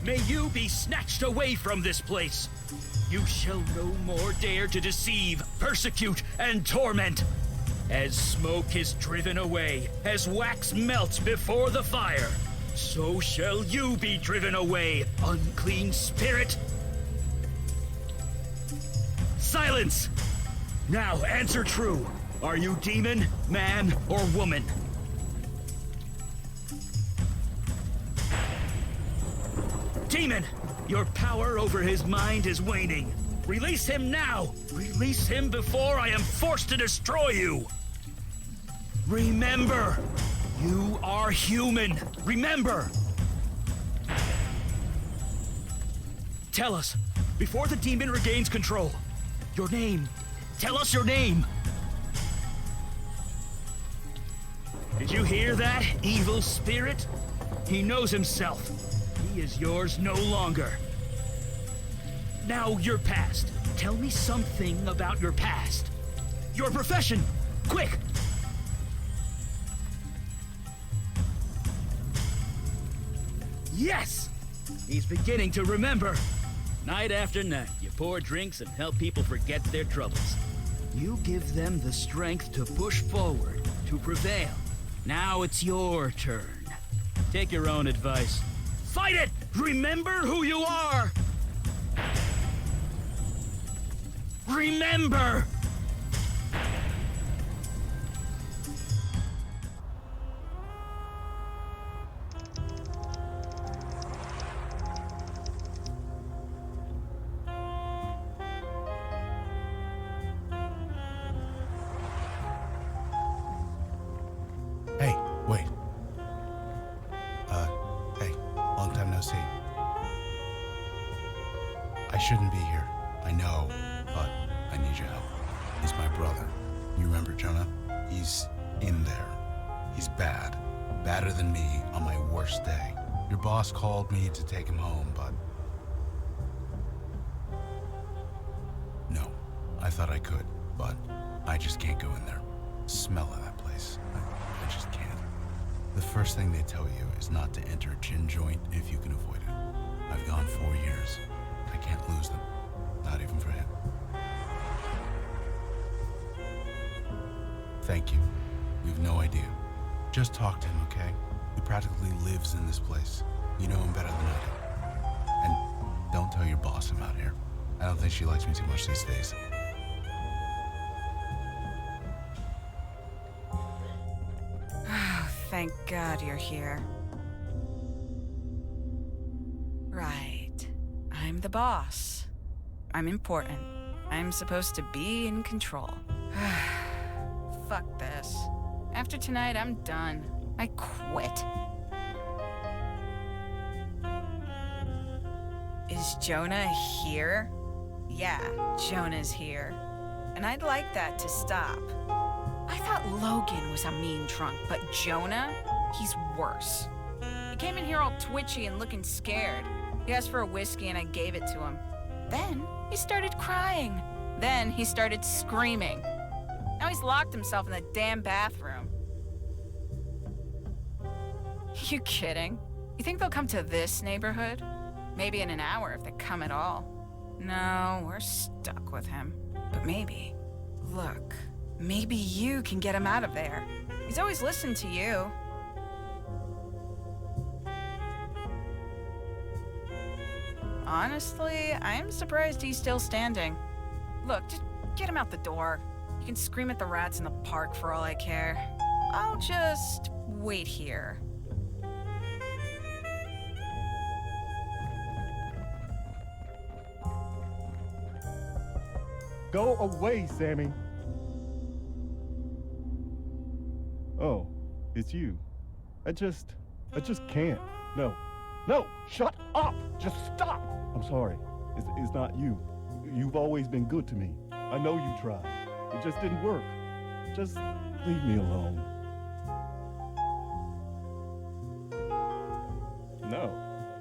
may you be snatched away from this place. You shall no more dare to deceive, persecute, and torment. As smoke is driven away, as wax melts before the fire, so shall you be driven away, unclean spirit. Silence! Now answer true. Are you demon, man, or woman? Demon! Your power over his mind is waning. Release him now! Release him before I am forced to destroy you! Remember! You are human! Remember! Tell us, before the demon regains control, your name. Tell us your name! Did you hear that, evil spirit? He knows himself. He is yours no longer. Now, your past. Tell me something about your past. Your profession! Quick! Yes! He's beginning to remember. Night after night, you pour drinks and help people forget their troubles. You give them the strength to push forward, to prevail. Now it's your turn. Take your own advice. Fight it! Remember who you are! Remember! Hey, wait. Hey, long time no see. I shouldn't be here. I know, but I need your help. He's my brother. You remember Jonah? He's in there. He's bad. Badder than me on my worst day. Your boss called me to take him home, but... No, I thought I could, but I just can't go in there. Smell of that place. I just can't. The first thing they tell you is not to enter a gin joint if you can avoid it. I've gone 4 years. I can't lose them. Not even for him. Thank you. You've no idea. Just talk to him, okay? He practically lives in this place. You know him better than I do. And don't tell your boss I'm out here. I don't think she likes me too much these days. Thank God you're here. Right. I'm the boss. I'm important. I'm supposed to be in control. Fuck this. After tonight, I'm done. I quit. Is Jonah here? Yeah, Jonah's here. And I'd like that to stop. I thought Logan was a mean drunk, but Jonah, he's worse. He came in here all twitchy and looking scared. He asked for a whiskey and I gave it to him. Then he started crying. Then he started screaming. Now he's locked himself in the damn bathroom. You kidding? You think they'll come to this neighborhood? Maybe in an hour if they come at all. No, we're stuck with him. But maybe. Look. Maybe you can get him out of there. He's always listened to you. Honestly, I'm surprised he's still standing. Look, just get him out the door. You can scream at the rats in the park for all I care. I'll just wait here. Go away, Sammy. Oh, it's you. I just can't. No, shut up! Just stop! I'm sorry. It's not you. You've always been good to me. I know you tried. It just didn't work. Just leave me alone. No,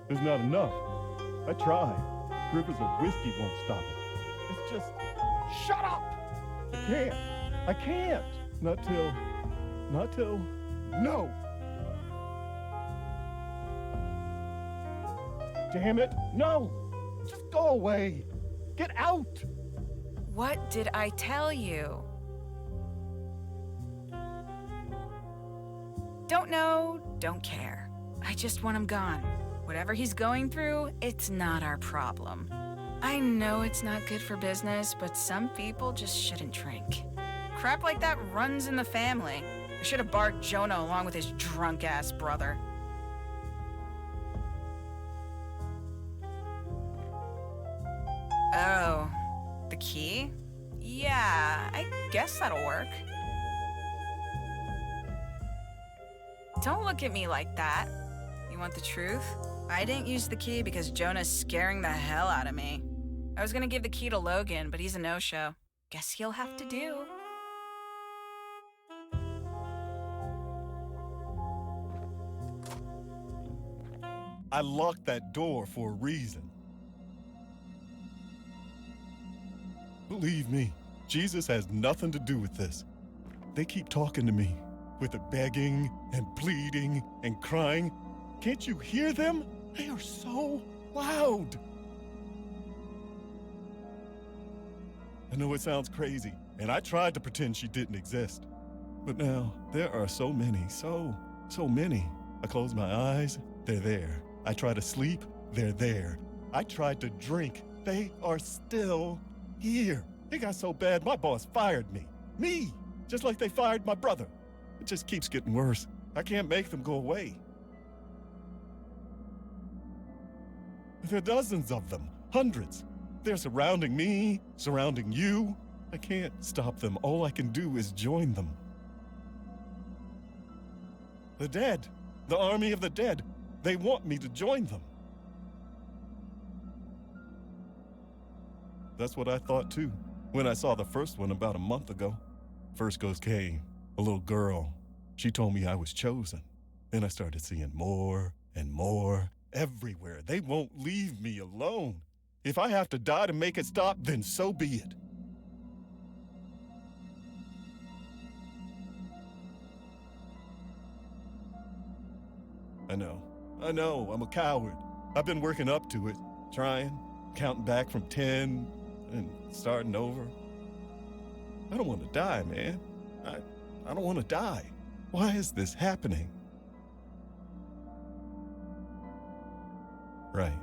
there's not enough. I tried. Rivers of whiskey won't stop it. It's just... Shut up! I can't. Not till... No! damn it! No! Just go away! Get out! What did I tell you? Don't know, don't care. I just want him gone. Whatever he's going through, it's not our problem. I know it's not good for business, but some people just shouldn't drink. Crap like that runs in the family. I should have barred Jonah along with his drunk-ass brother. Oh, the key? Yeah, I guess that'll work. Don't look at me like that. You want the truth? I didn't use the key because Jonah's scaring the hell out of me. I was gonna give the key to Logan, but he's a no-show. Guess he'll have to do. I locked that door for a reason. Believe me, Jesus has nothing to do with this. They keep talking to me, with the begging and pleading and crying. Can't you hear them? They are so loud. I know it sounds crazy, and I tried to pretend she didn't exist. But now, there are so many, so many. I close my eyes, they're there. I try to sleep, they're there. I tried to drink, they are still here. It got so bad, my boss fired me. Me! Just like they fired my brother. It just keeps getting worse. I can't make them go away. There are dozens of them, hundreds. They're surrounding me, surrounding you. I can't stop them. All I can do is join them. The dead, the army of the dead, they want me to join them. That's what I thought too, when I saw the first one about a month ago. First ghost came, a little girl. She told me I was chosen. Then I started seeing more and more everywhere. They won't leave me alone. If I have to die to make it stop, then so be it. I know, I'm a coward. I've been working up to it, trying, counting back from 10 and starting over. I don't want to die, man. I don't want to die. Why is this happening? Right,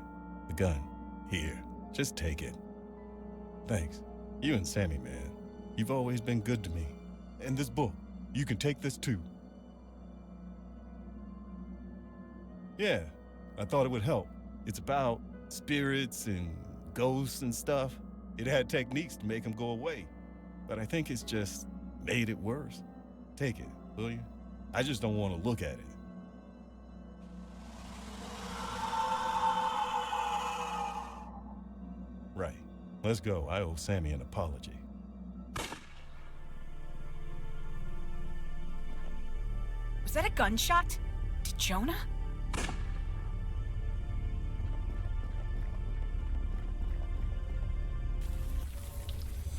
the gun. Here, just take it. Thanks. You and Sammy, man. You've always been good to me. And this book, you can take this too. Yeah, I thought it would help. It's about spirits and ghosts and stuff. It had techniques to make them go away. But I think it's just made it worse. Take it, will you? I just don't want to look at it. Right. Let's go. I owe Sammy an apology. Was that a gunshot? To Jonah?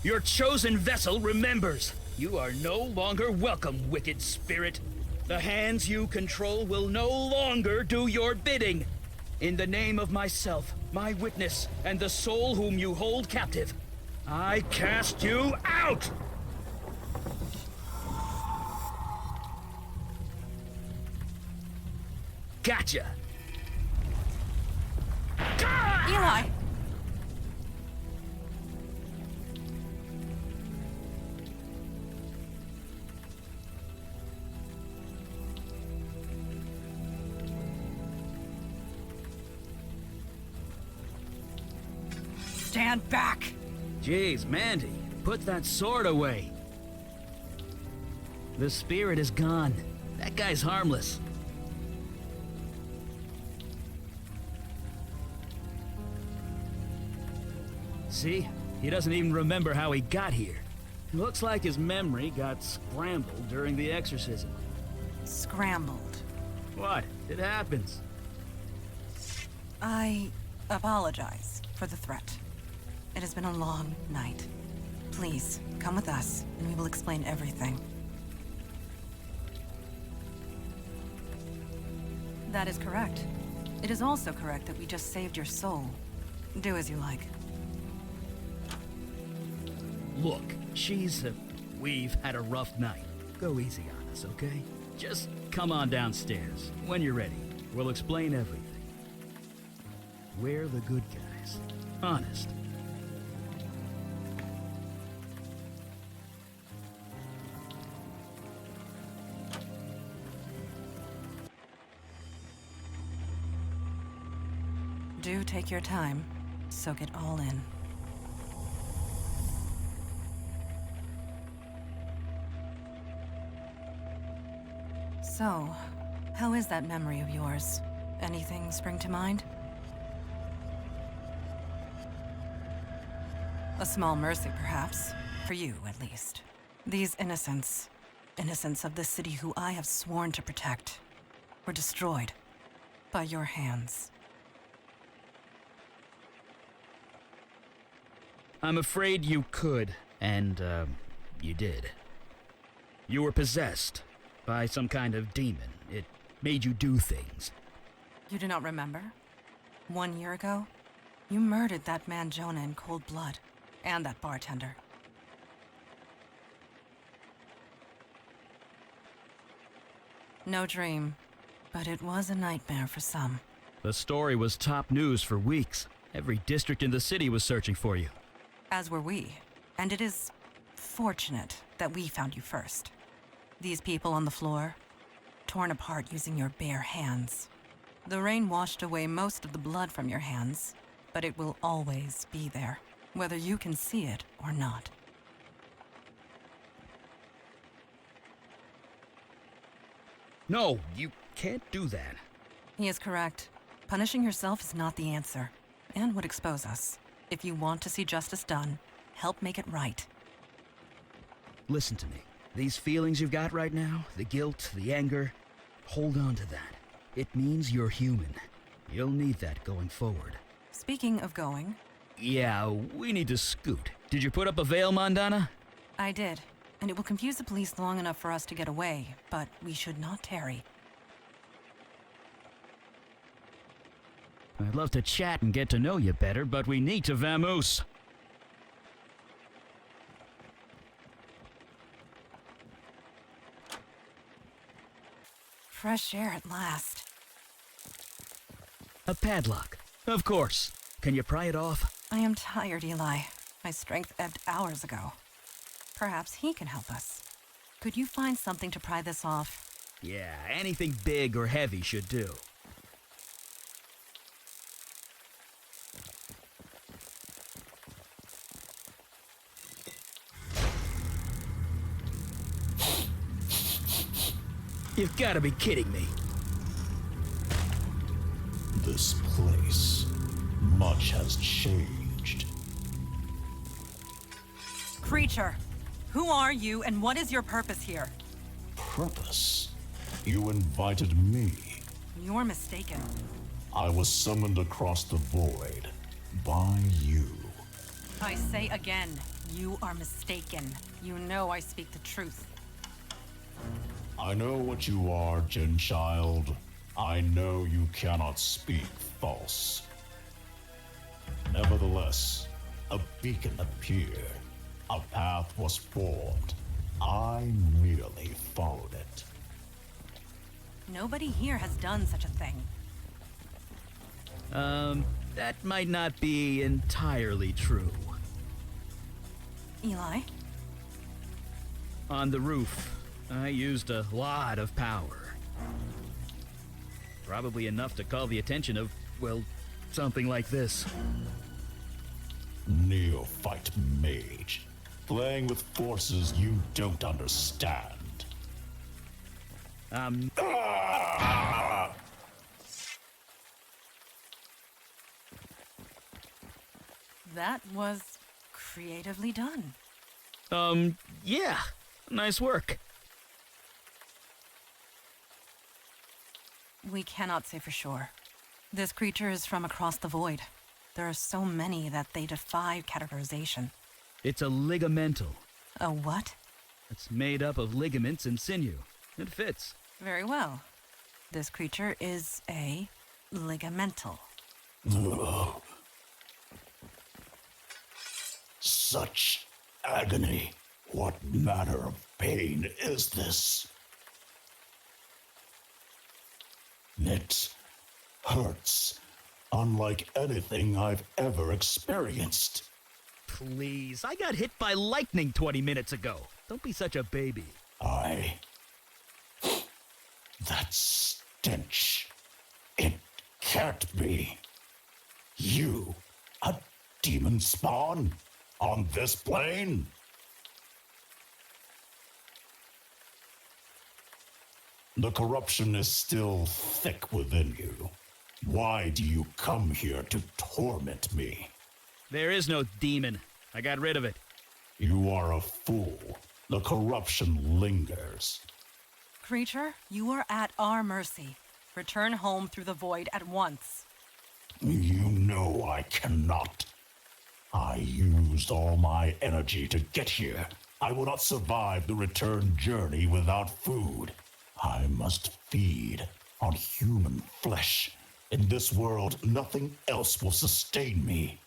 Your chosen vessel remembers. You are no longer welcome, wicked spirit. The hands you control will no longer do your bidding. In the name of myself, my witness, and the soul whom you hold captive, I cast you out! Gotcha! Eli! Stand back! Jeez, Mandy, put that sword away. The spirit is gone. That guy's harmless. See? He doesn't even remember how he got here. Looks like his memory got scrambled during the exorcism. Scrambled. What? It happens. I apologize for the threat. It has been a long night. Please, come with us, and we will explain everything. That is correct. It is also correct that we just saved your soul. Do as you like. Look, we've had a rough night. Go easy on us, okay? Just come on downstairs. When you're ready, we'll explain everything. We're the good guys. Honest. Do take your time. Soak it all in. So, how is that memory of yours? Anything spring to mind? A small mercy, perhaps. For you, at least. These innocents of the city who I have sworn to protect, were destroyed by your hands. I'm afraid you could, and, you did. You were possessed by some kind of demon. It made you do things. You do not remember? 1 year ago, you murdered that man Jonah in cold blood, and that bartender. No dream, but it was a nightmare for some. The story was top news for weeks. Every district in the city was searching for you. As were we, and it is fortunate that we found you first. These people on the floor, torn apart using your bare hands. The rain washed away most of the blood from your hands, but it will always be there, whether you can see it or not. No, you can't do that. He is correct. Punishing yourself is not the answer, and would expose us. If you want to see justice done, help make it right. Listen to me. These feelings you've got right now, the guilt, the anger, hold on to that. It means you're human. You'll need that going forward. Speaking of going... Yeah, we need to scoot. Did you put up a veil, Mondana? I did, and it will confuse the police long enough for us to get away, but we should not tarry. I'd love to chat and get to know you better, but we need to vamoose. Fresh air at last. A padlock. Of course. Can you pry it off? I am tired, Eli. My strength ebbed hours ago. Perhaps he can help us. Could you find something to pry this off? Yeah, anything big or heavy should do. You've got to be kidding me. This place, much has changed. Creature, who are you and what is your purpose here? Purpose? You invited me. You're mistaken. I was summoned across the void by you. I say again, you are mistaken. You know I speak the truth. I know what you are, Jinn Child. I know you cannot speak false. Nevertheless, a beacon appeared. A path was formed. I merely followed it. Nobody here has done such a thing. That might not be entirely true. Eli? On the roof, I used a lot of power. Probably enough to call the attention of, well, something like this. Neophyte mage. Playing with forces you don't understand. That was creatively done. Yeah. Nice work. We cannot say for sure. This creature is from across the void. There are so many that they defy categorization. It's a ligamental. A what? It's made up of ligaments and sinew. It fits. Very well. This creature is a ligamental. Ugh. Such agony. What manner of pain is this? It hurts, unlike anything I've ever experienced. Please, I got hit by lightning 20 minutes ago. Don't be such a baby. That stench. It can't be. You, a demon spawn? On this plane? The corruption is still thick within you. Why do you come here to torment me? There is no demon. I got rid of it. You are a fool. The corruption lingers. Creature, you are at our mercy. Return home through the void at once. You know I cannot. I used all my energy to get here. I will not survive the return journey without food. I must feed on human flesh. In this world, nothing else will sustain me.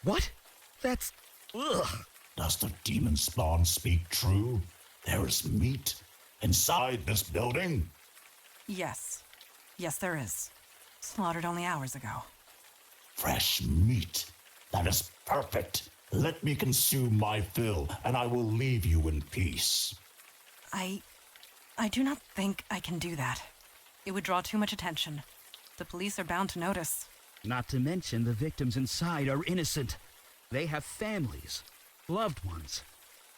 What? That's... ugh. Does the demon spawn speak true? There is meat inside this building? Yes. Yes, there is. Slaughtered only hours ago. Fresh meat. That is perfect. Let me consume my fill, and I will leave you in peace. I do not think I can do that. It would draw too much attention. The police are bound to notice. Not to mention the victims inside are innocent. They have families, loved ones.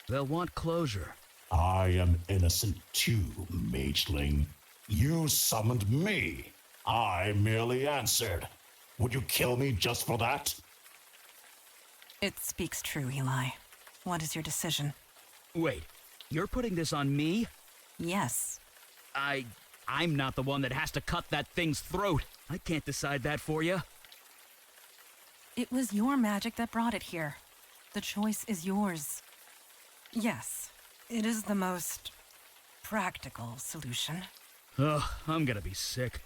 They'll want closure. I am innocent too, mageling. You summoned me. I merely answered. Would you kill me just for that? It speaks true, Eli. What is your decision? Wait, you're putting this on me? Yes. I'm not the one that has to cut that thing's throat. I can't decide that for you. It was your magic that brought it here. The choice is yours. Yes, it is the most practical solution. Ugh, I'm gonna be sick.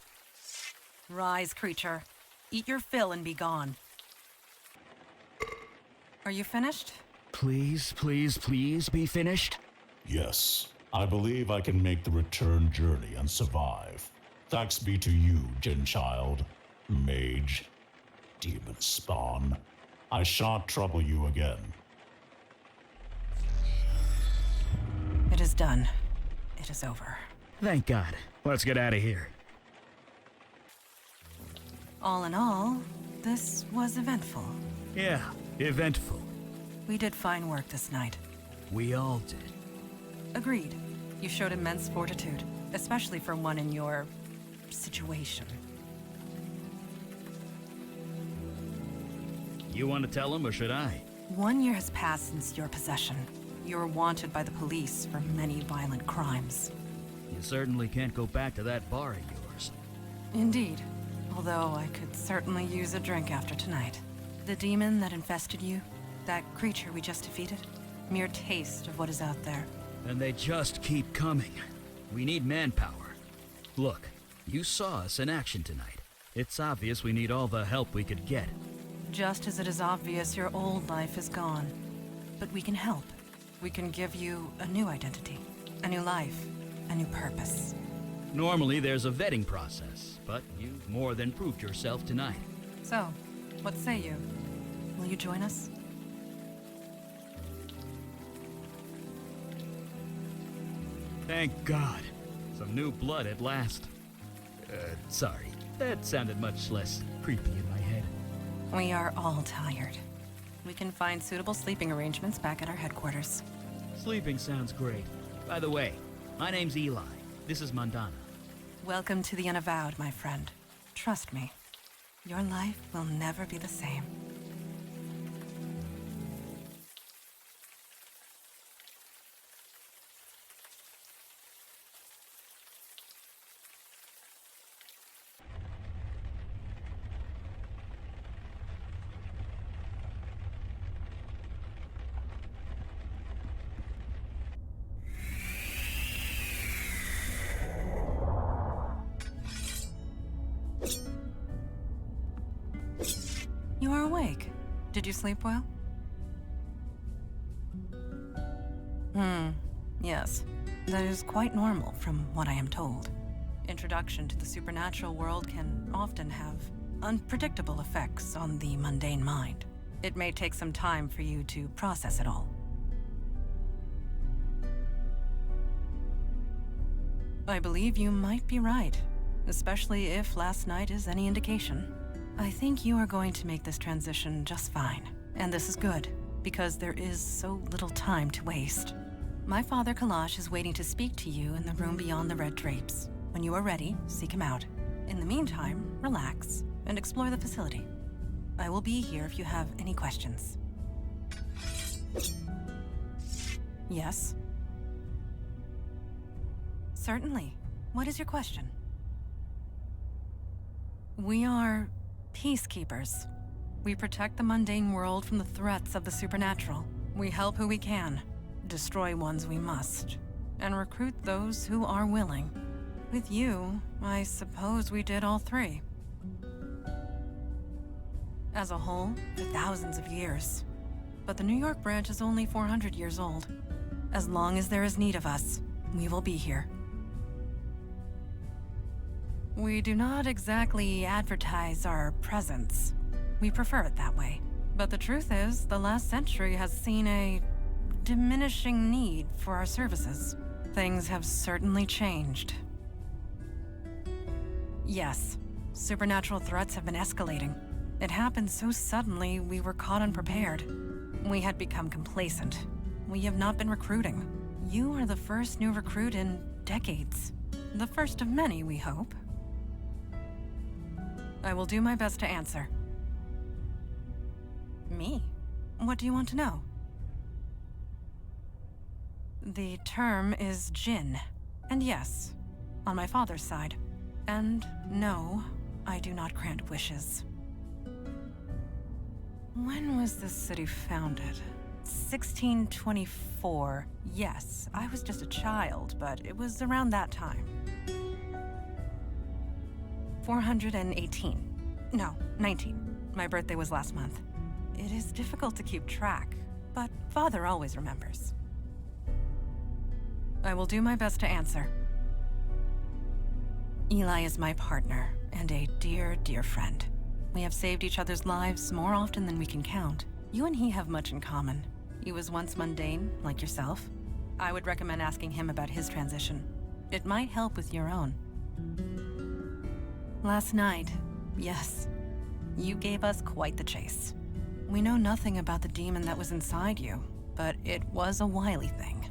Rise, creature. Eat your fill and be gone. Are you finished? Please, please, please be finished. Yes, I believe I can make the return journey and survive. Thanks be to you, Jinn Child, Mage, Demon Spawn. I shan't trouble you again. It is done. It is over. Thank God. Let's get out of here. All in all, this was eventful. Yeah, eventful. We did fine work this night. We all did. Agreed. You showed immense fortitude, especially for one in your situation. You want to tell him, or should I? 1 year has passed since your possession. You are wanted by the police for many violent crimes. You certainly can't go back to that bar of yours. Indeed. Although I could certainly use a drink after tonight. The demon that infested you, that creature we just defeated, mere taste of what is out there. And they just keep coming. We need manpower. Look, you saw us in action tonight. It's obvious we need all the help we could get. Just as it is obvious your old life is gone. But we can help. We can give you a new identity, a new life, a new purpose. Normally there's a vetting process, but you've more than proved yourself tonight. So, what say you? Will you join us? Thank God. Some new blood at last. Sorry. That sounded much less creepy in my head. We are all tired. We can find suitable sleeping arrangements back at our headquarters. Sleeping sounds great. By the way, my name's Eli. This is Mandana. Welcome to the Unavowed, my friend. Trust me, your life will never be the same. Did you sleep well? Yes. That is quite normal from what I am told. Introduction to the supernatural world can often have unpredictable effects on the mundane mind. It may take some time for you to process it all. I believe you might be right, especially if last night is any indication. I think you are going to make this transition just fine, and this is good, because there is so little time to waste. My father Kalash is waiting to speak to you in the room beyond the red drapes. When you are ready, seek him out. In the meantime, relax and explore the facility. I will be here if you have any questions. Yes? Certainly. What is your question? We are peacekeepers. We protect the mundane world from the threats of the supernatural. We help who we can, destroy ones we must, and recruit those who are willing. With you, I suppose we did all three. As a whole, for thousands of years. But the New York branch is only 400 years old. As long as there is need of us, we will be here. We do not exactly advertise our presence. We prefer it that way. But the truth is, the last century has seen a diminishing need for our services. Things have certainly changed. Yes, supernatural threats have been escalating. It happened so suddenly we were caught unprepared. We had become complacent. We have not been recruiting. You are the first new recruit in decades. The first of many, we hope. I will do my best to answer. Me? What do you want to know? The term is Jinn. And yes, on my father's side. And no, I do not grant wishes. When was this city founded? 1624. Yes, I was just a child, but it was around that time. 418. No, 19. My birthday was last month. It is difficult to keep track, but Father always remembers. I will do my best to answer. Eli is my partner, and a dear, dear friend. We have saved each other's lives more often than we can count. You and he have much in common. He was once mundane, like yourself. I would recommend asking him about his transition. It might help with your own. Last night, yes, you gave us quite the chase. We know nothing about the demon that was inside you, but it was a wily thing.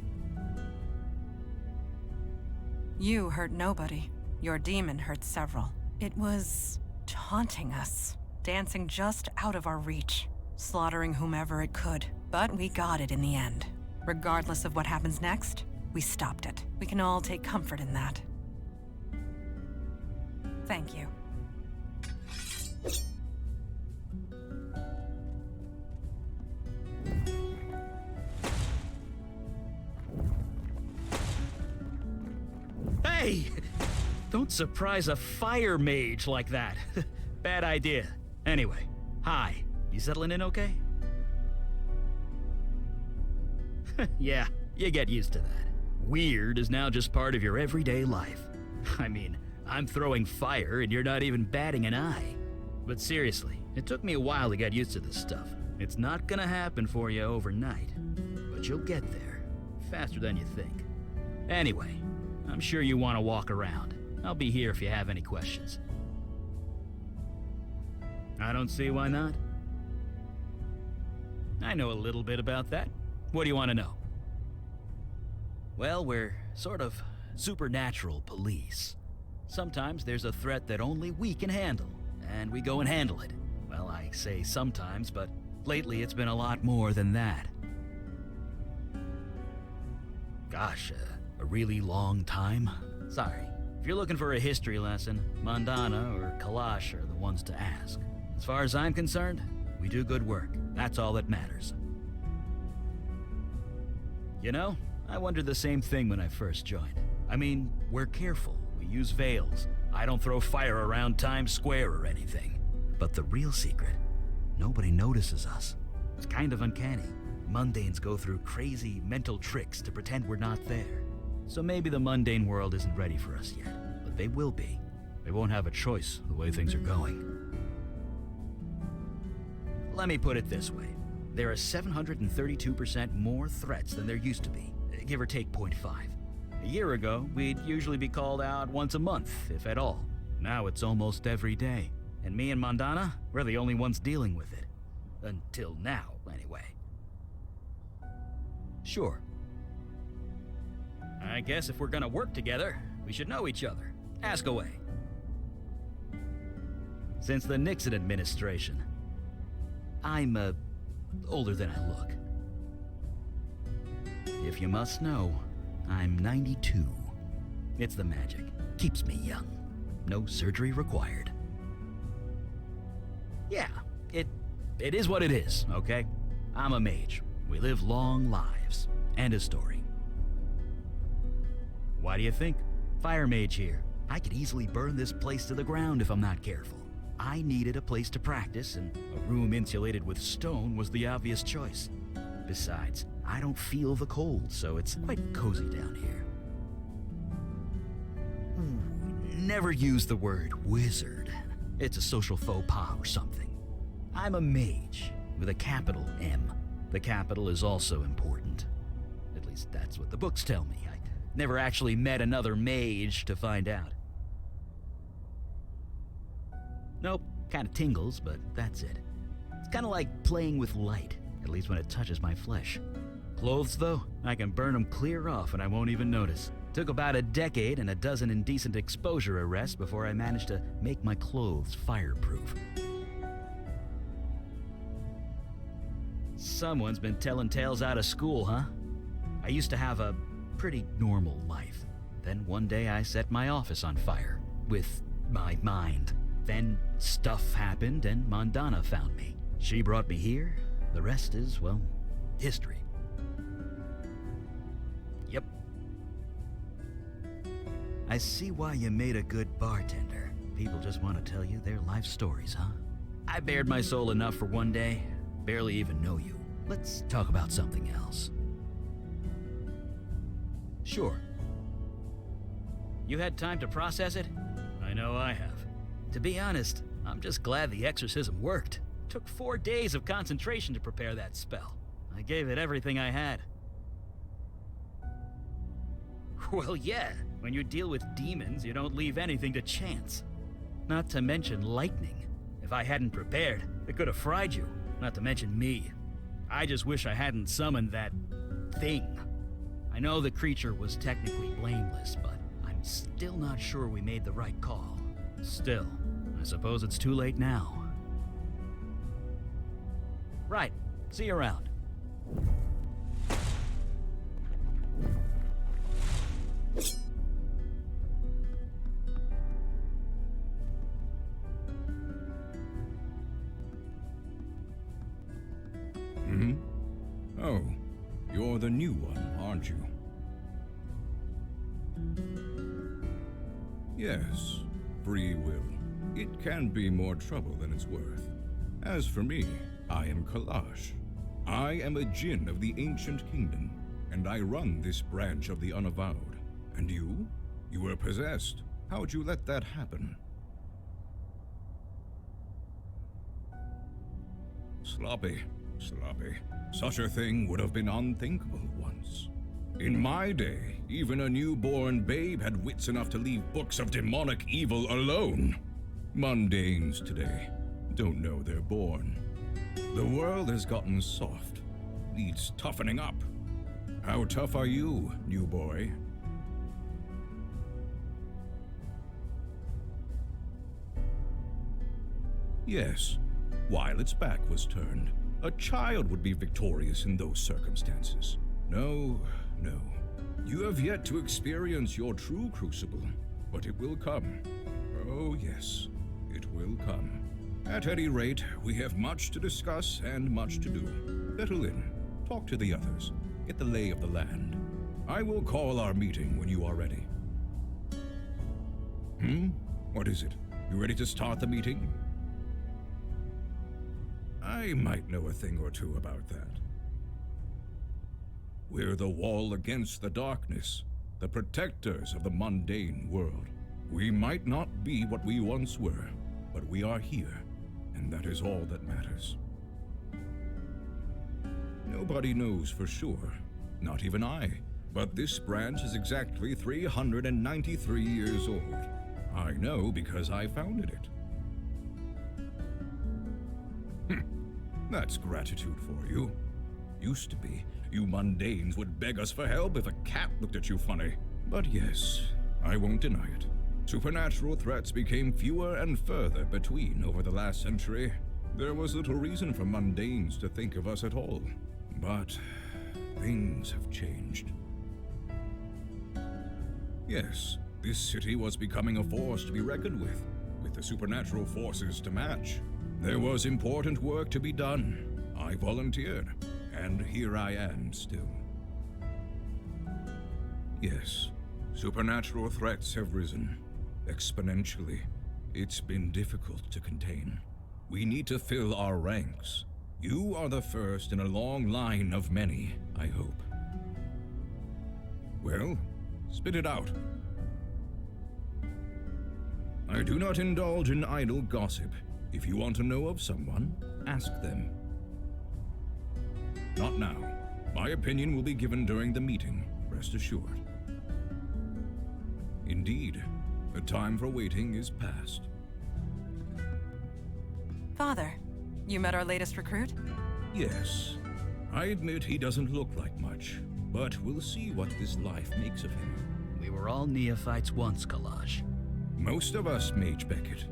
You hurt nobody. Your demon hurt several. It was taunting us, dancing just out of our reach, slaughtering whomever it could. But we got it in the end. Regardless of what happens next, we stopped it. We can all take comfort in that. Thank you. Hey! Don't surprise a fire mage like that. Bad idea. Anyway, hi. You settling in okay? Yeah, you get used to that. Weird is now just part of your everyday life. I mean, I'm throwing fire and you're not even batting an eye. But seriously, it took me a while to get used to this stuff. It's not gonna happen for you overnight. But you'll get there, faster than you think. Anyway, I'm sure you want to walk around. I'll be here if you have any questions. I don't see why not. I know a little bit about that. What do you want to know? Well, we're sort of supernatural police. Sometimes there's a threat that only we can handle, and we go and handle it. Well, I say sometimes, but lately it's been a lot more than that. Gosh, a really long time? Sorry. If you're looking for a history lesson, Mandana or Kalash are the ones to ask. As far as I'm concerned, we do good work. That's all that matters. You know, I wondered the same thing when I first joined. I mean, we're careful. We use veils. I don't throw fire around Times Square or anything. But the real secret nobody notices us. It's kind of uncanny. Mundanes go through crazy mental tricks to pretend we're not there. So maybe the mundane world isn't ready for us yet, but they will be. They won't have a choice the way things are going. Let me put it this way. There are 732% more threats than there used to be, give or take 0.5. A year ago, we'd usually be called out once a month, if at all. Now it's almost every day. And me and Mondana, we're the only ones dealing with it. Until now, anyway. Sure. I guess if we're gonna work together, we should know each other. Ask away. Since the Nixon administration, I'm, older than I look. If you must know, I'm 92. It's the magic. Keeps me young. No surgery required. Yeah, it is what it is, okay? I'm a mage. We live long lives. End of story. Why do you think? Fire mage here. I could easily burn this place to the ground if I'm not careful. I needed a place to practice, and a room insulated with stone was the obvious choice. Besides, I don't feel the cold, so it's quite cozy down here. Never use the word wizard. It's a social faux pas or something. I'm a mage with a capital M. The capital is also important. At least that's what the books tell me. I never actually met another mage to find out. Nope, kind of tingles, but that's it. It's kind of like playing with light, at least when it touches my flesh. Clothes, though, I can burn them clear off and I won't even notice. Took about a decade and a dozen indecent exposure arrests before I managed to make my clothes fireproof. Someone's been telling tales out of school, huh? I used to have a pretty normal life. Then one day I set my office on fire, with my mind. Then stuff happened and Mondana found me. She brought me here. The rest is, well, history. Yep. I see why you made a good bartender. People just want to tell you their life stories, huh? I bared my soul enough for one day. Barely even know you. Let's talk about something else. Sure. You had time to process it? I know I have. To be honest, I'm just glad the exorcism worked. Took 4 days of concentration to prepare that spell. I gave it everything I had. Well, yeah. When you deal with demons, you don't leave anything to chance. Not to mention lightning. If I hadn't prepared, it could have fried you. Not to mention me. I just wish I hadn't summoned that thing. I know the creature was technically blameless, but I'm still not sure we made the right call. Still, I suppose it's too late now. Right. See you around. Oh, you're the new one, aren't you? Yes, free will. It can be more trouble than it's worth. As for me, I am Kalash. I am a djinn of the ancient kingdom, and I run this branch of the Unavowed. And you? You were possessed. How'd you let that happen? Sloppy. Such a thing would have been unthinkable once. In my day, even a newborn babe had wits enough to leave books of demonic evil alone. Mundanes today don't know they're born. The world has gotten soft. Needs toughening up. How tough are you, new boy? Yes, while its back was turned. A child would be victorious in those circumstances. No. You have yet to experience your true crucible, but it will come. Oh yes, it will come. At any rate, we have much to discuss and much to do. Settle in, talk to the others, get the lay of the land. I will call our meeting when you are ready. What is it? You ready to start the meeting? I might know a thing or two about that. We're the wall against the darkness, the protectors of the mundane world. We might not be what we once were, but we are here, and that is all that matters. Nobody knows for sure, not even I, but this branch is exactly 393 years old. I know because I founded it. That's gratitude for you. Used to be, you mundanes would beg us for help if a cat looked at you funny. But yes, I won't deny it. Supernatural threats became fewer and further between over the last century. There was little reason for mundanes to think of us at all. But things have changed. Yes, this city was becoming a force to be reckoned with the supernatural forces to match. There was important work to be done. I volunteered, and here I am still. Yes, supernatural threats have risen. Exponentially. It's been difficult to contain. We need to fill our ranks. You are the first in a long line of many, I hope. Well, spit it out. I do not indulge in idle gossip. If you want to know of someone, ask them. Not now. My opinion will be given during the meeting, rest assured. Indeed, the time for waiting is past. Father, you met our latest recruit? Yes. I admit he doesn't look like much, but we'll see what this life makes of him. We were all neophytes once, Kalash. Most of us, Mage Beckett.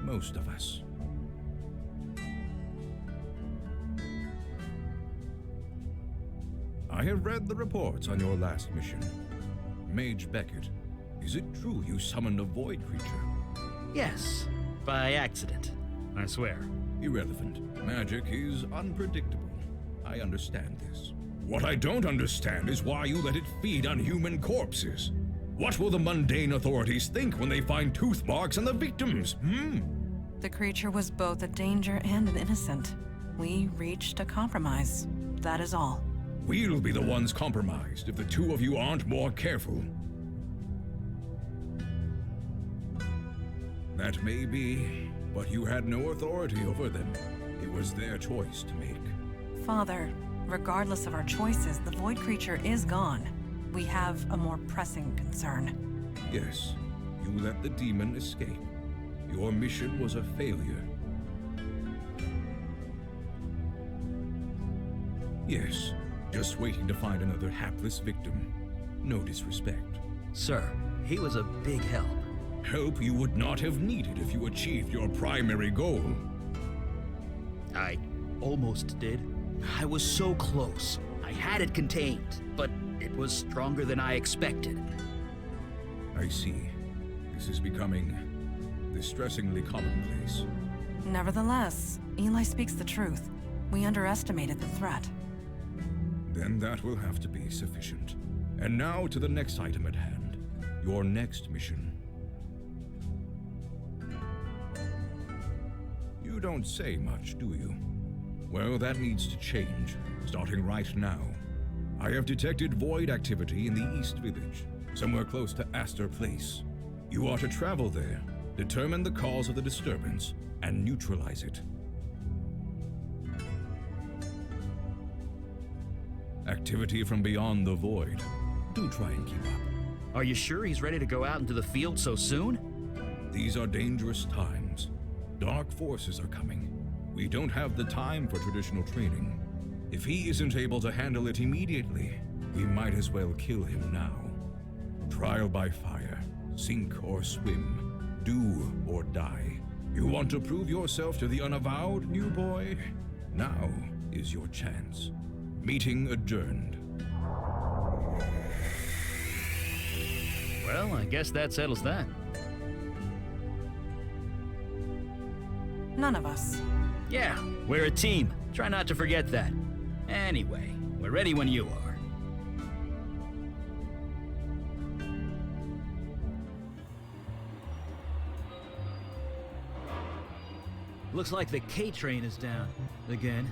Most of us. I have read the reports on your last mission. Mage Beckett, is it true you summoned a void creature? Yes, by accident, I swear. Irrelevant. Magic is unpredictable. I understand this. What I don't understand is why you let it feed on human corpses. What will the mundane authorities think when they find tooth marks on the victims, The creature was both a danger and an innocent. We reached a compromise. That is all. We'll be the ones compromised if the two of you aren't more careful. That may be, but you had no authority over them. It was their choice to make. Father, regardless of our choices, the void creature is gone. We have a more pressing concern. Yes, you let the demon escape. Your mission was a failure. Yes, just waiting to find another hapless victim. No disrespect. Sir, he was a big help. Help you would not have needed if you achieved your primary goal. I almost did. I was so close. I had it contained, but it was stronger than I expected. I see. This is becoming distressingly commonplace. Nevertheless, Eli speaks the truth. We underestimated the threat. Then that will have to be sufficient. And now to the next item at hand. Your next mission. You don't say much, do you? Well, that needs to change, starting right now. I have detected void activity in the East Village, somewhere close to Astor Place. You are to travel there, determine the cause of the disturbance, and neutralize it. Activity from beyond the void. Do try and keep up. Are you sure he's ready to go out into the field so soon? These are dangerous times. Dark forces are coming. We don't have the time for traditional training. If he isn't able to handle it immediately, we might as well kill him now. Trial by fire, sink or swim, do or die. You want to prove yourself to the Unavowed, new boy? Now is your chance. Meeting adjourned. Well, I guess that settles that. None of us. Yeah, we're a team. Try not to forget that. Anyway, we're ready when you are. Looks like the K train is down. Again.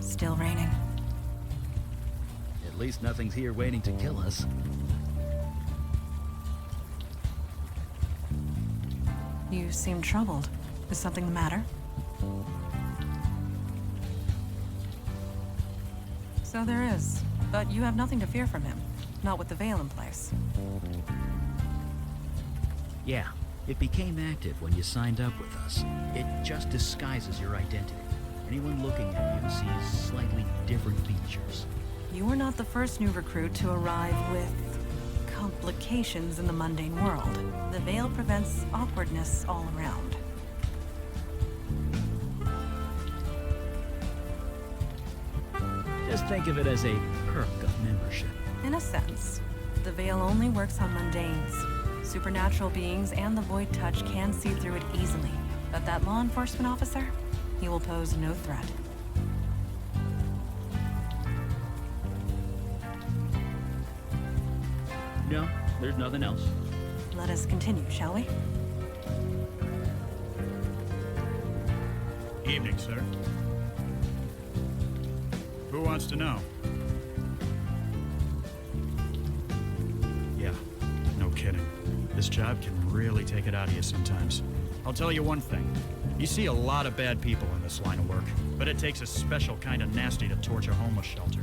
Still raining. At least nothing's here waiting to kill us. You seem troubled. Is something the matter? So there is, but you have nothing to fear from him. Not with the veil in place. Yeah, it became active when you signed up with us. It just disguises your identity. Anyone looking at you sees slightly different features. You are not the first new recruit to arrive with complications in the mundane world. The veil prevents awkwardness all around. Just think of it as a perk of membership. In a sense, the veil only works on mundanes. Supernatural beings and the void touch can see through it easily. But that law enforcement officer, he will pose no threat. No, there's nothing else. Let us continue, shall we? Evening, sir. Who wants to know? Yeah, no kidding. This job can really take it out of you sometimes. I'll tell you one thing. You see a lot of bad people in this line of work, but it takes a special kind of nasty to torch a homeless shelter.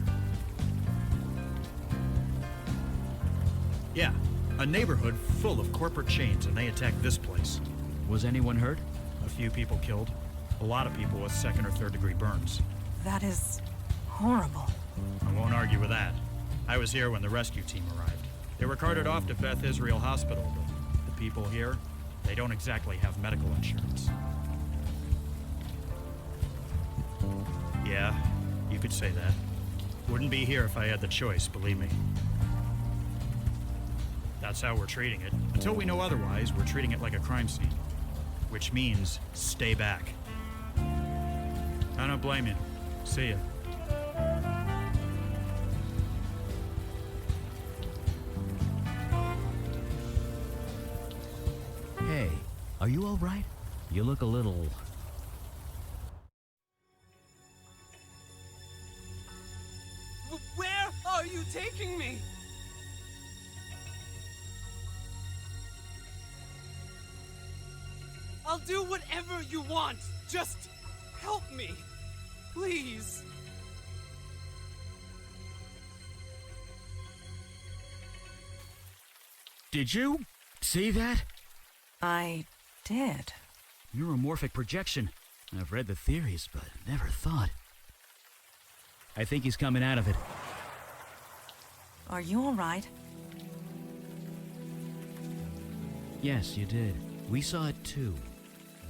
Yeah, a neighborhood full of corporate chains, and they attacked this place. Was anyone hurt? A few people killed. A lot of people with second or third degree burns. That is horrible. I won't argue with that. I was here when the rescue team arrived. They were carted off to Beth Israel Hospital, but the people here, they don't exactly have medical insurance. Yeah, you could say that. Wouldn't be here if I had the choice, believe me. That's how we're treating it. Until we know otherwise, we're treating it like a crime scene. Which means, stay back. I don't blame you. See ya. Hey, are you all right? You look a little... Where are you taking me? I'll do whatever you want. Just help me. Please. Did you see that? I did. Neuromorphic projection. I've read the theories, but never thought. I think he's coming out of it. Are you all right? Yes, you did. We saw it too.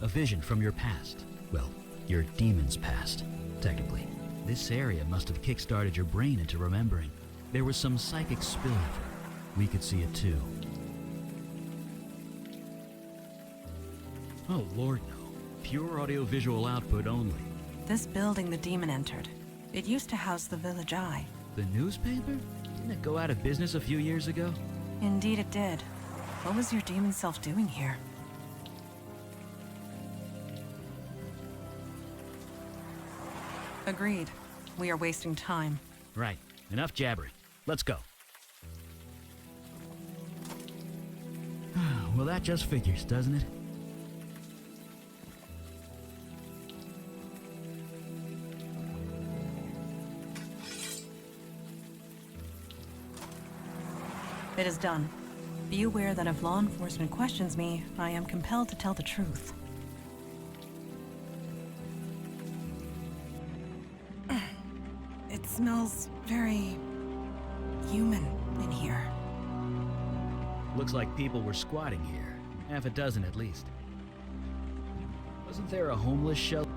A vision from your past. Well, your demon's past, technically. This area must have kickstarted your brain into remembering. There was some psychic spillover. We could see it too. Oh, Lord, no. Pure audiovisual output only. This building the demon entered. It used to house the Village Eye. The newspaper? Didn't it go out of business a few years ago? Indeed it did. What was your demon self doing here? Agreed. We are wasting time. Right. Enough jabbering. Let's go. Well, that just figures, doesn't it? It is done. Be aware that if law enforcement questions me, I am compelled to tell the truth. It smells very human in here. Looks like people were squatting here. Half a dozen at least. Wasn't there a homeless shelter?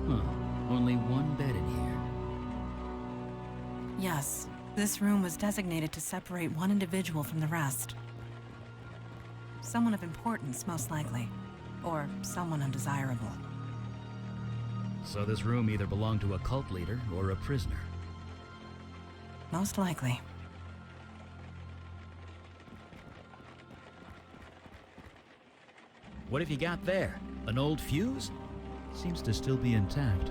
Huh. Only one bed in here. Yes, this room was designated to separate one individual from the rest. Someone of importance, most likely. Or someone undesirable. So this room either belonged to a cult leader or a prisoner. Most likely. What have you got there? An old fuse? Seems to still be intact.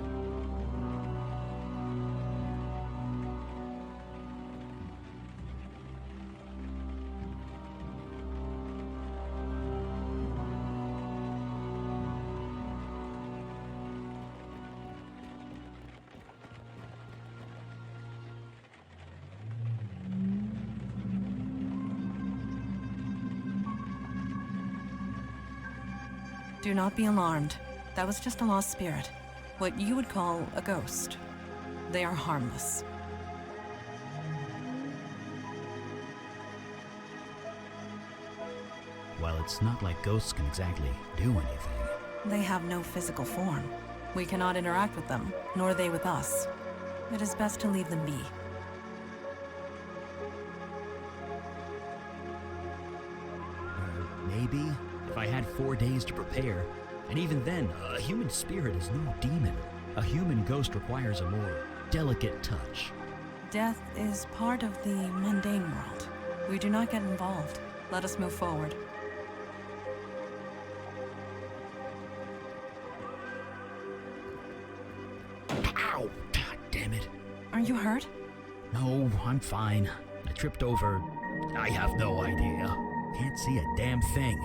Do not be alarmed. That was just a lost spirit. What you would call a ghost. They are harmless. Well, it's not like ghosts can exactly do anything. They have no physical form. We cannot interact with them, nor they with us. It is best to leave them be. Maybe if I had 4 days to prepare. And even then, a human spirit is no demon. A human ghost requires a more delicate touch. Death is part of the mundane world. We do not get involved. Let us move forward. Ow! God damn it. Are you hurt? No, I'm fine. I tripped over... I have no idea. Can't see a damn thing.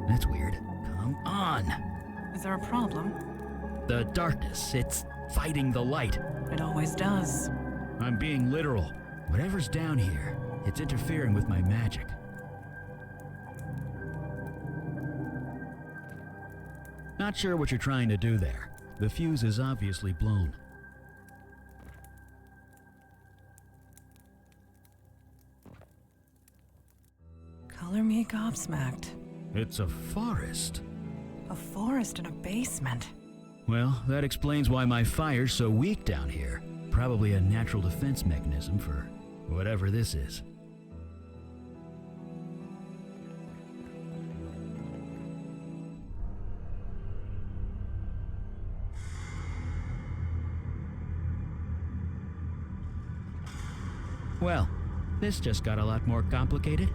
That's weird. Come on! Is there a problem? The darkness, it's fighting the light. It always does. I'm being literal. Whatever's down here, it's interfering with my magic. Not sure what you're trying to do there. The fuse is obviously blown. Color me gobsmacked. It's a forest. A forest in a basement. Well, that explains why my fire's so weak down here. Probably a natural defense mechanism for whatever this is. Well, this just got a lot more complicated.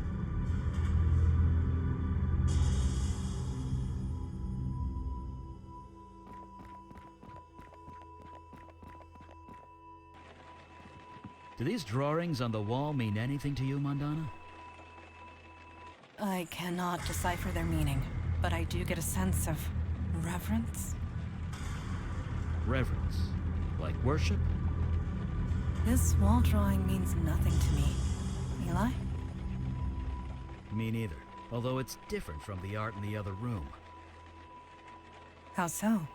Do these drawings on the wall mean anything to you, Mandana? I cannot decipher their meaning, but I do get a sense of reverence. Reverence? Like worship? This wall drawing means nothing to me. Eli? Me neither. Although it's different from the art in the other room. How so?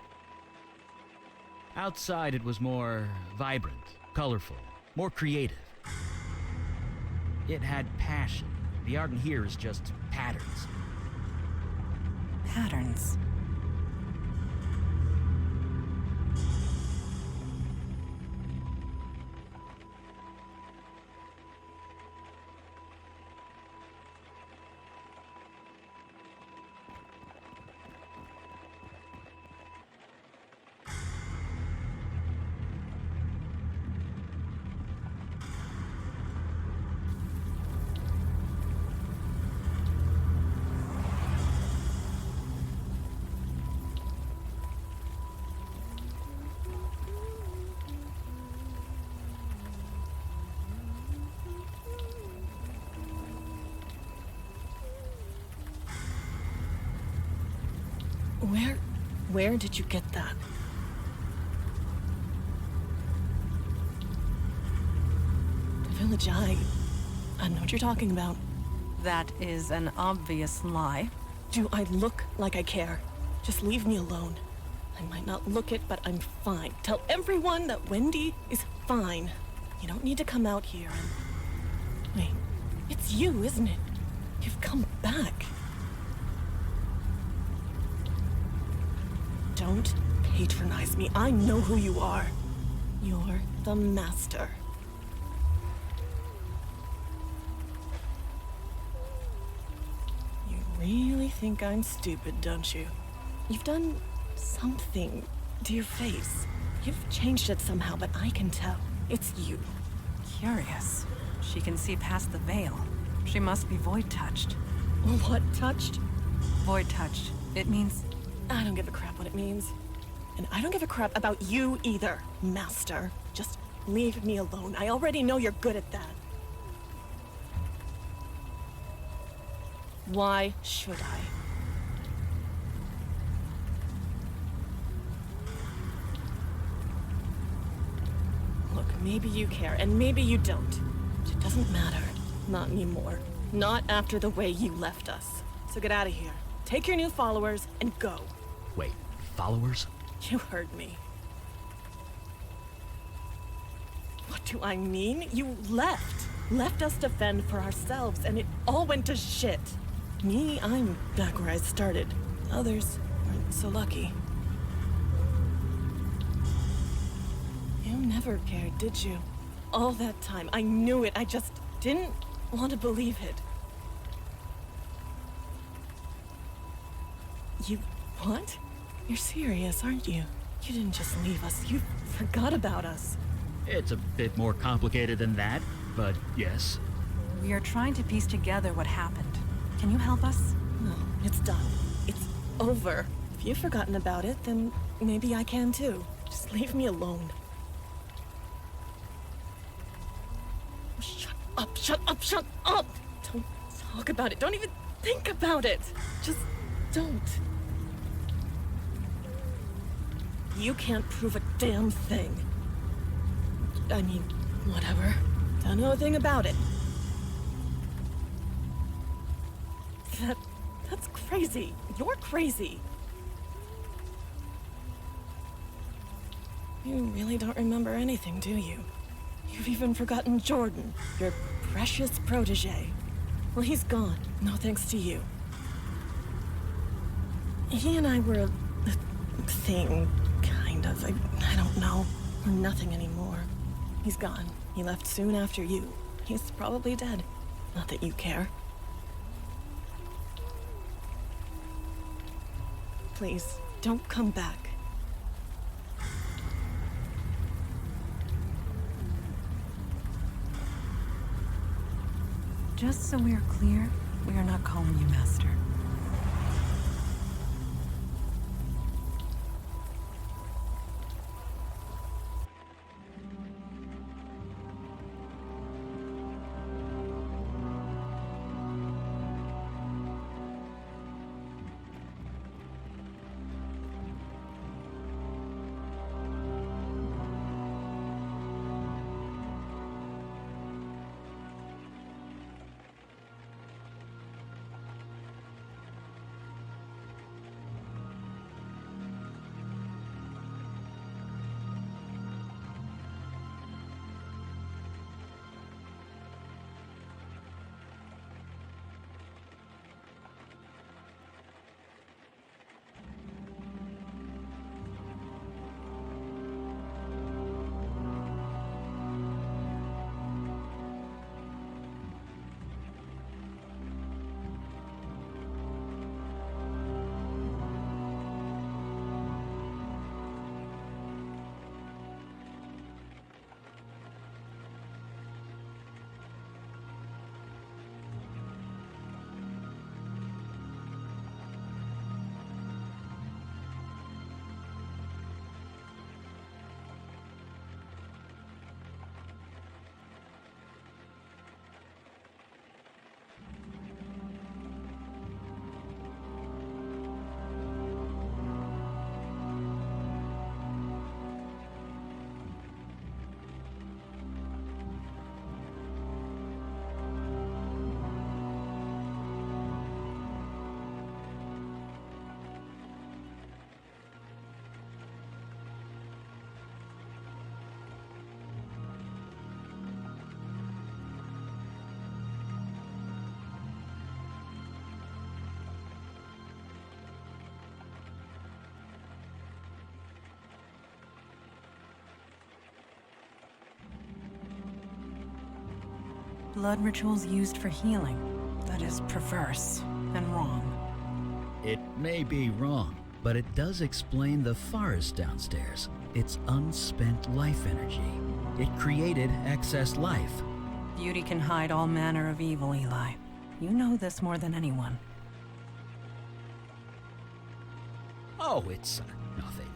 Outside it was more vibrant, colorful, more creative. It had passion. The art in here is just patterns. Patterns. Where did you get that? The Village Eye. I know what you're talking about. That is an obvious lie. Do I look like I care? Just leave me alone. I might not look it, but I'm fine. Tell everyone that Wendy is fine. You don't need to come out here and... Wait, it's you, isn't it? You've come back. Don't patronize me. I know who you are. You're the master. You really think I'm stupid, don't you? You've done something to your face. You've changed it somehow, but I can tell. It's you. Curious. She can see past the veil. She must be void-touched. What touched? Void-touched. It means... I don't give a crap what it means. And I don't give a crap about you either, Master. Just leave me alone. I already know you're good at that. Why should I? Look, maybe you care, and maybe you don't. It doesn't matter. Not anymore. Not after the way you left us. So get out of here. Take your new followers and go. Wait, followers? You heard me. What do I mean? You left. Left us to fend for ourselves, and it all went to shit. Me, I'm back where I started. Others aren't so lucky. You never cared, did you? All that time, I knew it. I just didn't want to believe it. You... what? You're serious, aren't you? You didn't just leave us. You forgot about us. It's a bit more complicated than that, but yes. We are trying to piece together what happened. Can you help us? No, it's done. It's over. If you've forgotten about it, then maybe I can too. Just leave me alone. Shut up, shut up, shut up! Don't talk about it. Don't even think about it. Just don't. You can't prove a damn thing. I mean, whatever. Don't know a thing about it. That's crazy. You're crazy. You really don't remember anything, do you? You've even forgotten Jordan, your precious protege. Well, he's gone. No thanks to you. He and I were a thing, kind of. I don't know. We're nothing anymore. He's gone. He left soon after you. He's probably dead. Not that you care. Please, don't come back. Just so we're clear, we are not calling you Master. Blood rituals used for healing. That is perverse and wrong. It may be wrong, but it does explain the forest downstairs. It's unspent life energy. It created excess life. Beauty can hide all manner of evil, Eli. You know this more than anyone. Oh, it's nothing.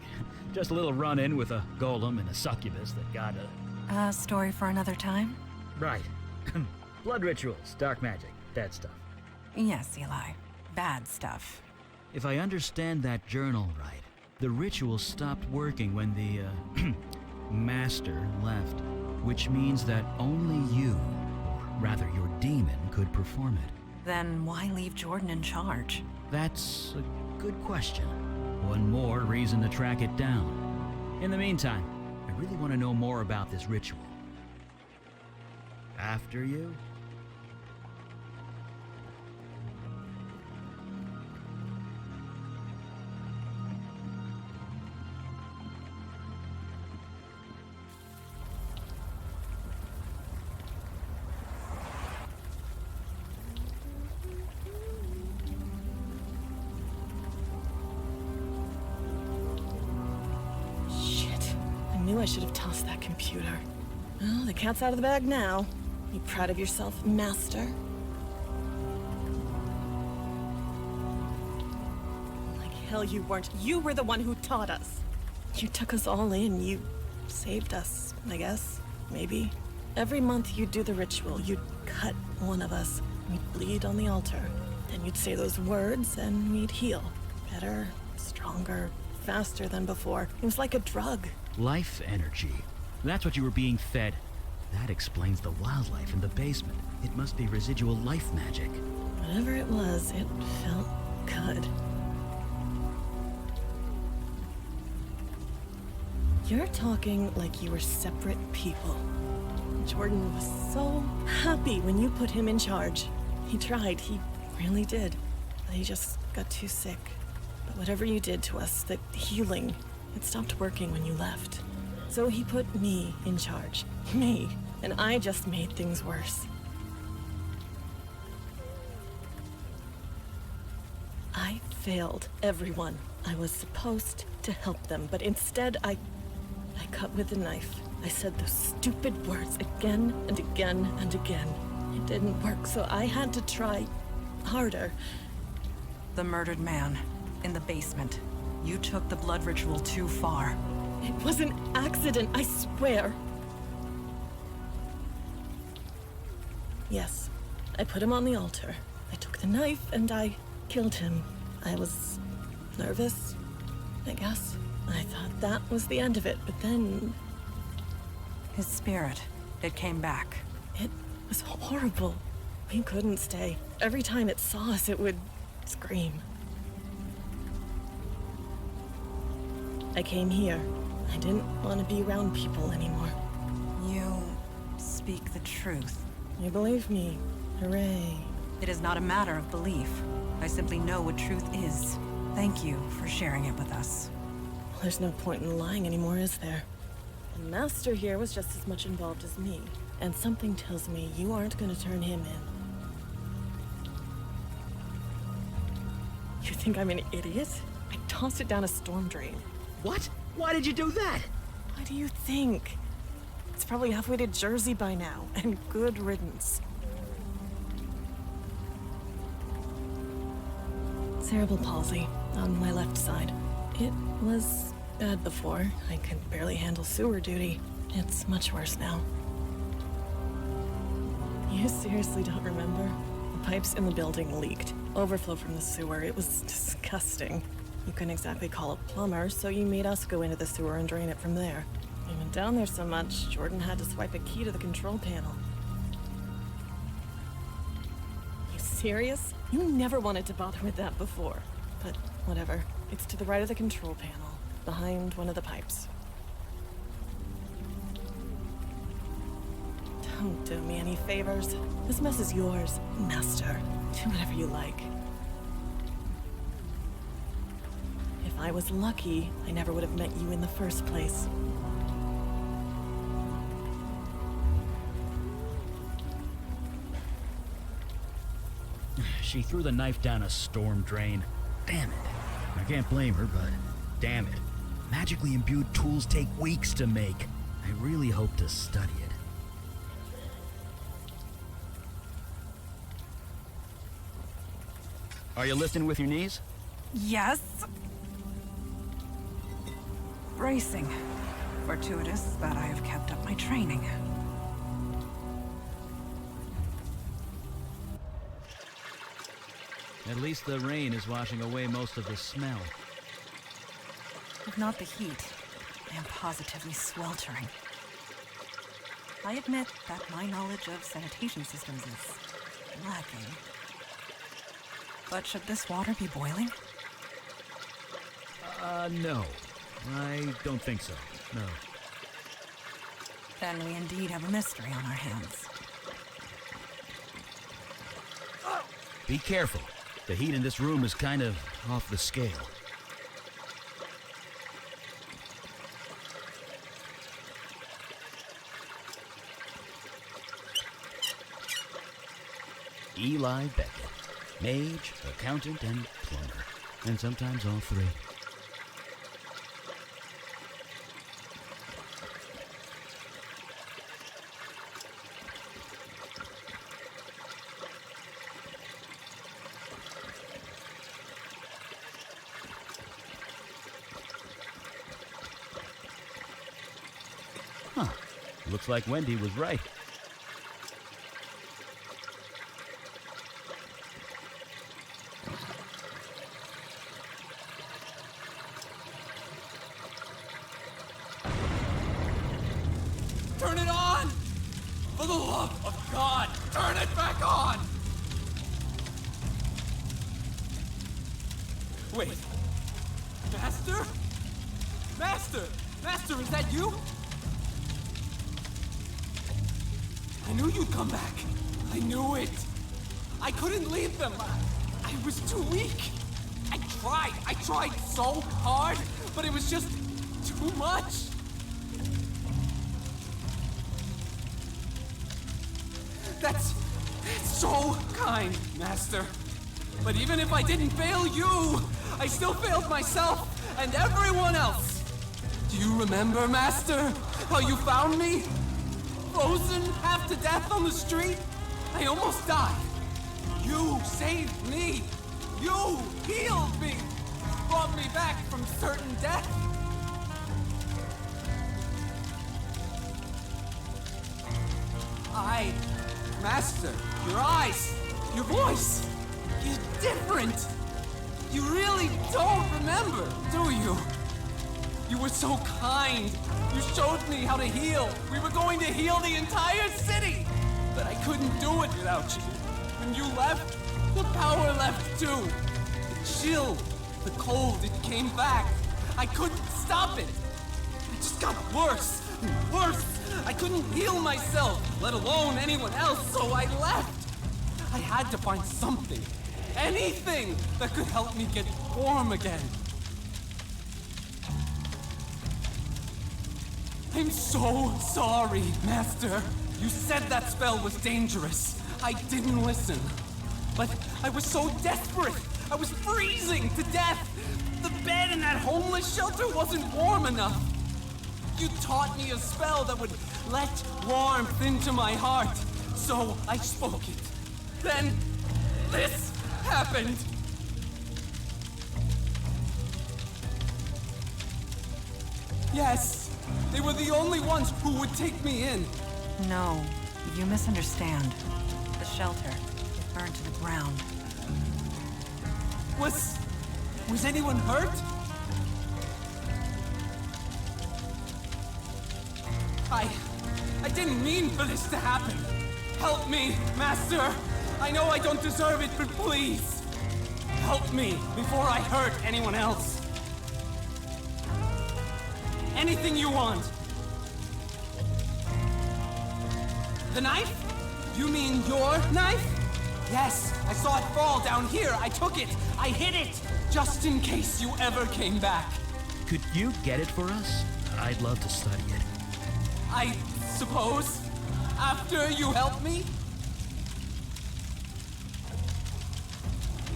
Just a little run-in with a golem and a succubus that got a... A story for another time? Right. Blood rituals, dark magic, that stuff. Yes, Eli. Bad stuff. If I understand that journal right, the ritual stopped working when the, master left, which means that only you, or rather your demon, could perform it. Then why leave Jordan in charge? That's a good question. One more reason to track it down. In the meantime, I really want to know more about this ritual. After you? I knew I should have tossed that computer. Well, the cat's out of the bag now. You proud of yourself, Master? Like hell you weren't. You were the one who taught us. You took us all in. You saved us, I guess. Maybe. Every month you'd do the ritual. You'd cut one of us. We'd bleed on the altar. Then you'd say those words and we'd heal. Better, stronger, faster than before. It was like a drug. Life energy. That's what you were being fed. That explains the wildlife in the basement. It must be residual life magic. Whatever it was, it felt good. You're talking like you were separate people. Jordan was so happy when you put him in charge. He tried, he really did. But he just got too sick. But whatever you did to us, the healing, it stopped working when you left. So he put me in charge. Me. And I just made things worse. I failed everyone. I was supposed to help them, but instead I cut with a knife. I said those stupid words again and again and again. It didn't work, so I had to try harder. The murdered man in the basement. You took the blood ritual too far. It was an accident, I swear. Yes, I put him on the altar. I took the knife and I killed him. I was nervous, I guess. I thought that was the end of it, but then... His spirit, it came back. It was horrible. We couldn't stay. Every time it saw us, it would scream. I came here. I didn't want to be around people anymore. You speak the truth. You believe me. Hooray. It is not a matter of belief. I simply know what truth is. Thank you for sharing it with us. Well, there's no point in lying anymore, is there? The Master here was just as much involved as me. And something tells me you aren't going to turn him in. You think I'm an idiot? I tossed it down a storm drain. What? Why did you do that? What do you think? It's probably halfway to Jersey by now, and good riddance. Cerebral palsy on my left side. It was bad before. I could barely handle sewer duty. It's much worse now. You seriously don't remember? The pipes in the building leaked. Overflow from the sewer. It was disgusting. You couldn't exactly call a plumber, so you made us go into the sewer and drain it from there. We went down there so much, Jordan had to swipe a key to the control panel. You serious? You never wanted to bother with that before. But whatever. It's to the right of the control panel, behind one of the pipes. Don't do me any favors. This mess is yours, Master. Do whatever you like. If I was lucky, I never would have met you in the first place. She threw the knife down a storm drain. Damn it. I can't blame her, but damn it. Magically imbued tools take weeks to make. I really hope to study it. Are you lifting with your knees? Yes. Bracing. Fortuitous that I have kept up my training. At least the rain is washing away most of the smell. If not the heat, I am positively sweltering. I admit that my knowledge of sanitation systems is lacking. But should this water be boiling? No. I don't think so. No. Then we indeed have a mystery on our hands. Be careful. The heat in this room is kind of off the scale. Eli Beckett. Mage, accountant, and plumber. And sometimes all three. Huh. Looks like Wendy was right. Turn it on! For the love of God, turn it back on! Wait. Master? Master! Master, is that you? I knew you'd come back. I knew it. I couldn't leave them. I was too weak. I tried so hard, but it was just too much. That's so kind, Master. But even if I didn't fail you, I still failed myself and everyone else. Do you remember, Master, how you found me? Frozen half to death on the street? I almost died. You saved me. You healed me. Brought me back from certain death. Master, your eyes, your voice, you're different. You really don't remember, do you? You were so kind. You showed me how to heal. We were going to heal the entire city. But I couldn't do it without you. When you left, the power left too. The chill, the cold, it came back. I couldn't stop it. It just got worse and worse. I couldn't heal myself, let alone anyone else, so I left. I had to find something, anything that could help me get warm again. I'm so sorry, Master. You said that spell was dangerous. I didn't listen. But I was so desperate. I was freezing to death. The bed in that homeless shelter wasn't warm enough. You taught me a spell that would let warmth into my heart. So I spoke it. Then this happened. Yes, they were the only ones who would take me in. No, you misunderstand. The shelter burned to the ground. Was anyone hurt? I didn't mean for this to happen. Help me, Master. I know I don't deserve it, but please, help me before I hurt anyone else. Anything you want. The knife? You mean your knife? Yes, I saw it fall down here. I took it. I hid it, just in case you ever came back. Could you get it for us? I'd love to study it. I suppose, after you helped me?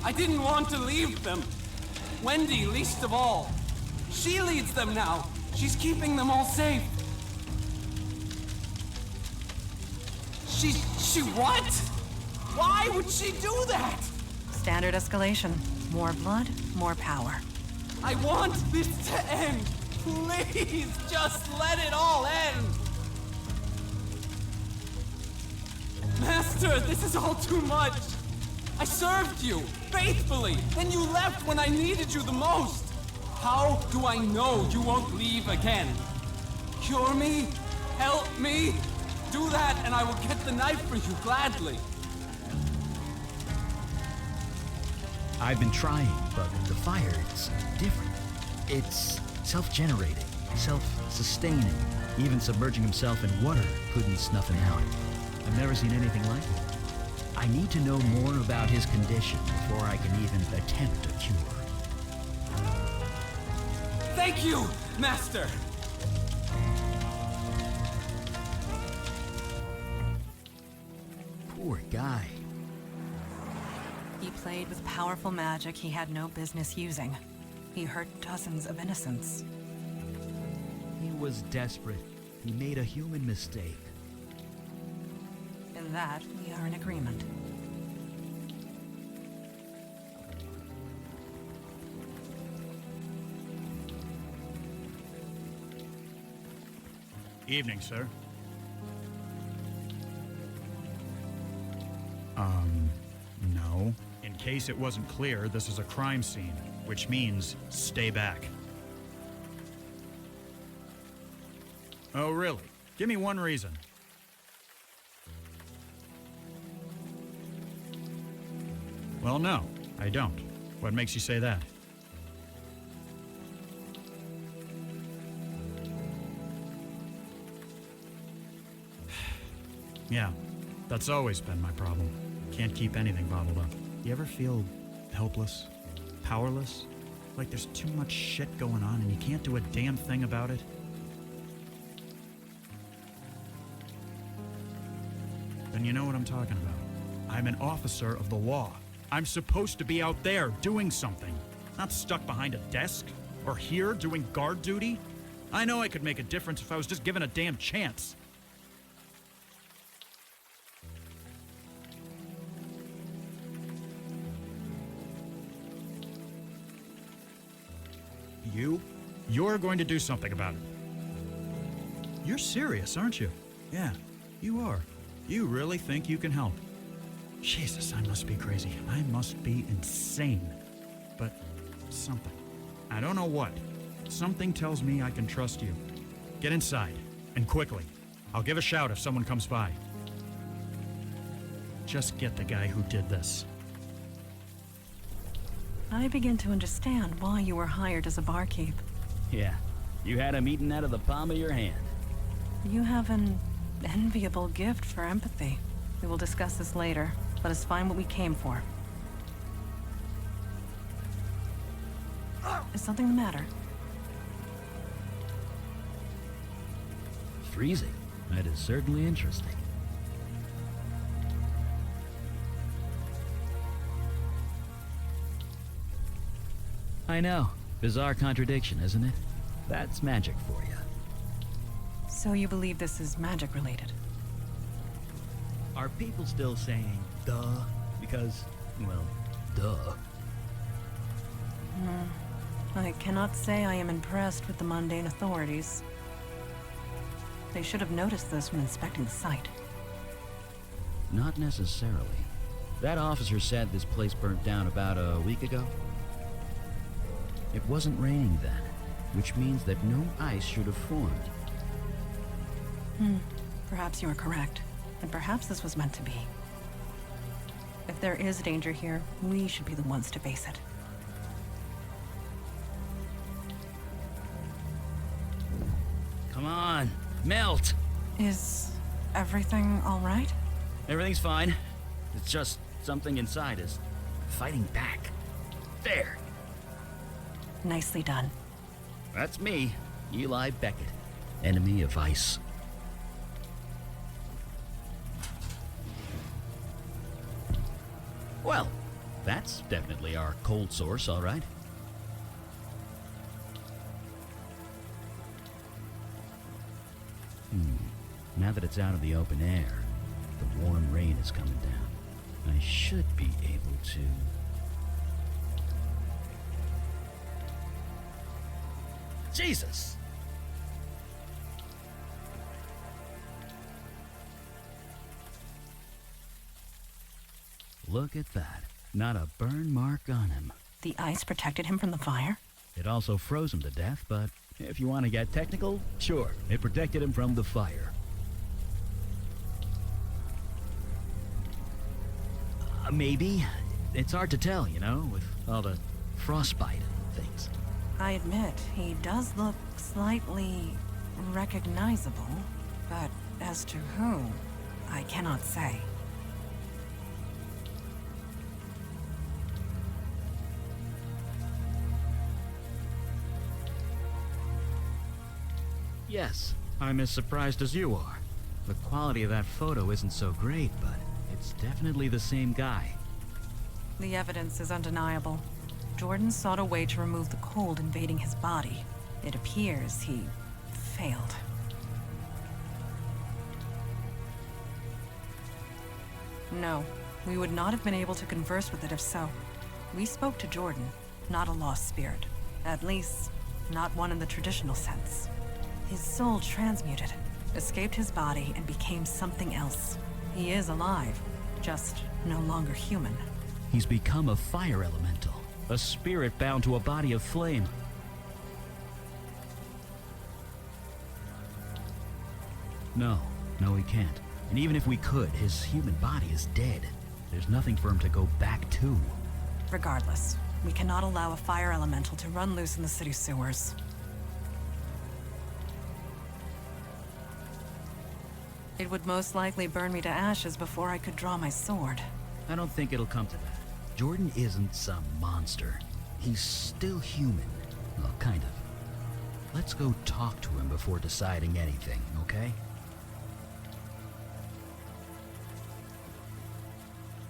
I didn't want to leave them. Wendy least of all. She leads them now. She's keeping them all safe. She what? Why would she do that? Standard escalation. More blood, more power. I want this to end. Please, just let it all end. Master, this is all too much. I served you faithfully, then you left when I needed you the most. How do I know you won't leave again? Cure me? Help me? Do that and I will get the knife for you gladly. I've been trying, but the fire is different. It's self-generating, self-sustaining. Even submerging himself in water couldn't snuff him out. I've never seen anything like it. I need to know more about his condition before I can even attempt a cure. Thank you, Master! Poor guy. He played with powerful magic he had no business using. He hurt dozens of innocents. He was desperate. He made a human mistake. In that, we are in agreement. Evening, sir. No. In case it wasn't clear, this is a crime scene, which means stay back. Oh, really? Give me one reason. Well, no, I don't. What makes you say that? Yeah, that's always been my problem. Can't keep anything bottled up. You ever feel helpless? Powerless? Like there's too much shit going on and you can't do a damn thing about it? Then you know what I'm talking about. I'm an officer of the law. I'm supposed to be out there doing something, not stuck behind a desk or here doing guard duty. I know I could make a difference if I was just given a damn chance. You're going to do something about it. You're serious, aren't you? Yeah, you are. You really think you can help? Jesus, I must be crazy. I must be insane. But something. I don't know what. Something tells me I can trust you. Get inside, and quickly. I'll give a shout if someone comes by. Just get the guy who did this. I begin to understand why you were hired as a barkeep. Yeah, you had him eaten out of the palm of your hand. You have an enviable gift for empathy. We will discuss this later. Let us find what we came for. Is something the matter? Freezing. That is certainly interesting. I know. Bizarre contradiction, isn't it? That's magic for you. So you believe this is magic related? Are people still saying, duh? Because, well, duh. I cannot say I am impressed with the mundane authorities. They should have noticed this when inspecting the site. Not necessarily. That officer said this place burnt down about a week ago. It wasn't raining then, which means that no ice should have formed. Perhaps you are correct, and perhaps this was meant to be. If there is danger here, we should be the ones to face it. Come on, melt! Is everything all right? Everything's fine. It's just something inside is fighting back. There! Nicely done. That's me, Eli Beckett, enemy of ice. Well, that's definitely our cold source, all right. Now that it's out of the open air, the warm rain is coming down. I should be able to... Jesus! Look at that. Not a burn mark on him. The ice protected him from the fire? It also froze him to death, but if you want to get technical, sure, it protected him from the fire. Maybe. It's hard to tell, you know, with all the frostbite and things. I admit, he does look slightly recognizable, but as to who, I cannot say. Yes, I'm as surprised as you are. The quality of that photo isn't so great, but it's definitely the same guy. The evidence is undeniable. Jordan sought a way to remove the cold invading his body. It appears he failed. No, we would not have been able to converse with it if so. We spoke to Jordan, not a lost spirit. At least, not one in the traditional sense. His soul transmuted, escaped his body, and became something else. He is alive, just no longer human. He's become a fire elemental, a spirit bound to a body of flame. No, he can't. And even if we could, his human body is dead. There's nothing for him to go back to. Regardless, we cannot allow a fire elemental to run loose in the city sewers. It would most likely burn me to ashes before I could draw my sword. I don't think it'll come to that. Jordan isn't some monster. He's still human. Well, kind of. Let's go talk to him before deciding anything, okay?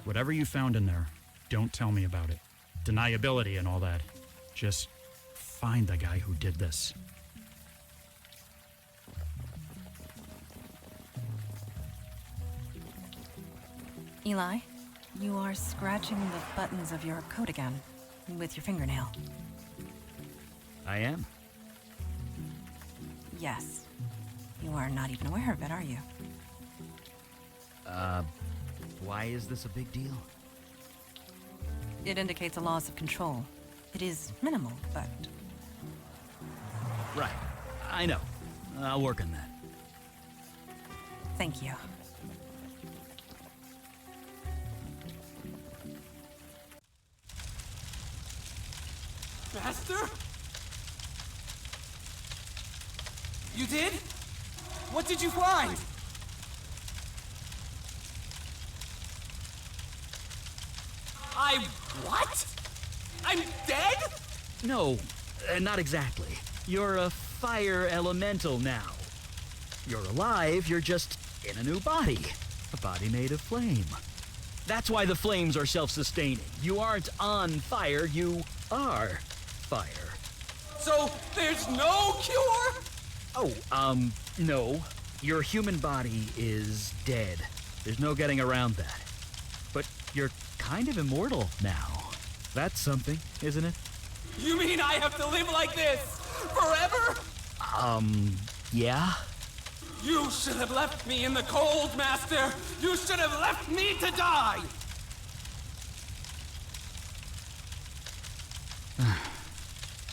Whatever you found in there, don't tell me about it. Deniability and all that. Just find the guy who did this. Eli, you are scratching the buttons of your coat again, with your fingernail. I am. Yes. You are not even aware of it, are you? Why is this a big deal? It indicates a loss of control. It is minimal, but... Right. I know. I'll work on that. Thank you. Master? You did? What did you find? What? I'm dead? No, not exactly. You're a fire elemental now. You're alive, you're just in a new body. A body made of flame. That's why the flames are self-sustaining. You aren't on fire, you are fire. So there's no cure? Oh, no. Your human body is dead. There's no getting around that. But you're kind of immortal now. That's something, isn't it? You mean I have to live like this forever? Yeah? You should have left me in the cold, Master! You should have left me to die!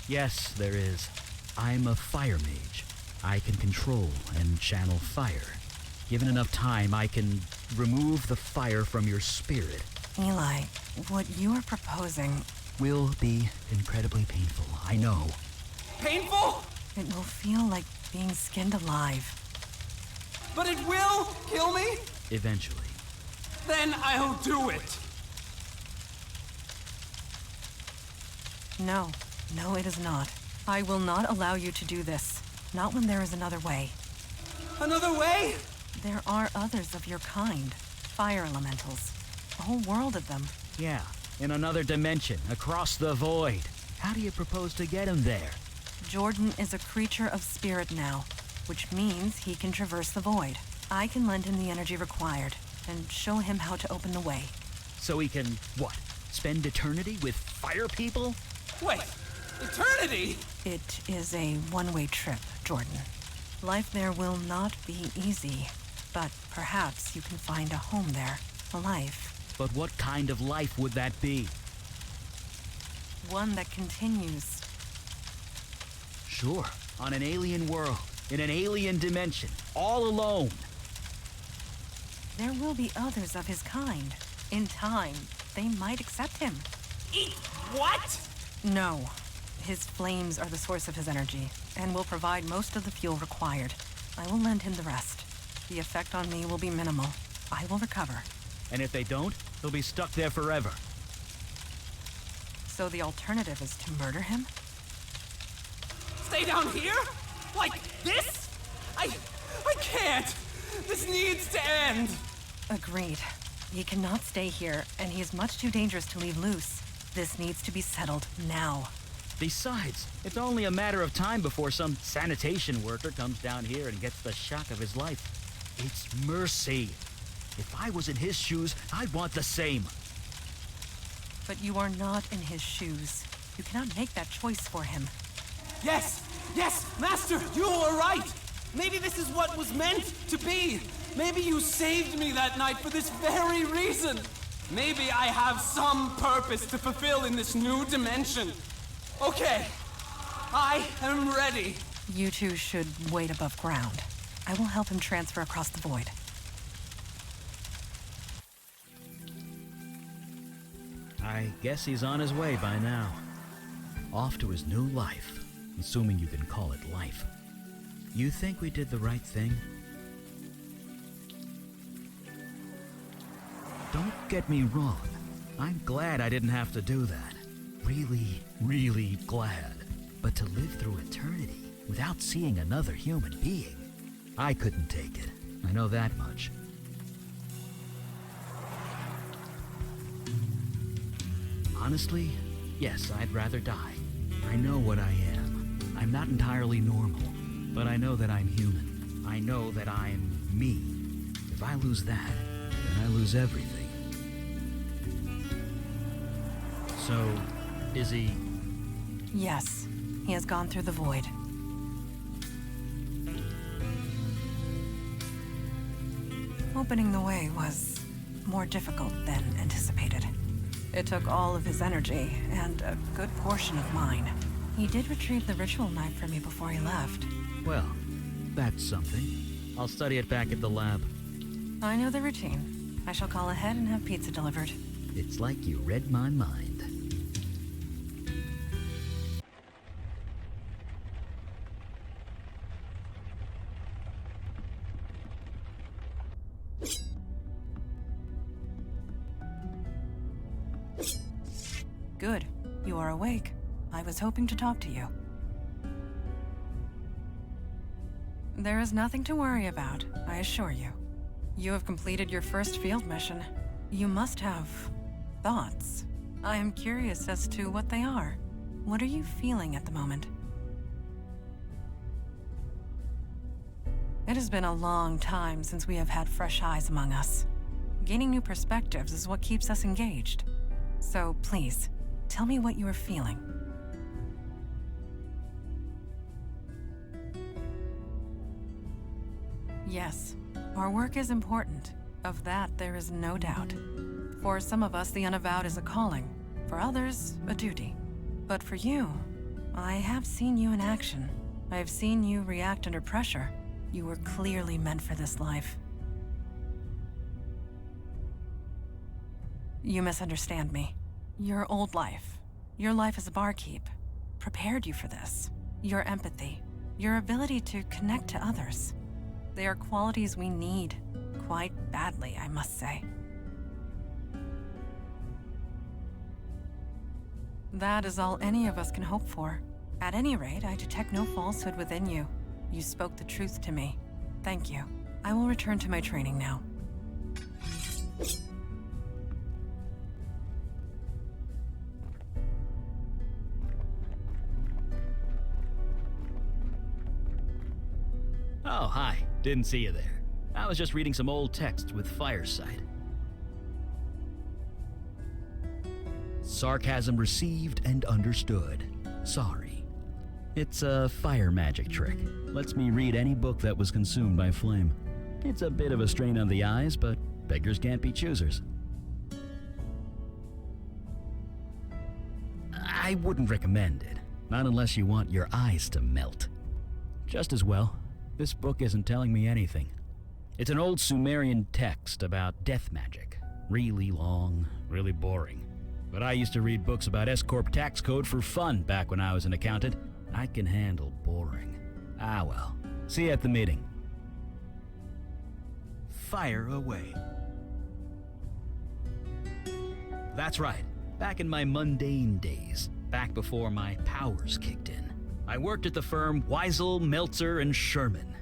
Yes, there is. I'm a fire mage. I can control and channel fire. Given enough time, I can remove the fire from your spirit. Eli, what you are proposing... will be incredibly painful, I know. Painful? It will feel like being skinned alive. But it will kill me? Eventually. Then I'll do it. No, it is not. I will not allow you to do this. Not when there is another way. Another way? There are others of your kind. Fire elementals. A whole world of them. Yeah, in another dimension, across the void. How do you propose to get him there? Jordan is a creature of spirit now, which means he can traverse the void. I can lend him the energy required and show him how to open the way. So he can, what, spend eternity with fire people? Wait, eternity? It is a one-way trip, Jordan. Life there will not be easy, but perhaps you can find a home there, a life. But what kind of life would that be? One that continues. Sure, on an alien world, in an alien dimension, all alone. There will be others of his kind. In time, they might accept him. Eat what? No. His flames are the source of his energy, and will provide most of the fuel required. I will lend him the rest. The effect on me will be minimal. I will recover. And if they don't, they'll be stuck there forever. So the alternative is to murder him? Stay down here? Like this? I can't. This needs to end. Agreed. He cannot stay here, and he is much too dangerous to leave loose. This needs to be settled now. Besides, it's only a matter of time before some sanitation worker comes down here and gets the shock of his life. It's mercy. If I was in his shoes, I'd want the same. But you are not in his shoes. You cannot make that choice for him. Yes, Master, you are right. Maybe this is what was meant to be. Maybe you saved me that night for this very reason. Maybe I have some purpose to fulfill in this new dimension. Okay, I am ready. You two should wait above ground. I will help him transfer across the void. I guess he's on his way by now. Off to his new life, assuming you can call it life. You think we did the right thing? Don't get me wrong. I'm glad I didn't have to do that. Really, really glad. But to live through eternity without seeing another human being, I couldn't take it. I know that much. Honestly, yes, I'd rather die. I know what I am. I'm not entirely normal, but I know that I'm human. I know that I'm me. If I lose that, then I lose everything. So, is he... Yes, he has gone through the void. Opening the way was more difficult than anticipated. It took all of his energy, and a good portion of mine. He did retrieve the ritual knife for me before he left. Well, that's something. I'll study it back at the lab. I know the routine. I shall call ahead and have pizza delivered. It's like you read my mind. Good. You are awake. I was hoping to talk to you. There is nothing to worry about, I assure you. You have completed your first field mission. You must have thoughts. I am curious as to what they are. What are you feeling at the moment? It has been a long time since we have had fresh eyes among us. Gaining new perspectives is what keeps us engaged. So please, tell me what you are feeling. Yes, our work is important. Of that, there is no doubt. For some of us, the Unavowed is a calling. For others, a duty. But for you, I have seen you in action. I have seen you react under pressure. You were clearly meant for this life. You misunderstand me. Your old life, your life as a barkeep, prepared you for this. Your empathy, your ability to connect to others. They are qualities we need, quite badly, I must say. That is all any of us can hope for. At any rate, I detect no falsehood within you. You spoke the truth to me. Thank you. I will return to my training now. Oh, hi. Didn't see you there. I was just reading some old texts with Firesight. Sarcasm received and understood. Sorry. It's a fire magic trick. Lets me read any book that was consumed by flame. It's a bit of a strain on the eyes, but beggars can't be choosers. I wouldn't recommend it. Not unless you want your eyes to melt. Just as well, this book isn't telling me anything. It's an old Sumerian text about death magic. Really long, really boring. But I used to read books about S-Corp tax code for fun back when I was an accountant. I can handle boring. Ah well. See you at the meeting. Fire away. That's right. Back in my mundane days. Back before my powers kicked in. I worked at the firm Weisel, Meltzer, and Sherman.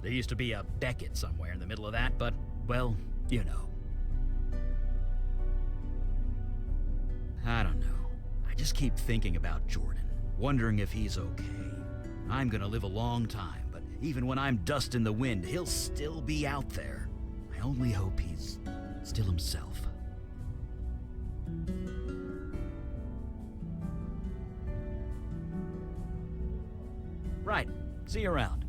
There used to be a Beckett somewhere in the middle of that, but, well, you know. I don't know. I just keep thinking about Jordan, wondering if he's okay. I'm gonna live a long time, but even when I'm dust in the wind, he'll still be out there. I only hope he's still himself. Right. See you around.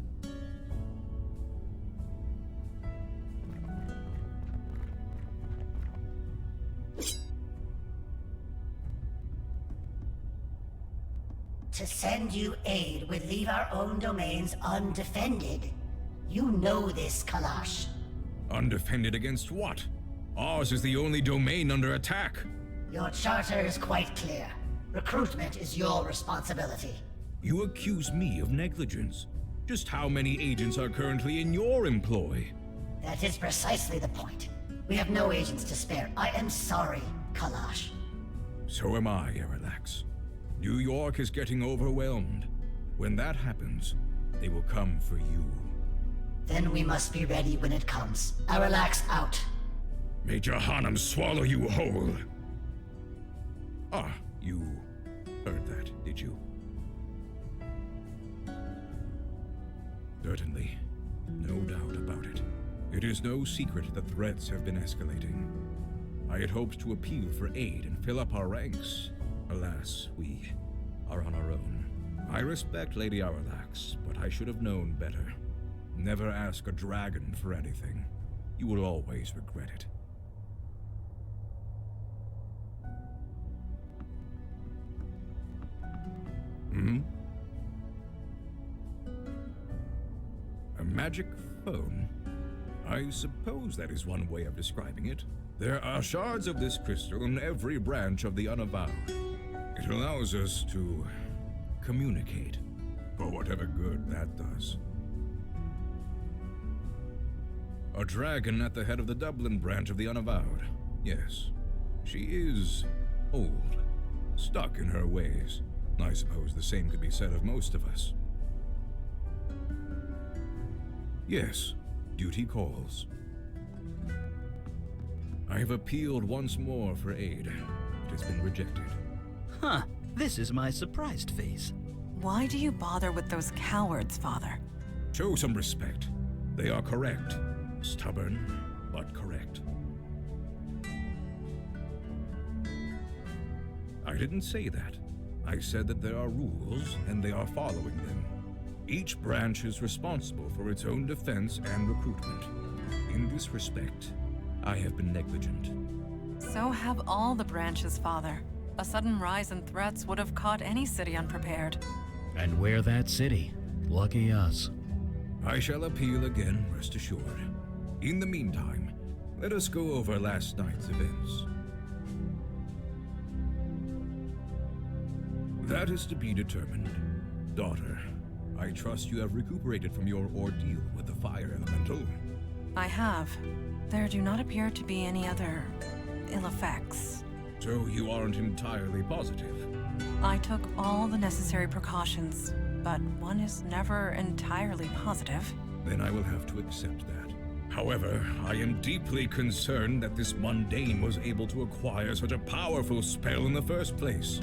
To send you aid would leave our own domains undefended. You know this, Kalash. Undefended against what? Ours is the only domain under attack. Your charter is quite clear. Recruitment is your responsibility. You accuse me of negligence. Just how many agents are currently in your employ? That is precisely the point. We have no agents to spare. I am sorry, Kalash. So am I, Erelax. New York is getting overwhelmed. When that happens, they will come for you. Then we must be ready when it comes. Erelax out. May Jahannam swallow you whole. Ah, you heard that, did you? Certainly. No doubt about it. It is no secret that threats have been escalating. I had hoped to appeal for aid and fill up our ranks. Alas, we are on our own. I respect Lady Aralax, but I should have known better. Never ask a dragon for anything. You will always regret it. A magic phone? I suppose that is one way of describing it. There are shards of this crystal in every branch of the Unavowed. It allows us to communicate, for whatever good that does. A dragon at the head of the Dublin branch of the Unavowed. Yes, she is old, stuck in her ways. I suppose the same could be said of most of us. Yes, duty calls. I have appealed once more for aid. It has been rejected. Huh, this is my surprised face. Why do you bother with those cowards, Father? Show some respect. They are correct. Stubborn, but correct. I didn't say that. I said that there are rules, and they are following them. Each branch is responsible for its own defense and recruitment. In this respect, I have been negligent. So have all the branches, Father. A sudden rise in threats would have caught any city unprepared. And we're that city. Lucky us. I shall appeal again, rest assured. In the meantime, let us go over last night's events. That is to be determined. Daughter, I trust you have recuperated from your ordeal with the fire elemental. I have. There do not appear to be any other ill effects. So you aren't entirely positive? I took all the necessary precautions, but one is never entirely positive. Then I will have to accept that. However, I am deeply concerned that this mundane was able to acquire such a powerful spell in the first place.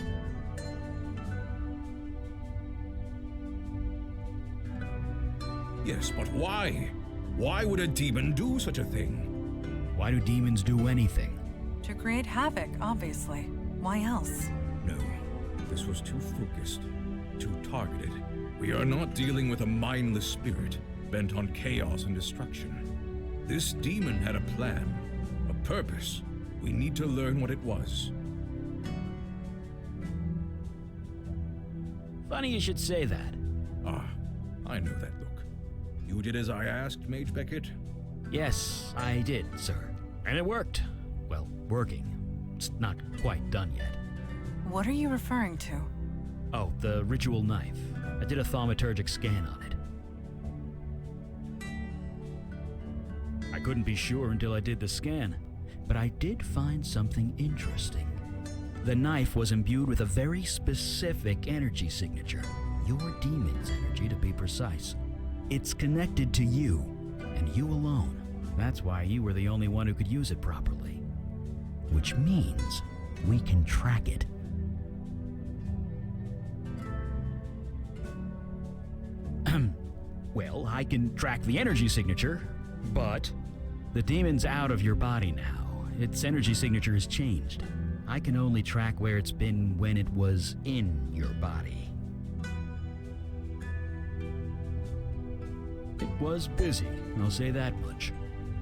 Yes, but why? Why would a demon do such a thing? Why do demons do anything? To create havoc, obviously. Why else? No, this was too focused, too targeted. We are not dealing with a mindless spirit bent on chaos and destruction. This demon had a plan, a purpose. We need to learn what it was. Funny you should say that. Ah, I know that look. You did as I asked, Mage Beckett? Yes, I did, sir. And it worked. Well, working. It's not quite done yet. What are you referring to? Oh, the ritual knife. I did a thaumaturgic scan on it. I couldn't be sure until I did the scan, but I did find something interesting. The knife was imbued with a very specific energy signature. Your demon's energy, to be precise. It's connected to you, and you alone. That's why you were the only one who could use it properly. Which means we can track it. Well, I can track the energy signature, but the demon's out of your body now. Its energy signature has changed. I can only track where it's been when it was in your body. It was busy, I'll say that much.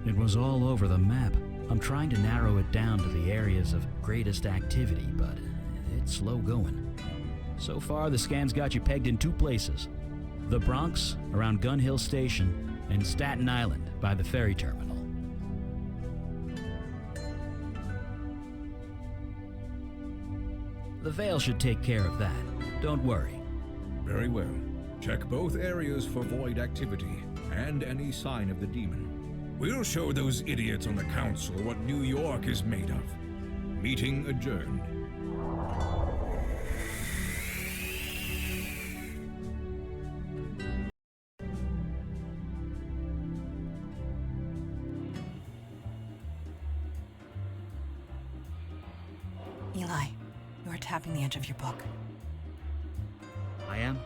It was all over the map. I'm trying to narrow it down to the areas of greatest activity, but it's slow going. So far, the scan's got you pegged in two places. The Bronx, around Gun Hill Station, and Staten Island, by the ferry terminal. The Veil should take care of that. Don't worry. Very well. Check both areas for void activity and any sign of the demon. We'll show those idiots on the council what New York is made of. Meeting adjourned. Eli, you are tapping the edge of your book. I am?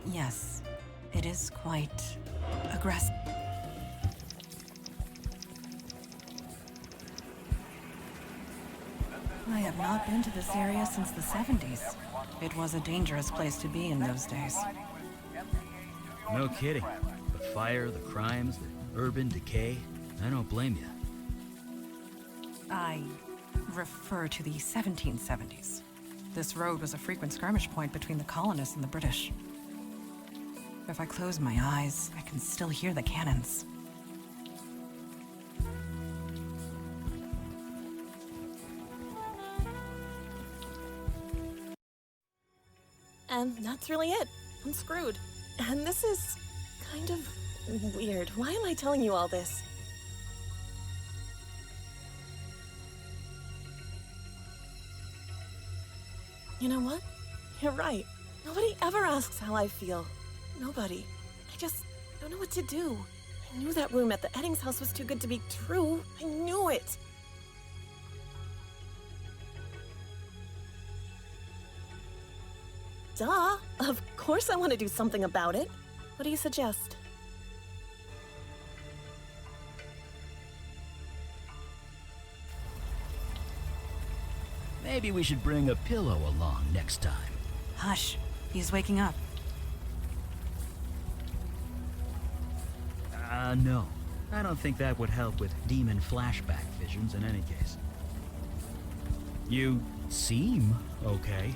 Yes, it is quite aggressive. I have not been to this area since the 70s. It was a dangerous place to be in those days. No kidding. The fire, the crimes, the urban decay. I don't blame you. I refer to the 1770s. This road was a frequent skirmish point between the colonists and the British. If I close my eyes, I can still hear the cannons. And that's really it. I'm screwed. And this is kind of weird. Why am I telling you all this? You know what? You're right. Nobody ever asks how I feel. Nobody. I just don't know what to do. I knew that room at the Eddings house was too good to be true. I knew it. Duh. Of course I want to do something about it. What do you suggest? Maybe we should bring a pillow along next time. Hush. He's waking up. No. I don't think that would help with demon flashback visions in any case. You seem okay.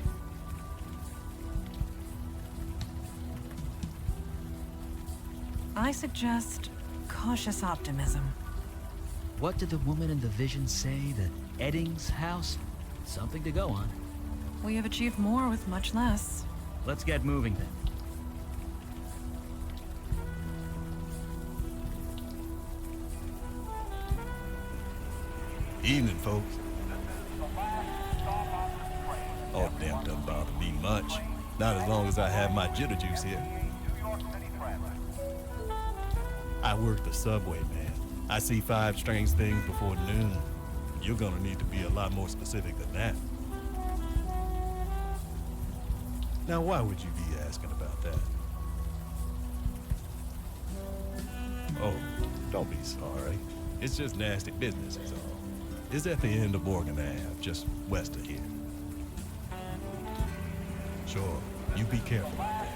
I suggest cautious optimism. What did the woman in the vision say? The Eddings house? Something to go on. We have achieved more with much less. Let's get moving then. Evening, folks. Oh, damn, doesn't bother me much. Not as long as I have my jitter juice here. I work the subway, man. I see 5 strange things before noon. You're gonna need to be a lot more specific than that. Now, why would you be asking about that? Oh, don't be sorry. It's just nasty business is all. It's at the end of Morgan Ave, just west of here. Sure, you be careful out there.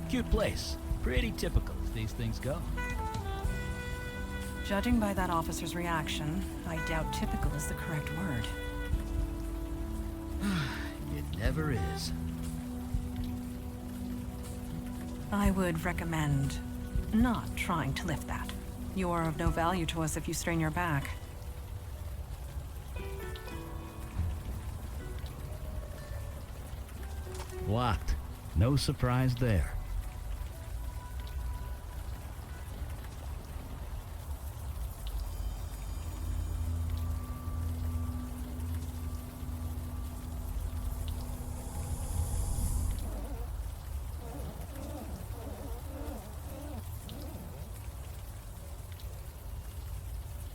Cute place. Pretty typical as these things go. Judging by that officer's reaction, I doubt typical is the correct word. It never is. I would recommend not trying to lift that. You are of no value to us if you strain your back. Locked. No surprise there.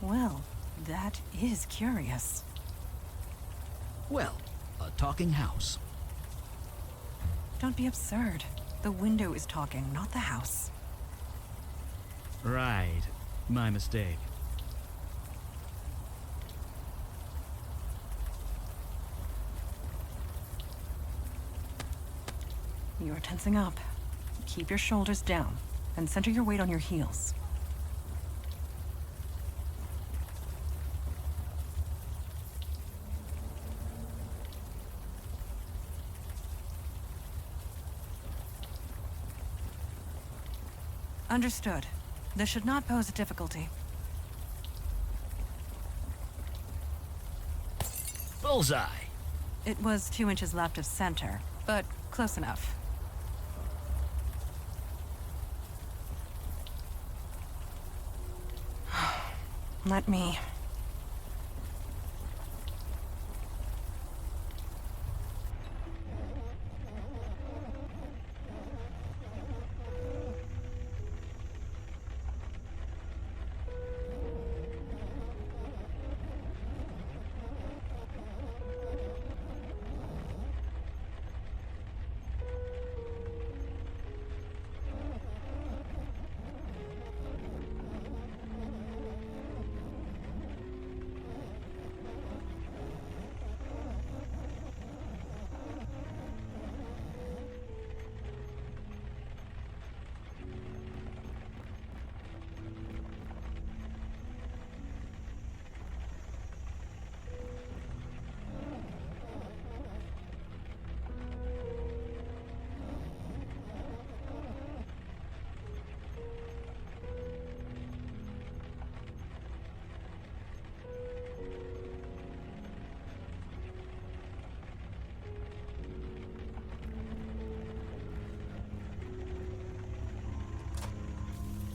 Well, that is curious. Well, a talking house. Don't be absurd. The window is talking, not the house. Right. My mistake. You are tensing up. Keep your shoulders down and center your weight on your heels. Understood. This should not pose a difficulty. Bullseye! It was 2 inches left of center, but close enough. Let me...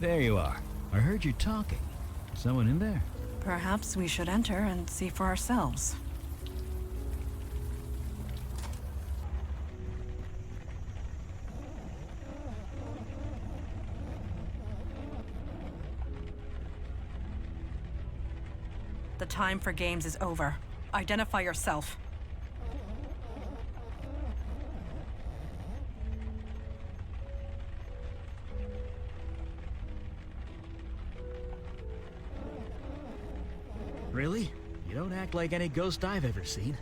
There you are. I heard you talking. Someone in there? Perhaps we should enter and see for ourselves. The time for games is over. Identify yourself. Really? You don't act like any ghost I've ever seen.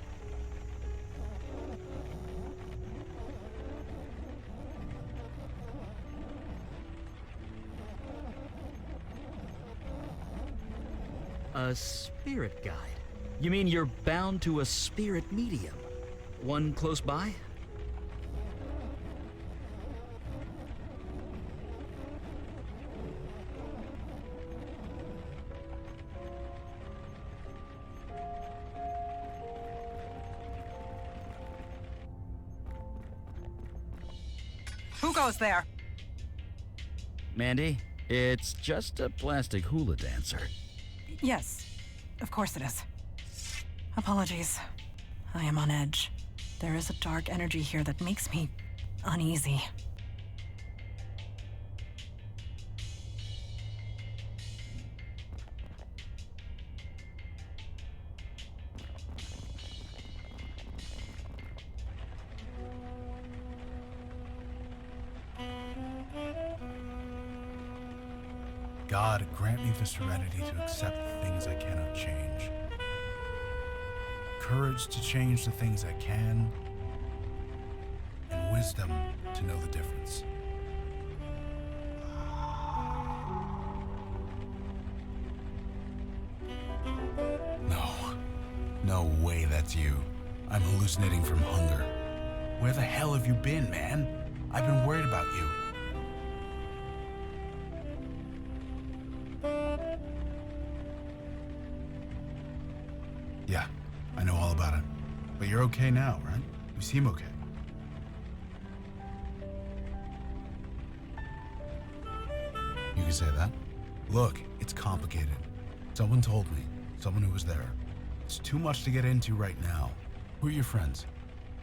A spirit guide? You mean you're bound to a spirit medium? One close by? Who goes there? Mandy, it's just a plastic hula dancer. Yes, of course it is. Apologies. I am on edge. There is a dark energy here that makes me uneasy. God, grant me the serenity to accept the things I cannot change. Courage to change the things I can, and wisdom to know the difference. No way that's you. I'm hallucinating from hunger. Where the hell have you been, man? I've been worried about you. Yeah, I know all about it. But you're okay now, right? You seem okay. You can say that. Look, it's complicated. Someone told me. Someone who was there. It's too much to get into right now. Who are your friends?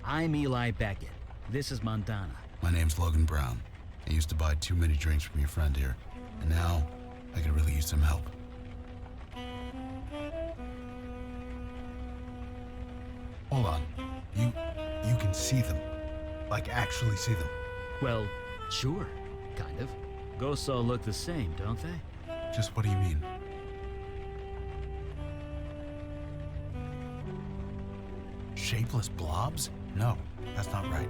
I'm Eli Beckett. This is Montana. My name's Logan Brown. I used to buy too many drinks from your friend here. And now, I could really use some help. Hold on. You can see them. Like, actually see them. Well, sure, kind of. Ghosts all look the same, don't they? Just what do you mean? Shapeless blobs? No, that's not right.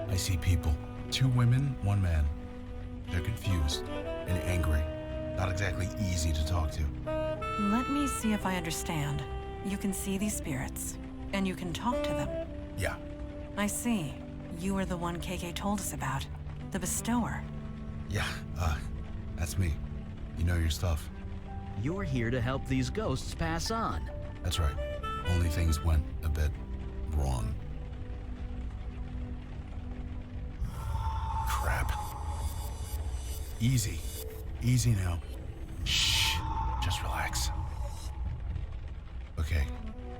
I see people. 2 women, 1 man. They're confused and angry. Not exactly easy to talk to. Let me see if I understand. You can see these spirits, and you can talk to them. Yeah. I see. You are the one KK told us about. The bestower. Yeah, that's me. You know your stuff. You're here to help these ghosts pass on. That's right. Only things went a bit wrong. Crap. Easy. Easy now. Shh. Just relax. Okay.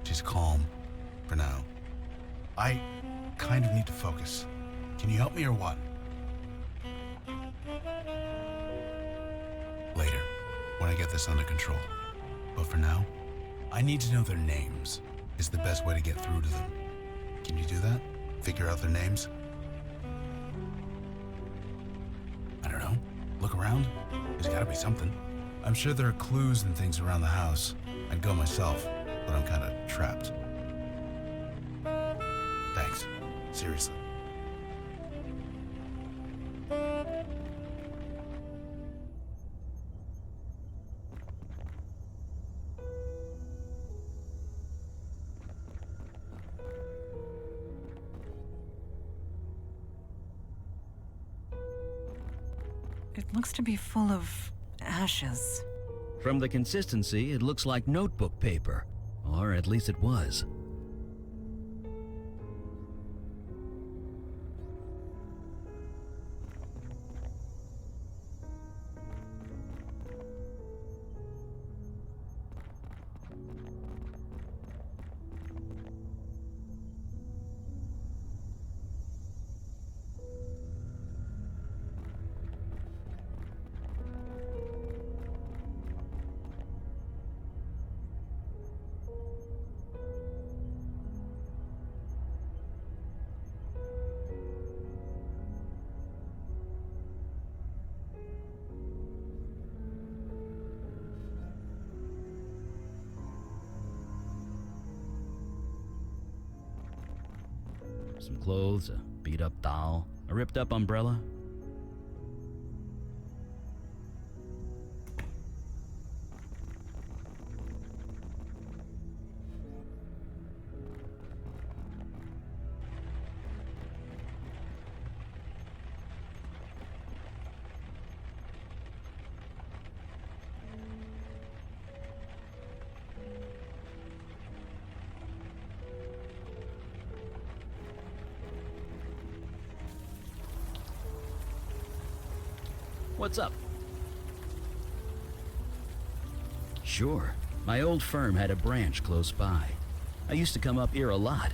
Just calm. For now. I kind of need to focus. Can you help me or what? Later. When I get this under control. But for now, I need to know their names. Is the best way to get through to them. Can you do that? Figure out their names? I don't know. Look around. There's gotta be something. I'm sure there are clues and things around the house. I'd go myself, but I'm kinda trapped. Thanks. Seriously. It looks to be full of ashes. From the consistency, it looks like notebook paper. Or at least it was. Some clothes, a beat-up doll, a ripped-up umbrella. What's up? Sure. My old firm had a branch close by. I used to come up here a lot.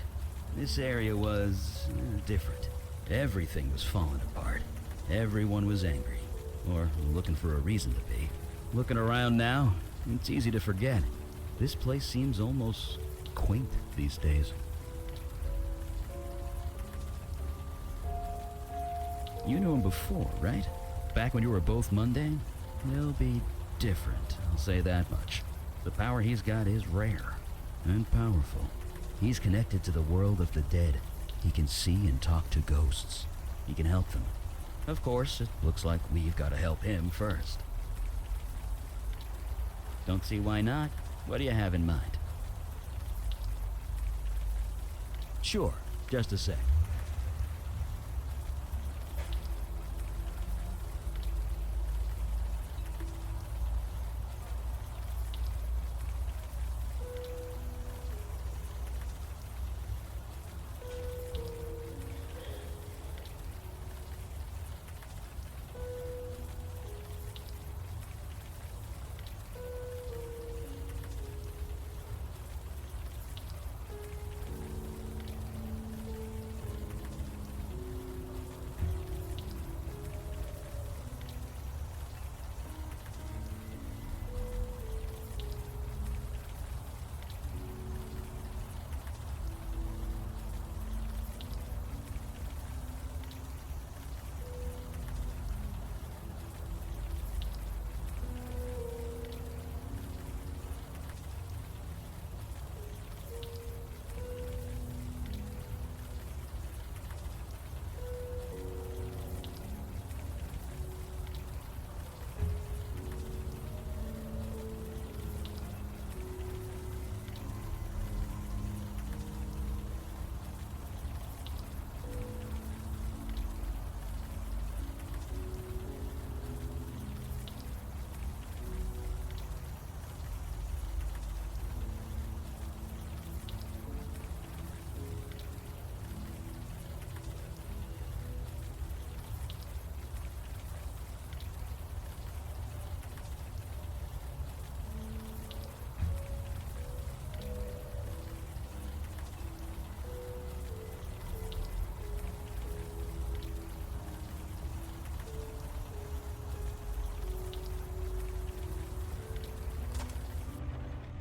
This area was different. Everything was falling apart. Everyone was angry. Or looking for a reason to be. Looking around now, it's easy to forget. This place seems almost quaint these days. You knew him before, right? Back when you were both mundane? There'll be different, I'll say that much. The power he's got is rare and powerful. He's connected to the world of the dead. He can see and talk to ghosts. He can help them. Of course, it looks like we've got to help him first. Don't see why not. What do you have in mind? Sure, just a sec.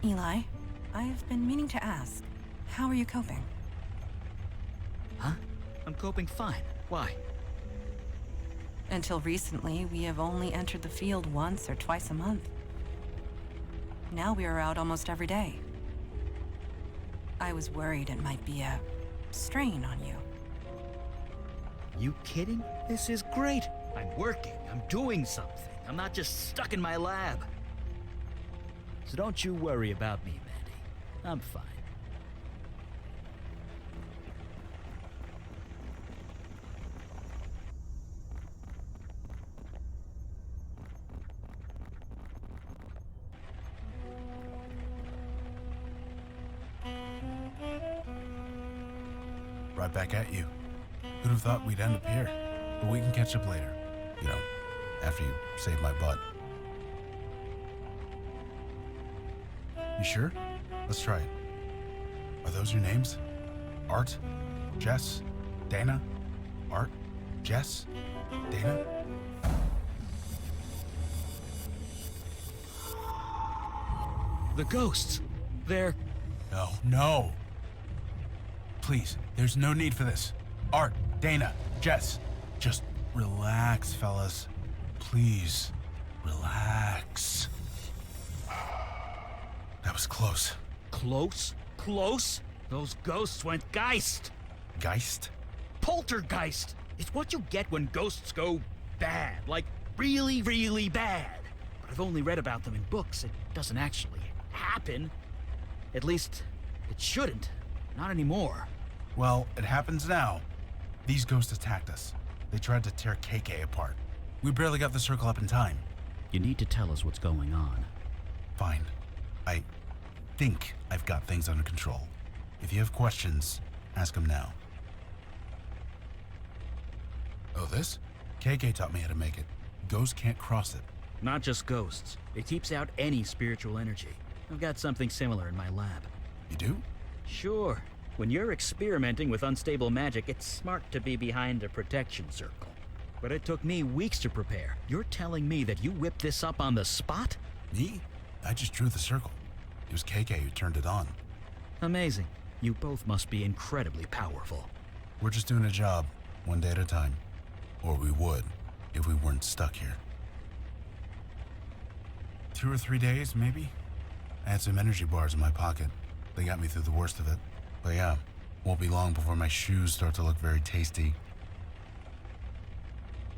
Eli, I've been meaning to ask, how are you coping? Huh? I'm coping fine. Why? Until recently, we have only entered the field once or twice a month. Now we are out almost every day. I was worried it might be a strain on you. You kidding? This is great. I'm working. I'm doing something. I'm not just stuck in my lab. So don't you worry about me, Mandy. I'm fine. Right back at you. Who'd have thought we'd end up here? But we can catch up later. You know, after you save my butt. You sure? Let's try it. Are those your names? Art? Jess? Dana? Art? Jess? Dana? The ghosts. They're... No, no. Please, there's no need for this. Art, Dana, Jess, just relax, fellas. Please, relax. That was close. Close? Close? Those ghosts went geist. Geist? Poltergeist. It's what you get when ghosts go bad. Like, really, really bad. But I've only read about them in books. It doesn't actually happen. At least, it shouldn't. Not anymore. Well, it happens now. These ghosts attacked us. They tried to tear KK apart. We barely got the circle up in time. You need to tell us what's going on. Fine. I think I've got things under control. If you have questions, ask them now. Oh, this? KK taught me how to make it. Ghosts can't cross it. Not just ghosts. It keeps out any spiritual energy. I've got something similar in my lab. You do? Sure. When you're experimenting with unstable magic, it's smart to be behind a protection circle. But it took me weeks to prepare. You're telling me that you whipped this up on the spot? Me? I just drew the circle. It was KK who turned it on. Amazing. You both must be incredibly powerful. We're just doing a job, one day at a time. Or we would, if we weren't stuck here. 2 or 3 days, maybe? I had some energy bars in my pocket. They got me through the worst of it. But yeah, won't be long before my shoes start to look very tasty.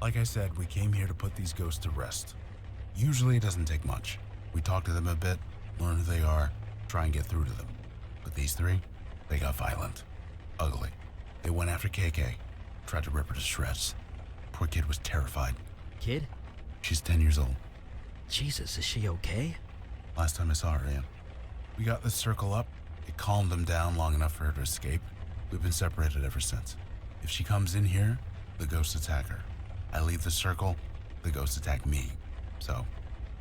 Like I said, we came here to put these ghosts to rest. Usually it doesn't take much. We talk to them a bit, learn who they are, try and get through to them. But these three, they got violent. Ugly. They went after KK, tried to rip her to shreds. Poor kid was terrified. Kid? She's 10 years old. Jesus, is she okay? Last time I saw her, yeah. We got this circle up. It calmed them down long enough for her to escape. We've been separated ever since. If she comes in here, the ghosts attack her. I leave the circle, the ghosts attack me. So,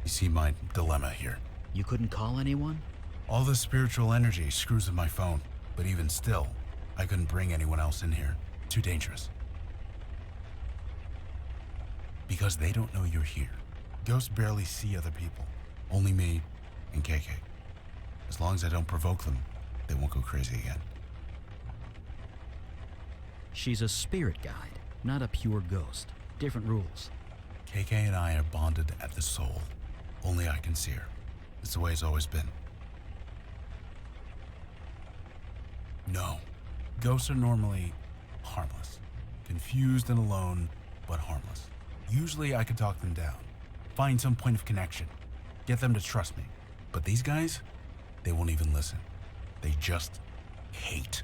you see my dilemma here. You couldn't call anyone? All the spiritual energy screws with my phone, but even still, I couldn't bring anyone else in here. Too dangerous. Because they don't know you're here. Ghosts barely see other people. Only me and KK. As long as I don't provoke them, they won't go crazy again. She's a spirit guide, not a pure ghost. Different rules. KK and I are bonded at the soul. Only I can see her. It's the way it's always been. No. Ghosts are normally harmless. Confused and alone, but harmless. Usually I could talk them down. Find some point of connection. Get them to trust me. But these guys, they won't even listen. They just hate.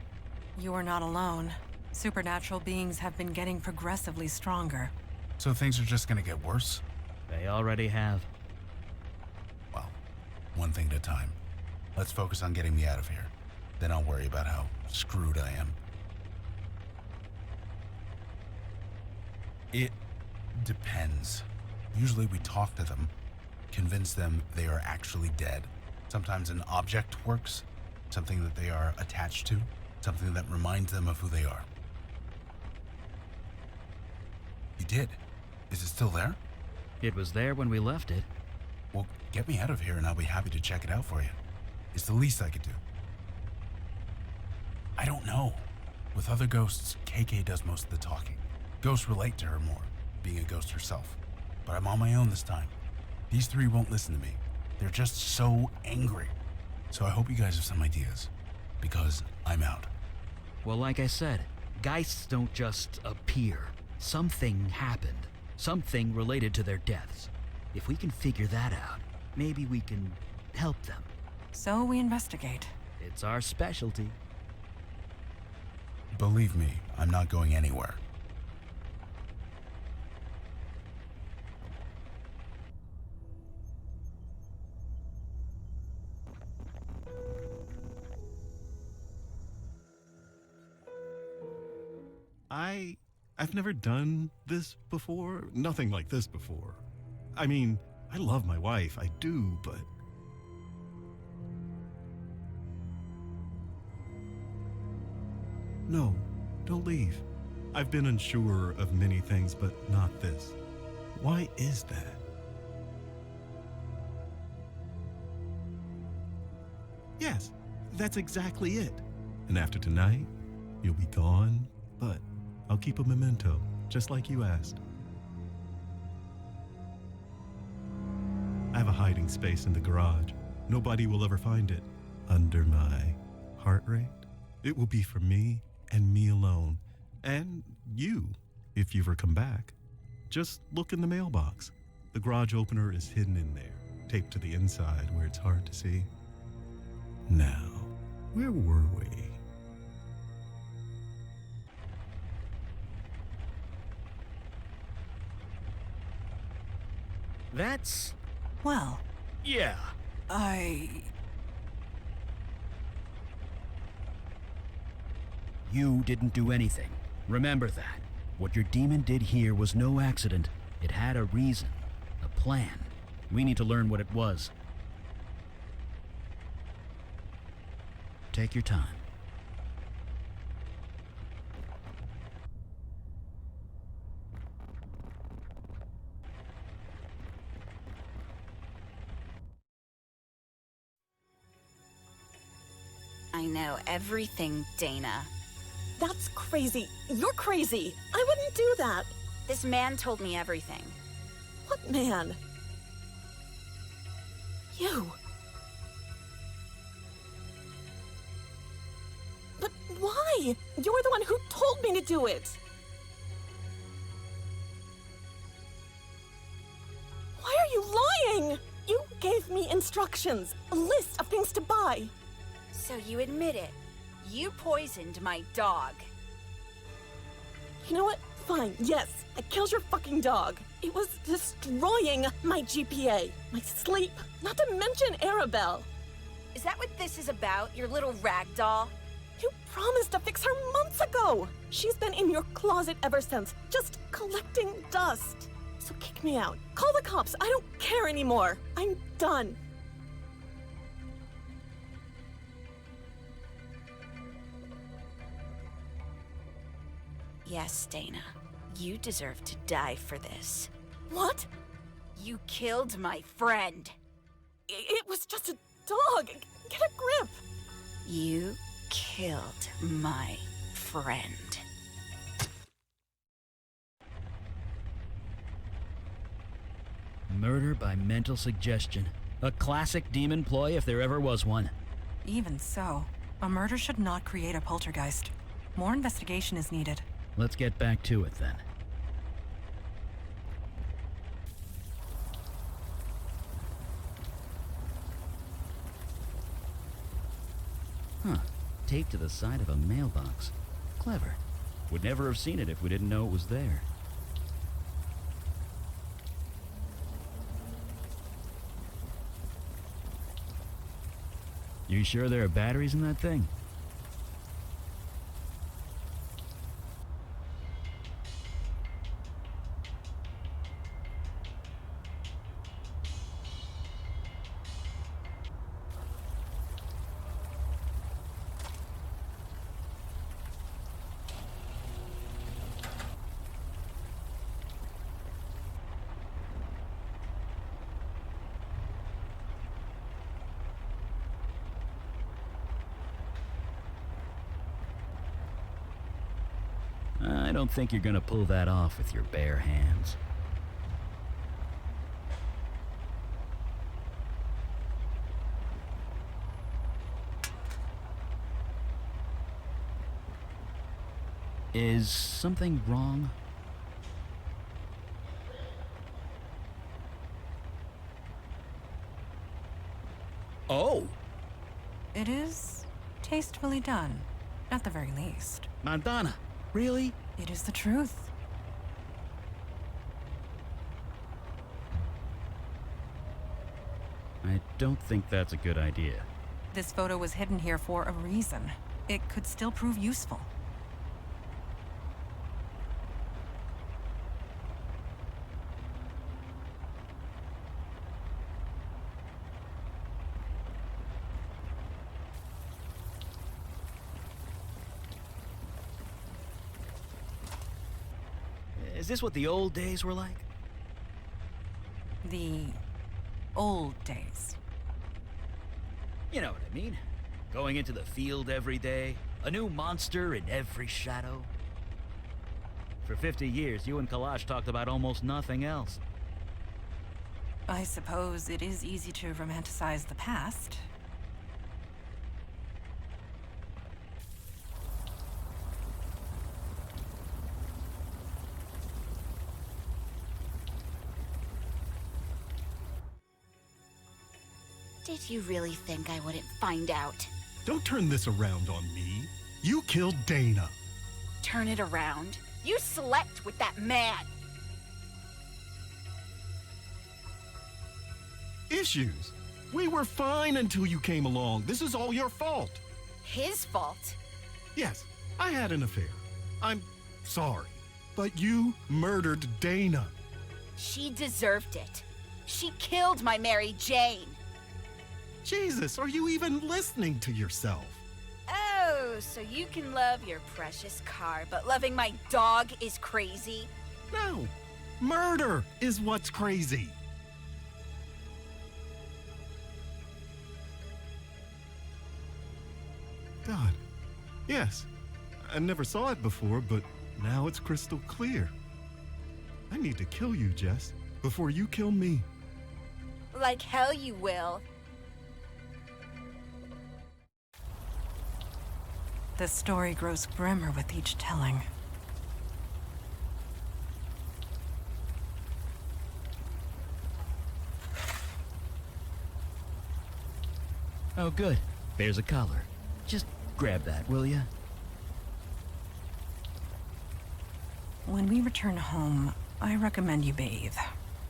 You are not alone. Supernatural beings have been getting progressively stronger. So things are just gonna get worse? They already have. Well, one thing at a time. Let's focus on getting me out of here. Then I'll worry about how screwed I am. It depends. Usually we talk to them, convince them they are actually dead. Sometimes an object works, something that they are attached to, something that reminds them of who they are. You did? Is it still there? It was there when we left it. Well, get me out of here and I'll be happy to check it out for you. It's the least I could do. I don't know. With other ghosts, KK does most of the talking. Ghosts relate to her more, being a ghost herself. But I'm on my own this time. These three won't listen to me. They're just so angry. So I hope you guys have some ideas, because I'm out. Well, like I said, geists don't just appear. Something happened. Something related to their deaths. If we can figure that out, maybe we can help them. So we investigate. It's our specialty. Believe me, I'm not going anywhere. I've never done this before. Nothing like this before. I mean, I love my wife, I do, but... No, don't leave. I've been unsure of many things, but not this. Why is that? Yes, that's exactly it. And after tonight, you'll be gone, but I'll keep a memento, just like you asked. I have a hiding space in the garage. Nobody will ever find it. Under my heart rate. It will be for me and me alone. And you, if you ever come back. Just look in the mailbox. The garage opener is hidden in there, taped to the inside where it's hard to see. Now, where were we? That's... Well, yeah. You didn't do anything. Remember that. What your demon did here was no accident. It had a reason, a plan. We need to learn what it was. Take your time. I know everything, Dana. That's crazy. You're crazy. I wouldn't do that. This man told me everything. What man? You. But why? You're the one who told me to do it. Why are you lying? You gave me instructions, a list of things to buy. So you admit it. You poisoned my dog. You know what? Fine, yes, I killed your fucking dog. It was destroying my GPA, my sleep, not to mention Arabelle. Is that what this is about, your little rag doll? You promised to fix her months ago. She's been in your closet ever since, just collecting dust. So kick me out. Call the cops. I don't care anymore. I'm done. Yes, Dana. You deserve to die for this. What? You killed my friend. It was just a dog. Get a grip. You killed my friend. Murder by mental suggestion. A classic demon ploy if there ever was one. Even so, a murder should not create a poltergeist. More investigation is needed. Let's get back to it then. Huh. Taped to the side of a mailbox. Clever. Would never have seen it if we didn't know it was there. You sure there are batteries in that thing? I don't think you're gonna pull that off with your bare hands. Is something wrong? Oh! It is tastefully done, at the very least. Madonna, really? It is the truth. I don't think that's a good idea. This photo was hidden here for a reason. It could still prove useful. Is this what the old days were like? The old days. You know what I mean. Going into the field every day, a new monster in every shadow. For 50 years, you and Kalash talked about almost nothing else. I suppose it is easy to romanticize the past. Did you really think I wouldn't find out? Don't turn this around on me. You killed Dana. Turn it around? You slept with that man! Issues. We were fine until you came along. This is all your fault. His fault? Yes, I had an affair. I'm sorry. But you murdered Dana. She deserved it. She killed my Mary Jane. Jesus, are you even listening to yourself? Oh, so you can love your precious car, but loving my dog is crazy? No. Murder is what's crazy. God. Yes. I never saw it before, but now it's crystal clear. I need to kill you, Jess, before you kill me. Like hell you will. The story grows grimmer with each telling. Oh, good. There's a collar. Just grab that, will ya? When we return home, I recommend you bathe.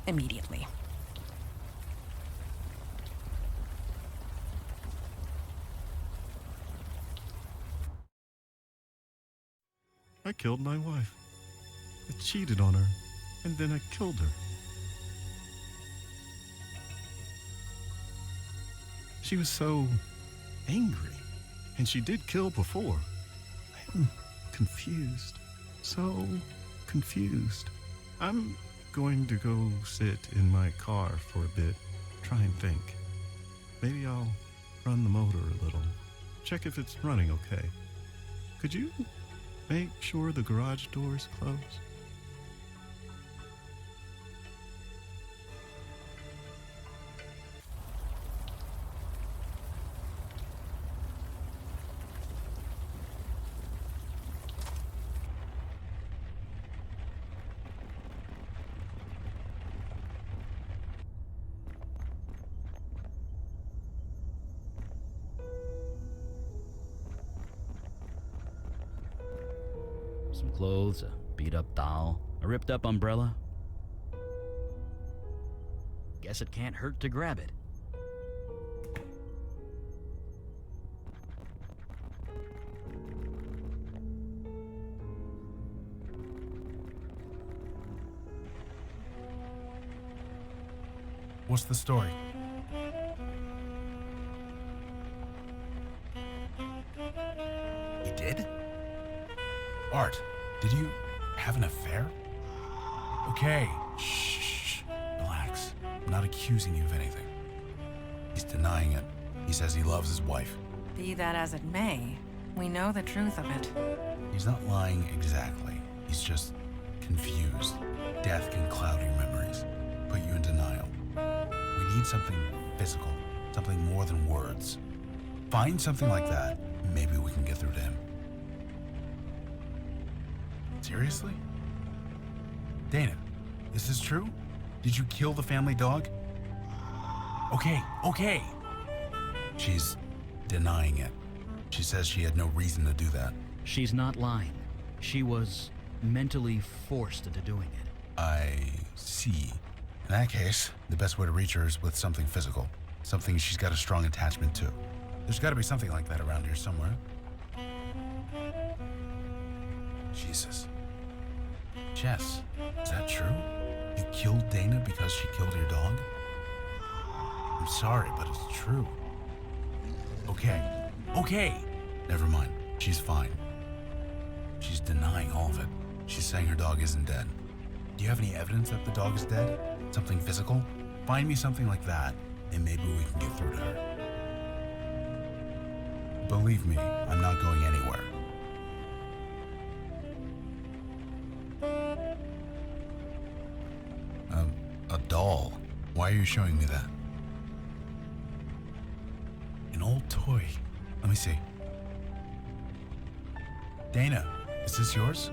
Immediately. I killed my wife. I cheated on her, and then I killed her. She was so angry, and she did kill before. I am confused, so confused. I'm going to go sit in my car for a bit, try and think. Maybe I'll run the motor a little, check if it's running okay. Could you make sure the garage door's closed? Some clothes, a beat-up doll, a ripped-up umbrella. Guess it can't hurt to grab it. What's the story? He did? Art, did you have an affair? Okay, shh, relax. I'm not accusing you of anything. He's denying it. He says he loves his wife. Be that as it may, we know the truth of it. He's not lying exactly. He's just confused. Death can cloud your memories, put you in denial. We need something physical, something more than words. Find something like that, maybe we can get through to him. Seriously? Dana, this is true? Did you kill the family dog? Okay. She's denying it. She says she had no reason to do that. She's not lying. She was mentally forced into doing it. I see. In that case, the best way to reach her is with something physical. Something she's got a strong attachment to. There's got to be something like that around here somewhere. Jesus. Jess, is that true? You killed Dana because she killed your dog? I'm sorry, but it's true. Okay. Never mind. She's fine. She's denying all of it. She's saying her dog isn't dead. Do you have any evidence that the dog is dead? Something physical? Find me something like that, and maybe we can get through to her. Believe me, I'm not going anywhere. A doll? Why are you showing me that? An old toy. Let me see. Dana, is this yours?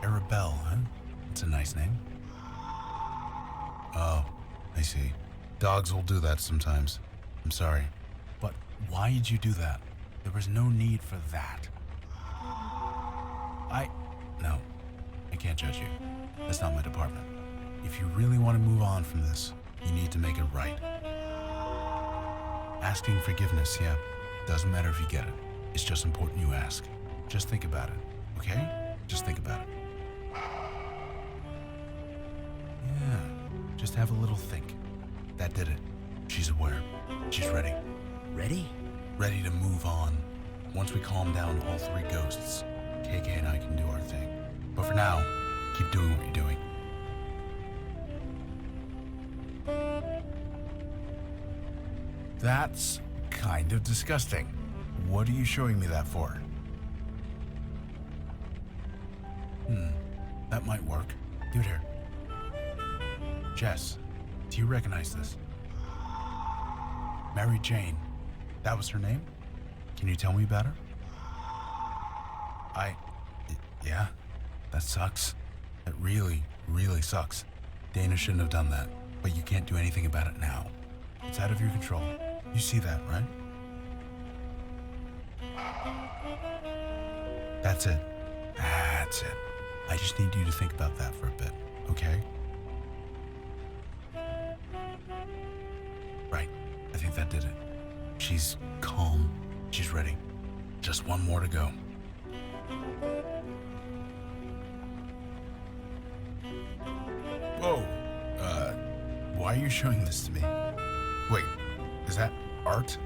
Arabelle, huh? It's a nice name. Oh, I see. Dogs will do that sometimes. I'm sorry. But why did you do that? There was no need for that. No, I can't judge you. That's not my department. If you really want to move on from this, you need to make it right. Asking forgiveness, yeah. Doesn't matter if you get it. It's just important you ask. Just think about it, okay? Just think about it. Yeah, just have a little think. That did it. She's aware. She's ready. Ready? Ready to move on. Once we calm down all three ghosts, KK and I can do our thing. But for now, keep doing what you're doing. That's kind of disgusting. What are you showing me that for? That might work. Give it here. Jess, Do you recognize this? Mary Jane. That was her name? Can you tell me about her? Yeah, that sucks. It really, really sucks. Dana shouldn't have done that, but you can't do anything about it now. It's out of your control. You see that, right? That's it. That's it. I just need you to think about that for a bit, okay? Right. I think that did it. She's calm. She's ready. Just one more to go. Whoa. Why are you showing this to me? Wait, is that art?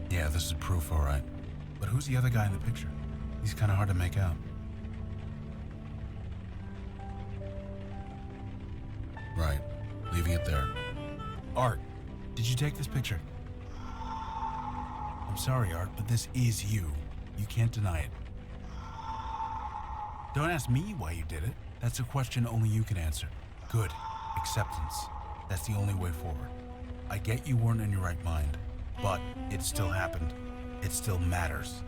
Yeah, this is proof, all right. But who's the other guy in the picture? He's kind of hard to make out. Right, leaving it there. Art, did you take this picture? I'm sorry, Art, but this is you. You can't deny it. Don't ask me why you did it. That's a question only you can answer. Good. Acceptance. That's the only way forward. I get you weren't in your right mind, but it still happened. It still matters.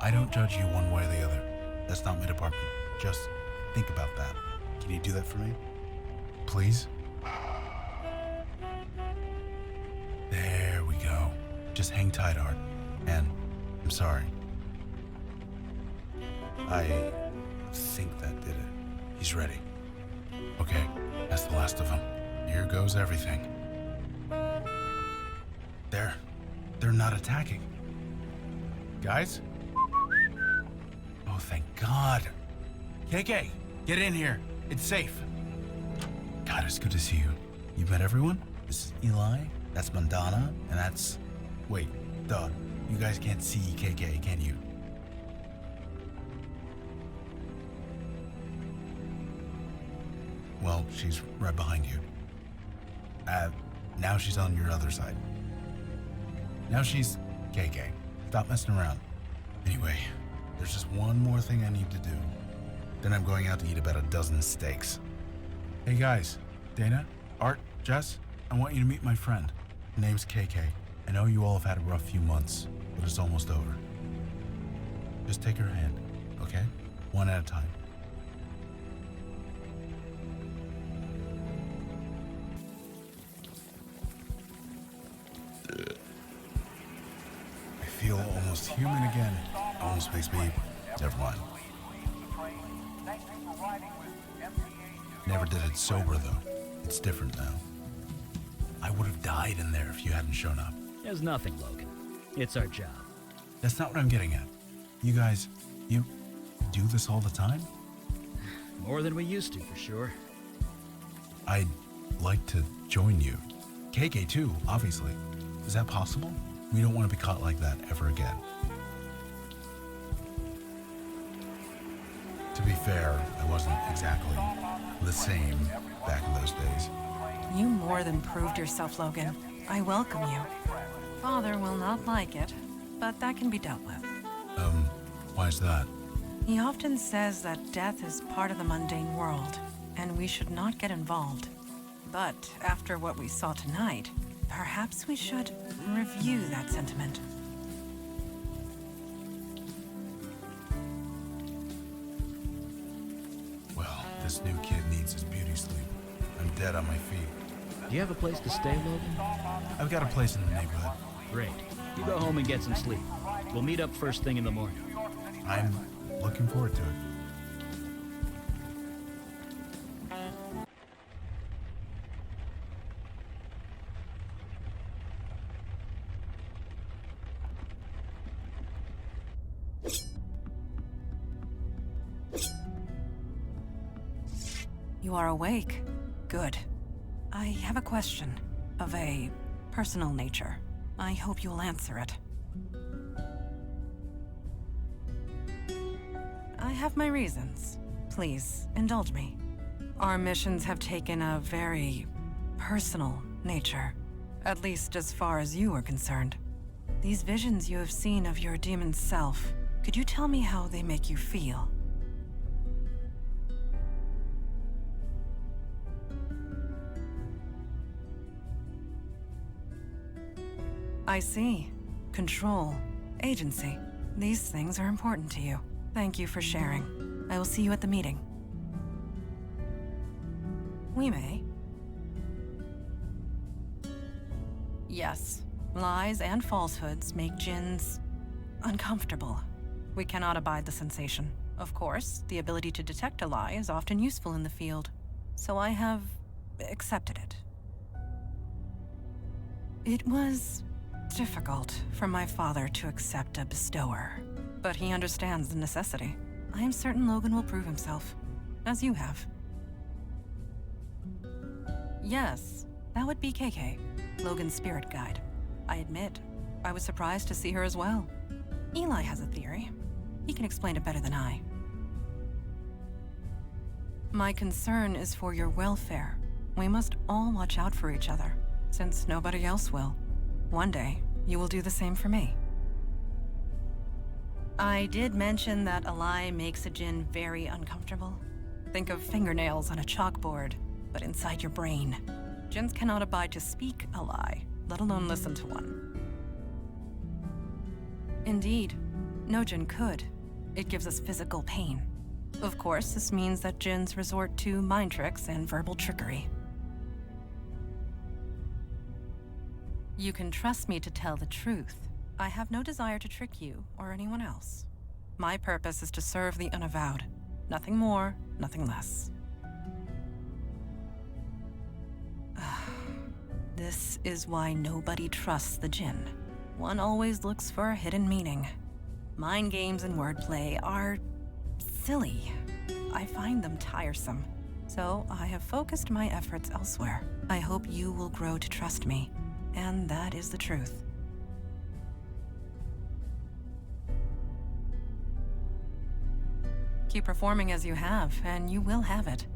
I don't judge you one way or the other. That's not my department. Just think about that. Can you do that for me? Please? There we go. Just hang tight, Art. And I'm sorry. I think that did it. He's ready. Okay, that's the last of them. Here goes everything. They're not attacking. Guys? Oh, thank God. KK, get in here. It's safe. God, it's good to see you. You met everyone? This is Eli, that's Mandana, and that's... Wait, duh. You guys can't see KK, can you? Well, she's right behind you. Now she's on your other side. Now she's KK. Stop messing around. Anyway, there's just one more thing I need to do. Then I'm going out to eat about a dozen steaks. Hey guys, Dana, Art, Jess, I want you to meet my friend. Her name's KK. I know you all have had a rough few months, but it's almost over. Just take her hand, okay? One at a time. I feel almost human again. Almost makes me... Never mind. Never did it sober, though. It's different now. I would have died in there if you hadn't shown up. There's nothing, Logan. It's our job. That's not what I'm getting at. You guys, you do this all the time? More than we used to, for sure. I'd like to join you. KK too, obviously. Is that possible? We don't want to be caught like that ever again. To be fair, I wasn't exactly the same back in those days. You more than proved yourself, Logan. I welcome you. Father will not like it, but that can be dealt with. Why is that? He often says that death is part of the mundane world, and we should not get involved. But after what we saw tonight, perhaps we should review that sentiment. Well, this new kid needs his beauty sleep. I'm dead on my feet. Do you have a place to stay, Logan? I've got a place in the neighborhood. Great. You go home and get some sleep. We'll meet up first thing in the morning. I'm looking forward to it. You are awake. Good. I have a question of a personal nature. I hope you'll answer it. I have my reasons. Please, indulge me. Our missions have taken a very personal nature, at least as far as you are concerned. These visions you have seen of your demon self, could you tell me how they make you feel? I see. Control, agency. These things are important to you. Thank you for sharing. I will see you at the meeting. We may. Yes, lies and falsehoods make jinns uncomfortable. We cannot abide the sensation. Of course, the ability to detect a lie is often useful in the field, so I have accepted it. It was difficult for my father to accept a bestower, but he understands the necessity. I am certain Logan will prove himself, as you have. Yes, that would be KK, Logan's spirit guide. I admit, I was surprised to see her as well. Eli has a theory. He can explain it better than I. My concern is for your welfare. We must all watch out for each other, since nobody else will. One day, you will do the same for me. I did mention that a lie makes a djinn very uncomfortable. Think of fingernails on a chalkboard, but inside your brain. Djinns cannot abide to speak a lie, let alone listen to one. Indeed, no djinn could. It gives us physical pain. Of course, this means that djinns resort to mind tricks and verbal trickery. You can trust me to tell the truth. I have no desire to trick you or anyone else. My purpose is to serve the Unavowed. Nothing more, nothing less. This is why nobody trusts the djinn. One always looks for a hidden meaning. Mind games and wordplay are silly. I find them tiresome. So I have focused my efforts elsewhere. I hope you will grow to trust me. And that is the truth. Keep performing as you have, and you will have it.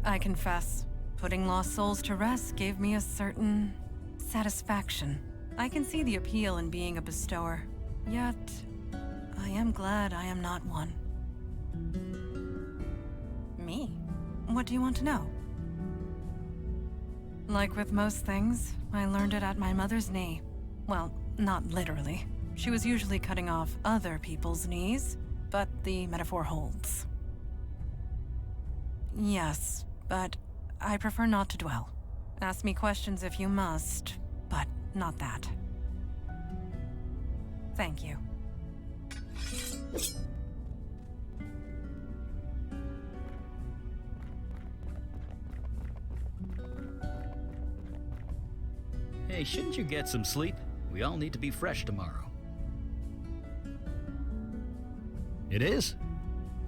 I confess, putting lost souls to rest gave me a certain satisfaction. I can see the appeal in being a bestower, yet I am glad I am not one. Me? What do you want to know? Like with most things, I learned it at my mother's knee. Well, not literally. She was usually cutting off other people's knees, but the metaphor holds. Yes, but I prefer not to dwell. Ask me questions if you must, but not that. Thank you. Hey, shouldn't you get some sleep? We all need to be fresh tomorrow. It is?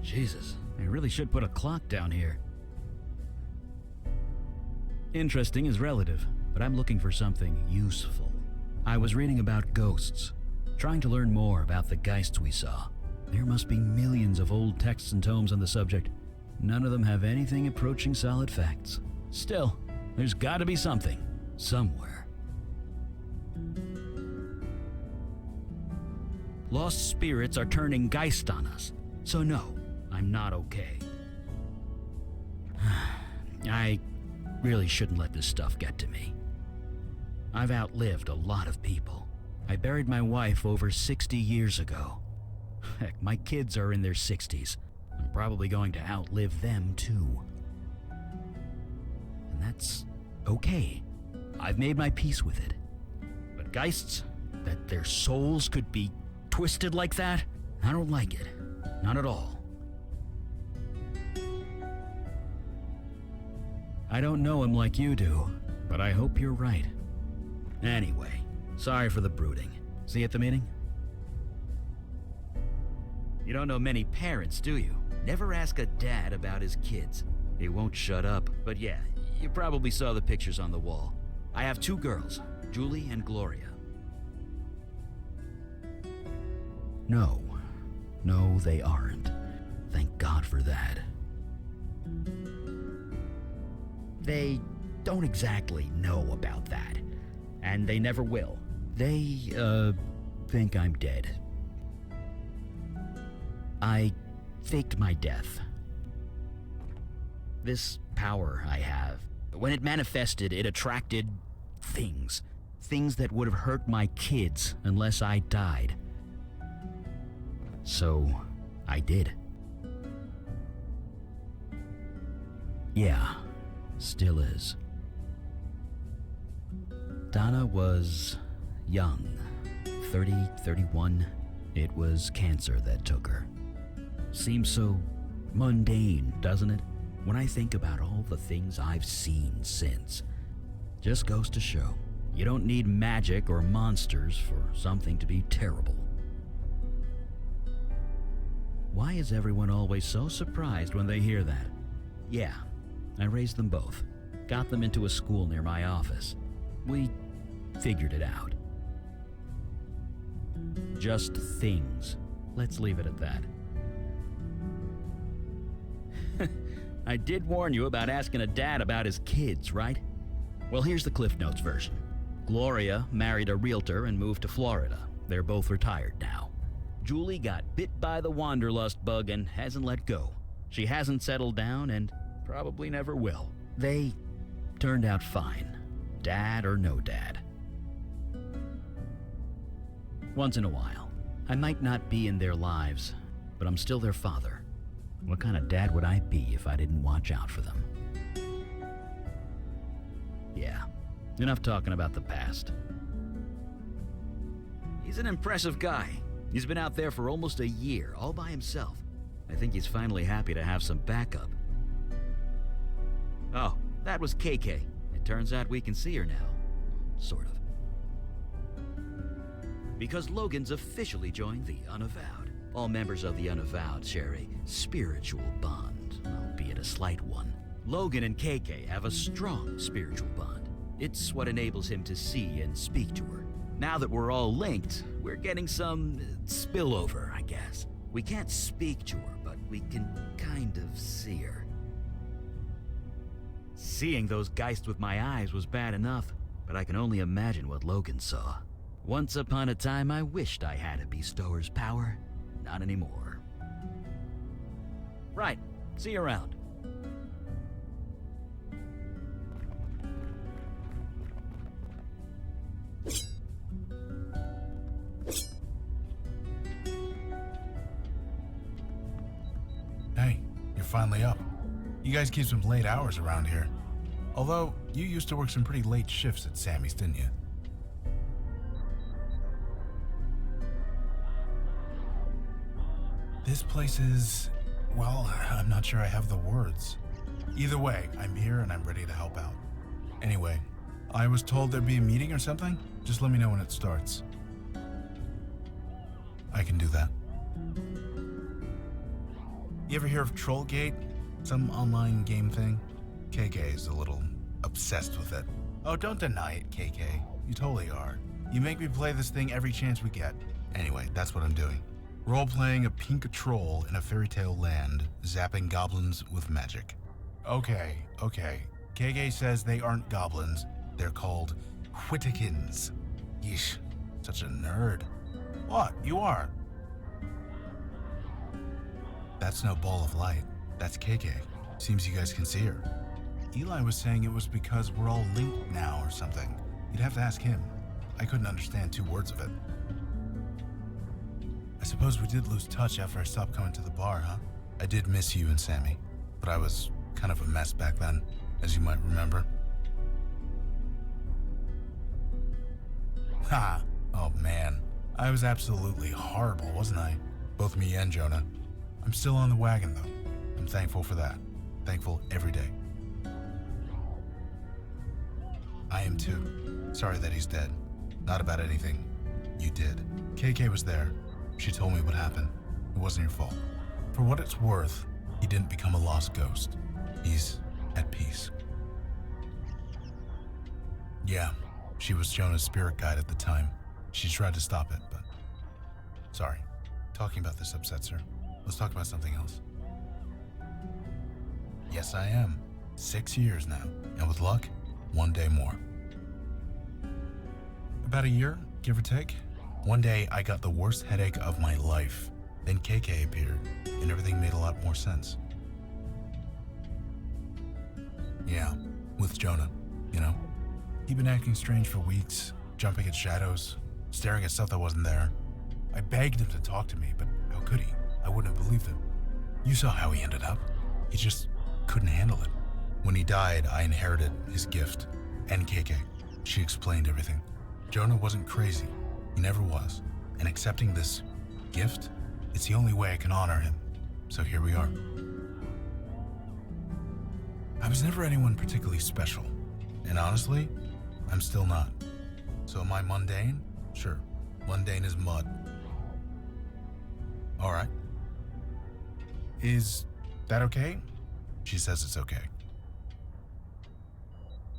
Jesus, I really should put a clock down here. Interesting is relative, but I'm looking for something useful. I was reading about ghosts, trying to learn more about the geists we saw. There must be millions of old texts and tomes on the subject. None of them have anything approaching solid facts. Still, there's gotta be something, somewhere. Lost spirits are turning geist on us, so no, I'm not okay. I really shouldn't let this stuff get to me. I've outlived a lot of people. I buried my wife over 60 years ago. Heck, my kids are in their 60s. I'm probably going to outlive them too. And that's okay. I've made my peace with it. But geists, that their souls could be twisted like that, I don't like it. Not at all. I don't know him like you do, but I hope you're right. Anyway, sorry for the brooding. See you at the meeting? You don't know many parents, do you? Never ask a dad about his kids. He won't shut up. But yeah, you probably saw the pictures on the wall. I have 2 girls, Julie and Gloria. No, they aren't. Thank God for that. They don't exactly know about that, and they never will. They, think I'm dead. I faked my death. This power I have, when it manifested, it attracted things. Things that would have hurt my kids unless I died. So, I did. Yeah, still is. Donna was young, 30, 31. It was cancer that took her. Seems so mundane, doesn't it? When I think about all the things I've seen since. Just goes to show, you don't need magic or monsters for something to be terrible. Why is everyone always so surprised when they hear that? Yeah, I raised them both. Got them into a school near my office. We figured it out. Just things. Let's leave it at that. I did warn you about asking a dad about his kids, right? Well, here's the Cliff Notes version. Gloria married a realtor and moved to Florida. They're both retired now. Julie got bit by the wanderlust bug and hasn't let go. She hasn't settled down and probably never will. They turned out fine, dad or no dad. Once in a while, I might not be in their lives, but I'm still their father. What kind of dad would I be if I didn't watch out for them? Yeah, enough talking about the past. He's an impressive guy. He's been out there for almost a year, all by himself. I think he's finally happy to have some backup. Oh, that was KK. It turns out we can see her now. Sort of. Because Logan's officially joined the Unavowed. All members of the Unavowed share a spiritual bond, albeit a slight one. Logan and KK have a strong spiritual bond. It's what enables him to see and speak to her. Now that we're all linked, we're getting some spillover, I guess. We can't speak to her, but we can kind of see her. Seeing those geists with my eyes was bad enough, but I can only imagine what Logan saw. Once upon a time, I wished I had a bestower's power. Not anymore. Right. See you around. Hey, you're finally up. You guys keep some late hours around here. Although, you used to work some pretty late shifts at Sammy's, didn't you? This place is... well, I'm not sure I have the words. Either way, I'm here and I'm ready to help out. Anyway, I was told there'd be a meeting or something. Just let me know when it starts. I can do that. You ever hear of Trollgate? Some online game thing? KK is a little obsessed with it. Oh, don't deny it, KK. You totally are. You make me play this thing every chance we get. Anyway, that's what I'm doing. Role-playing a pink troll in a fairy tale land, zapping goblins with magic. Okay. KK says they aren't goblins. They're called Whittakins. Yeesh, such a nerd. What? You are? That's no ball of light. That's KK. Seems you guys can see her. Eli was saying it was because we're all linked now or something. You'd have to ask him. I couldn't understand 2 words of it. I suppose we did lose touch after I stopped coming to the bar, huh? I did miss you and Sammy, but I was kind of a mess back then, as you might remember. Ha! Oh man, I was absolutely horrible, wasn't I? Both me and Jonah. I'm still on the wagon though. I'm thankful for that. Thankful every day. I am too. Sorry that he's dead. Not about anything you did. KK was there. She told me what happened. It wasn't your fault. For what it's worth, he didn't become a lost ghost. He's at peace. Yeah, she was Jonah's spirit guide at the time. She tried to stop it, but... Sorry. Talking about this upsets her. Let's talk about something else. Yes, I am. 6 years now. And with luck, 1 day more. About a year, give or take. One day, I got the worst headache of my life. Then KK appeared, and everything made a lot more sense. Yeah, with Jonah, you know. He'd been acting strange for weeks. jumping at shadows, staring at stuff that wasn't there. I begged him to talk to me, but how could he? I wouldn't have believed him. You saw how he ended up. He just couldn't handle it. When he died, I inherited his gift, NKK. She explained everything. Jonah wasn't crazy. He never was. And accepting this gift, it's the only way I can honor him. So here we are. I was never anyone particularly special. And honestly, I'm still not. So am I mundane? Sure. Mundane as mud. Alright. Is that okay? She says it's okay.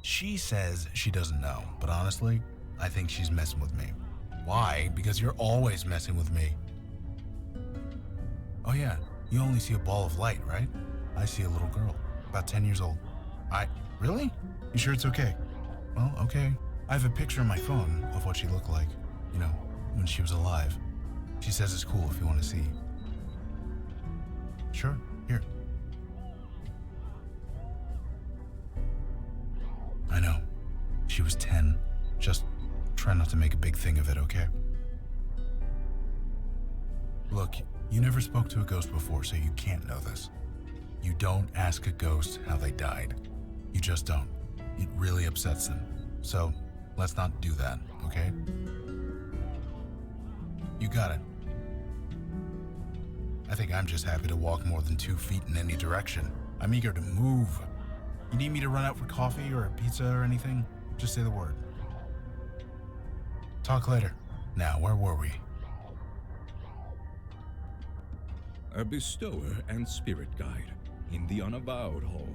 She says she doesn't know, but honestly, I think she's messing with me. Why? Because you're always messing with me. Oh yeah, you only see a ball of light, right? I see a little girl, about 10 years old. Really? You sure it's okay? Well, okay. I have a picture on my phone of what she looked like, you know, when she was alive. She says it's cool if you want to see. Sure, here. I know. She was 10. Just try not to make a big thing of it, okay? Look, you never spoke to a ghost before, so you can't know this. You don't ask a ghost how they died. You just don't. It really upsets them. So, let's not do that, okay? You got it. I think I'm just happy to walk more than 2 feet in any direction. I'm eager to move. You need me to run out for coffee or a pizza or anything? Just say the word. Talk later. Now, where were we? A bestower and spirit guide in the Unavowed Hall.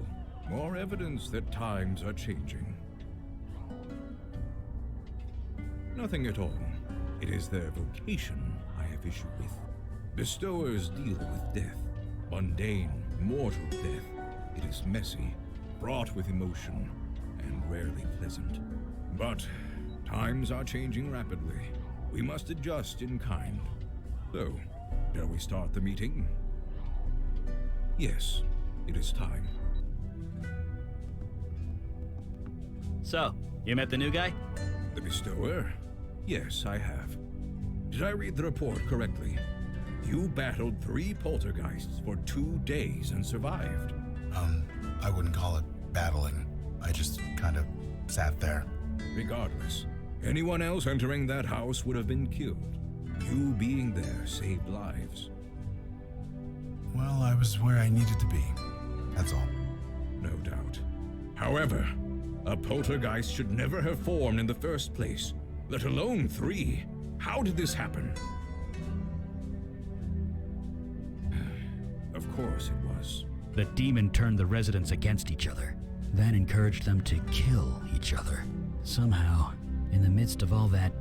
More evidence that times are changing. Nothing at all. It is their vocation I have issue with. Bestowers deal with death. Mundane, mortal death. It is messy, fraught with emotion, and rarely pleasant. But times are changing rapidly. We must adjust in kind. So, shall we start the meeting? Yes, it is time. So, you met the new guy? The bestower? Yes, I have. Did I read the report correctly? You battled 3 poltergeists for 2 days and survived. I wouldn't call it battling. I just kind of sat there. Regardless, anyone else entering that house would have been killed. You being there saved lives. Well, I was where I needed to be. That's all. No doubt. However, a poltergeist should never have formed in the first place, let alone 3. How did this happen? Of course it was. The demon turned the residents against each other, then encouraged them to kill each other. Somehow, in the midst of all that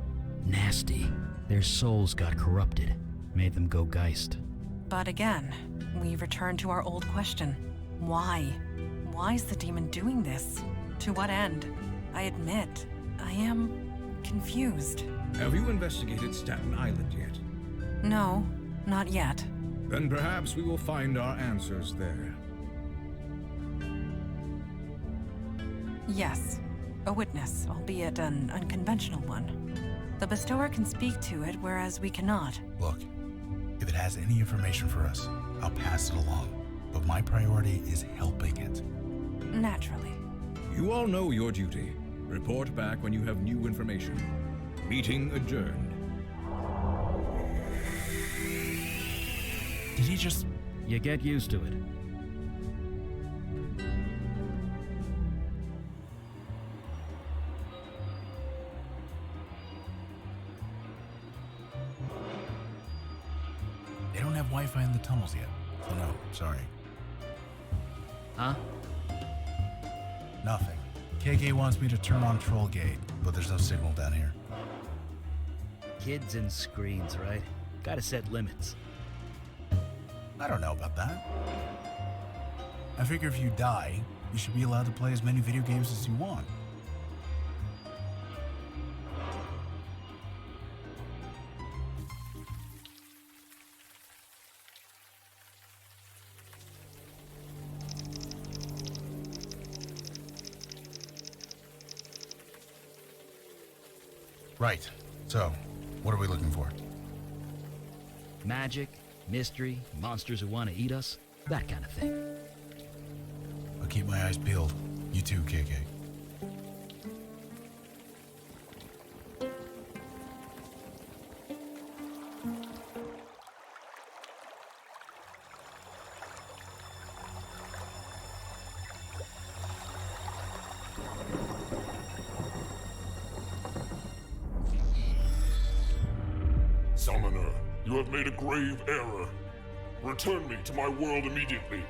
nasty, their souls got corrupted, made them go geist. But again, we return to our old question. Why? Why is the demon doing this? To what end? I admit, I am confused. Have you investigated Staten Island yet? No, not yet. Then perhaps we will find our answers there. Yes, a witness, albeit an unconventional one. The bestower can speak to it, whereas we cannot. Look, if it has any information for us, I'll pass it along. But my priority is helping it. Naturally. You all know your duty. Report back when you have new information. Meeting adjourned. Did he just... You get used to it. They don't have Wi-Fi in the tunnels yet. So no, sorry. Huh? Nothing. KK wants me to turn on Troll Gate, but there's no signal down here. Kids and screens, right? Gotta set limits. I don't know about that. I figure if you die, you should be allowed to play as many video games as you want. Right. So, what are we looking for? Magic, mystery, monsters who want to eat us, that kind of thing. I'll keep my eyes peeled. You too, KK. Summoner, you have made a grave error. Return me to my world immediately.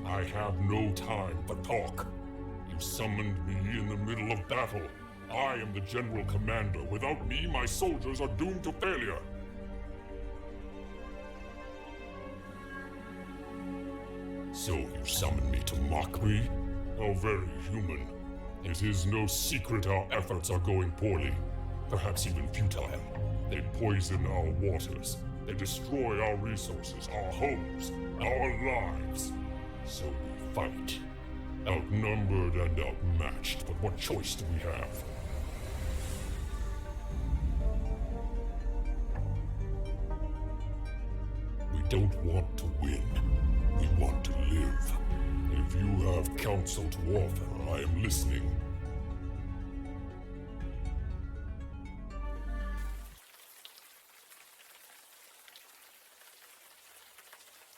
I have no time for talk. You summoned me in the middle of battle. I am the general commander. Without me, my soldiers are doomed to failure. So you summoned me to mock me? How very human. It is no secret our efforts are going poorly, perhaps even futile. They poison our waters. They destroy our resources, our homes, our lives. So we fight. Outnumbered and outmatched, but what choice do we have? We don't want to win. We want to live. If you have counsel to offer, I am listening.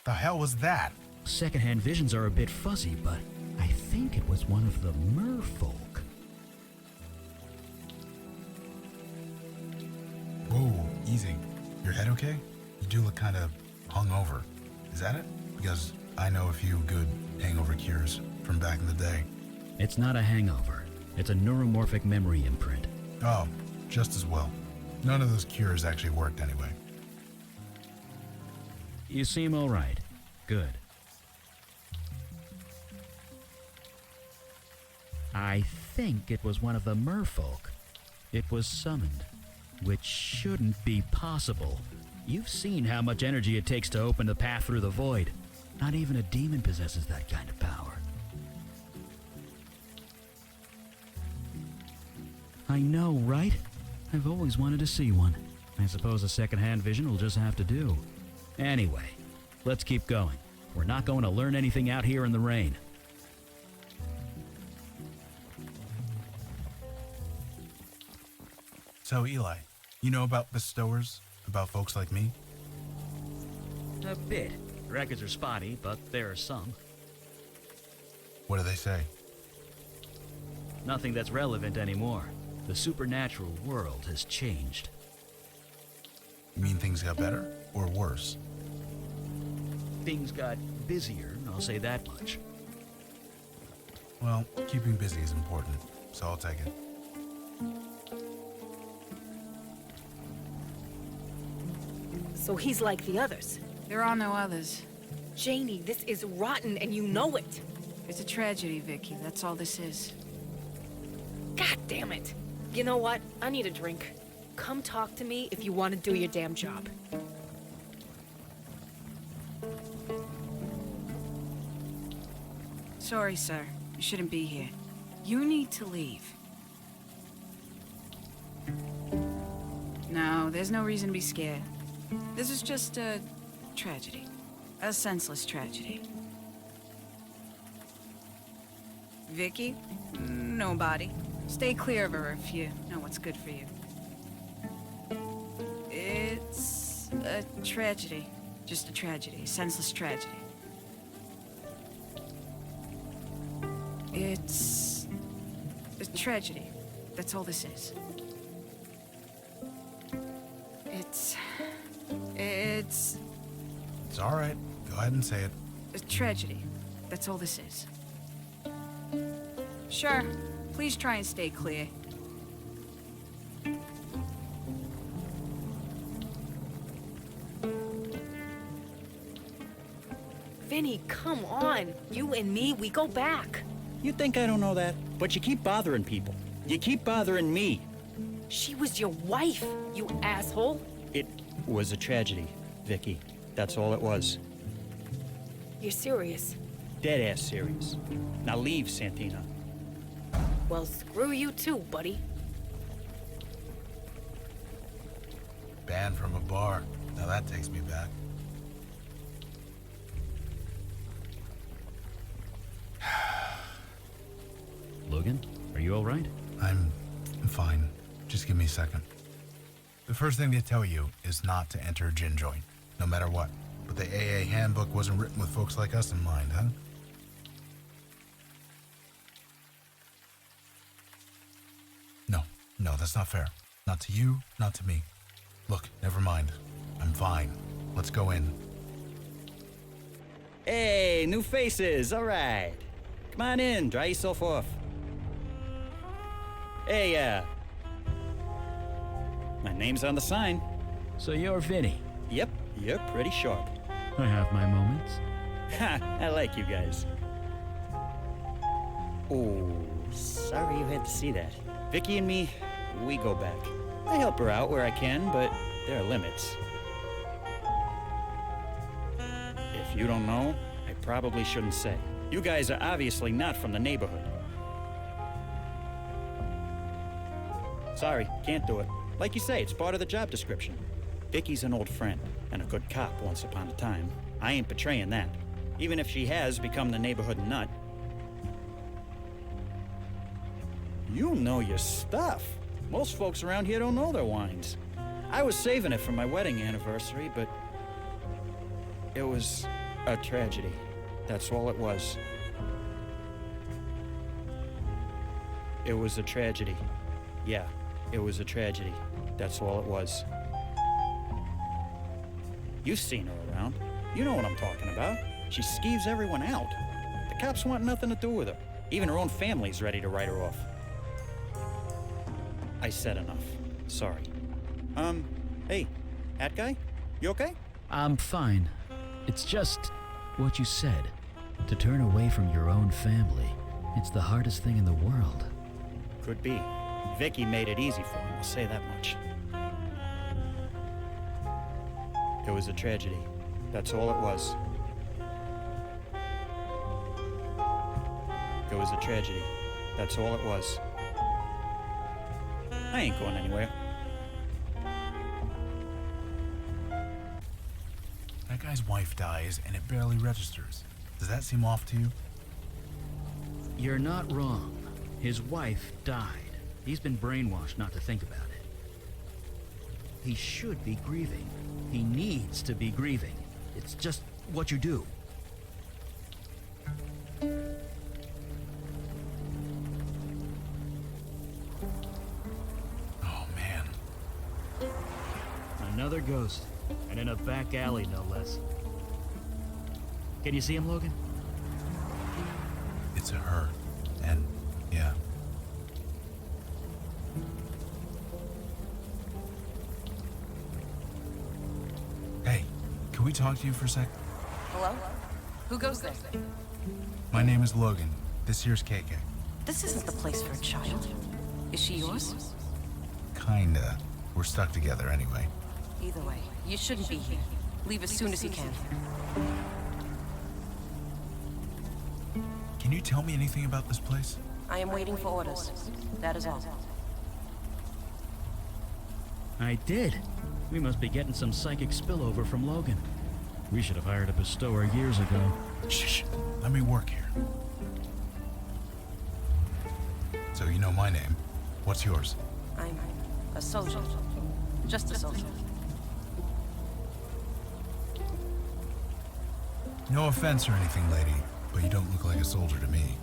The hell was that? Secondhand visions are a bit fuzzy, but I think it was one of the merfolk. Whoa, easy. Your head okay? You do look kind of hungover. Is that it? Because I know a few good hangover cures from back in the day. It's not a hangover. It's a neuromorphic memory imprint. Oh, just as well. None of those cures actually worked anyway. You seem all right. Good. I think it was one of the merfolk. It was summoned, which shouldn't be possible. You've seen how much energy it takes to open the path through the void. Not even a demon possesses that kind of power. I know, right? I've always wanted to see one. I suppose a second-hand vision will just have to do. Anyway, let's keep going. We're not going to learn anything out here in the rain. So, Eli, you know about bestowers? About folks like me? A bit. Records are spotty, but there are some. What do they say? Nothing that's relevant anymore. The supernatural world has changed. You mean things got better or worse? Things got busier, I'll say that much. Well, keeping busy is important, so I'll take it. So he's like the others. There are no others. Janie, this is rotten and you know it. It's a tragedy, Vicky. That's all this is. God damn it. You know what? I need a drink. Come talk to me if you want to do your damn job. Sorry, sir. You shouldn't be here. You need to leave. No, there's no reason to be scared. This is just a tragedy. A senseless tragedy. Vicky? Nobody. Stay clear of her if you know what's good for you. It's a tragedy. Just a tragedy. A senseless tragedy. It's a tragedy. That's all this is. It's all right. Go ahead and say it. A tragedy. That's all this is. Sure. Please try and stay clear. Vinny, come on. You and me, we go back. You think I don't know that? But you keep bothering people. You keep bothering me. She was your wife, you asshole. It was a tragedy, Vicky. That's all it was. You're serious? Dead-ass serious. Now leave, Santina. Well, screw you too, buddy. Banned from a bar. Now that takes me back. Logan, are you all right? I'm fine. Just give me a second. The first thing they tell you is not to enter a gin joint, no matter what. But the AA handbook wasn't written with folks like us in mind, huh? No, that's not fair. Not to you, not to me. Look, never mind. I'm fine. Let's go in. Hey, new faces, all right. Come on in, dry yourself off. Hey, my name's on the sign. So you're Vinny? Yep, you're pretty sharp. I have my moments. Ha, I like you guys. Oh, sorry you had to see that. Vicky and me, we go back. I help her out where I can, but there are limits. If you don't know, I probably shouldn't say. You guys are obviously not from the neighborhood. Sorry, can't do it. Like you say, it's part of the job description. Vicky's an old friend, and a good cop once upon a time. I ain't betraying that, even if she has become the neighborhood nut. You know your stuff. Most folks around here don't know their wines. I was saving it for my wedding anniversary, but it was a tragedy. That's all it was. It was a tragedy. Yeah, it was a tragedy. That's all it was. You've seen her around. You know what I'm talking about. She skeeves everyone out. The cops want nothing to do with her. Even her own family's ready to write her off. I said enough. Sorry. Hey, hat guy? You okay? I'm fine. It's just what you said. To turn away from your own family, it's the hardest thing in the world. Could be. Vicky made it easy for him, I'll say that much. It was a tragedy. That's all it was. It was a tragedy. That's all it was. I ain't going anywhere. That guy's wife dies and it barely registers. Does that seem off to you? You're not wrong. His wife died. He's been brainwashed not to think about it. He should be grieving. He needs to be grieving. It's just what you do. Oh, man. Another ghost. And in a back alley, no less. Can you see him, Logan? It's a her. And, yeah. Hey, can we talk to you for a sec? Hello? Who goes there? My name is Logan. This here's KK. This isn't the place for a child. Is she yours? Kinda. We're stuck together anyway. Either way, you shouldn't be here. Leave as soon as you can. Can you tell me anything about this place? I am waiting for orders. That is all. I did. We must be getting some psychic spillover from Logan. We should have hired a bestower years ago. Shh. Let me work here. So you know my name. What's yours? I'm a soldier. Just a soldier. No offense or anything, lady, but you don't look like a soldier to me.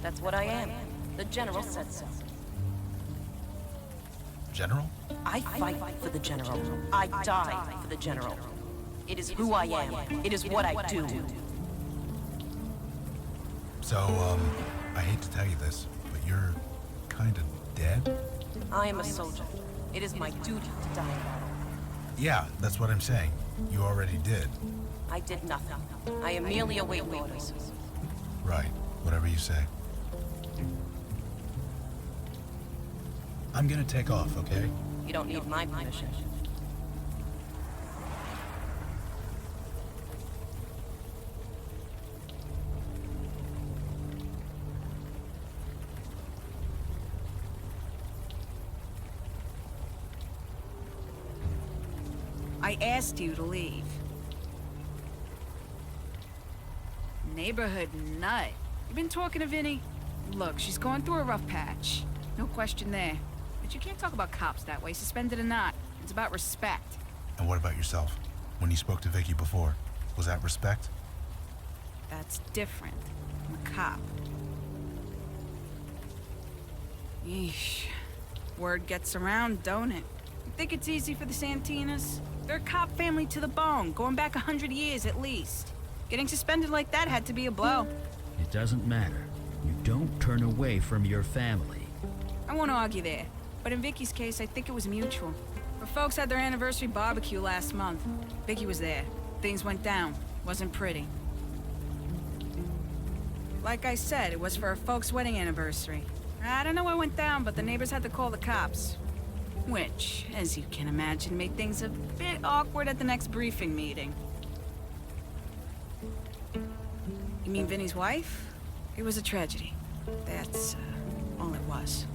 That's what I am. The general said so. General? I fight for the general. I die for the general. It is who I am. It is what I do. So, I hate to tell you this, but you're kind of dead? I am a soldier. It is my duty to die in battle. Yeah, that's what I'm saying. You already did. I did nothing. I am merely awaiting orders. Right. Whatever you say. I'm gonna take off, okay? You don't need my permission. I asked you to leave. Neighborhood nut. You been talking to Vinny? Look, she's going through a rough patch. No question there. But you can't talk about cops that way, suspended or not. It's about respect. And what about yourself? When you spoke to Vicky before, was that respect? That's different. I'm a cop. Yeesh. Word gets around, don't it? You think it's easy for the Santinas? They're a cop family to the bone, going back 100 years at least. Getting suspended like that had to be a blow. It doesn't matter. You don't turn away from your family. I won't argue there, but in Vicky's case, I think it was mutual. Her folks had their anniversary barbecue last month. Vicky was there. Things went down. Wasn't pretty. Like I said, it was for her folks' wedding anniversary. I don't know what went down, but the neighbors had to call the cops. Which, as you can imagine, made things a bit awkward at the next briefing meeting. You mean Vinny's wife? It was a tragedy. That's, all it was.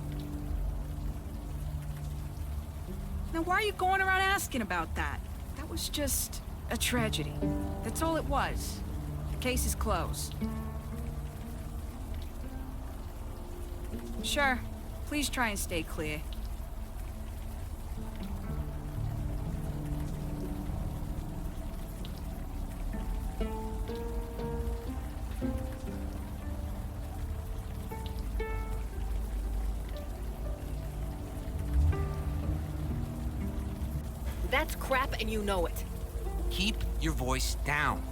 Now, why are you going around asking about that? That was just a tragedy. That's all it was. The case is closed. Sure. Please try and stay clear. That's crap and you know it. Keep your voice down.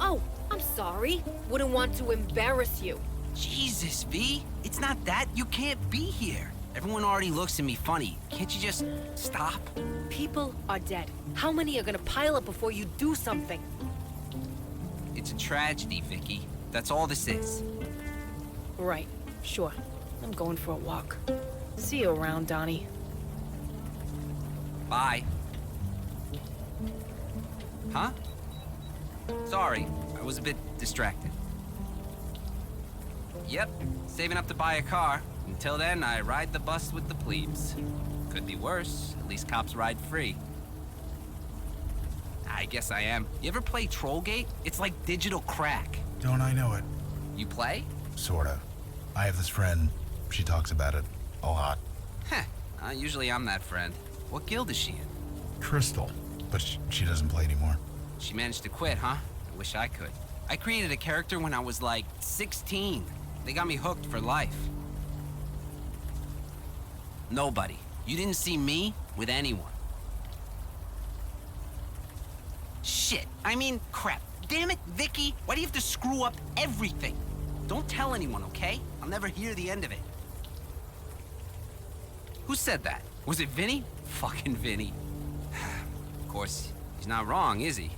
Oh, I'm sorry. Wouldn't want to embarrass you. Jesus, V. It's not that. You can't be here. Everyone already looks at me funny. Can't you just stop? People are dead. How many are gonna pile up before you do something? It's a tragedy, Vicky. That's all this is. Right. Sure. I'm going for a walk. See you around, Donnie. Bye. Huh? Sorry, I was a bit distracted. Yep, saving up to buy a car. Until then, I ride the bus with the plebes. Could be worse. At least cops ride free. I guess I am. You ever play Trollgate? It's like digital crack. Don't I know it? You play? Sorta. I have this friend. She talks about it a lot. Heh. Usually I'm that friend. What guild is she in? Crystal. But she doesn't play anymore. She managed to quit, huh? I wish I could. I created a character when I was like 16. They got me hooked for life. Nobody. You didn't see me with anyone. Shit. I mean, crap. Damn it, Vicky. Why do you have to screw up everything? Don't tell anyone, okay? I'll never hear the end of it. Who said that? Was it Vinny? Fucking Vinny. Of course, he's not wrong, is he?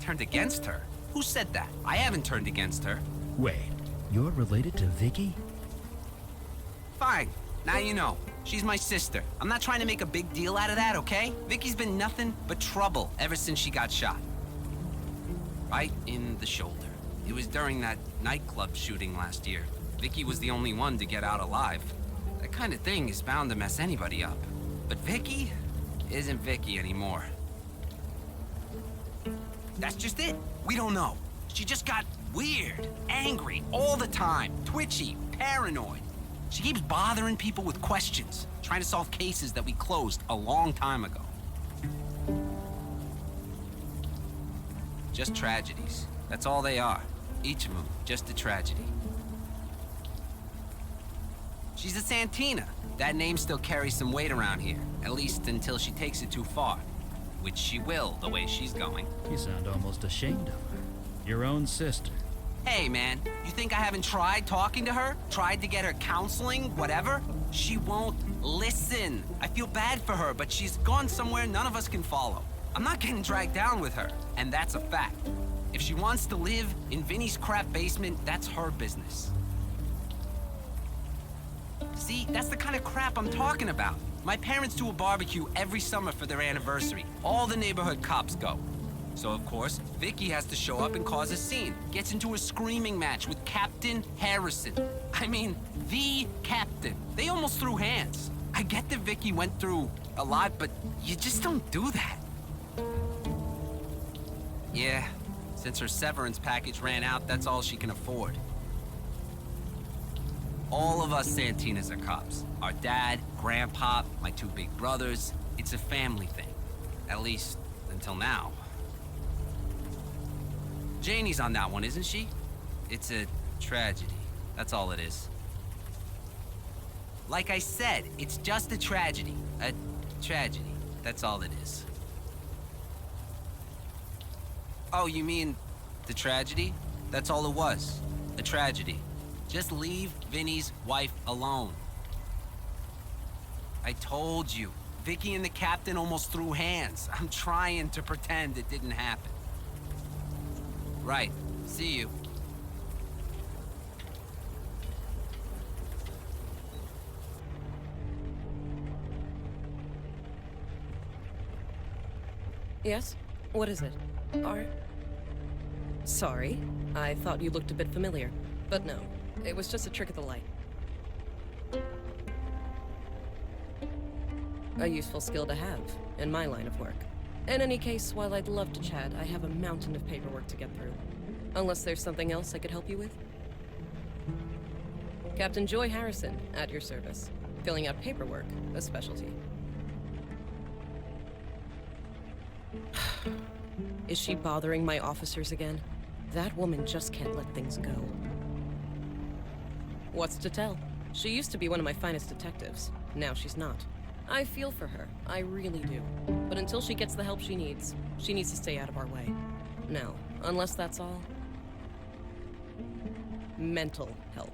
Turned against her? Who said that? I haven't turned against her. Wait, you're related to Vicky? Fine. Now you know. She's my sister. I'm not trying to make a big deal out of that, okay? Vicky's been nothing but trouble ever since she got shot. Right in the shoulder. It was during that nightclub shooting last year. Vicky was the only one to get out alive. That kind of thing is bound to mess anybody up. But Vicky isn't Vicky anymore. That's just it. We don't know. She just got weird, angry all the time, twitchy, paranoid. She keeps bothering people with questions, trying to solve cases that we closed a long time ago. Just tragedies. That's all they are. Each of them, just a tragedy. She's a Santina. That name still carries some weight around here, at least until she takes it too far. Which she will, the way she's going. You sound almost ashamed of her. Your own sister. Hey, man, you think I haven't tried talking to her? Tried to get her counseling, whatever? She won't listen. I feel bad for her, but she's gone somewhere none of us can follow. I'm not getting dragged down with her, and that's a fact. If she wants to live in Vinny's crap basement, that's her business. See, that's the kind of crap I'm talking about. My parents do a barbecue every summer for their anniversary. All the neighborhood cops go. So, of course, Vicky has to show up and cause a scene. Gets into a screaming match with Captain Harrison. I mean, the captain. They almost threw hands. I get that Vicky went through a lot, but you just don't do that. Yeah, since her severance package ran out, that's all she can afford. All of us Santinas are cops. Our dad, grandpa, my two big brothers. It's a family thing. At least, until now. Janie's on that one, isn't she? It's a tragedy. That's all it is. Like I said, it's just a tragedy. A tragedy. That's all it is. Oh, you mean the tragedy? That's all it was. A tragedy. Just leave Vinny's wife alone. I told you. Vicky and the captain almost threw hands. I'm trying to pretend it didn't happen. Right. See you. Yes? What is it? Sorry. I thought you looked a bit familiar. But no. It was just a trick of the light. A useful skill to have, in my line of work. In any case, while I'd love to chat, I have a mountain of paperwork to get through. Unless there's something else I could help you with? Captain Joy Harrison, at your service. Filling out paperwork, a specialty. Is she bothering my officers again? That woman just can't let things go. What's to tell? She used to be one of my finest detectives. Now she's not. I feel for her. I really do. But until she gets the help she needs to stay out of our way. Now, unless that's all... Mental help.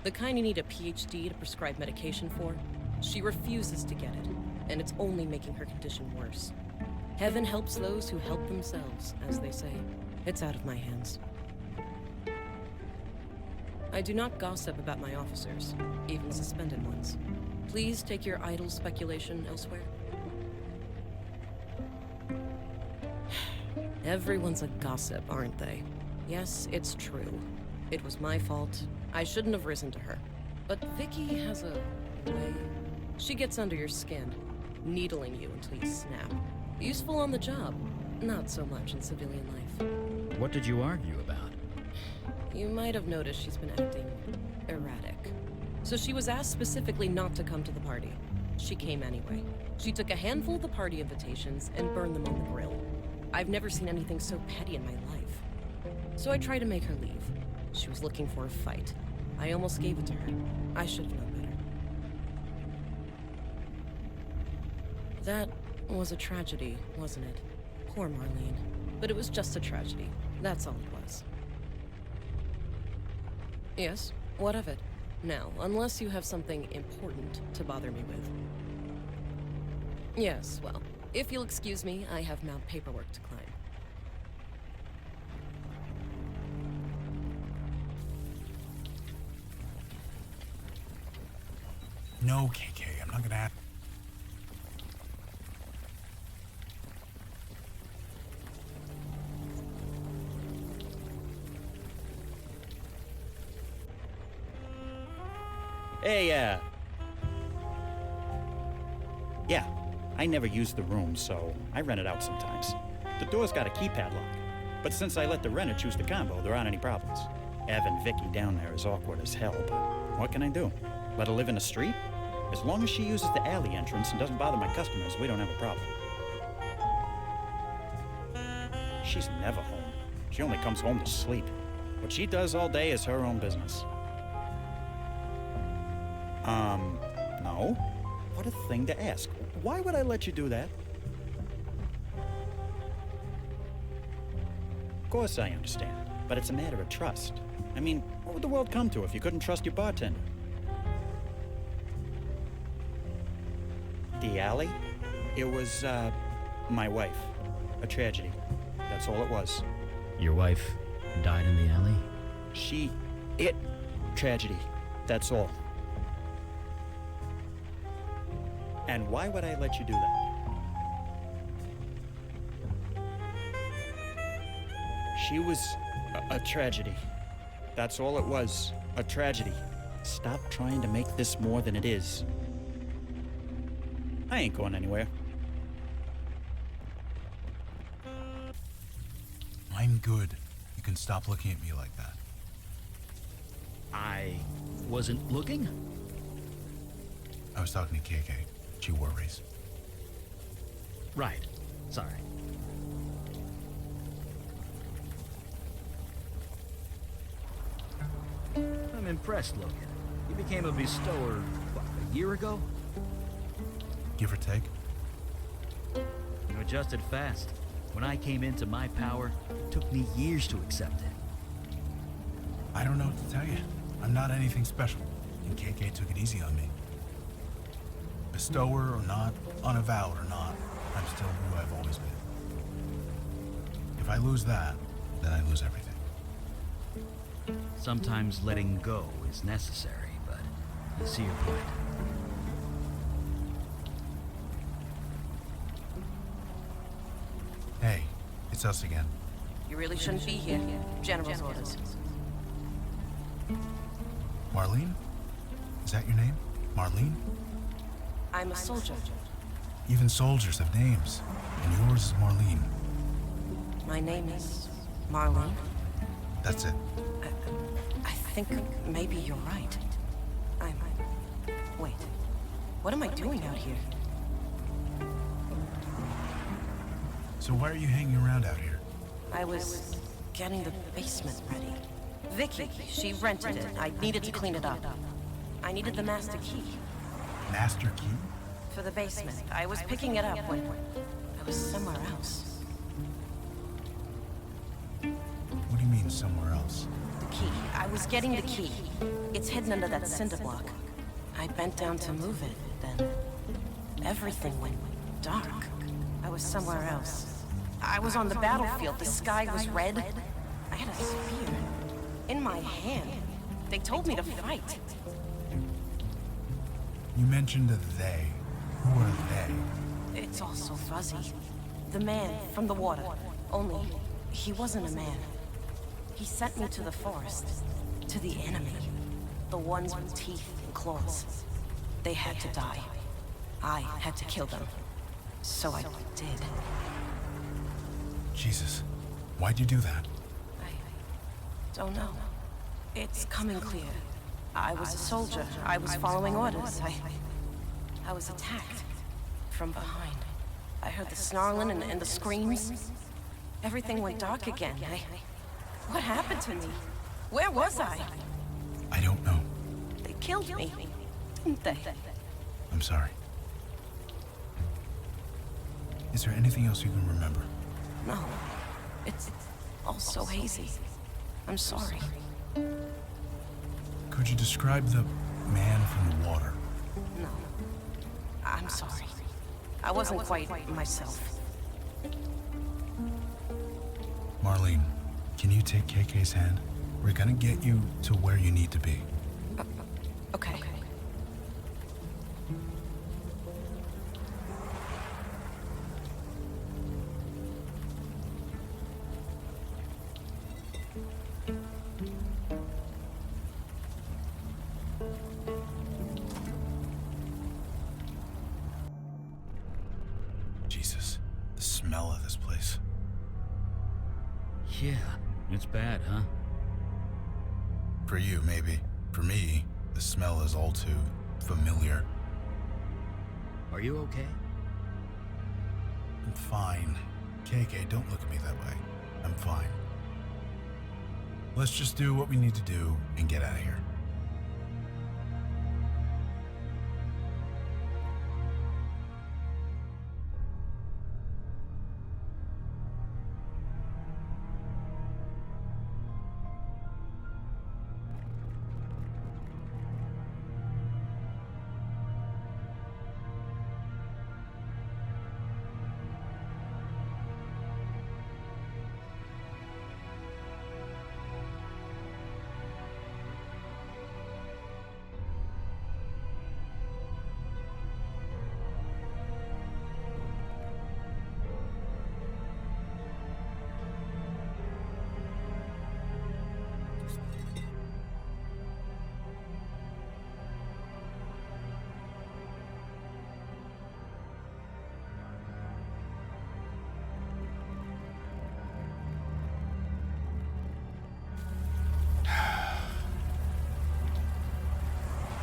The kind you need a PhD to prescribe medication for. She refuses to get it, and it's only making her condition worse. Heaven helps those who help themselves, as they say. It's out of my hands. I do not gossip about my officers, even suspended ones. Please take your idle speculation elsewhere. Everyone's a gossip, aren't they? Yes, it's true. It was my fault. I shouldn't have risen to her. But Vicky has a way. She gets under your skin, needling you until you snap. Useful on the job, not so much in civilian life. What did you argue about? You might have noticed she's been acting erratic. So she was asked specifically not to come to the party. She came anyway. She took a handful of the party invitations and burned them on the grill. I've never seen anything so petty in my life. So I tried to make her leave. She was looking for a fight. I almost gave it to her. I should have known better. That was a tragedy, wasn't it? Poor Marlene. But it was just a tragedy. That's all it was. Yes, what of it? Now, unless you have something important to bother me with. Yes, well, if you'll excuse me, I have Mount paperwork to climb. No, KK, I'm not gonna ask. Hey, yeah, I never use the room, so I rent it out sometimes. The door's got a keypad lock, but since I let the renter choose the combo, there aren't any problems. Having Vicky down there is awkward as hell, but what can I do? Let her live in the street? As long as she uses the alley entrance and doesn't bother my customers, we don't have a problem. She's never home. She only comes home to sleep. What she does all day is her own business. No? What a thing to ask. Why would I let you do that? Of course I understand, but it's a matter of trust. I mean, what would the world come to if you couldn't trust your bartender? The alley? It was, my wife. A tragedy. That's all it was. Your wife died in the alley? Tragedy. That's all. And why would I let you do that? She was a tragedy. That's all it was. A tragedy. Stop trying to make this more than it is. I ain't going anywhere. I'm good. You can stop looking at me like that. I wasn't looking? I was talking to KK. She worries. Right. Sorry. I'm impressed, Logan. You became a bestower, what, a year ago? Give or take. You adjusted fast. When I came into my power, it took me years to accept it. I don't know what to tell you. I'm not anything special, and KK took it easy on me. Bestower or not, unavowed or not, I'm still who I've always been. If I lose that, then I lose everything. Sometimes letting go is necessary, but I see your point. Hey, it's us again. You really shouldn't be here. General's orders. Marlene? Is that your name? Marlene? I'm a soldier. Even soldiers have names, and yours is Marlene. My name is Marlene. That's it. I think maybe you're right. Wait. What am I doing out here? So why are you hanging around out here? I was getting the basement ready. Vicky, she rented it. I needed to clean it up. I needed the master key. Master key? For the basement. I was picking it up when I was somewhere else. What do you mean, somewhere else? The key. I was getting the key. It's hidden under that cinder block. I bent down to move it, then everything went dark. I was somewhere else. I was on the battlefield. The sky was red. I had a spear in my hand. They told me to fight. You mentioned a they. Who are they? It's all so fuzzy. The man from the water. Only, he wasn't a man. He sent me to the forest. To the enemy. The ones with teeth and claws. They had to die. I had to kill them. So I did. Jesus. Why'd you do that? I don't know. It's coming clear. I was a soldier. I was following orders. I was attacked. From behind. I heard the snarling and the screams. Everything went dark again. What happened to me? Where was I? I don't know. They killed me, didn't they? I'm sorry. Is there anything else you can remember? No. It's all so hazy. I'm sorry. Could you describe the man from the water? No. I'm sorry. I wasn't quite myself. Marlene, can you take KK's hand? We're gonna get you to where you need to be. Okay. Jesus, the smell of this place. Yeah, it's bad, huh? For you, maybe. For me, the smell is all too familiar. Are you okay? I'm fine. KK, don't look at me that way. I'm fine. Let's just do what we need to do and get out of here.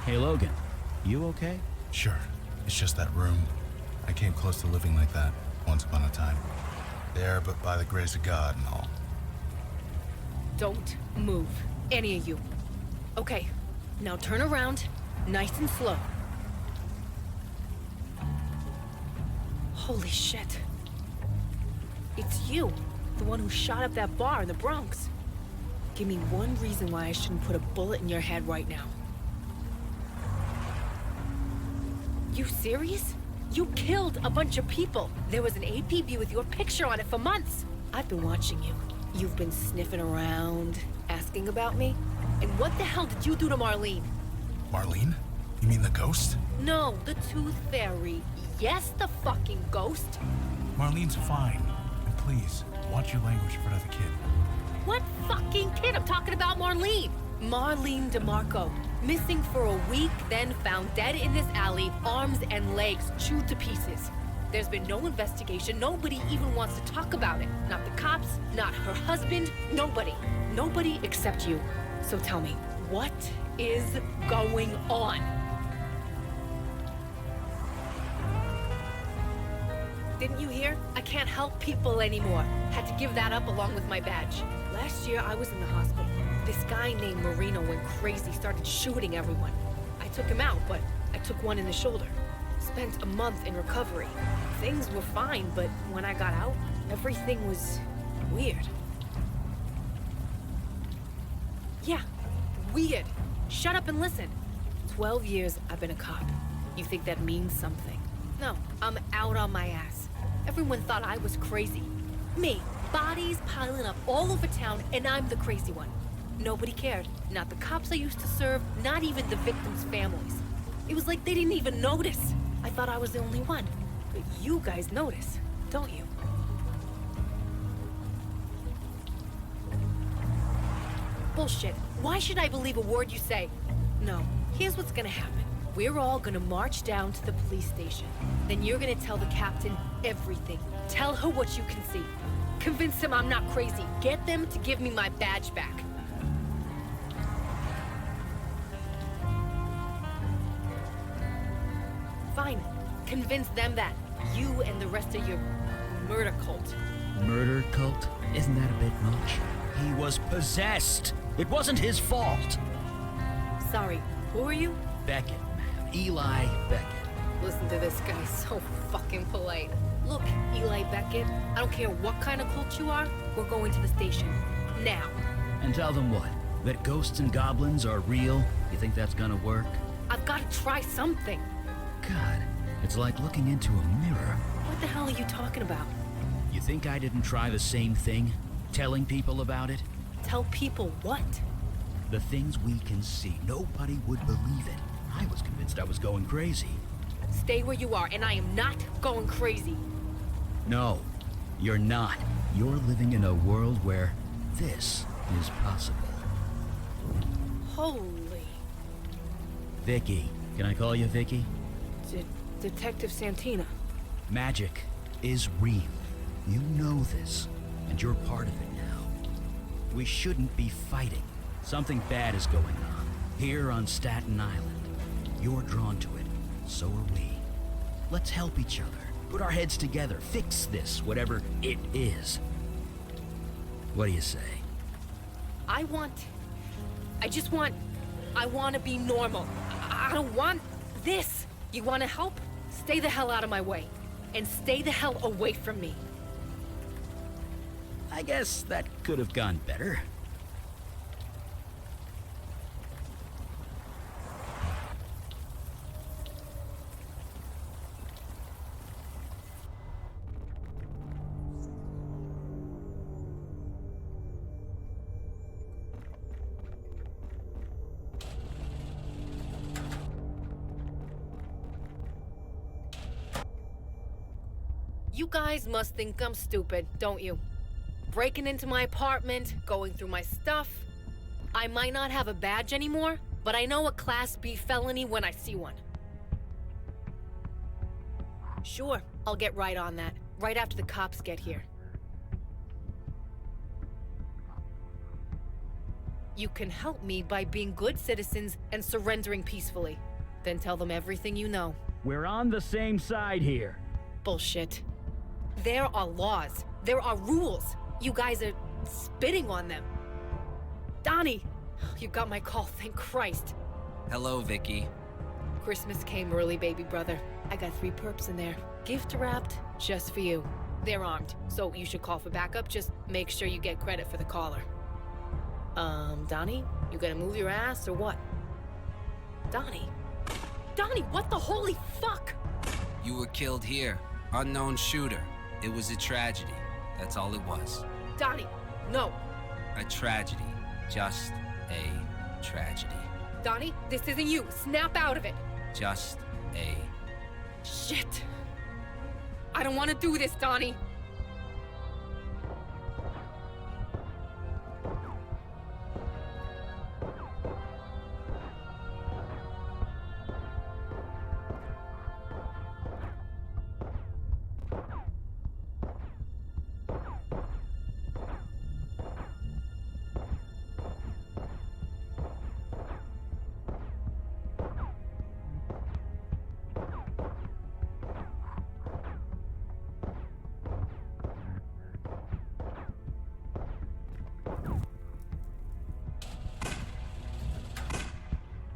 Hey, Logan. You okay? Sure. It's just that room. I came close to living like that once upon a time. There, but by the grace of God and all. Don't move, any of you. Okay, now turn around, nice and slow. Holy shit. It's you, the one who shot up that bar in the Bronx. Give me one reason why I shouldn't put a bullet in your head right now. You serious? You killed a bunch of people. There was an APB with your picture on it for months. I've been watching you. You've been sniffing around, asking about me. And what the hell did you do to Marlene? Marlene? You mean the ghost? No, the Tooth Fairy. Yes, the fucking ghost. Marlene's fine. And please, watch your language in front of the kid. What fucking kid? I'm talking about Marlene. Marlene DeMarco. Missing for a week, then found dead in this alley, arms and legs chewed to pieces. There's been no investigation. Nobody even wants to talk about it. Not the cops, not her husband, nobody. Nobody except you. So tell me, what is going on? Didn't you hear? I can't help people anymore. Had to give that up along with my badge. Last year, I was in the hospital. This guy named Marino went crazy, started shooting everyone. I took him out, but I took one in the shoulder. Spent a month in recovery. Things were fine, but when I got out, everything was weird. Yeah, weird. Shut up and listen. 12 years I've been a cop. You think that means something? No, I'm out on my ass. Everyone thought I was crazy. Me, bodies piling up all over town, and I'm the crazy one. Nobody cared. Not the cops I used to serve, not even the victims' families. It was like they didn't even notice. I thought I was the only one. But you guys notice, don't you? Bullshit. Why should I believe a word you say? No. Here's what's gonna happen. We're all gonna march down to the police station. Then you're gonna tell the captain everything. Tell her what you can see. Convince them I'm not crazy. Get them to give me my badge back. Fine. Convince them that. You and the rest of your murder cult. Murder cult? Isn't that a bit much? He was possessed. It wasn't his fault. Sorry, who are you? Beckett, ma'am. Eli Beckett. Listen to this guy, so fucking polite. Look, Eli Beckett, I don't care what kind of cult you are, we're going to the station. Now. And tell them what? That ghosts and goblins are real? You think that's gonna work? I've got to try something. God, it's like looking into a mirror. What the hell are you talking about? You think I didn't try the same thing? Telling people about it? Tell people what? The things we can see. Nobody would believe it. I was convinced I was going crazy. Stay where you are, and I am not going crazy. No, you're not. You're living in a world where this is possible. Holy... Vicky. Can I call you Vicky? Detective Santina. Magic is real. You know this, and you're part of it now. We shouldn't be fighting. Something bad is going on, here on Staten Island. You're drawn to it, so are we. Let's help each other, put our heads together, fix this, whatever it is. What do you say? I want to be normal. I don't want this. You want to help? Stay the hell out of my way. And stay the hell away from me. I guess that could have gone better. You guys must think I'm stupid, don't you? Breaking into my apartment, going through my stuff. I might not have a badge anymore, but I know a Class B felony when I see one. Sure, I'll get right on that, right after the cops get here. You can help me by being good citizens and surrendering peacefully. Then tell them everything you know. We're on the same side here. Bullshit. There are laws. There are rules. You guys are spitting on them. Donnie! You got my call, thank Christ. Hello, Vicky. Christmas came early, baby brother. I got 3 perps in there. Gift wrapped just for you. They're armed, so you should call for backup. Just make sure you get credit for the caller. Donnie? You gonna move your ass or what? Donnie? Donnie, what the holy fuck? You were killed here. Unknown shooter. It was a tragedy. That's all it was. Donnie, no. A tragedy. Just a tragedy. Donnie, this isn't you. Snap out of it. Just a... Shit. I don't want to do this, Donnie.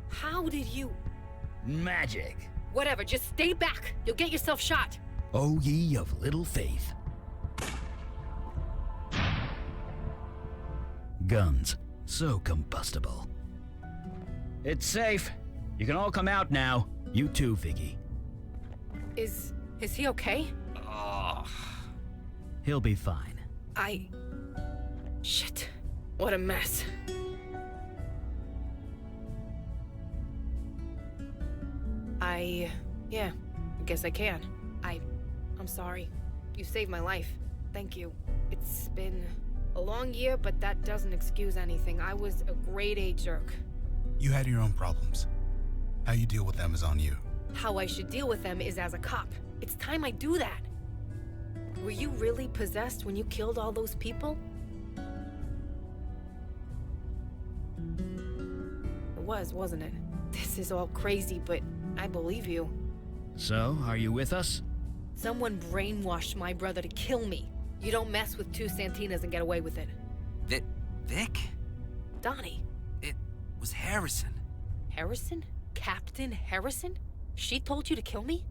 How did you... Magic. Whatever, just stay back. You'll get yourself shot. O ye of little faith. Guns, so combustible. It's safe. You can all come out now. You too, Vicky. Is he okay? He'll be fine. Shit. What a mess. Yeah, I guess I can. I'm sorry. You saved my life. Thank you. It's been a long year, but that doesn't excuse anything. I was a grade A jerk. You had your own problems. How you deal with them is on you. How I should deal with them is as a cop. It's time I do that. Were you really possessed when you killed all those people? It was, wasn't it? This is all crazy, but I believe you. So, are you with us? Someone brainwashed my brother to kill me. You don't mess with 2 Santinas and get away with it. Vic? Donnie. It was Harrison. Harrison? Captain Harrison? She told you to kill me?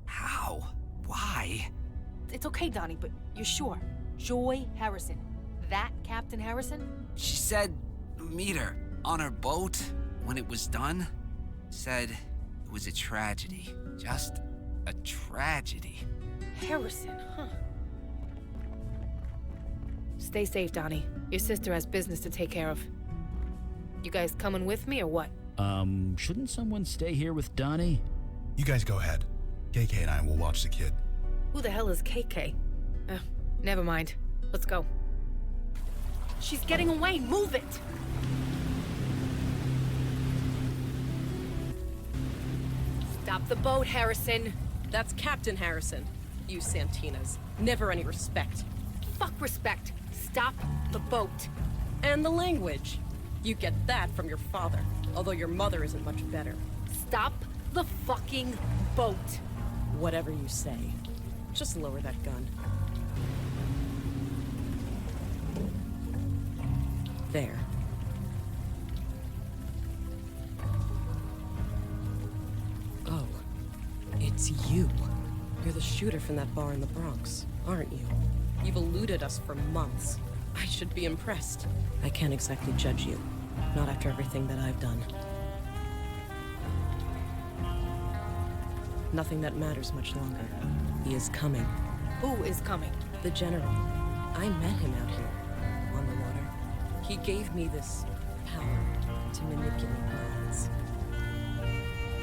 How? Why? It's okay, Donnie, but you're sure? Joy Harrison. That Captain Harrison? She said meet her on her boat when it was done. Said it was a tragedy. Just a tragedy. Harrison, huh? Stay safe, Donnie. Your sister has business to take care of. You guys coming with me or what? Shouldn't someone stay here with Donnie? You guys go ahead. KK and I will watch the kid. Who the hell is KK? Never mind. Let's go. She's getting away. Move it! Stop the boat, Harrison. That's Captain Harrison. You Santinas. Never any respect. Fuck respect. Stop the boat. And the language. You get that from your father, although your mother isn't much better. Stop the fucking boat. Whatever you say. Just lower that gun. There. Oh, it's you. You're the shooter from that bar in the Bronx, aren't you? You've eluded us for months. I should be impressed. I can't exactly judge you. Not after everything that I've done. Nothing that matters much longer. He is coming. Who is coming? The General. I met him out here, on the water. He gave me this power to manipulate minds.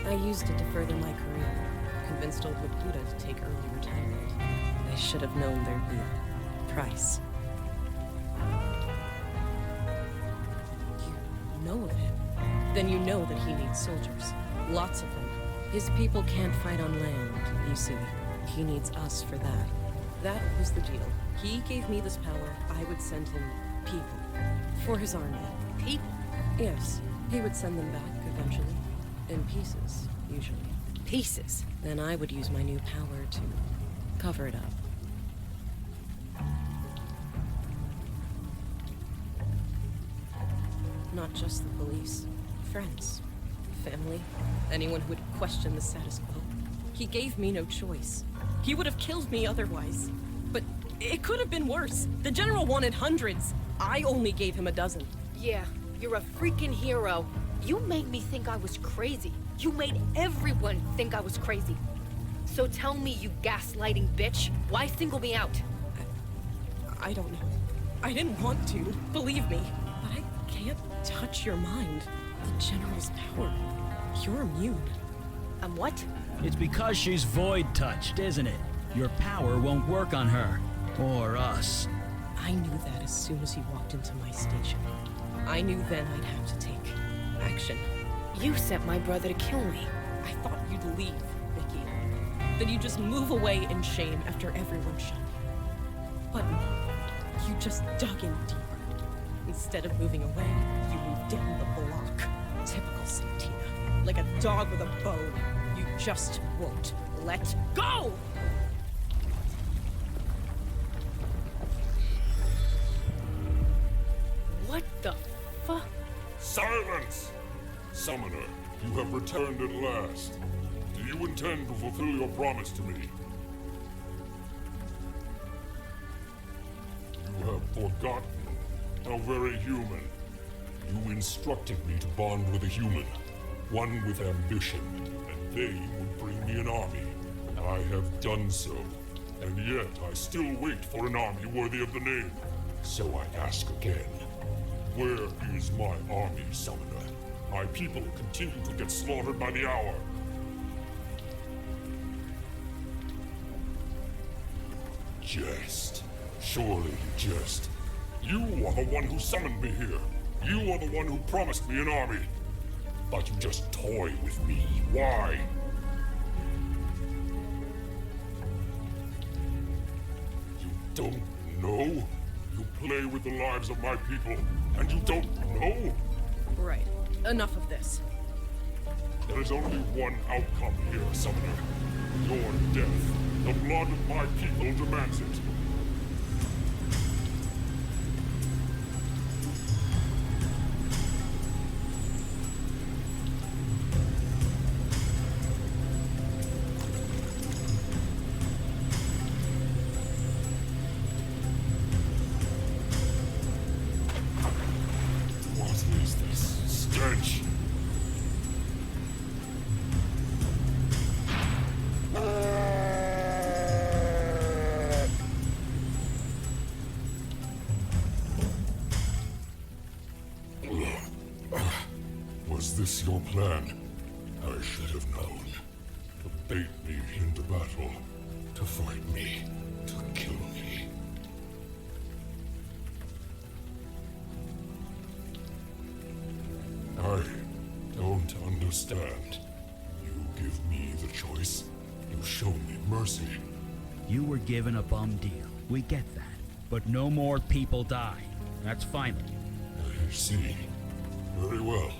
I used it to further my career. Convinced old Laputa to take early retirement. I should have known there'd be a price. You know of him? Then you know that he needs soldiers. Lots of them. His people can't fight on land, you see. He needs us for that. That was the deal. He gave me this power. I would send him people. For his army. People? Yes, he would send them back eventually. In pieces, usually. Pieces? Then I would use my new power to cover it up. Not just the police. Friends. Family. Anyone who would question the status quo. He gave me no choice. He would have killed me otherwise. But it could have been worse. The general wanted hundreds. I only gave him a dozen. Yeah, you're a freaking hero. You made me think I was crazy. You made everyone think I was crazy. So tell me, you gaslighting bitch, why single me out? I don't know. I didn't want to, believe me. But I can't touch your mind. The General's power. You're immune. I'm what? It's because she's void-touched, isn't it? Your power won't work on her. Or us. I knew that as soon as he walked into my station. I knew then I'd have to take action. You sent my brother to kill me. I thought you'd leave, Vicky. Then you'd just move away in shame after everyone shot me. But you just dug in deeper. Instead of moving away, you moved down the block. Typical Santina. Like a dog with a bone. You just won't let go! What the fuck? Silence! Summoner, you have returned at last. Do you intend to fulfill your promise to me? You have forgotten how very human. You instructed me to bond with a human, one with ambition, and they would bring me an army. I have done so, and yet I still wait for an army worthy of the name. So I ask again, where is my army, Summoner? My people continue to get slaughtered by the hour. Jest. Surely you jest. You are the one who summoned me here. You are the one who promised me an army. But you just toy with me. Why? You don't know? You play with the lives of my people, and you don't know? Right. Enough of this. There is only one outcome here, Summoner. Your death. The blood of my people demands it. What is this stench? Was this your plan? I should have known. To bait me into battle. To fight me. To kill me. I don't understand. You give me the choice. You show me mercy. You were given a bum deal. We get that. But no more people die. That's final. I see. Very well.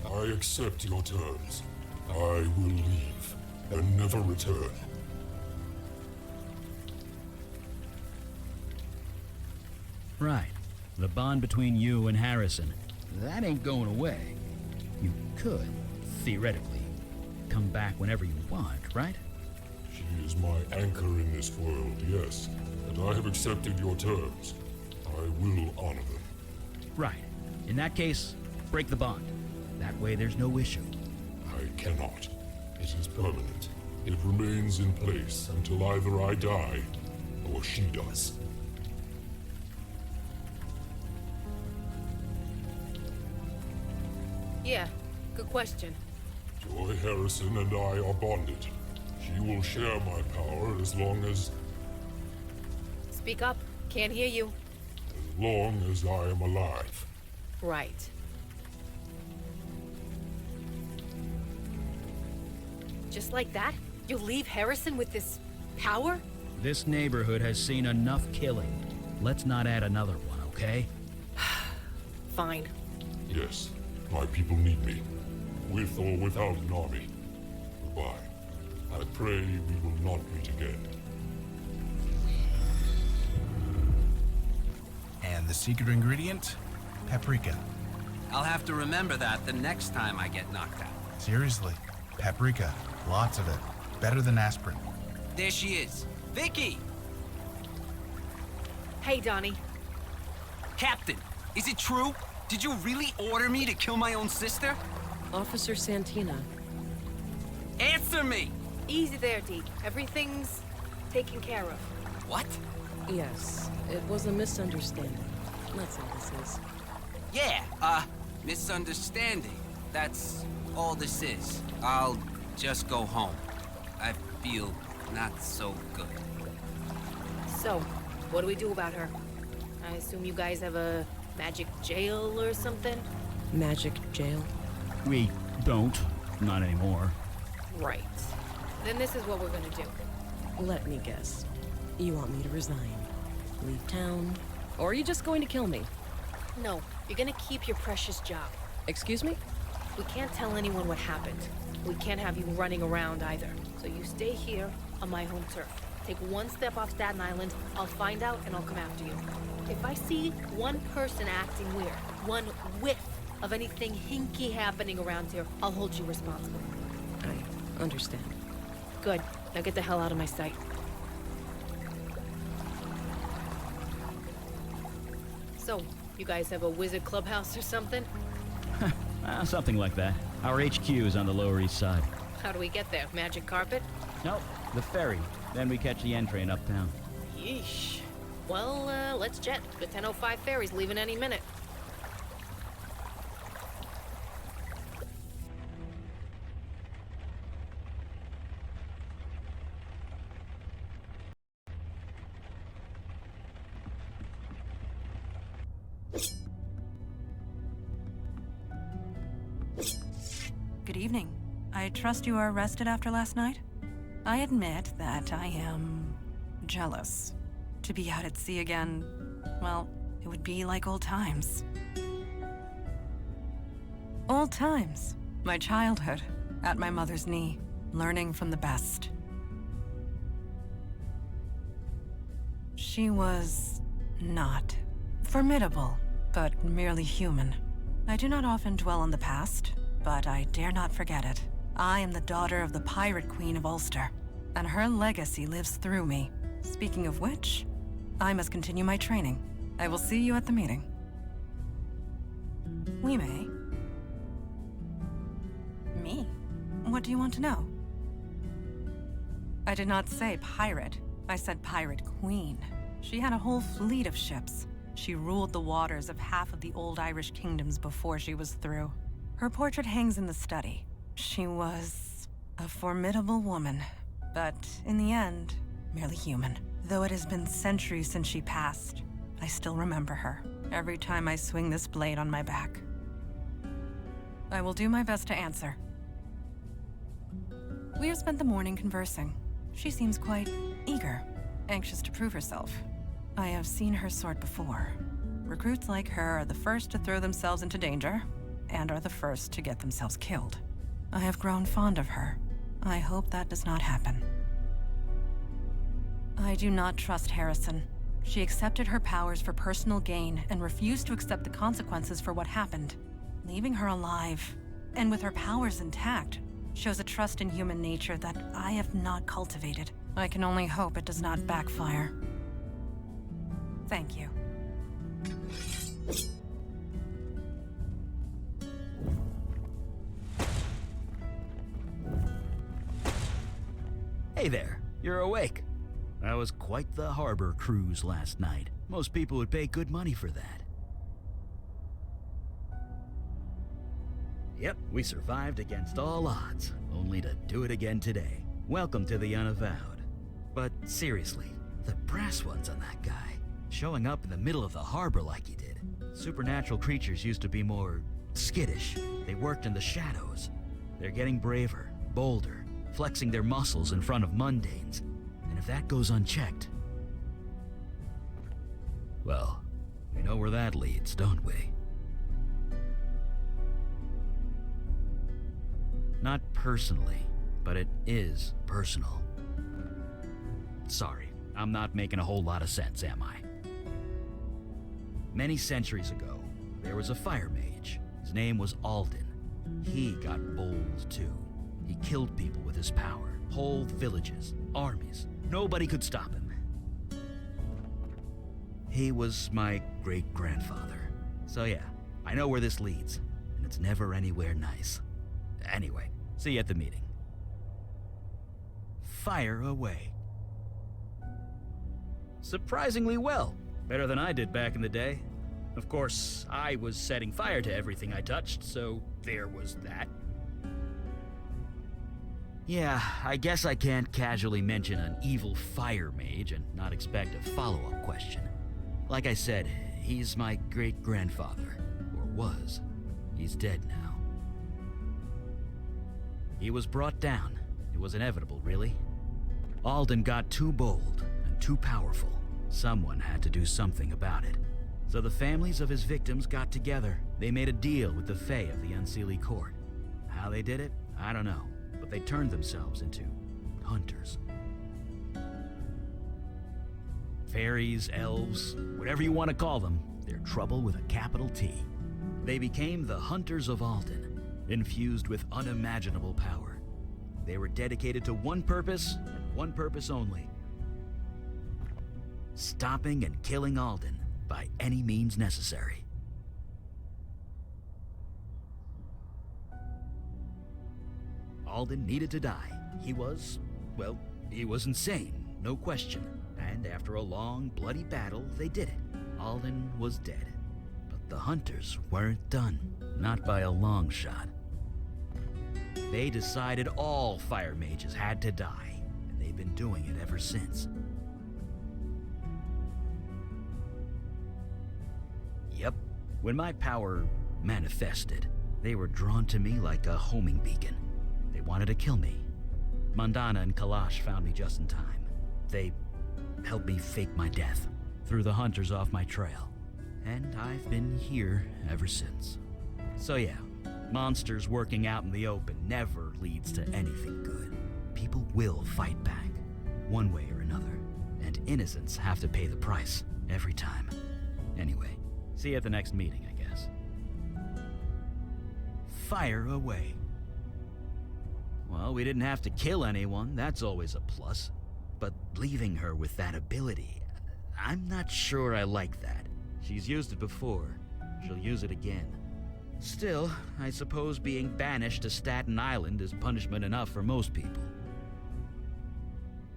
I accept your terms. I will leave and never return. Right. The bond between you and Harrison. That ain't going away. You could, theoretically, come back whenever you want, right? She is my anchor in this world, yes. And I have accepted your terms. I will honor them. Right. In that case, break the bond. That way there's no issue. I cannot. It is permanent. It remains in place until either I die, or she does. Yeah, good question. Joy Harrison and I are bonded. She will share my power as long as Speak up. Can't hear you. I am alive. Right. Just like that? You'll leave Harrison with this power? This neighborhood has seen enough killing. Let's not add another one, okay? Fine. Yes, My people need me, with or without an army. Goodbye. I pray we will not meet again. And the secret ingredient? Paprika. I'll have to remember that the next time I get knocked out. Seriously, paprika. Lots of it. Better than aspirin. There she is. Vicky! Hey, Donnie. Captain, is it true? Did you really order me to kill my own sister? Officer Santina. Answer me! Easy there, Deke. Everything's taken care of. What? Yes, it was a misunderstanding. That's all this is. Yeah, misunderstanding. That's all this is. I'll just go home. I feel not so good. So, what do we do about her? I assume you guys have a magic jail or something? Magic jail? We don't. Not anymore. Right. Then this is what we're gonna do. Let me guess. You want me to resign? Leave town? Or are you just going to kill me? No, you're gonna keep your precious job. Excuse me? We can't tell anyone what happened. We can't have you running around either. So you stay here on my home turf. Take one step off Staten Island, I'll find out and I'll come after you. If I see one person acting weird, one whiff of anything hinky happening around here, I'll hold you responsible. I understand. Good. Now get the hell out of my sight. So, you guys have a wizard clubhouse or something? Something like that. Our HQ is on the Lower East Side. How do we get there? Magic carpet? Nope, the ferry. Then we catch the N train uptown. Yeesh. Well, let's jet. The 10:05 ferry's leaving any minute. Good evening. I trust you are rested after last night? I admit that I am jealous. To be out at sea again, well, it would be like old times. Old times. My childhood, at my mother's knee, learning from the best. She was not formidable, but merely human. I do not often dwell on the past, but I dare not forget it. I am the daughter of the Pirate Queen of Ulster, and her legacy lives through me. Speaking of which, I must continue my training. I will see you at the meeting. We may. Me? What do you want to know? I did not say pirate. I said pirate queen. She had a whole fleet of ships. She ruled the waters of half of the old Irish kingdoms before she was through. Her portrait hangs in the study. She was a formidable woman, but in the end, merely human. Though it has been centuries since she passed, I still remember her every time I swing this blade on my back. I will do my best to answer. We have spent the morning conversing. She seems quite eager, anxious to prove herself. I have seen her sort before. Recruits like her are the first to throw themselves into danger, and are the first to get themselves killed. I have grown fond of her. I hope that does not happen. I do not trust Harrison. She accepted her powers for personal gain and refused to accept the consequences for what happened. Leaving her alive, and with her powers intact, shows a trust in human nature that I have not cultivated. I can only hope it does not backfire. Thank you. Hey there, you're awake. That was quite the harbor cruise last night. Most people would pay good money for that. Yep, we survived against all odds, only to do it again today. Welcome to the Unavowed. But seriously, the brass ones on that guy, showing up in the middle of the harbor like he did. Supernatural creatures used to be more skittish. They worked in the shadows. They're getting braver, bolder, flexing their muscles in front of mundanes. And if that goes unchecked, well, we know where that leads, don't we? Not personally, but it is personal. Sorry, I'm not making a whole lot of sense, am I? Many centuries ago, there was a fire mage. His name was Alden. He got bold too. He killed people with his power. Whole villages, armies. Nobody could stop him. He was my great-grandfather. So yeah, I know where this leads, and it's never anywhere nice. Anyway, see you at the meeting. Fire away. Surprisingly well. Better than I did back in the day. Of course, I was setting fire to everything I touched, so there was that. Yeah, I guess I can't casually mention an evil fire mage and not expect a follow-up question. Like I said, he's my great-grandfather, or was. He's dead now. He was brought down. It was inevitable, really. Alden got too bold and too powerful. Someone had to do something about it. So the families of his victims got together. They made a deal with the Fae of the Unseelie Court. How they did it, I don't know, but they turned themselves into hunters. Fairies, elves, whatever you want to call them, they're trouble with a capital T. They became the Hunters of Alden, infused with unimaginable power. They were dedicated to one purpose, and one purpose only. Stopping and killing Alden by any means necessary. Alden needed to die. He was insane, no question. And after a long, bloody battle, they did it. Alden was dead. But the hunters weren't done. Not by a long shot. They decided all fire mages had to die, and they've been doing it ever since. Yep. When my power manifested, they were drawn to me like a homing beacon. They wanted to kill me. Mandana and Kalash found me just in time. They helped me fake my death, threw the hunters off my trail, and I've been here ever since. So yeah, monsters working out in the open never leads to anything good. People will fight back, one way or another, and innocents have to pay the price every time. Anyway, see you at the next meeting, I guess. Fire away. Well, we didn't have to kill anyone, that's always a plus. But leaving her with that ability, I'm not sure I like that. She's used it before. She'll use it again. Still, I suppose being banished to Staten Island is punishment enough for most people.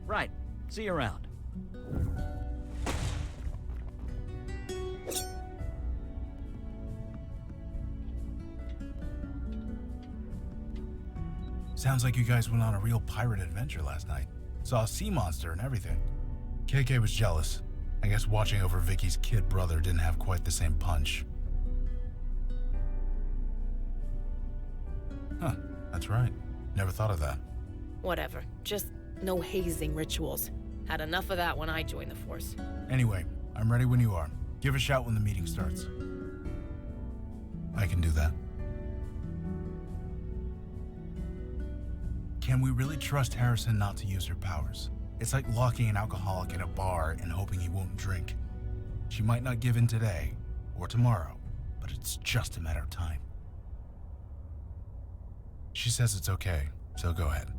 Right. See you around. Sounds like you guys went on a real pirate adventure last night. Saw a sea monster and everything. KK was jealous. I guess watching over Vicky's kid brother didn't have quite the same punch. Huh, that's right. Never thought of that. Whatever. Just no hazing rituals. Had enough of that when I joined the force. Anyway, I'm ready when you are. Give a shout when the meeting starts. I can do that. Can we really trust Harrison not to use her powers? It's like locking an alcoholic in a bar and hoping he won't drink. She might not give in today or tomorrow, but it's just a matter of time. She says it's okay, so go ahead.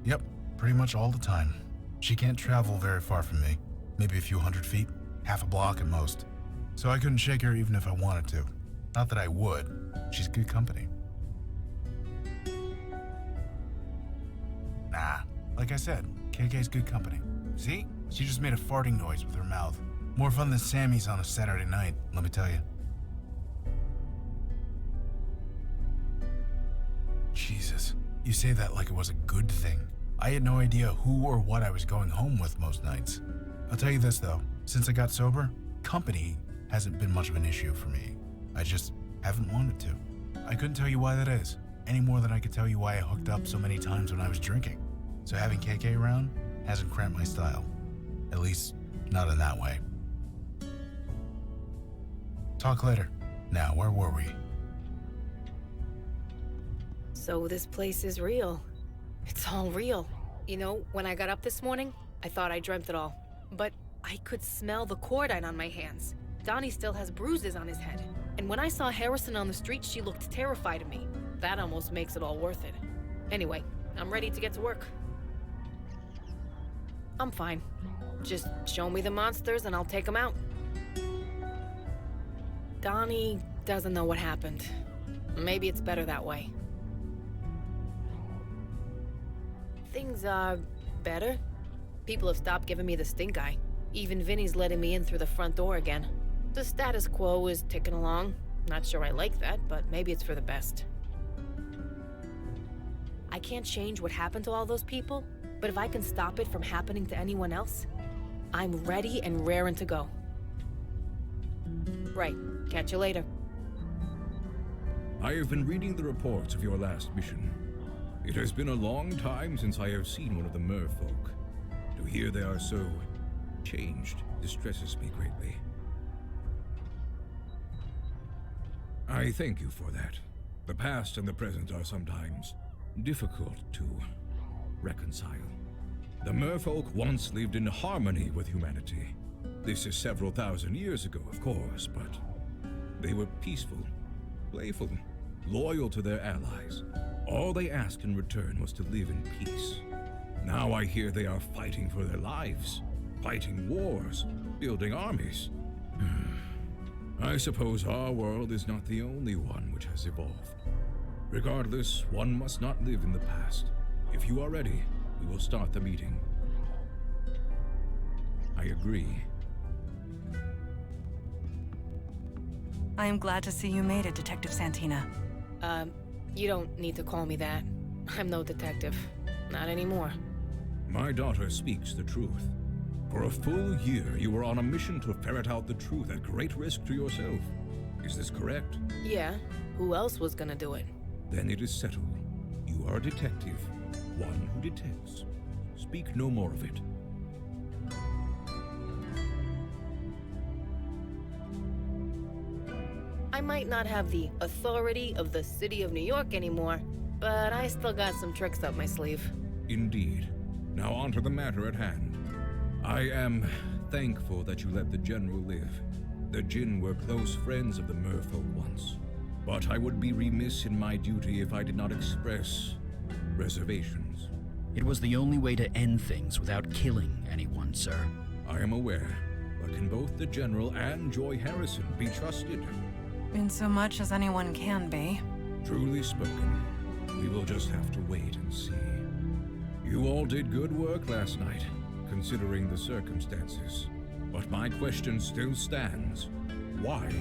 Yep, pretty much all the time. She can't travel very far from me, maybe a few hundred feet, half a block at most. So I couldn't shake her even if I wanted to. Not that I would, she's good company. Nah, like I said, KK's good company. See? She just made a farting noise with her mouth. More fun than Sammy's on a Saturday night, let me tell you. Jesus, you say that like it was a good thing. I had no idea who or what I was going home with most nights. I'll tell you this though, since I got sober, company hasn't been much of an issue for me. I just haven't wanted to. I couldn't tell you why that is, any more than I could tell you why I hooked up so many times when I was drinking. So having KK around hasn't cramped my style. At least, not in that way. Talk later. Now, where were we? So this place is real. It's all real. You know, when I got up this morning, I thought I dreamt it all. But I could smell the cordite on my hands. Donnie still has bruises on his head. And when I saw Harrison on the street, she looked terrified of me. That almost makes it all worth it. Anyway, I'm ready to get to work. I'm fine. Just show me the monsters and I'll take them out. Donnie doesn't know what happened. Maybe it's better that way. Things are better. People have stopped giving me the stink eye. Even Vinny's letting me in through the front door again. The status quo is ticking along. Not sure I like that, but maybe it's for the best. I can't change what happened to all those people, but if I can stop it from happening to anyone else, I'm ready and raring to go. Right. Catch you later. I have been reading the reports of your last mission. It has been a long time since I have seen one of the merfolk. To hear they are so changed distresses me greatly. I thank you for that. The past and the present are sometimes difficult to reconcile. The merfolk once lived in harmony with humanity. This is several thousand years ago, of course, but they were peaceful, playful, loyal to their allies. All they asked in return was to live in peace. Now I hear they are fighting for their lives, fighting wars, building armies. I suppose our world is not the only one which has evolved. Regardless, one must not live in the past. If you are ready, we will start the meeting. I agree. I am glad to see you made it, Detective Santina. You don't need to call me that. I'm no detective. Not anymore. My daughter speaks the truth. For a full year, you were on a mission to ferret out the truth at great risk to yourself. Is this correct? Yeah. Who else was gonna do it? Then it is settled. You are a detective, one who detects. Speak no more of it. I might not have the authority of the city of New York anymore, but I still got some tricks up my sleeve. Indeed. Now on to the matter at hand. I am thankful that you let the General live. The Jinn were close friends of the merfolk once. But I would be remiss in my duty if I did not express reservations. It was the only way to end things without killing anyone, sir. I am aware, but can both the General and Joy Harrison be trusted? In so much as anyone can be. Truly spoken. We will just have to wait and see. You all did good work last night, considering the circumstances. But my question still stands. Why?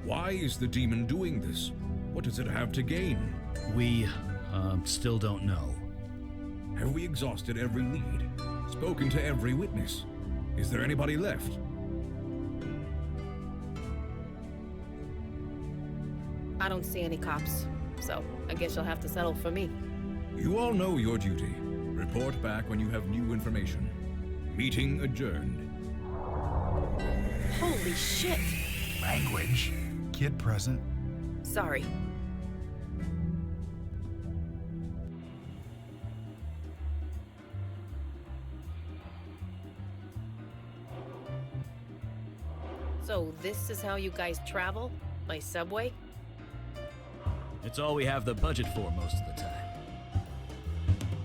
Why is the demon doing this? What does it have to gain? We, still don't know. Have we exhausted every lead? Spoken to every witness? Is there anybody left? I don't see any cops, so I guess you'll have to settle for me. You all know your duty. Report back when you have new information. Meeting adjourned. Holy shit! Language. Kid present. Sorry. So this is how you guys travel? By subway? It's all we have the budget for most of the time.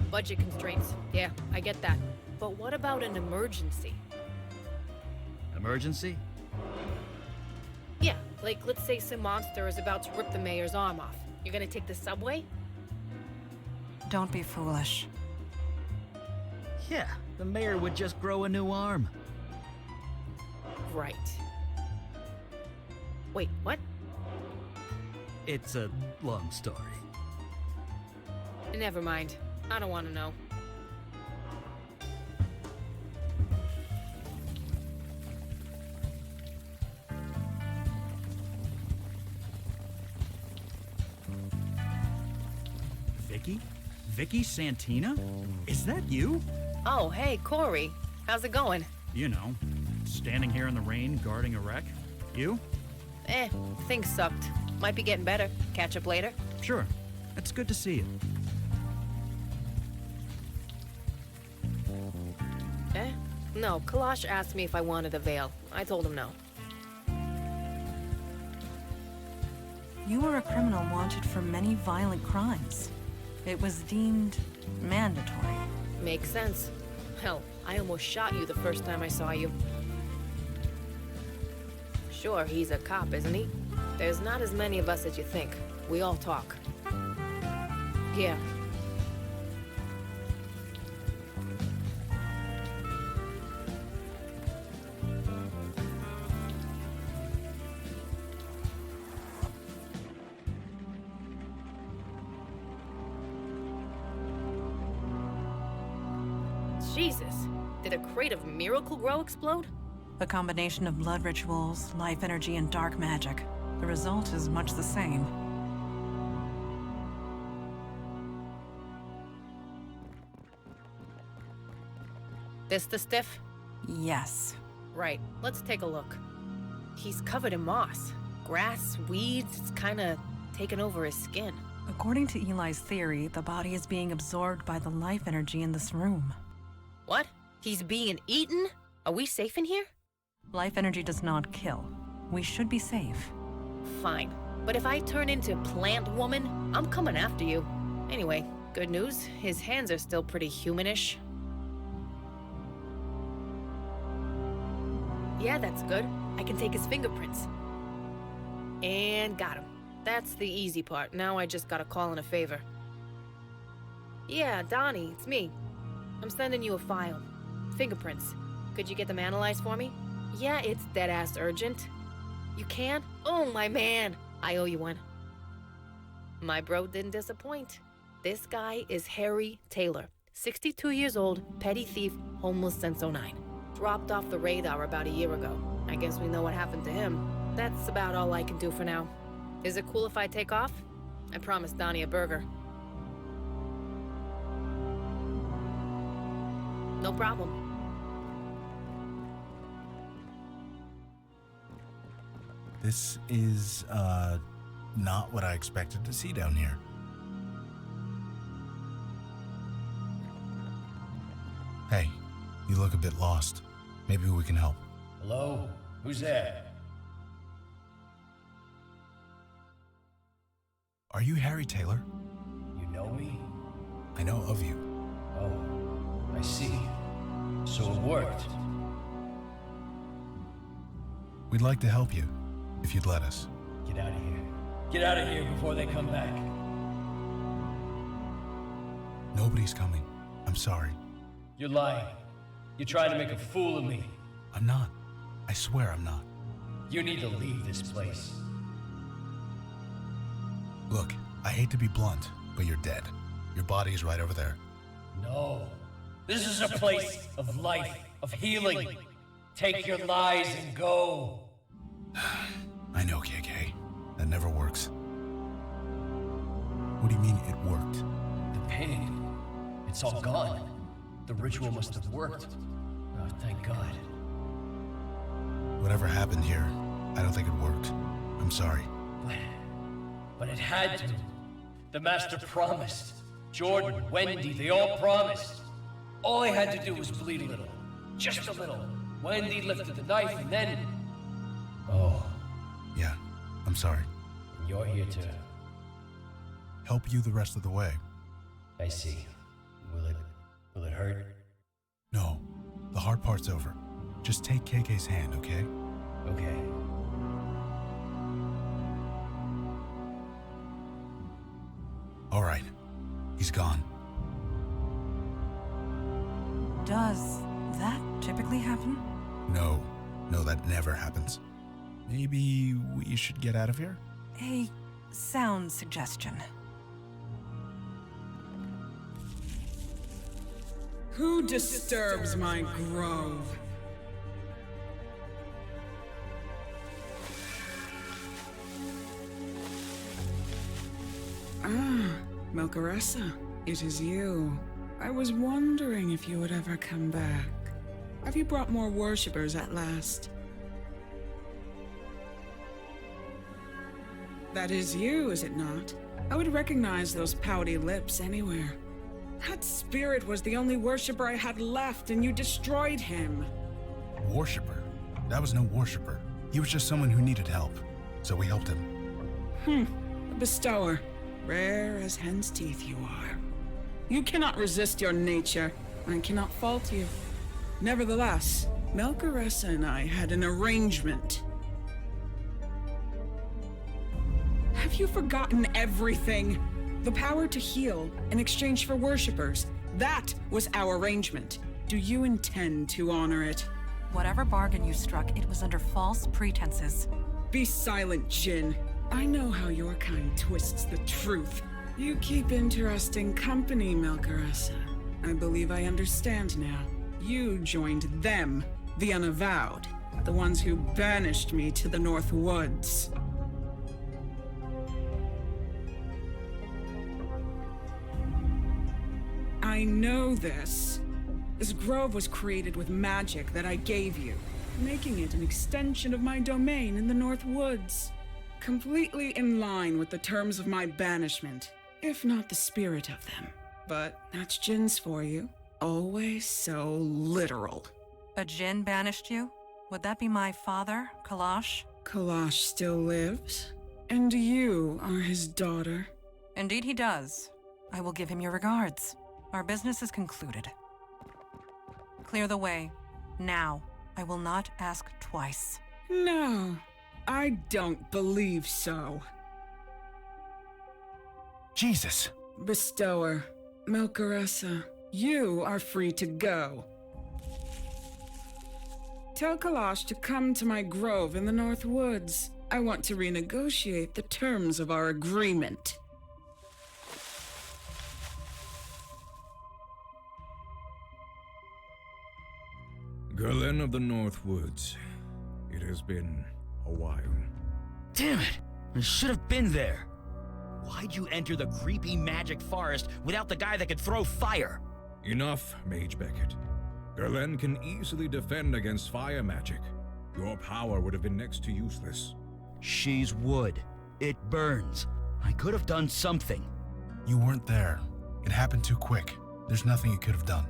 Budget constraints. Yeah, I get that. But what about an emergency? Emergency? Yeah, like let's say some monster is about to rip the mayor's arm off. You're gonna take the subway? Don't be foolish. Yeah, the mayor would just grow a new arm. Right. Wait, what? It's a long story. Never mind. I don't want to know. Vicky? Vicky Santina? Is that you? Oh, hey, Corey. How's it going? You know, standing here in the rain, guarding a wreck. You? Things sucked. Might be getting better. Catch up later? Sure. It's good to see you. Eh? No, Kalash asked me if I wanted a veil. I told him no. You were a criminal wanted for many violent crimes. It was deemed mandatory. Makes sense. Hell, I almost shot you the first time I saw you. Sure, he's a cop, isn't he? There's not as many of us as you think. We all talk. Yeah. Jesus, did a crate of Miracle Grow explode? A combination of blood rituals, life energy, and dark magic. The result is much the same. This the stiff? Yes. Right, let's take a look. He's covered in moss. Grass, weeds, it's kinda taken over his skin. According to Eli's theory, the body is being absorbed by the life energy in this room. What? He's being eaten? Are we safe in here? Life energy does not kill. We should be safe. Fine. But if I turn into Plant Woman, I'm coming after you. Anyway, good news, his hands are still pretty humanish. Yeah, that's good. I can take his fingerprints. And got him. That's the easy part. Now I just gotta call in a favor. Yeah, Donnie, it's me. I'm sending you a file. Fingerprints. Could you get them analyzed for me? Yeah, it's dead-ass urgent. You can? Oh, my man. I owe you one. My bro didn't disappoint. This guy is Harry Taylor. 62 years old, petty thief, homeless since '09. Dropped off the radar about a year ago. I guess we know what happened to him. That's about all I can do for now. Is it cool if I take off? I promised Donnie a burger. No problem. This is, not what I expected to see down here. Hey, you look a bit lost. Maybe we can help. Hello? Who's there? Are you Harry Taylor? You know me? I know of you. Oh, I see. So it worked. We'd like to help you, if you'd let us. Get out of here. Get out of here before they come back. Nobody's coming. I'm sorry. You're lying. You're trying to make a fool of me. I'm not. I swear I'm not. You need to leave this place. Look, I hate to be blunt, but you're dead. Your body's right over there. No. This is a place of life, of healing. Take your lies and go. I know, KK. That never works. What do you mean it worked? The pain. It's all gone. The ritual must have worked. Oh, thank God. Whatever happened here, I don't think it worked. I'm sorry. But it had to. The Master promised. Jordan, Wendy, they all promised. All I had to do was bleed a little. Just a little. Wendy lifted the knife and then... Oh. Yeah, I'm sorry. You're here to... Help you the rest of the way. I see. Will it hurt? No, the hard part's over. Just take KK's hand, okay? Okay. All right. He's gone. Does that typically happen? No, that never happens. Maybe we should get out of here? A sound suggestion. Who disturbs my grove? Ah, Melcaressa, it is you. I was wondering if you would ever come back. Have you brought more worshippers at last? That is you, is it not? I would recognize those pouty lips anywhere. That spirit was the only worshiper I had left, and you destroyed him. Worshipper? That was no worshipper. He was just someone who needed help. So we helped him. A bestower. Rare as hen's teeth you are. You cannot resist your nature. I cannot fault you. Nevertheless, Melchoressa and I had an arrangement. Have you forgotten everything? The power to heal in exchange for worshippers. That was our arrangement. Do you intend to honor it? Whatever bargain you struck, it was under false pretenses. Be silent, Jin. I know how your kind twists the truth. You keep interesting company, Melchoressa. I believe I understand now. You joined them, the Unavowed, the ones who banished me to the North Woods. I know this. This grove was created with magic that I gave you, making it an extension of my domain in the North Woods. Completely in line with the terms of my banishment, if not the spirit of them. But that's Jin's for you. Always so literal. A Jin banished you? Would that be my father, Kalash? Kalash still lives, and you are his daughter. Indeed he does. I will give him your regards. Our business is concluded. Clear the way. Now. I will not ask twice. No, I don't believe so. Jesus! Bestower, Melchoressa, you are free to go. Tell Kalash to come to my grove in the North Woods. I want to renegotiate the terms of our agreement. Galen of the North Woods. It has been a while. Damn it! I should have been there. Why'd you enter the creepy magic forest without the guy that could throw fire? Enough, Mage Beckett. Galen can easily defend against fire magic. Your power would have been next to useless. She's wood. It burns. I could have done something. You weren't there. It happened too quick. There's nothing you could have done.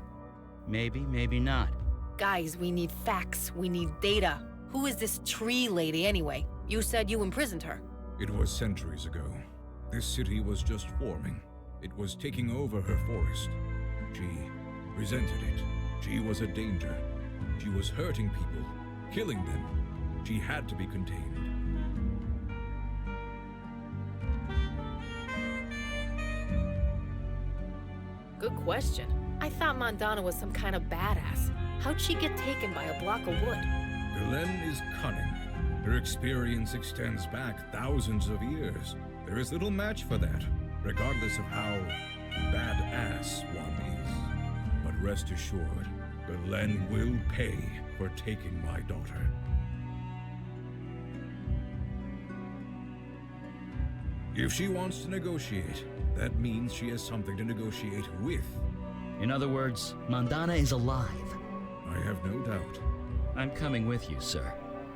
Maybe, maybe not. Guys, we need facts. We need data. Who is this tree lady anyway? You said you imprisoned her. It was centuries ago. This city was just forming. It was taking over her forest. She resented it. She was a danger. She was hurting people, killing them. She had to be contained. Good question. I thought Mandana was some kind of badass. How'd she get taken by a block of wood? Galen is cunning. Her experience extends back thousands of years. There is little match for that, regardless of how badass one is. But rest assured, Galen will pay for taking my daughter. If she wants to negotiate, that means she has something to negotiate with. In other words, Mandana is alive. I have no doubt. I'm coming with you, sir.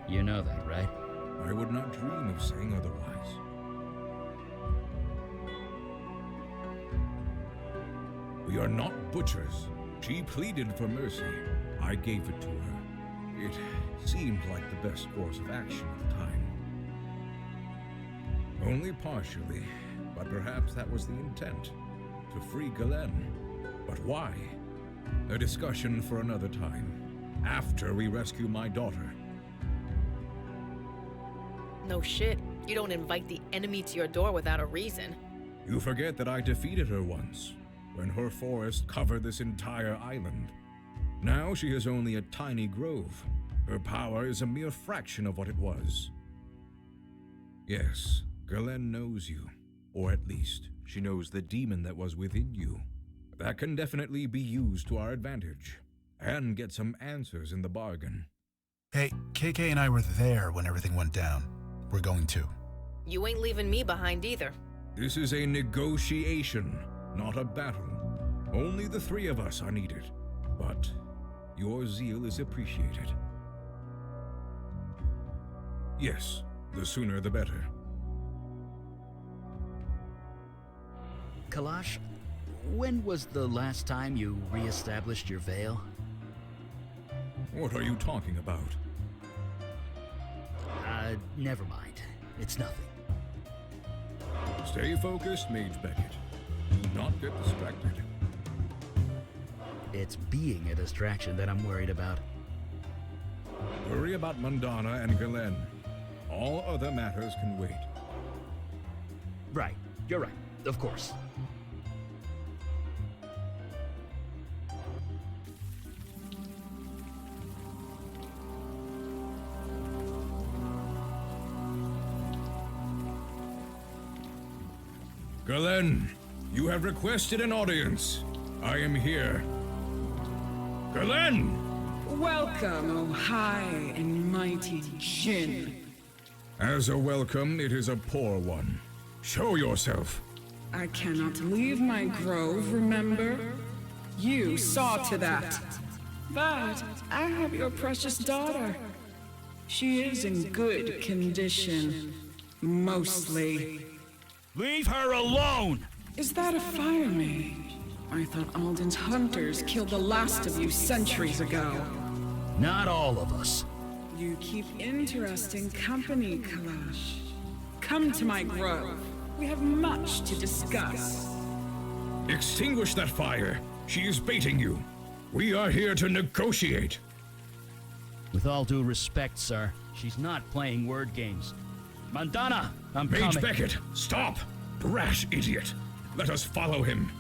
You know that, right? I would not dream of saying otherwise. We are not butchers. She pleaded for mercy. I gave it to her. It seemed like the best course of action at the time. Only partially, but perhaps that was the intent. To free Galen. But why? A discussion for another time. After we rescue my daughter. No shit. You don't invite the enemy to your door without a reason. You forget that I defeated her once, when her forest covered this entire island. Now she is only a tiny grove. Her power is a mere fraction of what it was. Yes, Galen knows you. Or at least, she knows the demon that was within you. That can definitely be used to our advantage. And get some answers in the bargain. Hey, KK and I were there when everything went down. We're going too. You ain't leaving me behind either. This is a negotiation, not a battle. Only the three of us are needed. But your zeal is appreciated. Yes, the sooner the better. Kalash, when was the last time you re-established your veil? What are you talking about? Never mind. It's nothing. Stay focused, Mage Beckett. Do not get distracted. It's being a distraction that I'm worried about. Worry about Mandana and Galen. All other matters can wait. Right. You're right. Of course. Galen, you have requested an audience. I am here. Galen! Welcome, O high and mighty Jinn. As a welcome, it is a poor one. Show yourself. I cannot leave my grove, remember? You saw to that. But I have your precious daughter. She is in good condition. Mostly. Leave her alone! Is that a fire mage? I thought Alden's hunters killed the last of you centuries ago. Not all of us. You keep interesting company, Kalash. Come to my grove. We have much to discuss. Extinguish that fire. She is baiting you. We are here to negotiate. With all due respect, sir, she's not playing word games. Mandana, I'm Mage coming. Beckett, stop! Brash idiot. Let us follow him.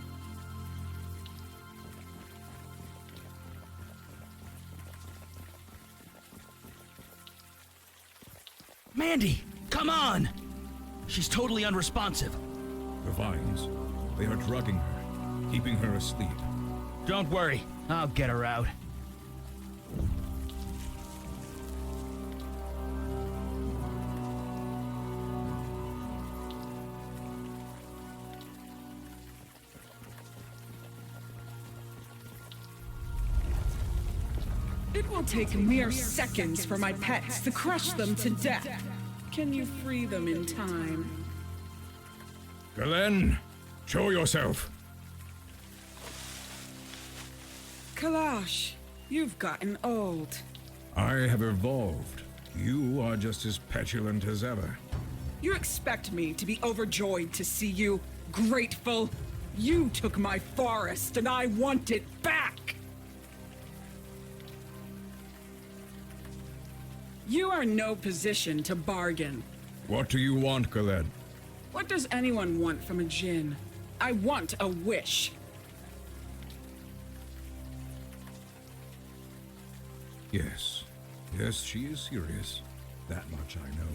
Mandy, come on! She's totally unresponsive. The vines. They are drugging her, keeping her asleep. Don't worry, I'll get her out. It will take mere seconds for my pets to crush them to death. Can you free them in time? Galen, show yourself. Kalash, you've gotten old. I have evolved. You are just as petulant as ever. You expect me to be overjoyed to see you, grateful? You took my forest and I want it back! You are in no position to bargain. What do you want, Galen? What does anyone want from a djinn? I want a wish. Yes. Yes, she is serious. That much I know.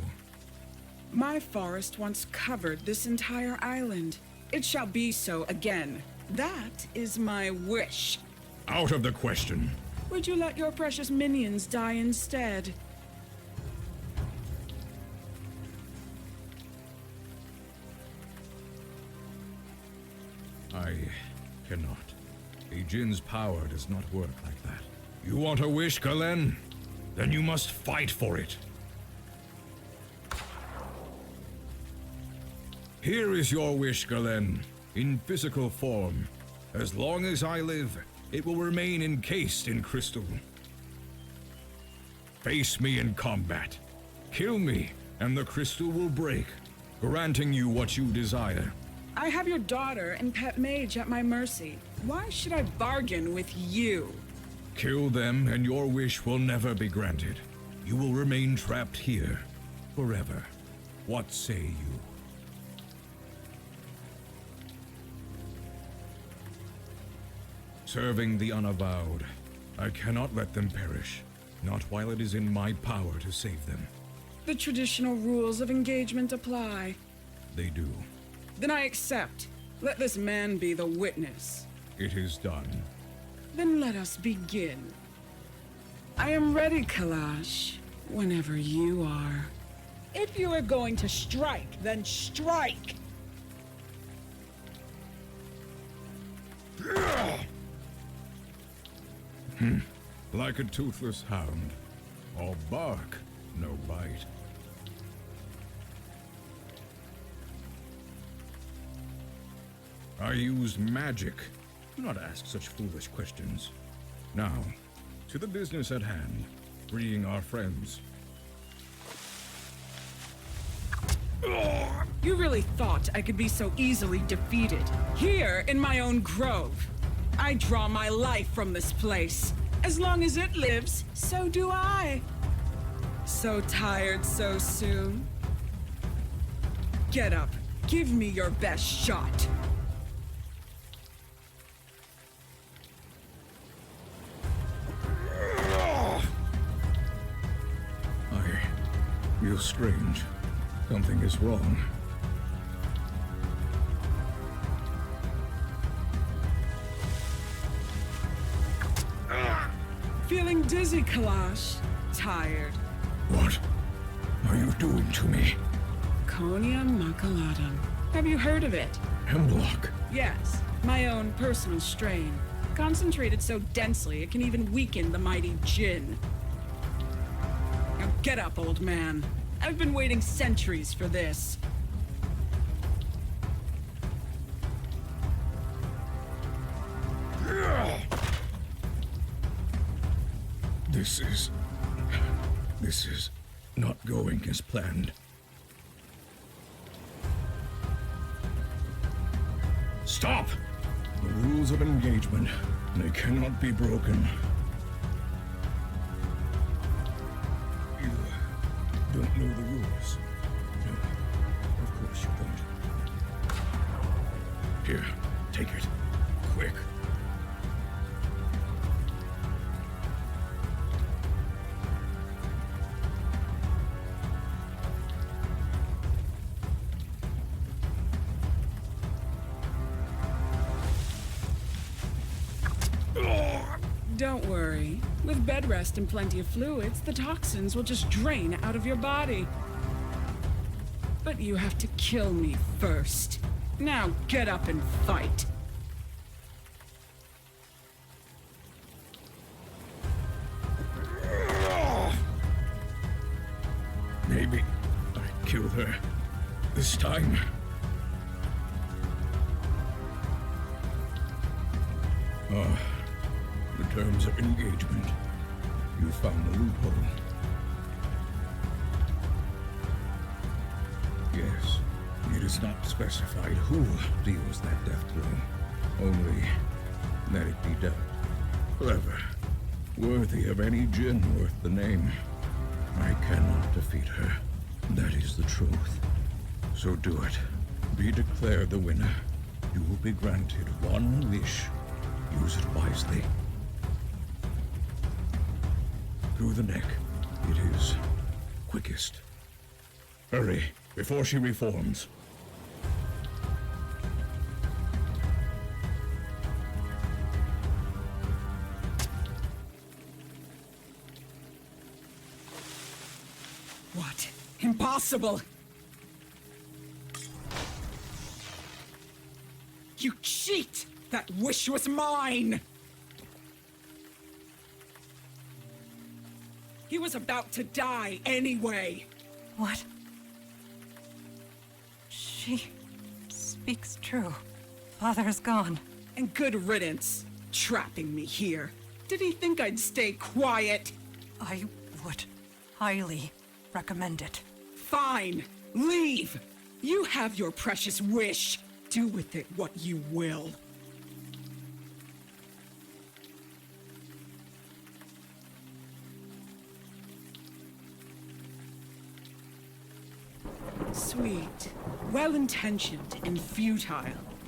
My forest once covered this entire island. It shall be so again. That is my wish. Out of the question. Would you let your precious minions die instead? I cannot. A djinn's power does not work like that. You want a wish, Galen? Then you must fight for it. Here is your wish, Galen, in physical form. As long as I live, it will remain encased in crystal. Face me in combat. Kill me, and the crystal will break, granting you what you desire. I have your daughter and pet mage at my mercy. Why should I bargain with you? Kill them, and your wish will never be granted. You will remain trapped here, forever. What say you? Serving the Unavowed, I cannot let them perish. Not while it is in my power to save them. The traditional rules of engagement apply. They do. Then I accept. Let this man be the witness. It is done. Then let us begin. I am ready, Kalash, whenever you are. If you are going to strike, then strike! Like a toothless hound. All bark, no bite. I used magic. Do not ask such foolish questions. Now, to the business at hand, freeing our friends. You really thought I could be so easily defeated? Here, in my own grove. I draw my life from this place. As long as it lives, so do I. So tired so soon? Get up. Give me your best shot. I feel strange. Something is wrong. Feeling dizzy, Kalash? Tired? What are you doing to me? Conium maculatum. Have you heard of it? Hemlock. Yes, my own personal strain. Concentrated so densely it can even weaken the mighty Jinn. Now get up, old man. I've been waiting centuries for this. This is not going as planned. Stop! The rules of engagement, they cannot be broken. You don't know the rules. No, of course you don't. Here, take it. Quick. Don't worry. With bed rest and plenty of fluids, the toxins will just drain out of your body. But you have to kill me first. Now get up and fight. Maybe I killed her this time. The terms of engagement. You found a loophole. Yes, it is not specified who deals that death blow. Only that it be dealt. Clever. Worthy of any Jinn worth the name. I cannot defeat her. That is the truth. So do it. Be declared the winner. You will be granted one wish. Use it wisely. Through the neck. It is quickest. Hurry, before she reforms. What? Impossible! You cheat! That wish was mine! He was about to die anyway! What? She speaks true. Father is gone. And good riddance, trapping me here. Did he think I'd stay quiet? I would highly recommend it. Fine, leave! You have your precious wish. Do with it what you will. Sweet, well-intentioned, and futile.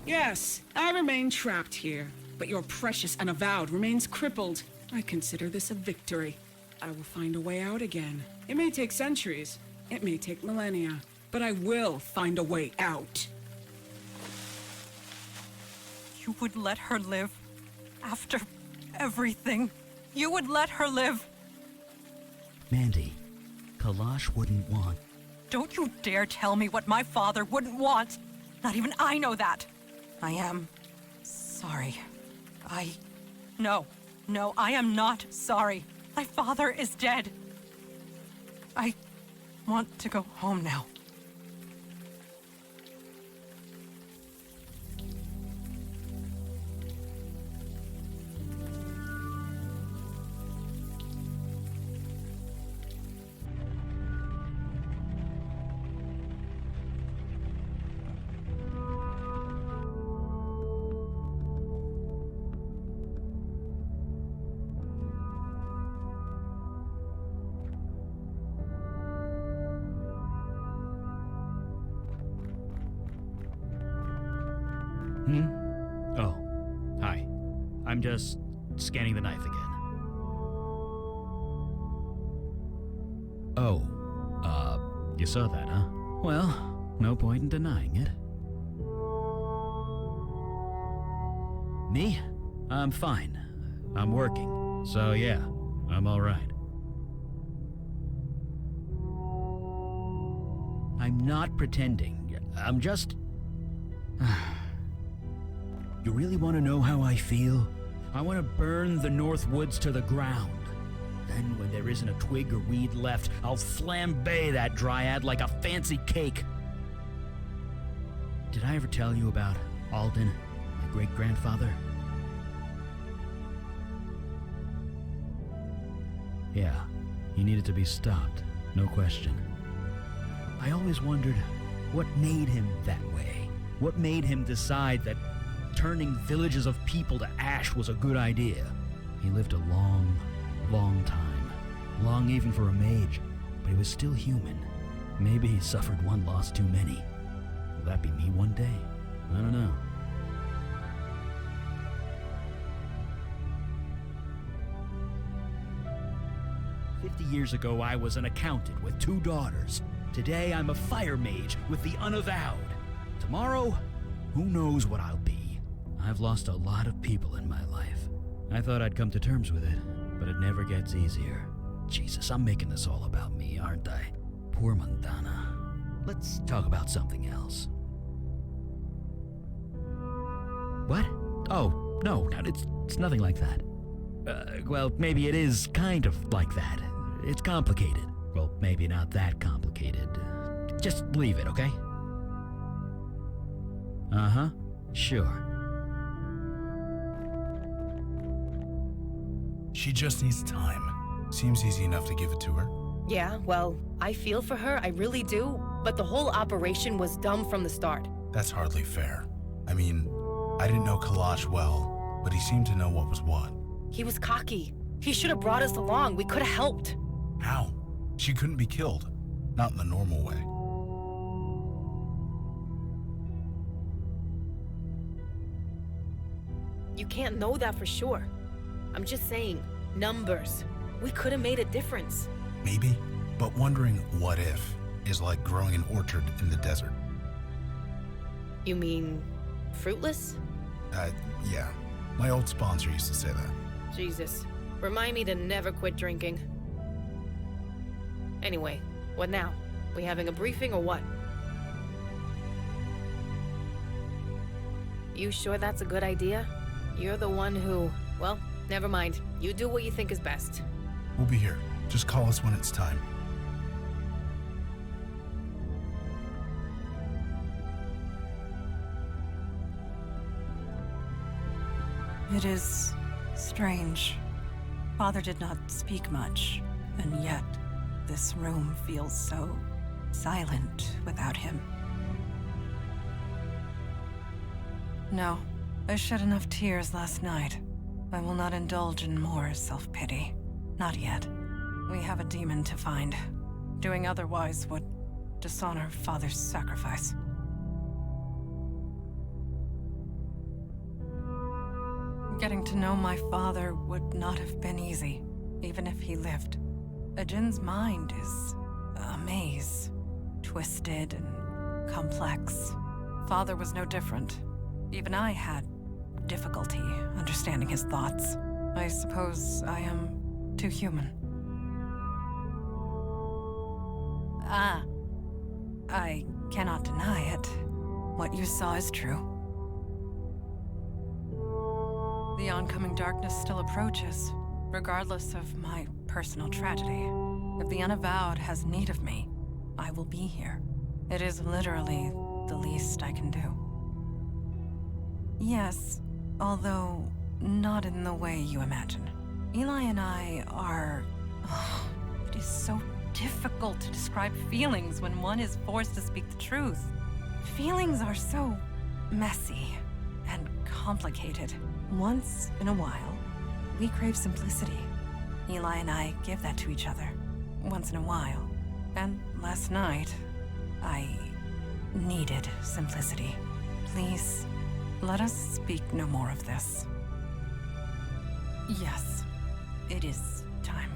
Yes, I remain trapped here, but your precious Unavowed remains crippled. I consider this a victory. I will find a way out again. It may take centuries, it may take millennia, but I will find a way out. You would let her live? After everything? You would let her live? Mandy, Kalash wouldn't want. Don't you dare tell me what my father wouldn't want! Not even I know that! I am sorry. No, I am not sorry. My father is dead. I want to go home now. Oh, hi. I'm just scanning the knife again. Oh, you saw that, huh? Well, no point in denying it. Me? I'm fine. I'm working. So yeah, I'm alright. I'm not pretending. I'm just... You really want to know how I feel? I want to burn the North Woods to the ground. Then, when there isn't a twig or weed left, I'll flambe that dryad like a fancy cake. Did I ever tell you about Alden, my great-grandfather? Yeah, he needed to be stopped, no question. I always wondered what made him that way. What made him decide that turning villages of people to ash was a good idea? He lived a long, long time. Long even for a mage, but he was still human. Maybe he suffered one loss too many. Will that be me one day? I don't know. Years ago, I was an accountant with 2 daughters. Today, I'm a fire mage with the Unavowed. Tomorrow, who knows what I'll be. I've lost a lot of people in my life. I thought I'd come to terms with it, but it never gets easier. Jesus, I'm making this all about me, aren't I? Poor Montana. Let's talk about something else. What? Oh, no, it's nothing like that. Well, maybe it is kind of like that. It's complicated. Well, maybe not that complicated. Just leave it, okay? Uh-huh. Sure. She just needs time. Seems easy enough to give it to her. Yeah, well, I feel for her, I really do. But the whole operation was dumb from the start. That's hardly fair. I mean, I didn't know Kalash well, but he seemed to know what was what. He was cocky. He should have brought us along. We could have helped. How? She couldn't be killed. Not in the normal way. You can't know that for sure. I'm just saying, numbers. We could have made a difference. Maybe, but wondering what if is like growing an orchard in the desert. You mean fruitless? Yeah. My old sponsor used to say that. Jesus. Remind me to never quit drinking. Anyway, what now? We having a briefing or what? You sure that's a good idea? You're the one who... Well, never mind. You do what you think is best. We'll be here. Just call us when it's time. It is strange. Father did not speak much, and yet this room feels so silent without him. No, I shed enough tears last night. I will not indulge in more self-pity. Not yet. We have a demon to find. Doing otherwise would dishonor Father's sacrifice. Getting to know my father would not have been easy, even if he lived. Ajin's mind is a maze, twisted and complex. Father was no different. Even I had difficulty understanding his thoughts. I suppose I am too human. I cannot deny it. What you saw is true. The oncoming darkness still approaches, regardless of my personal tragedy. If the Unavowed has need of me, I will be here. It is literally the least I can do. Yes, although not in the way you imagine. Eli and I are... Oh, it is so difficult to describe feelings when one is forced to speak the truth. Feelings are so messy and complicated. Once in a while, we crave simplicity. Eli and I give that to each other, once in a while. And last night, I needed simplicity. Please, Let us speak no more of this. Yes, it is time.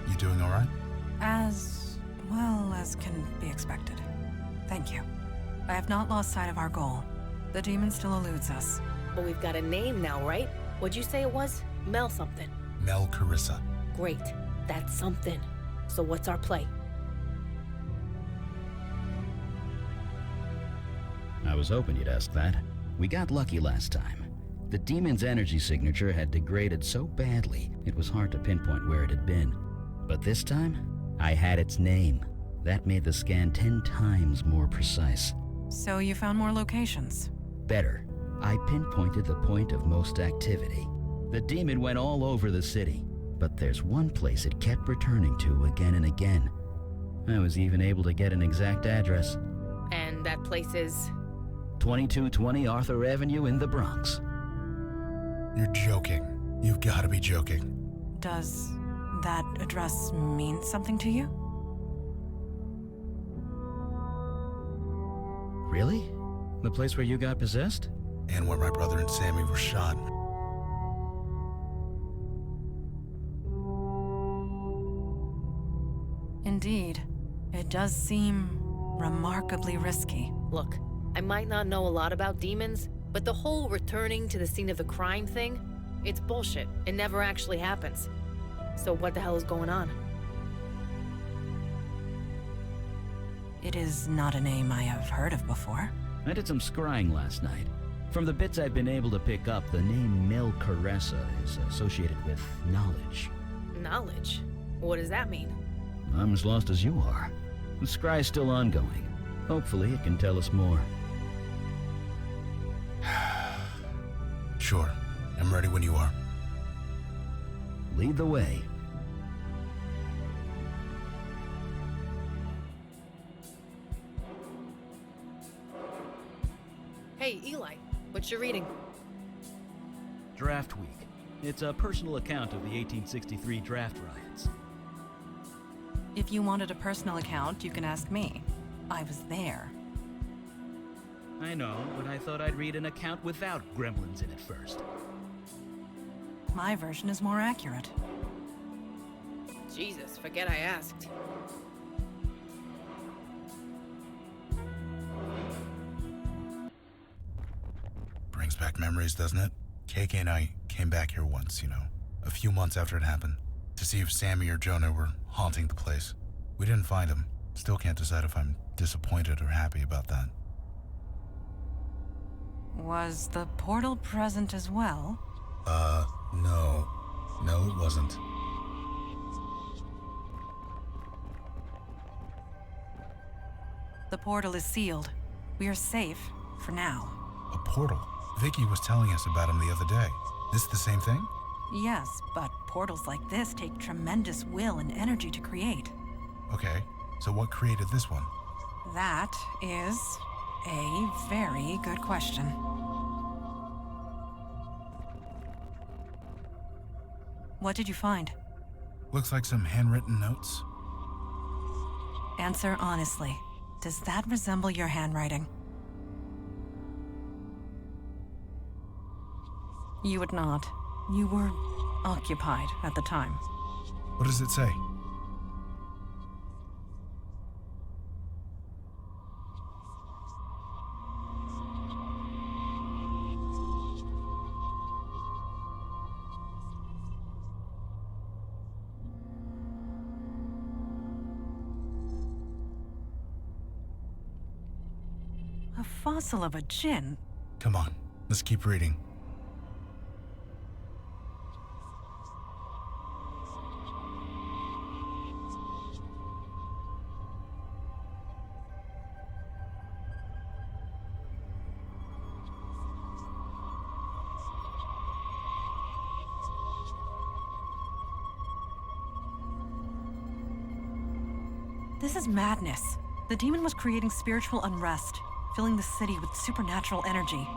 You doing all right? As well as can be expected. Thank you. I have not lost sight of our goal. The demon still eludes us. But we've got a name now, right? What'd you say it was? Mel something. Mel Carissa. Great. That's something. So what's our play? I was hoping you'd ask that. We got lucky last time. The demon's energy signature had degraded so badly, it was hard to pinpoint where it had been. But this time, I had its name. That made the scan 10 times more precise. So you found more locations? Better. I pinpointed the point of most activity. The demon went all over the city, but there's one place it kept returning to again and again. I was even able to get an exact address. And that place is? 2220 Arthur Avenue in the Bronx. You're joking. You've got to be joking. Does that address mean something to you? Really? The place where you got possessed? And where my brother and Sammy were shot. Indeed. It does seem remarkably risky. Look, I might not know a lot about demons, but the whole returning to the scene of the crime thing, it's bullshit. It never actually happens. So what the hell is going on? It is not a name I have heard of before. I did some scrying last night. From the bits I've been able to pick up, the name Mel Caressa is associated with knowledge. Knowledge? What does that mean? I'm as lost as you are. The scry's still ongoing. Hopefully it can tell us more. Sure. I'm ready when you are. Lead the way. Hey, Eli, what you reading? Draft Week. It's a personal account of the 1863 draft riots. If you wanted a personal account, you can ask me. I was there. I know, but I thought I'd read an account without gremlins in it first. My version is more accurate. Jesus, forget I asked. Brings back memories, doesn't it? KK and I came back here once, a few months after it happened, to see if Sammy or Jonah were haunting the place. We didn't find them. Still can't decide if I'm disappointed or happy about that. Was the portal present as well? No. No, it wasn't. The portal is sealed. We are safe, for now. A portal? Vicky was telling us about him the other day. This the same thing? Yes, but portals like this take tremendous will and energy to create. Okay, so what created this one? That is a very good question. What did you find? Looks like some handwritten notes. Answer honestly. Does that resemble your handwriting? You would not. You were occupied at the time. What does it say? A fossil of a djinn? Come on, let's keep reading. This is madness. The demon was creating spiritual unrest, filling the city with supernatural energy.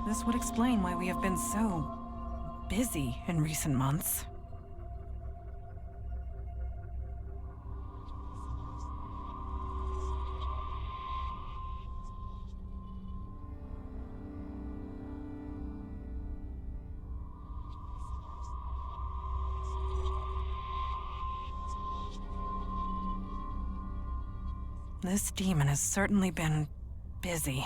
This would explain why we have been so busy in recent months. This demon has certainly been busy.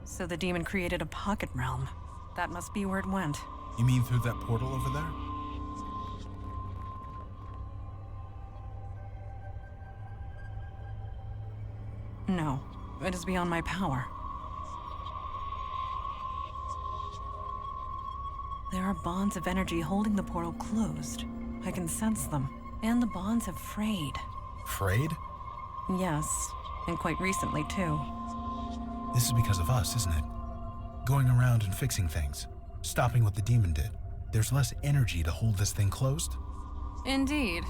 So the demon created a pocket realm. That must be where it went. You mean through that portal over there? No, it is beyond my power. There are bonds of energy holding the portal closed. I can sense them, and the bonds have frayed. Frayed? Yes, and quite recently too. This is because of us, isn't it? Going around and fixing things. Stopping what the demon did. There's less energy to hold this thing closed? Indeed.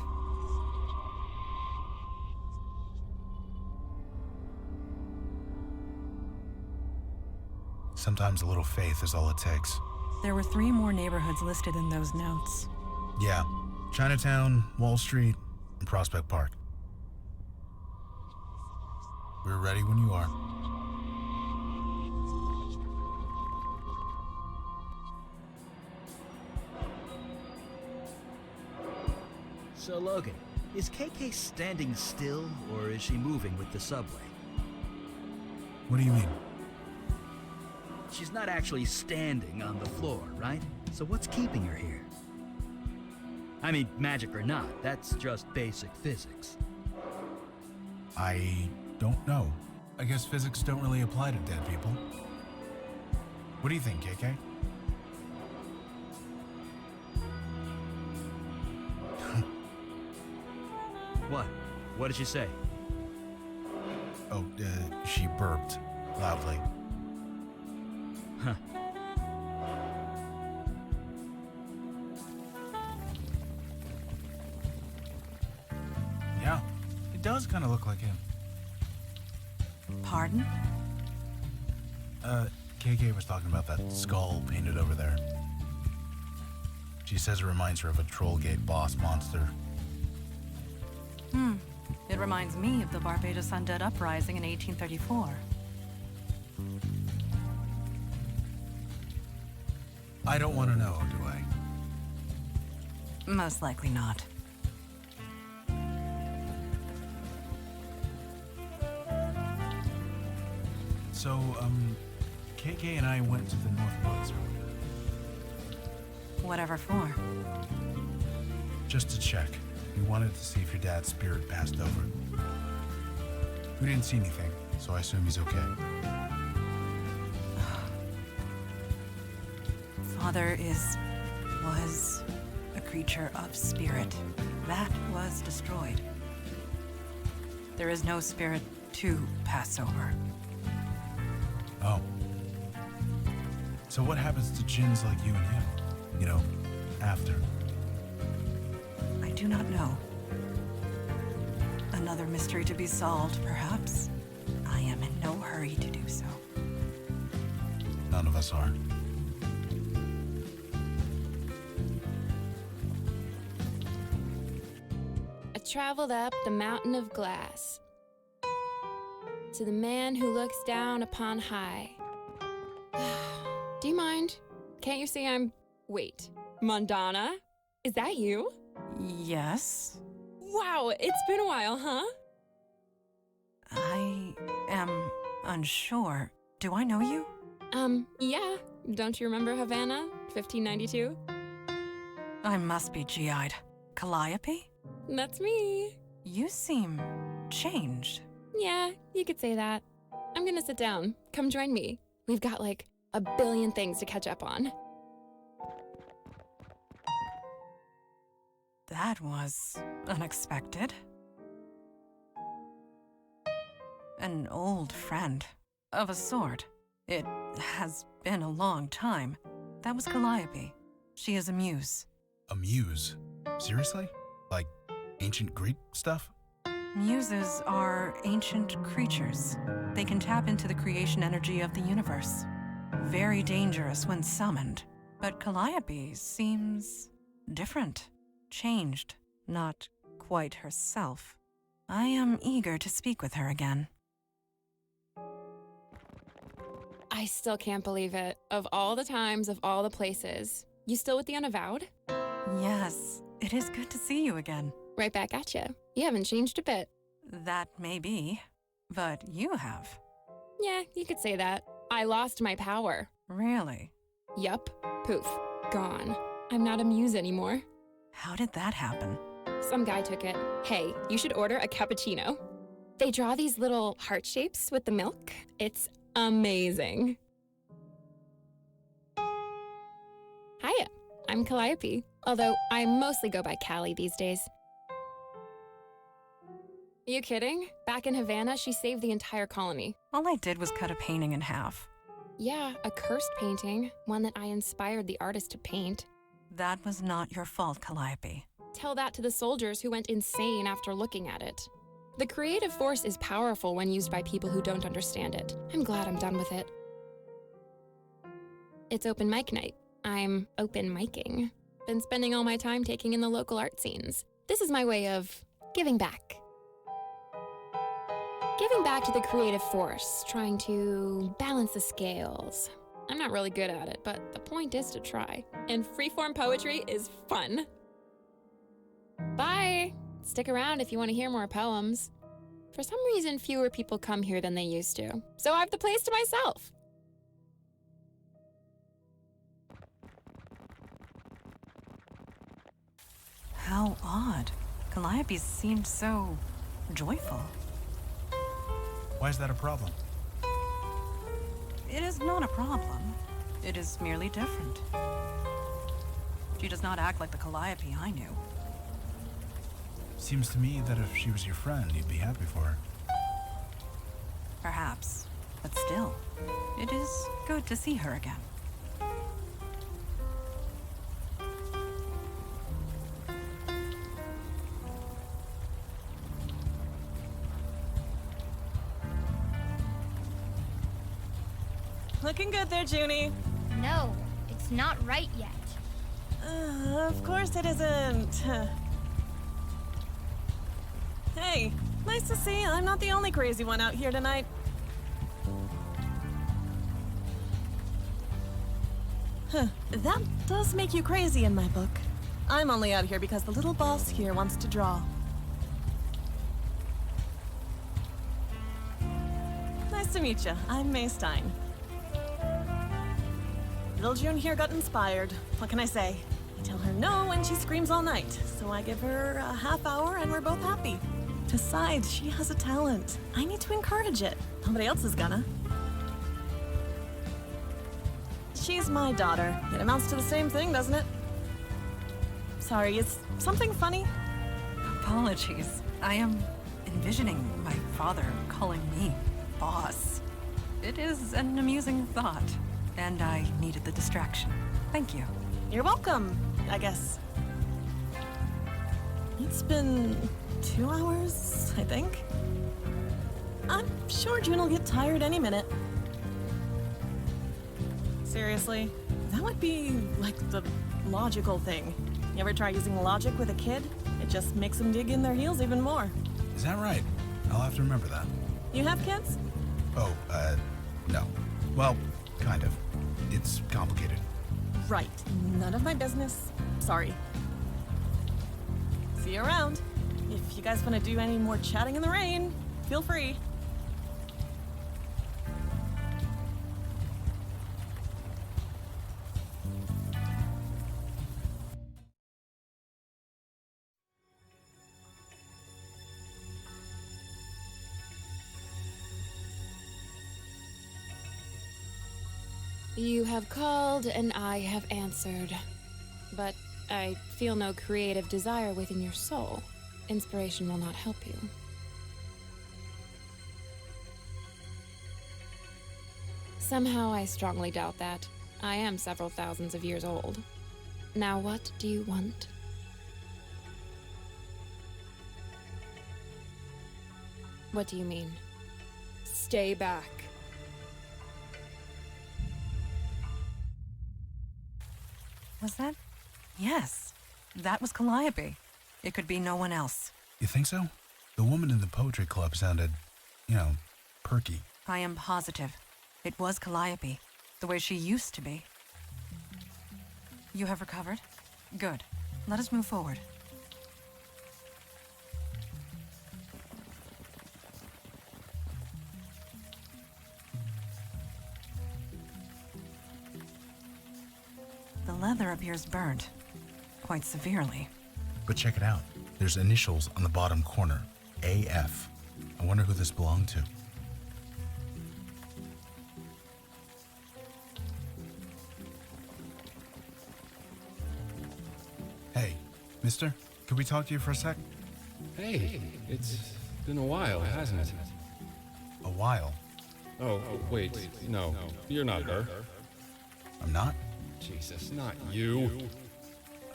Sometimes a little faith is all it takes. There were 3 more neighborhoods listed in those notes. Yeah. Chinatown, Wall Street, and Prospect Park. We're ready when you are. So, Logan, is KK standing still, or is she moving with the subway? What do you mean? She's not actually standing on the floor, right? So what's keeping her here? I mean, magic or not, that's just basic physics. I don't know. I guess physics don't really apply to dead people. What do you think, KK? What? What did she say? Oh, she burped loudly. Huh. Yeah, it does kind of look like him. Pardon? KK was talking about that skull painted over there. She says it reminds her of a Trollgate boss monster. It reminds me of the Barbados Undead Uprising in 1834. I don't want to know, do I? Most likely not. So, KK and I went to the North Woods earlier. Whatever for. Just to check. We wanted to see if your dad's spirit passed over. We didn't see anything, so I assume he's okay. Father was a creature of spirit. That was destroyed. There is no spirit to pass over. Oh. So what happens to djinns like you and him? You know, after? I do not know. Another mystery to be solved, perhaps. I am in no hurry to do so. None of us are. I traveled up the mountain of glass to the man who looks down upon high. Do you mind? Can't you see I'm... Wait, Mondana? Is that you? Yes? Wow, it's been a while, huh? I am unsure. Do I know you? Yeah. Don't you remember Havana, 1592? I must be G-eyed. Calliope? That's me. You seem changed. Yeah, you could say that. I'm gonna sit down. Come join me. We've got like a billion things to catch up on. That was unexpected. An old friend, of a sort. It has been a long time. That was Calliope. She is a muse. A muse? Seriously? Like ancient Greek stuff? Muses are ancient creatures. They can tap into the creation energy of the universe. Very dangerous when summoned. But Calliope seems different. Changed. not quite herself. I am eager to speak with her again. I still can't believe it. Of all the times, of all the places. You still with the Unavowed? Yes, it is good to see you again. Right back at you. You haven't changed a bit. That may be, but you have. Yeah, you could say that. I lost my power. Really? Yup. Poof. Gone. I'm not a muse anymore. How did that happen? Some guy took it. Hey, you should order a cappuccino. They draw these little heart shapes with the milk. It's amazing. Hiya, I'm Calliope, although I mostly go by Callie these days. Are you kidding? Back in Havana, she saved the entire colony. All I did was cut a painting in half. Yeah, a cursed painting, one that I inspired the artist to paint. That was not your fault, Calliope. Tell that to the soldiers who went insane after looking at it. The creative force is powerful when used by people who don't understand it. I'm glad I'm done with it. It's open mic night. I'm open micing. Been spending all my time taking in the local art scenes. This is my way of giving back. Giving back to the creative force, trying to balance the scales. I'm not really good at it, but the point is to try. And freeform poetry is fun. Bye! Stick around if you want to hear more poems. For some reason, fewer people come here than they used to, so I have the place to myself. How odd. Calliope seemed so joyful. Why is that a problem? It is not a problem. It is merely different. She does not act like the Calliope I knew. Seems to me that if she was your friend, you'd be happy for her. Perhaps, but still, it is good to see her again. Looking good there, Junie. No, it's not right yet. Of course it isn't. Hey, nice to see I'm not the only crazy one out here tonight. That does make you crazy in my book. I'm only out here because the little boss here wants to draw. Nice to meet you. I'm May Stein. Little June here got inspired. What can I say? I tell her no and she screams all night, so I give her a half hour and we're both happy. Besides, she has a talent. I need to encourage it. Nobody else is gonna. She's my daughter. It amounts to the same thing, doesn't it? Sorry, is something funny? Apologies. I am envisioning my father calling me boss. It is an amusing thought, and I needed the distraction. Thank you. You're welcome, I guess. It's been 2 hours, I think. I'm sure June will get tired any minute. Seriously, that would be like the logical thing. You ever try using logic with a kid? It just makes them dig in their heels even more. Is that right? I'll have to remember that. You have kids? Oh, no. Well, kind of. It's complicated. Right. None of my business. Sorry. See you around. If you guys want to do any more chatting in the rain, feel free. You have called and I have answered. But I feel no creative desire within your soul. Inspiration will not help you. Somehow I strongly doubt that. I am several thousands of years old. Now what do you want? What do you mean? Stay back. Was that? Yes, that was Calliope. It could be no one else. You think so? The woman in the poetry club sounded, perky. I am positive. It was Calliope, the way she used to be. You have recovered? Good. Let us move forward. The leather appears burnt, quite severely. But check it out. There's initials on the bottom corner. AF. I wonder who this belonged to. Hey, mister, could we talk to you for a sec? Hey, it's been a while, hasn't it? A while? Oh, wait, no, you're not her. I'm not? Jesus, not you.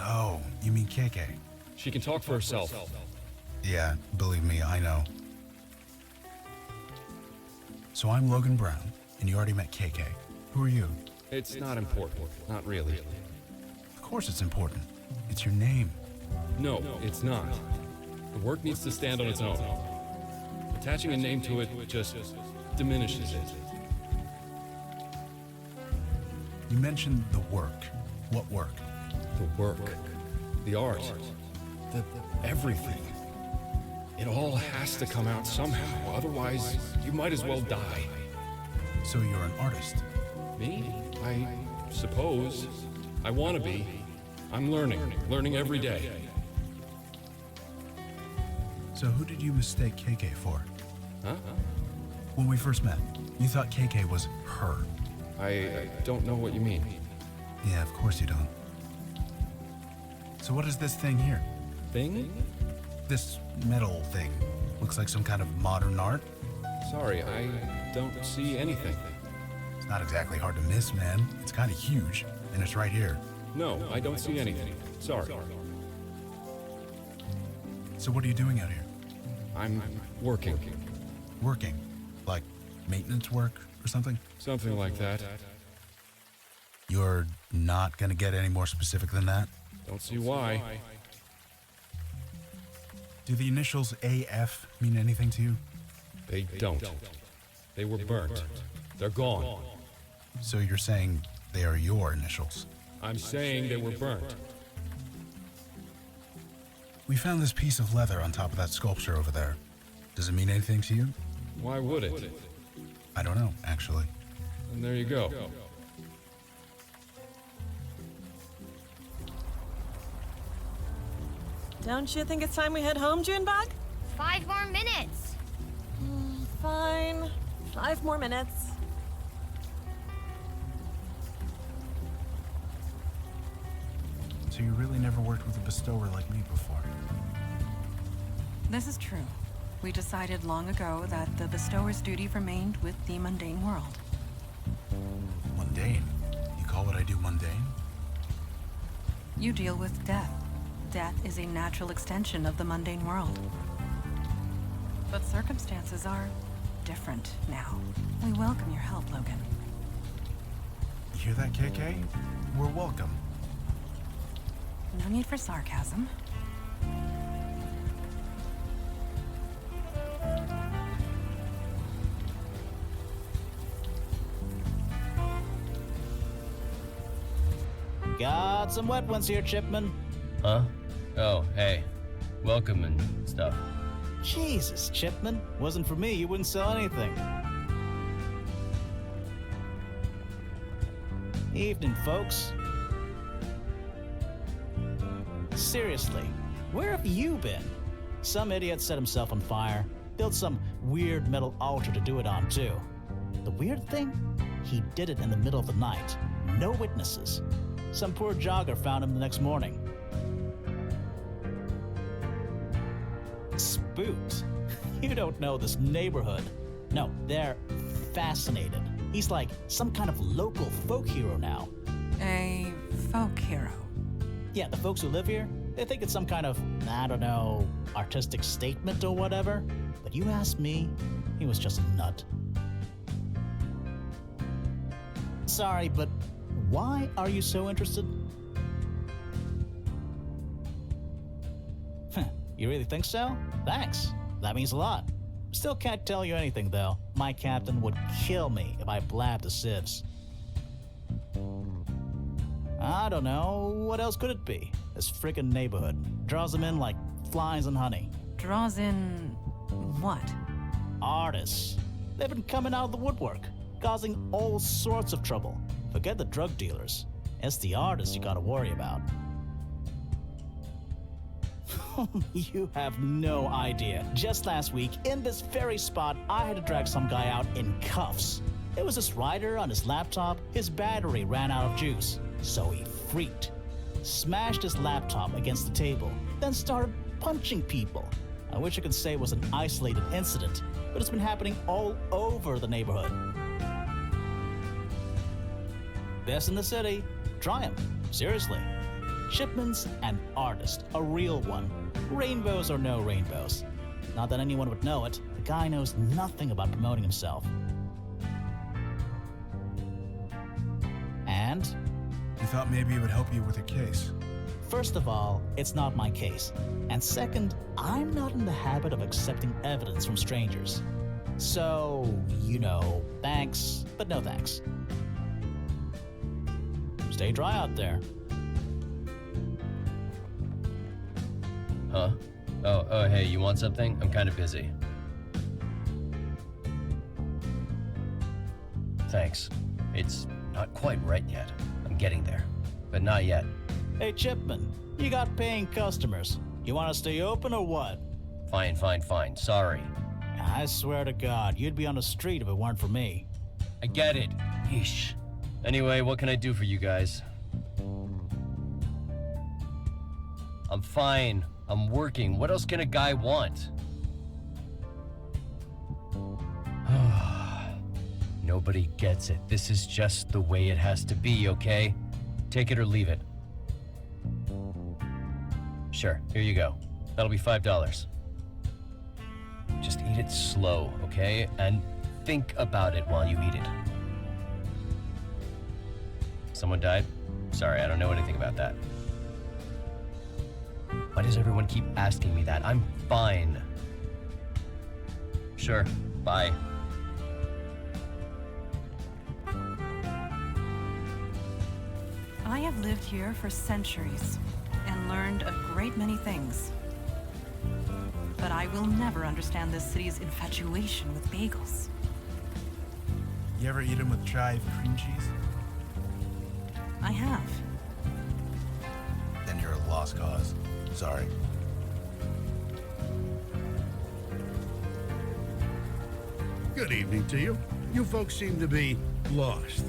Oh, you mean KK? She can talk for herself. Yeah, believe me, I know. So I'm Logan Brown, and you already met KK. Who are you? It's not important, not really. Of course it's important. It's your name. No, it's not. The work needs to stand on its own. Attaching a name to it just diminishes it. You mentioned the work. What work? The work. The art. The everything. It all has to come out somehow, otherwise you might as well die. So you're an artist? Me? I suppose. I want to be. I'm learning every day. So who did you mistake KK for? Huh? When we first met, you thought KK was her. I don't know what you mean. Yeah, of course you don't. So what is this thing here? Thing? This metal thing. Looks like some kind of modern art. Sorry, I don't see anything. It's not exactly hard to miss, man. It's kind of huge, and it's right here. No, I don't see anything. Sorry. So what are you doing out here? I'm working. Working? Like maintenance work or something? Something like that. You're not gonna get any more specific than that? Don't see why. Do the initials AF mean anything to you? They don't. They were burnt. They're gone. So you're saying they are your initials? I'm saying they were burnt. We found this piece of leather on top of that sculpture over there. Does it mean anything to you? Why would it? I don't know, actually. And there you go. Don't you think it's time we head home, Junebug? 5 more minutes. Fine. 5 more minutes. So you really never worked with a bestower like me before? This is true. We decided long ago that the bestower's duty remained with the mundane world. Mundane? You call what I do mundane? You deal with death. Death is a natural extension of the mundane world. But circumstances are different now. We welcome your help, Logan. You hear that, KK? We're welcome. No need for sarcasm. Got some wet ones here, Chipman. Huh? Oh, hey. Welcome and stuff. Jesus, Chipman. Wasn't for me, you wouldn't sell anything. Evening, folks. Seriously, where have you been? Some idiot set himself on fire, built some weird metal altar to do it on, too. The weird thing? He did it in the middle of the night. No witnesses. Some poor jogger found him the next morning. Spooked? You don't know this neighborhood. No, they're fascinated. He's like some kind of local folk hero now. A folk hero? Yeah, the folks who live here, they think it's some kind of, I don't know, artistic statement or whatever. But you ask me, he was just a nut. Sorry, but why are you so interested? You really think so? Thanks. That means a lot. Still can't tell you anything, though. My captain would kill me if I blabbed the sieves. I don't know. What else could it be? This frickin' neighborhood draws them in like flies in honey. Draws in what? Artists. They've been coming out of the woodwork, causing all sorts of trouble. Forget the drug dealers. It's the artists you gotta worry about. You have no idea. Just last week, in this very spot, I had to drag some guy out in cuffs. It was this writer on his laptop. His battery ran out of juice, so he freaked. Smashed his laptop against the table, then started punching people. I wish I could say it was an isolated incident, but it's been happening all over the neighborhood. Best in the city. Try him. Seriously. Shipman's an artist, a real one. Rainbows or no rainbows. Not that anyone would know it, the guy knows nothing about promoting himself. And? You thought maybe it would help you with your case. First of all, it's not my case. And second, I'm not in the habit of accepting evidence from strangers. So, thanks, but no thanks. Stay dry out there. Huh? Oh, hey, you want something? I'm kind of busy. Thanks. It's not quite right yet. I'm getting there, but not yet. Hey, Chipman, you got paying customers. You want to stay open or what? Fine. Sorry. I swear to God, you'd be on the street if it weren't for me. I get it. Yeesh. Anyway, what can I do for you guys? I'm fine. I'm working. What else can a guy want? Nobody gets it. This is just the way it has to be, okay? Take it or leave it. Sure, here you go. That'll be $5. Just eat it slow, okay? And think about it while you eat it. Someone died? Sorry, I don't know anything about that. Why does everyone keep asking me that? I'm fine. Sure, bye. I have lived here for centuries and learned a great many things. But I will never understand this city's infatuation with bagels. You ever eat them with chive cream cheese? I have. Then you're a lost cause. Sorry. Good evening to you. You folks seem to be lost.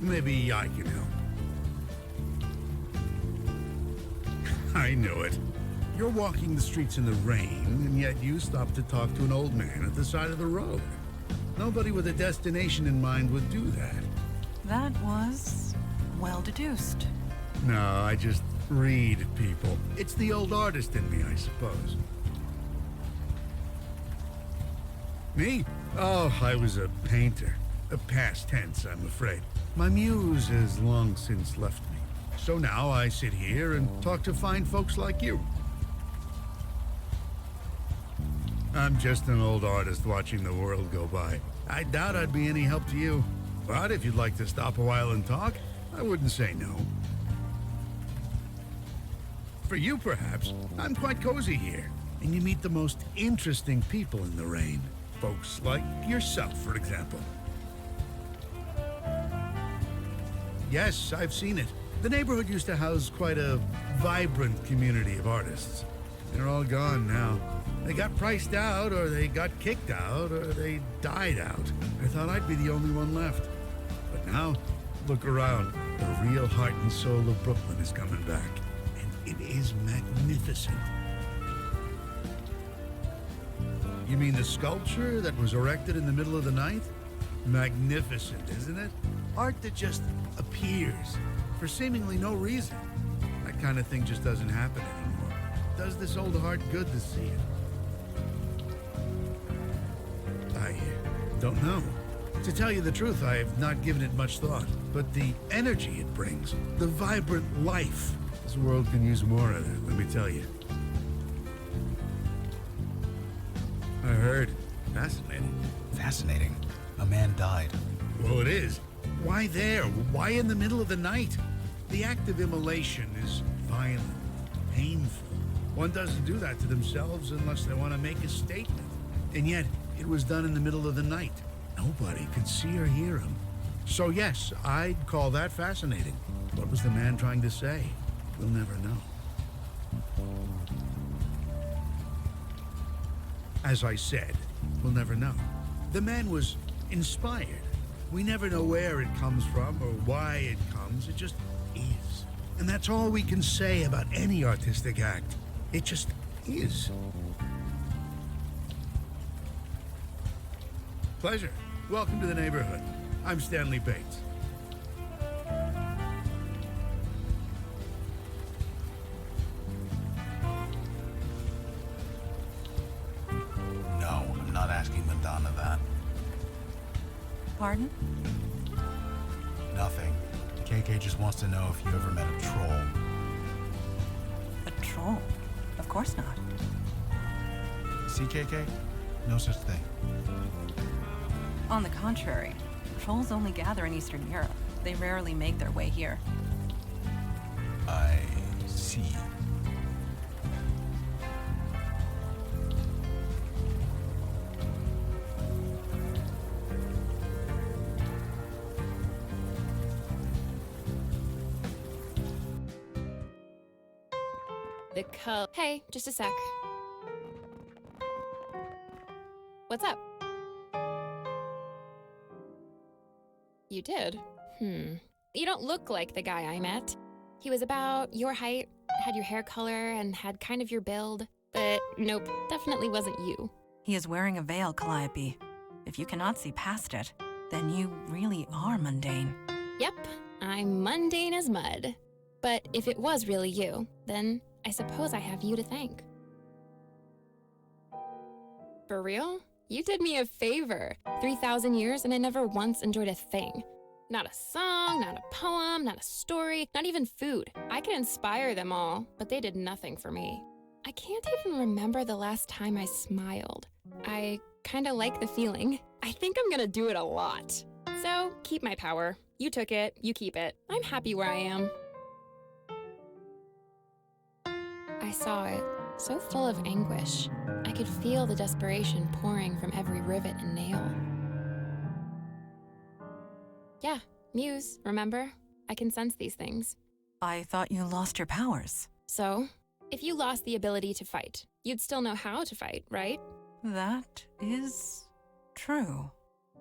Maybe I can help. I knew it. You're walking the streets in the rain, and yet you stopped to talk to an old man at the side of the road. Nobody with a destination in mind would do that. That was well deduced. No, I just read people. It's the old artist in me, I suppose. Me? Oh, I was a painter. A past tense, I'm afraid. My muse has long since left me. So now I sit here and talk to fine folks like you. I'm just an old artist watching the world go by. I doubt I'd be any help to you. But if you'd like to stop a while and talk, I wouldn't say no. For you, perhaps, I'm quite cozy here, and you meet the most interesting people in the rain. Folks like yourself, for example. Yes, I've seen it. The neighborhood used to house quite a vibrant community of artists. They're all gone now. They got priced out, or they got kicked out, or they died out. I thought I'd be the only one left. But now, look around. The real heart and soul of Brooklyn is coming back. And it is magnificent. You mean the sculpture that was erected in the middle of the night? Magnificent, isn't it? Art that just appears for seemingly no reason. That kind of thing just doesn't happen anymore. It does this old heart good to see it. I don't know. To tell you the truth, I have not given it much thought. But the energy it brings, the vibrant life, this world can use more of it, let me tell you. I heard. Fascinating. Fascinating. A man died. Well, it is. Why there? Why in the middle of the night? The act of immolation is violent, painful. One doesn't do that to themselves unless they want to make a statement. And yet, it was done in the middle of the night. Nobody could see or hear him. So yes, I'd call that fascinating. What was the man trying to say? We'll never know. As I said, we'll never know. The man was inspired. We never know where it comes from or why it comes. It just is. And that's all we can say about any artistic act. It just is. Pleasure. Welcome to the neighborhood. I'm Stanley Bates. No, I'm not asking Madonna that. Pardon? Nothing. KK just wants to know if you ever met a troll. A troll? Of course not. See, KK? No such thing. On the contrary, trolls only gather in Eastern Europe. They rarely make their way here. I see. The Hey, just a sec. What's up? You did? You don't look like the guy I met. He was about your height, had your hair color, and had kind of your build. But nope, definitely wasn't you. He is wearing a veil, Calliope. If you cannot see past it, then you really are mundane. Yep, I'm mundane as mud. But if it was really you, then I suppose I have you to thank. For real? You did me a favor. 3,000 years and I never once enjoyed a thing. Not a song, not a poem, not a story, not even food. I can inspire them all, but they did nothing for me. I can't even remember the last time I smiled. I kinda like the feeling. I think I'm gonna do it a lot. So, keep my power. You took it, you keep it. I'm happy where I am. I saw it, so full of anguish. I could feel the desperation pouring from every rivet and nail. Yeah, Muse, remember? I can sense these things. I thought you lost your powers. So, if you lost the ability to fight, you'd still know how to fight, right? That is true.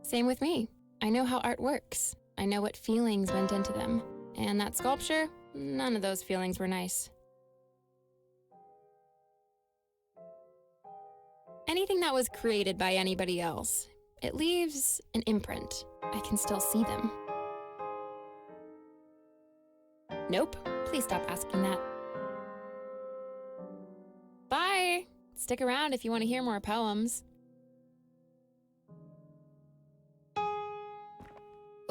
Same with me. I know how art works. I know what feelings went into them. And that sculpture, none of those feelings were nice. Anything that was created by anybody else, it leaves an imprint. I can still see them. Nope, please stop asking that. Bye! Stick around if you want to hear more poems.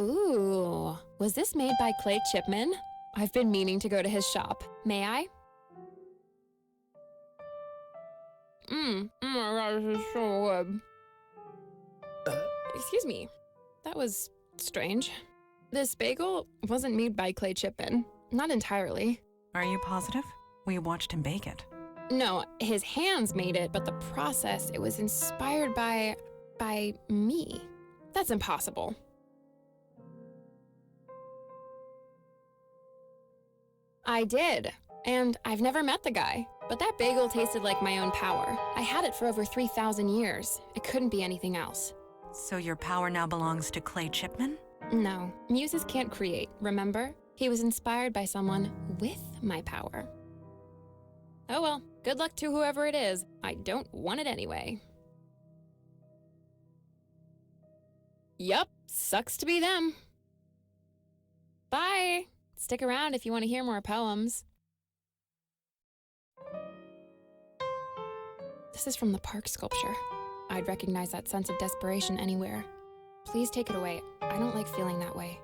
Ooh, was this made by Clay Chipman? I've been meaning to go to his shop. May I? Oh my god, this is so good. Excuse me. That was strange. This bagel wasn't made by Clay Chipman. Not entirely. Are you positive? We watched him bake it. No, his hands made it, but the process, it was inspired by me. That's impossible. I did. And I've never met the guy. But that bagel tasted like my own power. I had it for over 3,000 years. It couldn't be anything else. So your power now belongs to Clay Chipman? No, muses can't create, remember? He was inspired by someone with my power. Oh well, good luck to whoever it is. I don't want it anyway. Yup, sucks to be them. Bye! Stick around if you want to hear more poems. This is from the park sculpture. I'd recognize that sense of desperation anywhere. Please take it away. I don't like feeling that way.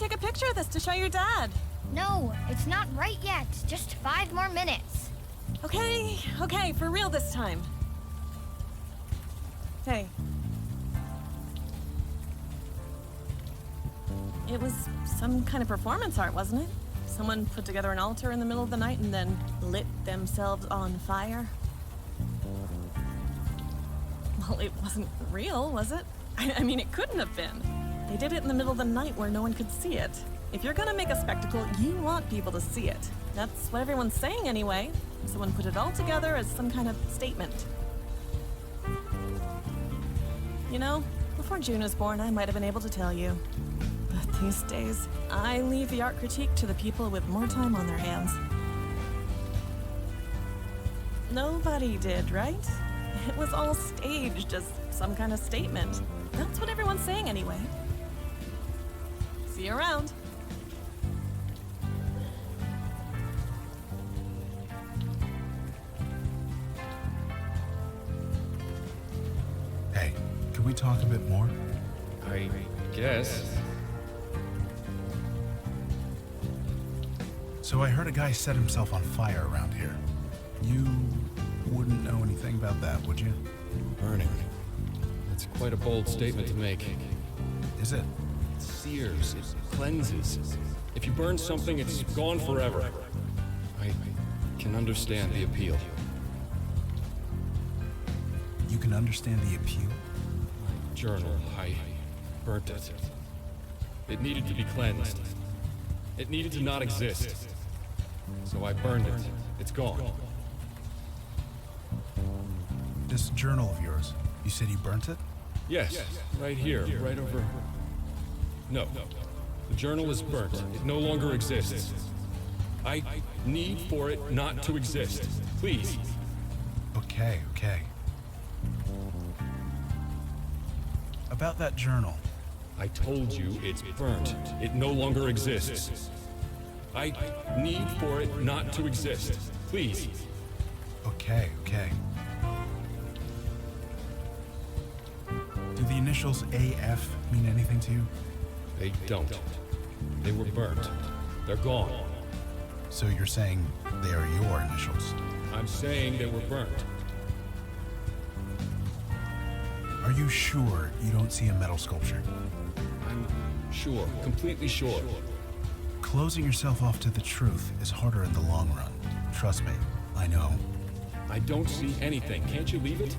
take a picture of this to show your dad. No, it's not right yet. Just 5 more minutes. Okay, for real this time. Hey. It was some kind of performance art, wasn't it? Someone put together an altar in the middle of the night and then lit themselves on fire. Well, it wasn't real, was it? I mean, it couldn't have been. They did it in the middle of the night where no one could see it. If you're gonna make a spectacle, you want people to see it. That's what everyone's saying anyway. Someone put it all together as some kind of statement. You know, before June was born, I might have been able to tell you. But these days, I leave the art critique to the people with more time on their hands. Nobody did, right? It was all staged as some kind of statement. That's what everyone's saying anyway. See you around. Hey, can we talk a bit more? I guess. So I heard a guy set himself on fire around here. You wouldn't know anything about that, would you? Burning. That's quite a bold statement to make. Is it? It sears, it cleanses. If you burn something, it's gone forever. I can understand the appeal. You can understand the appeal? My journal, I burnt it. It needed to be cleansed. It needed to not exist. So I burned it. It's gone. This journal of yours, you said you burnt it? Yes, right here, right over... No, the journal is burnt. It no longer exists. I need for it not to exist. Please. Okay. About that journal. I told you it's burnt. It no longer exists. I need for it not to exist. Please. Okay. Do the initials AF mean anything to you? They don't. They were burnt. They're gone. So you're saying they are your initials? I'm saying they were burnt. Are you sure you don't see a metal sculpture? I'm sure, completely sure. Closing yourself off to the truth is harder in the long run. Trust me, I know. I don't see anything. Can't you leave it?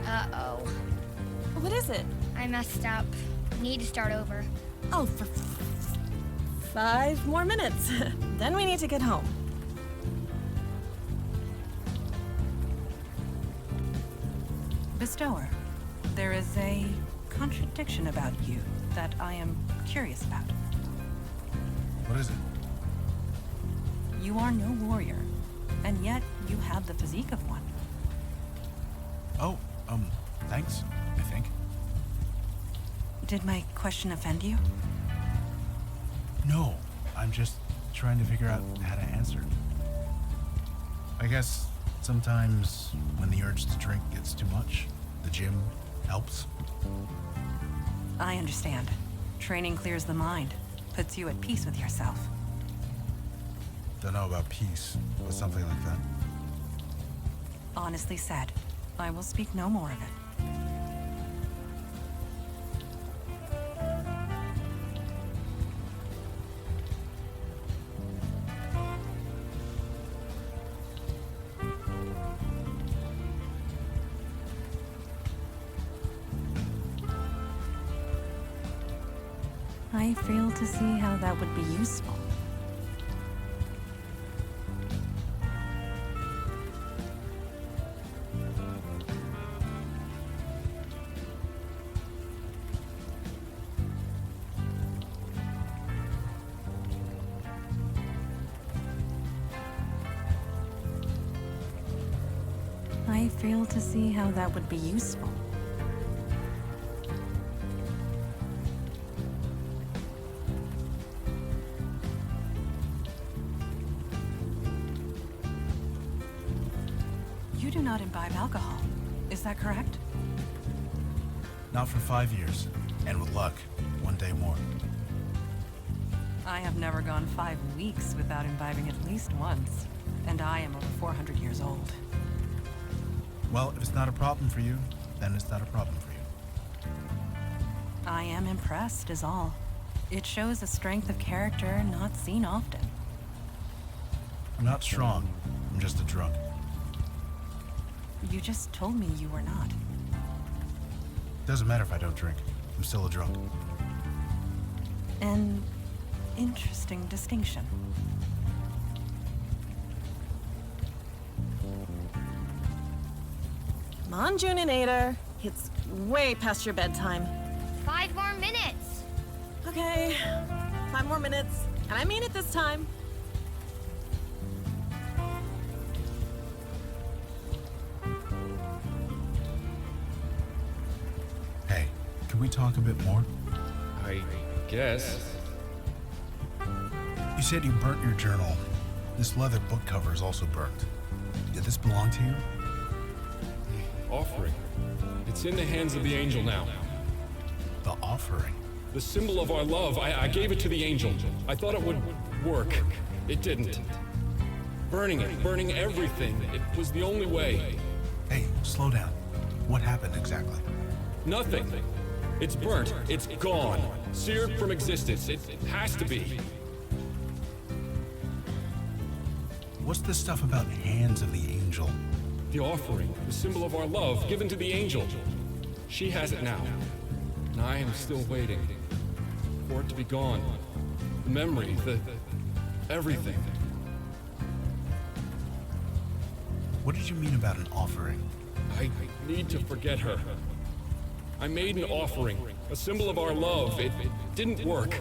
Uh-oh. What is it? I messed up. Need to start over. Oh, for 5 more minutes. Then we need to get home. Bestower, there is a contradiction about you that I am curious about. What is it? You are no warrior, and yet you have the physique of one. Oh, thanks, I think. Did my question offend you? No, I'm just trying to figure out how to answer. I guess sometimes when the urge to drink gets too much, the gym helps. I understand. Training clears the mind, puts you at peace with yourself. Don't know about peace, but something like that. Honestly said. I will speak no more of it. I fail to see how that would be useful. I fail to see how that would be useful. You do not imbibe alcohol, is that that correct? Not for 5 years. And with luck, 1 day more. I have never gone 5 weeks without imbibing at least once. And I am over 400 years old. Well, if it's not a problem for you, then it's not a problem for you. I am impressed, is all. It shows a strength of character not seen often. I'm not strong. I'm just a drunk. You just told me you were not. Doesn't matter if I don't drink. I'm still a drunk. An interesting distinction. Come on, Juninator. It's way past your bedtime. 5 more minutes. Okay, 5 more minutes. And I mean it this time. Hey, can we talk a bit more? I guess. You said you burnt your journal. This leather book cover is also burnt. Did this belong to you? Offering. It's in the hands of the angel now. The offering? The symbol of our love. I gave it to the angel. I thought it would work. It didn't. Burning it, burning everything. It was the only way. Hey, slow down. What happened exactly? Nothing. It's burnt. It's gone. Seared from existence. It has to be. What's this stuff about hands of the angel? The offering, the symbol of our love, given to the angel. She has it now. And I am still waiting for it to be gone. The memory, everything. What did you mean about an offering? I need to forget her. I made an offering, a symbol of our love. It didn't work.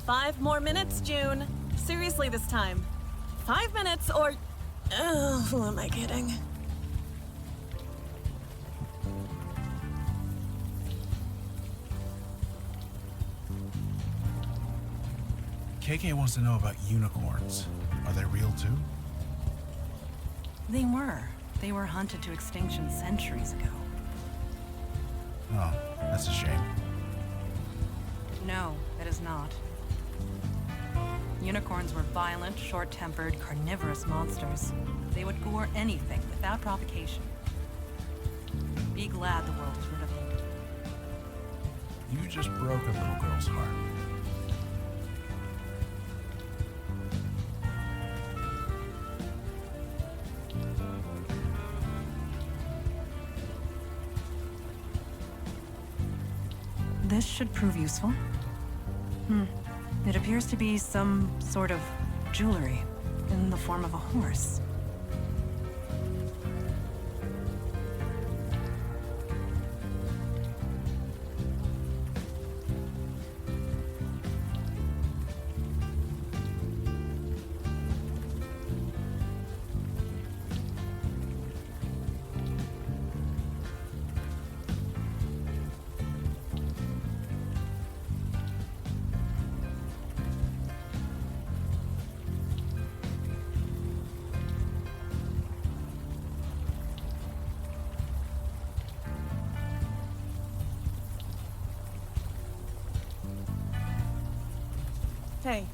Five more minutes, June. Seriously this time. 5 minutes or... Oh, who am I kidding? KK wants to know about unicorns. Are they real too? They were. They were hunted to extinction centuries ago. Oh, that's a shame. No, it is not. Unicorns were violent, short-tempered, carnivorous monsters. They would gore anything without provocation. Be glad the world is rid of them. You just broke a little girl's heart. This should prove useful. It appears to be some sort of jewelry in the form of a horse. Hey.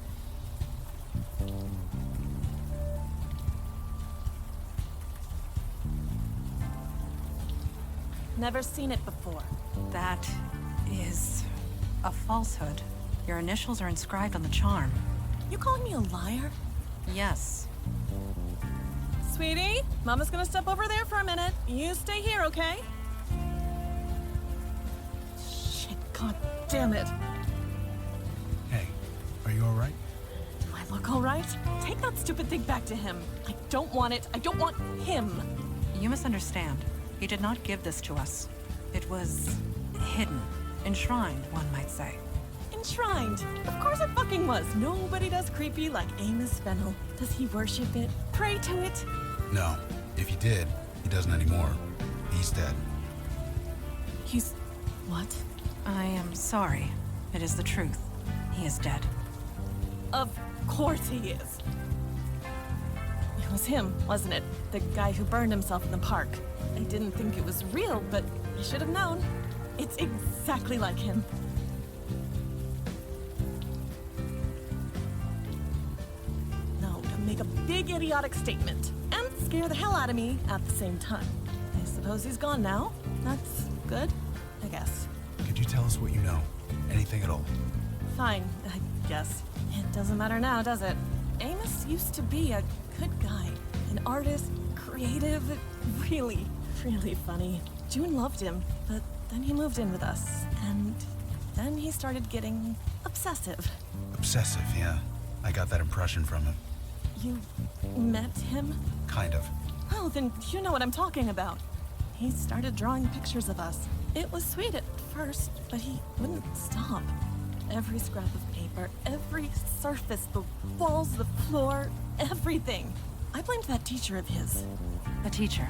Never seen it before. That is a falsehood. Your initials are inscribed on the charm. You calling me a liar? Yes. Sweetie, Mama's gonna step over there for a minute. You stay here, okay? Shit, god damn it. Hey, are you alright? Do I look alright? Take that stupid thing back to him. I don't want it. I don't want him. You misunderstand. He did not give this to us. It was hidden, enshrined, one might say. Enshrined? Of course it fucking was. Nobody does creepy like Amos Fennel. Does he worship it? Pray to it? No. If he did, he doesn't anymore. He's dead. He's... what? I am sorry. It is the truth. He is dead. Of course he is. It was him, wasn't it? The guy who burned himself in the park. I didn't think it was real, but I should have known. It's exactly like him. No, to make a big idiotic statement and scare the hell out of me at the same time. I suppose he's gone now. That's good, I guess. Could you tell us what you know? Anything at all? Fine, I guess. It doesn't matter now, does it? Amos used to be a good guy. An artist, creative, really, really funny. June loved him, but then he moved in with us, and then he started getting obsessive. Obsessive, yeah. I got that impression from him. You met him? Kind of. Oh, then you know what I'm talking about. He started drawing pictures of us. It was sweet at first, but he wouldn't stop. Every scrap of paper, every surface, the walls, the floor, everything. I blamed that teacher of his. A teacher?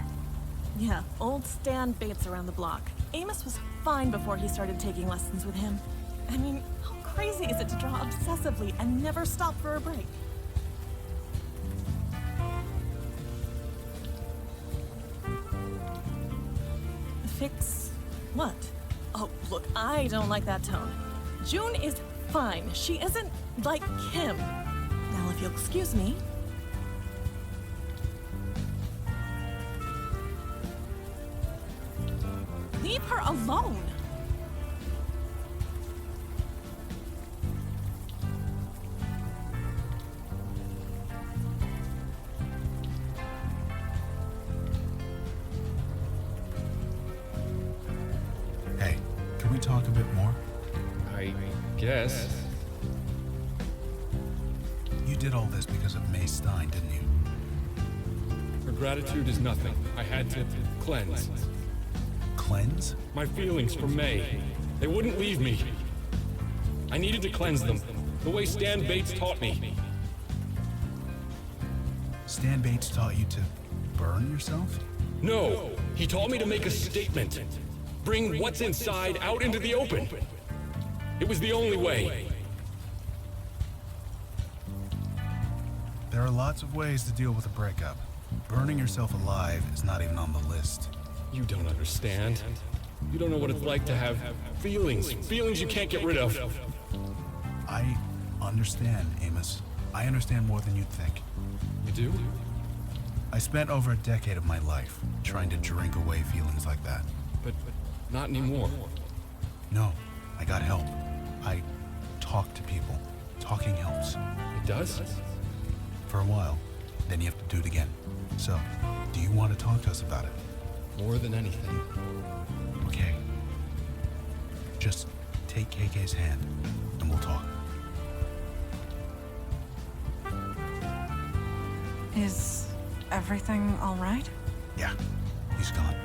Yeah, old Stan Bates around the block. Amos was fine before he started taking lessons with him. I mean, how crazy is it to draw obsessively and never stop for a break? Fix what? Oh, look, I don't like that tone. June is fine. She isn't like him. Now, if you'll excuse me. Leave her alone. Hey, can we talk a bit more? I guess. You did all this because of May Stein, didn't you? Her gratitude is nothing. I had to cleanse. Cleanse? My feelings for May. They wouldn't leave me. I needed to cleanse them, the way Stan Bates taught me. Stan Bates taught you to burn yourself? No, he taught me to make a statement. Bring what's inside out into the open. It was the only way. There are lots of ways to deal with a breakup. Burning yourself alive is not even on the list. You don't understand. You don't know what it's like to have feelings. Feelings you can't get rid of. I understand, Amos. I understand more than you'd think. You do? I spent over a decade of my life trying to drink away feelings like that. But not anymore. No, I got help. I talk to people. Talking helps. It does? For a while. Then you have to do it again. So, do you want to talk to us about it? More than anything. Okay. Just take KK's hand, and we'll talk. Is everything all right? Yeah, he's gone.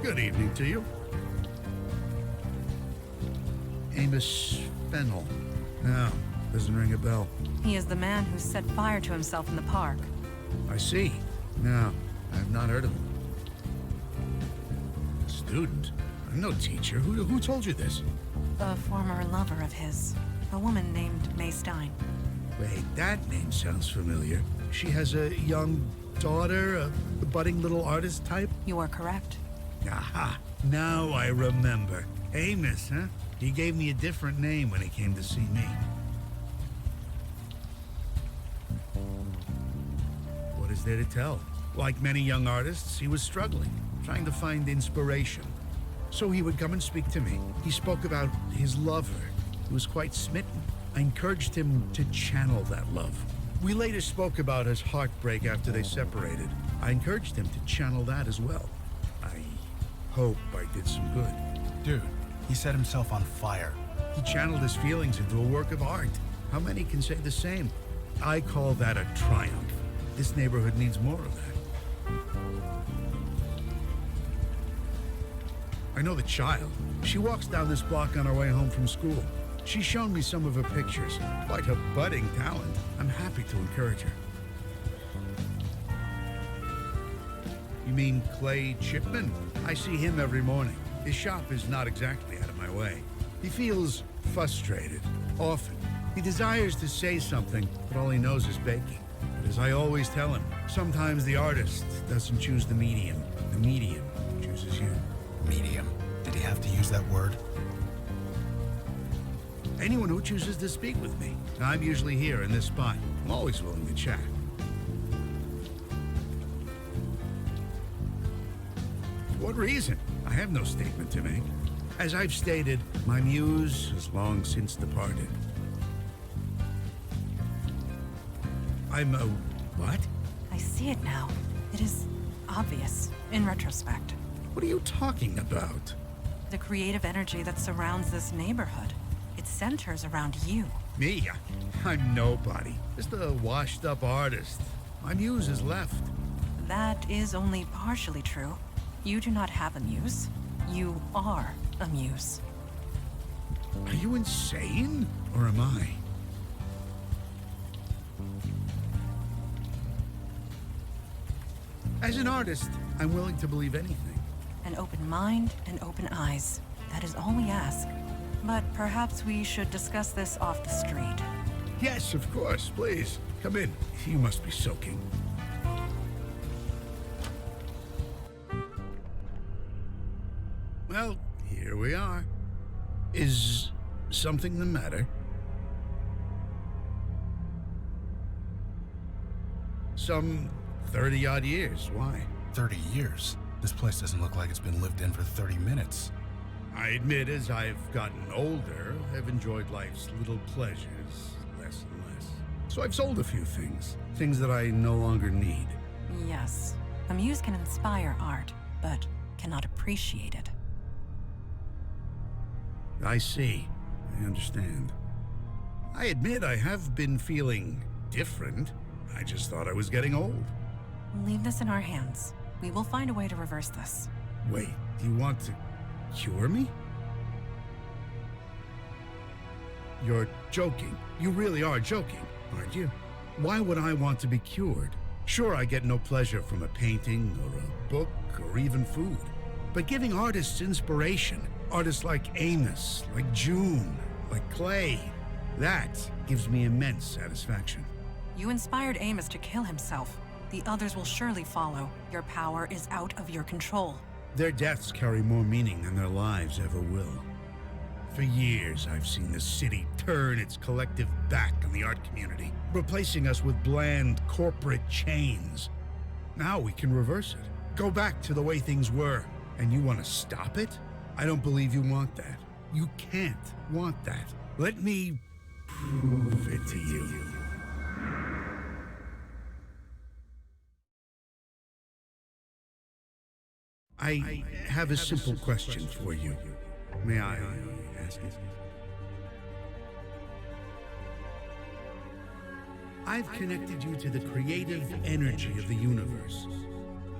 Good evening to you. Amos Fennel. No, doesn't ring a bell. He is the man who set fire to himself in the park. I see. No, I've not heard of him. Student? I'm no teacher. Who told you this? A former lover of his. A woman named May Stein. Wait, that name sounds familiar. She has a young daughter, a budding little artist type? You are correct. Aha! Now I remember. Amos, huh? He gave me a different name when he came to see me. What is there to tell? Like many young artists, he was struggling, trying to find inspiration. So he would come and speak to me. He spoke about his lover, who was quite smitten. I encouraged him to channel that love. We later spoke about his heartbreak after they separated. I encouraged him to channel that as well. I hope I did some good. Dude, he set himself on fire. He channeled his feelings into a work of art. How many can say the same? I call that a triumph. This neighborhood needs more of that. I know the child. She walks down this block on her way home from school. She's shown me some of her pictures. Quite a budding talent. I'm happy to encourage her. You mean Clay Chipman? I see him every morning. His shop is not exactly out of my way. He feels frustrated, often. He desires to say something, but all he knows is baking. But as I always tell him, sometimes the artist doesn't choose the medium chooses you. Medium? Did he have to use that word? Anyone who chooses to speak with me. I'm usually here in this spot. I'm always willing to chat. For what reason? I have no statement to make. As I've stated, my muse has long since departed. I'm a... what? I see it now. It is obvious, in retrospect. What are you talking about? The creative energy that surrounds this neighborhood. It centers around you. Me? I'm nobody. Just a washed-up artist. My muse has left. That is only partially true. You do not have a muse. You are a muse. Are you insane? Or am I? As an artist, I'm willing to believe anything. An open mind and open eyes. That is all we ask. But perhaps we should discuss this off the street. Yes, of course. Please, come in. You must be soaking. Well, here we are. Is something the matter? Some 30-odd years. Why? 30 years? This place doesn't look like it's been lived in for 30 minutes. I admit, as I've gotten older, I've enjoyed life's little pleasures less and less. So I've sold a few things. Things that I no longer need. Yes. A muse can inspire art, but cannot appreciate it. I see. I understand. I admit I have been feeling different. I just thought I was getting old. Leave this in our hands. We will find a way to reverse this. Wait, do you want to cure me? You're joking. You really are joking, aren't you? Why would I want to be cured? Sure, I get no pleasure from a painting or a book or even food. But giving artists inspiration, artists like Amos, like June, like Clay, that gives me immense satisfaction. You inspired Amos to kill himself. The others will surely follow. Your power is out of your control. Their deaths carry more meaning than their lives ever will. For years, I've seen the city turn its collective back on the art community, replacing us with bland corporate chains. Now we can reverse it. Go back to the way things were. And you want to stop it? I don't believe you want that. You can't want that. Let me prove it to you. I have a simple question for you. May I ask it? I've connected you to the creative energy of the universe.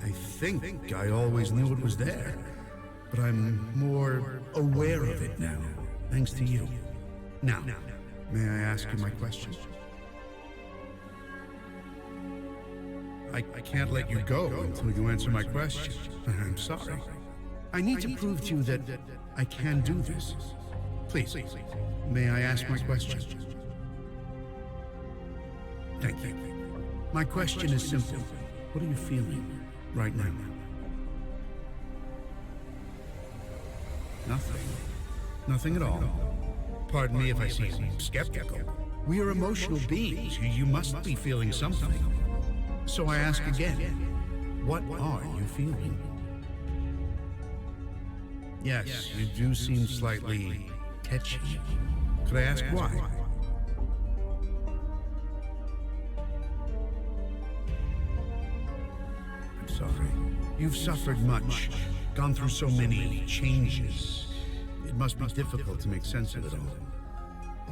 I think I always knew it was there, but I'm more aware of it now, thanks to you. Now, may I ask you my question? I can't let you go until you answer my question. I'm sorry. I need to prove to you that I can do this. Please, may I ask my question? Thank you. My question is simple. What are you feeling right now? Nothing. Nothing at all. Pardon me if I seem skeptical. We are emotional beings. You must be feeling something. So I ask again, what are you feeling? Yes, you do seem slightly tetchy. Could I ask why? I'm sorry. You've suffered much, gone through so many changes. It must be difficult to make sense of it all.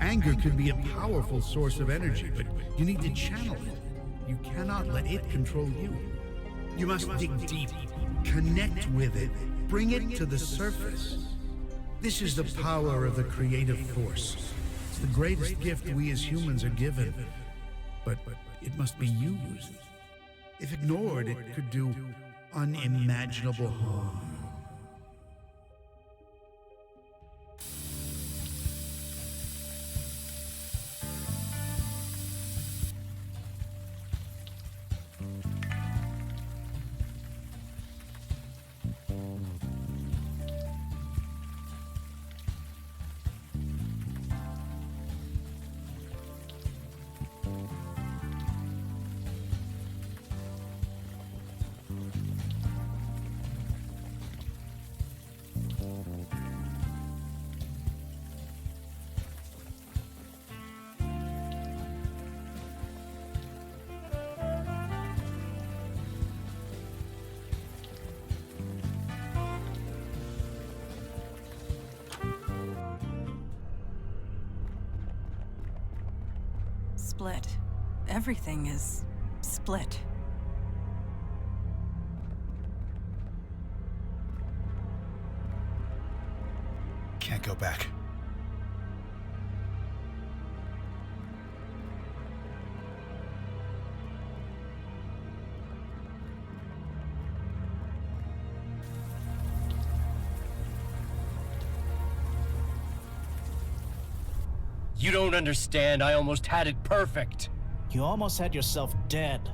Anger can be a powerful source of energy, but you need to channel it. You cannot let it control you. You must dig deep, connect with it, bring it to the surface. This is the power of the creative force. It's the greatest gift we as humans are given, but it must be used. If ignored, it could do unimaginable harm. Split. Everything is split. Can't go back. You don't understand. I almost had it perfect. You almost had yourself dead,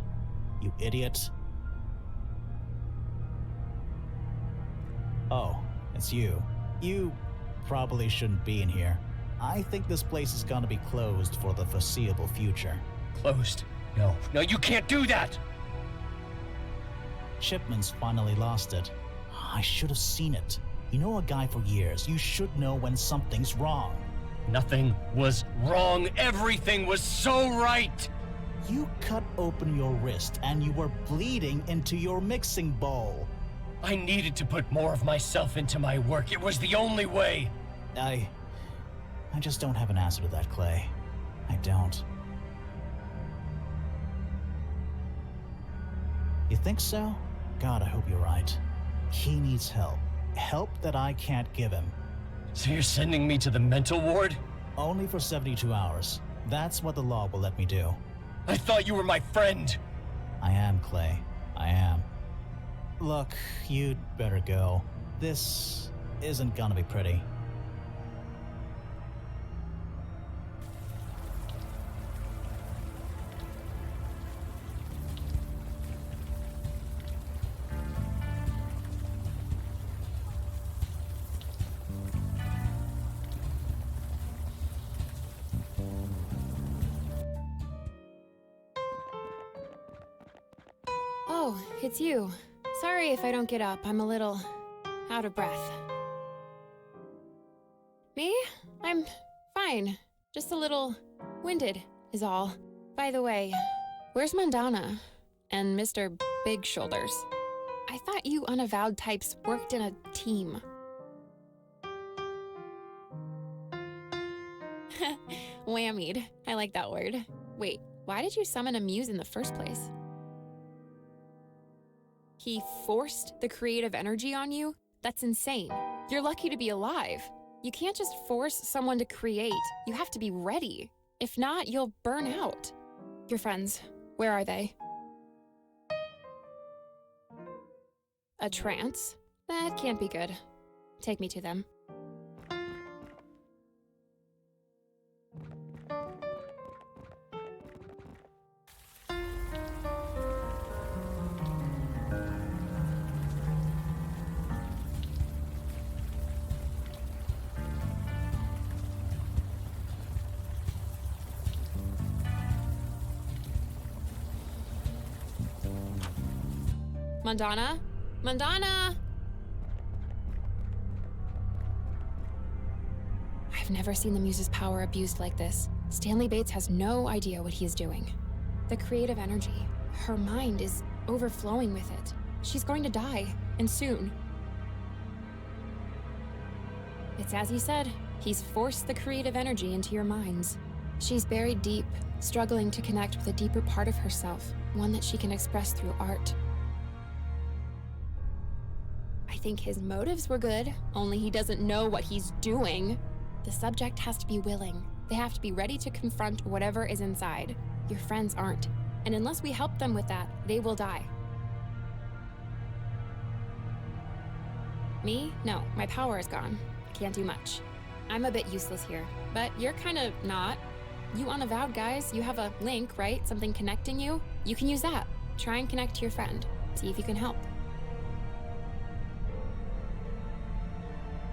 you idiot. Oh, it's you. You probably shouldn't be in here. I think this place is gonna be closed for the foreseeable future. Closed? No, you can't do that! Shipman's finally lost it. I should have seen it. You know a guy for years. You should know when something's wrong. Nothing was wrong. Everything was so right. You cut open your wrist and you were bleeding into your mixing bowl. I needed to put more of myself into my work. It was the only way. I just don't have an answer to that, Clay. I don't. You think so? God, I hope you're right. He needs help. Help that I can't give him. So you're sending me to the mental ward? Only for 72 hours. That's what the law will let me do. I thought you were my friend. I am, Clay. I am. Look, you'd better go. This isn't gonna be pretty. Oh, it's you. Sorry if I don't get up. I'm a little out of breath. Me? I'm fine. Just a little winded is all. By the way, where's Mandana and Mr. Big Shoulders? I thought you Unavowed types worked in a team. Whammied. I like that word. Wait, why did you summon a muse in the first place? He forced the creative energy on you? That's insane. You're lucky to be alive. You can't just force someone to create. You have to be ready. If not, you'll burn out. Your friends, where are they? A trance? That can't be good. Take me to them. Mandana? Mandana! I've never seen the Muse's power abused like this. Stanley Bates has no idea what he is doing. The creative energy, her mind is overflowing with it. She's going to die, and soon. It's as he said, he's forced the creative energy into your minds. She's buried deep, struggling to connect with a deeper part of herself, one that she can express through art. I think his motives were good, only he doesn't know what he's doing. The subject has to be willing. They have to be ready to confront whatever is inside. Your friends aren't. And unless we help them with that, they will die. Me? No, my power is gone. I can't do much. I'm a bit useless here, but you're kind of not. You Unavowed guys, you have a link, right? Something connecting you? You can use that. Try and connect to your friend. See if you can help.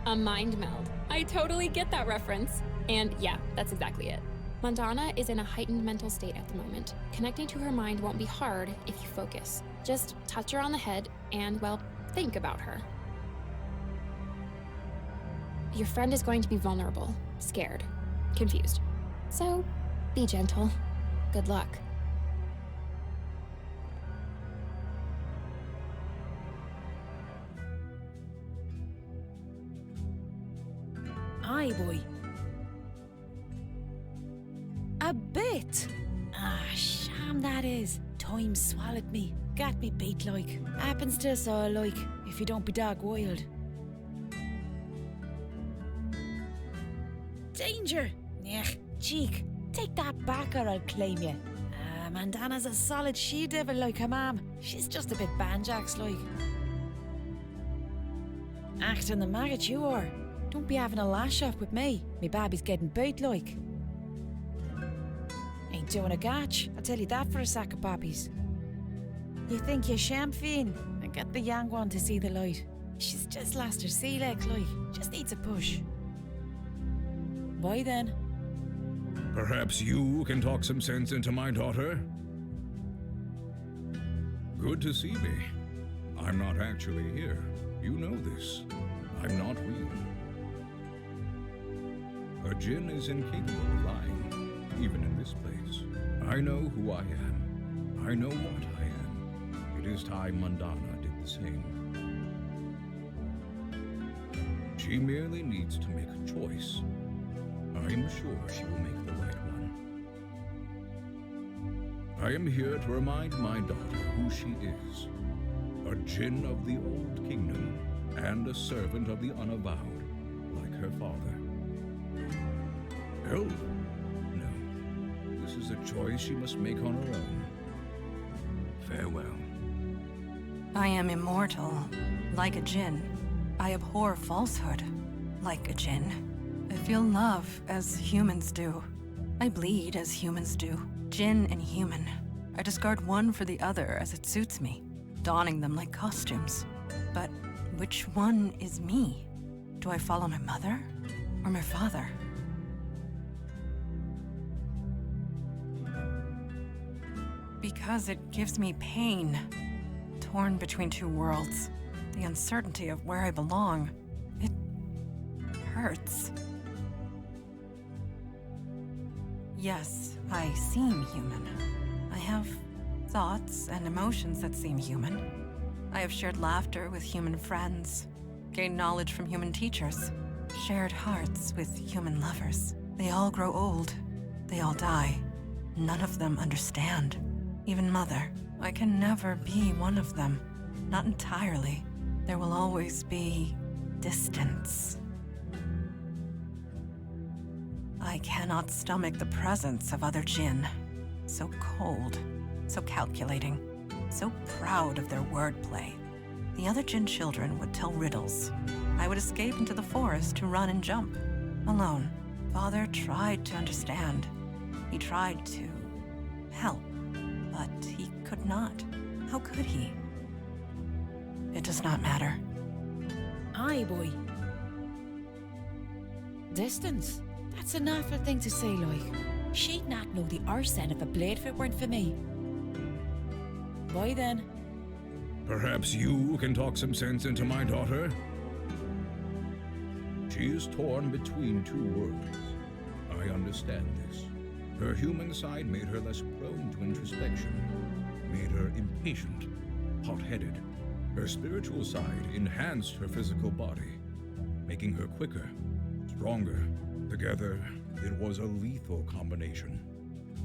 A mind meld. I totally get that reference. And yeah, that's exactly it. Mandana is in a heightened mental state at the moment. Connecting to her mind won't be hard if you focus. Just touch her on the head and, well, think about her. Your friend is going to be vulnerable, scared, confused. So, be gentle. Good luck. Aye, boy. A bit. Ah, sham that is. Time swallowed me. Got me beat like. Happens to us all like, if you don't be dog wild. Danger! Nech, cheek. Take that back or I'll claim you. Mandana's a solid she-devil like her mam. She's just a bit banjax like. Acting the maggot you are. Don't be having a lash off with me. Me baby's getting bait like. Ain't doing a gatch, I'll tell you that for a sack of babbies. You think you're champagne? And get the young one to see the light. She's just lost her sea legs like. Just needs a push. Why then? Perhaps you can talk some sense into my daughter? Good to see me. I'm not actually here. You know this. I'm not real. A djinn is incapable of lying, even in this place. I know who I am. I know what I am. It is time Mandana did the same. She merely needs to make a choice. I am sure she will make the right one. I am here to remind my daughter who she is. A djinn of the Old Kingdom, and a servant of the Unavowed, like her father. Oh, no. This is a choice she must make on her own. Farewell. I am immortal, like a djinn. I abhor falsehood, like a djinn. I feel love as humans do. I bleed as humans do. Djinn and human. I discard one for the other as it suits me, donning them like costumes. But which one is me? Do I follow my mother or my father? Because it gives me pain. Torn between two worlds. The uncertainty of where I belong. It hurts. Yes, I seem human. I have thoughts and emotions that seem human. I have shared laughter with human friends, gained knowledge from human teachers, shared hearts with human lovers. They all grow old. They all die. None of them understand. Even Mother. I can never be one of them. Not entirely. There will always be distance. I cannot stomach the presence of other djinn. So cold, so calculating, so proud of their wordplay. The other djinn children would tell riddles. I would escape into the forest to run and jump, alone. Father tried to understand. He tried to help, but he could not. How could he? It does not matter. Aye, boy. Distance? That's an awful thing to say, like. She'd not know the arse end of a blade if it weren't for me. Why then? Perhaps you can talk some sense into my daughter? She is torn between two worlds. I understand this. Her human side made her less prone to introspection, made her impatient, hot-headed. Her spiritual side enhanced her physical body, making her quicker, stronger. Together, it was a lethal combination.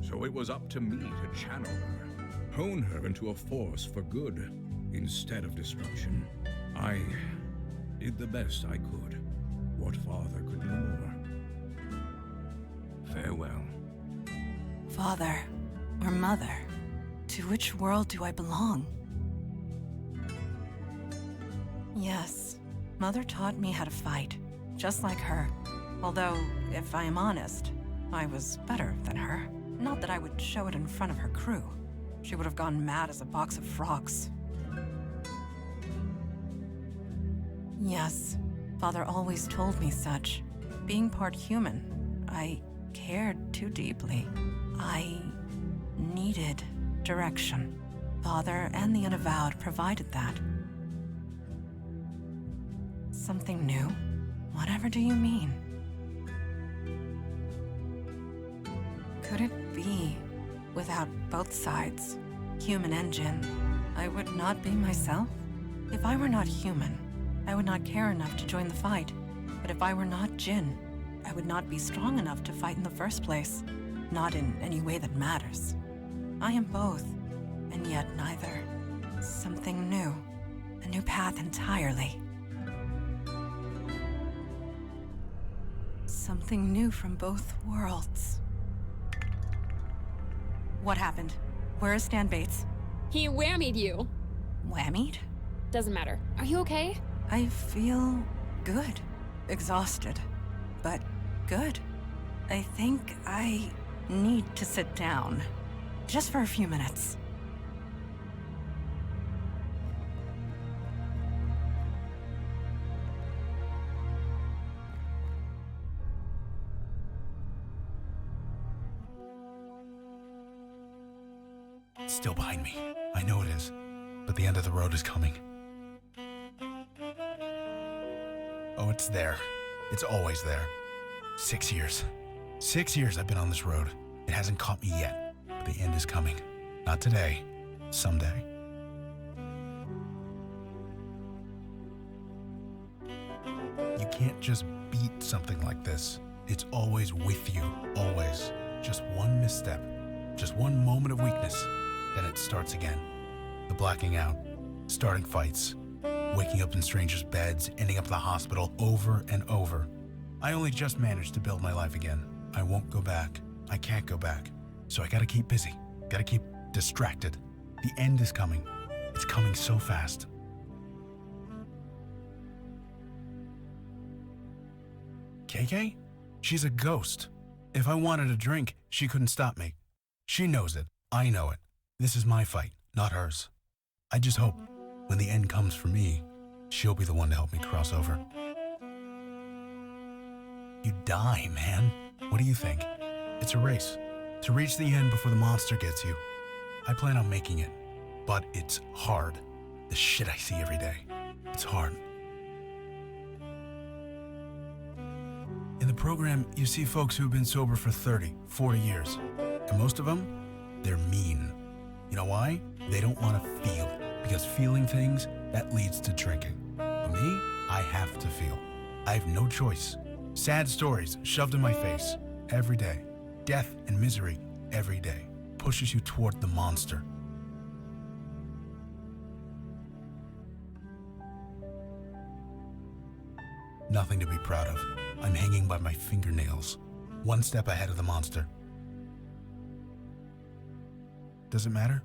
So it was up to me to channel her, hone her into a force for good instead of destruction. I did the best I could. What father could do more? Farewell. Father, or mother, to which world do I belong? Yes, Mother taught me how to fight, just like her. Although, if I am honest, I was better than her. Not that I would show it in front of her crew. She would have gone mad as a box of frogs. Yes, Father always told me such. Being part human, I cared too deeply. I needed direction. Father and the Unavowed provided that. Something new? Whatever do you mean? Could it be, without both sides, human and Jinn, I would not be myself? If I were not human, I would not care enough to join the fight. But if I were not Jinn, I would not be strong enough to fight in the first place. Not in any way that matters. I am both, and yet neither. Something new. A new path entirely. Something new from both worlds. What happened? Where is Stan Bates? He whammied you. Whammied? Doesn't matter. Are you okay? I feel good. Exhausted. But good. I think I need to sit down. Just for a few minutes. It's still behind me. I know it is. But the end of the road is coming. Oh, it's there. It's always there. 6 years. 6 years I've been on this road. It hasn't caught me yet. But the end is coming. Not today. Someday. You can't just beat something like this. It's always with you. Always. Just one misstep. Just one moment of weakness. Then it starts again. The blacking out. Starting fights. Waking up in strangers' beds. Ending up in the hospital over and over. I only just managed to build my life again. I won't go back. I can't go back. So I gotta keep busy. Gotta keep distracted. The end is coming. It's coming so fast. KK? She's a ghost. If I wanted a drink, she couldn't stop me. She knows it. I know it. This is my fight, not hers. I just hope, when the end comes for me, she'll be the one to help me cross over. You die, man. What do you think? It's a race. To reach the end before the monster gets you. I plan on making it. But it's hard. The shit I see every day. It's hard. In the program, you see folks who've been sober for 30, 40 years. And most of them, they're mean. You know why? They don't want to feel. Because feeling things, that leads to drinking. But me, I have to feel. I have no choice. Sad stories shoved in my face. Every day. Death and misery every day. Pushes you toward the monster. Nothing to be proud of. I'm hanging by my fingernails. One step ahead of the monster. Does it matter?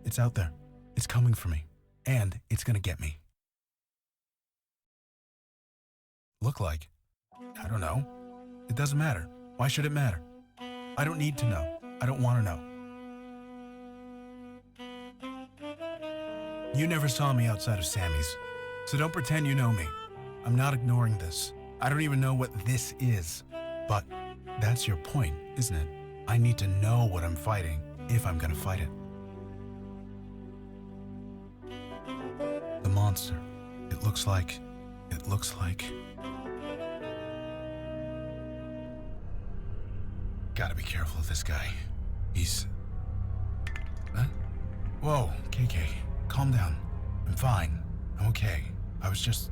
It's out there. It's coming for me. And it's gonna get me. Look like? I don't know. It doesn't matter. Why should it matter? I don't need to know. I don't want to know. You never saw me outside of Sammy's, so don't pretend you know me. I'm not ignoring this. I don't even know what this is. But that's your point, isn't it? I need to know what I'm fighting if I'm gonna fight it. The monster. It looks like... Gotta be careful of this guy. He's... Huh? Whoa, KK. Calm down. I'm fine. I'm okay. I was just...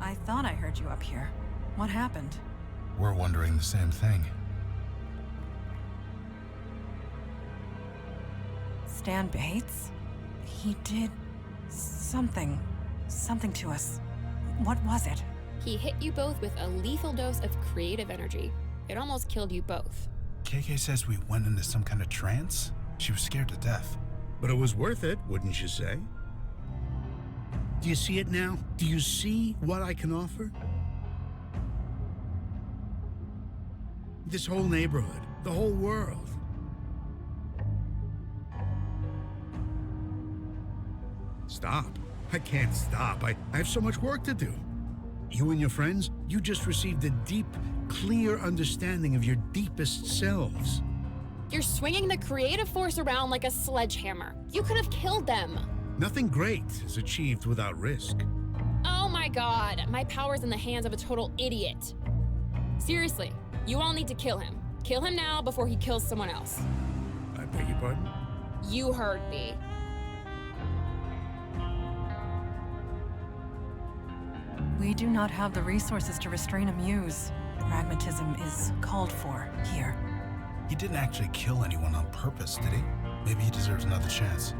I thought I heard you up here. What happened? We're wondering the same thing. Stan Bates? He did... something to us. What was it? He hit you both with a lethal dose of creative energy. It almost killed you both. KK says we went into some kind of trance? She was scared to death. But it was worth it, wouldn't you say? Do you see it now? Do you see what I can offer? This whole neighborhood, the whole world. Stop. I can't stop. I have so much work to do. You and your friends, you just received a deep, clear understanding of your deepest selves. You're swinging the creative force around like a sledgehammer. You could have killed them. Nothing great is achieved without risk. Oh my god, my power's in the hands of a total idiot. Seriously, you all need to kill him. Kill him now before he kills someone else. I beg your pardon? You heard me. We do not have the resources to restrain a muse. Pragmatism is called for here. He didn't actually kill anyone on purpose, did he? Maybe he deserves another chance.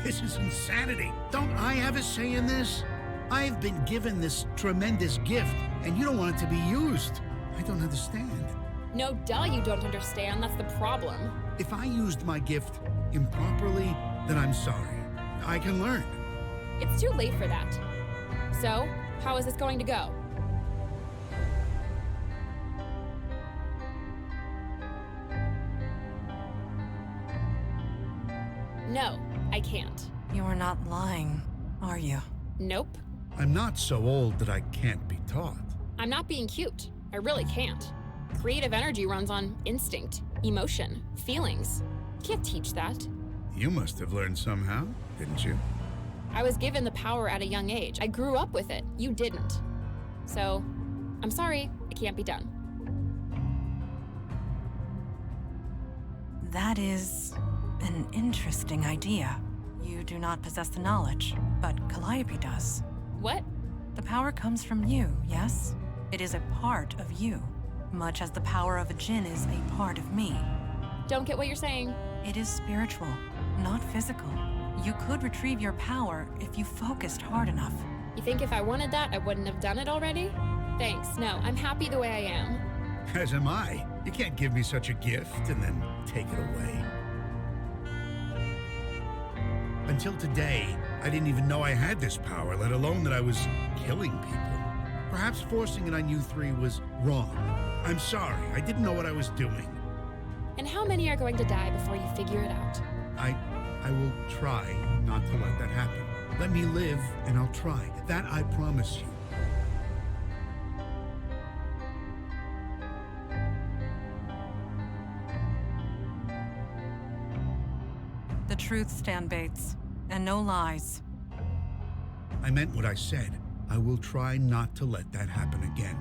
This is insanity. Don't I have a say in this? I've been given this tremendous gift, and you don't want it to be used. I don't understand. No, duh, you don't understand. That's the problem. If I used my gift improperly, then I'm sorry. I can learn. It's too late for that. So, how is this going to go? No, I can't. You're not lying, are you? Nope. I'm not so old that I can't be taught. I'm not being cute. I really can't. Creative energy runs on instinct, emotion, feelings. Can't teach that. You must have learned somehow, didn't you? I was given the power at a young age. I grew up with it. You didn't. So, I'm sorry, it can't be done. That is an interesting idea. You do not possess the knowledge, but Calliope does. What? The power comes from you, yes? It is a part of you, much as the power of a djinn is a part of me. Don't get what you're saying. It is spiritual, not physical. You could retrieve your power if you focused hard enough. You think if I wanted that, I wouldn't have done it already? Thanks, no, I'm happy the way I am. As am I. You can't give me such a gift and then take it away. Until today, I didn't even know I had this power, let alone that I was killing people. Perhaps forcing it on you three was wrong. I'm sorry, I didn't know what I was doing. And how many are going to die before you figure it out? I will try not to let that happen. Let me live, and I'll try. That I promise you. The truth, Stan Bates, and no lies. I meant what I said. I will try not to let that happen again.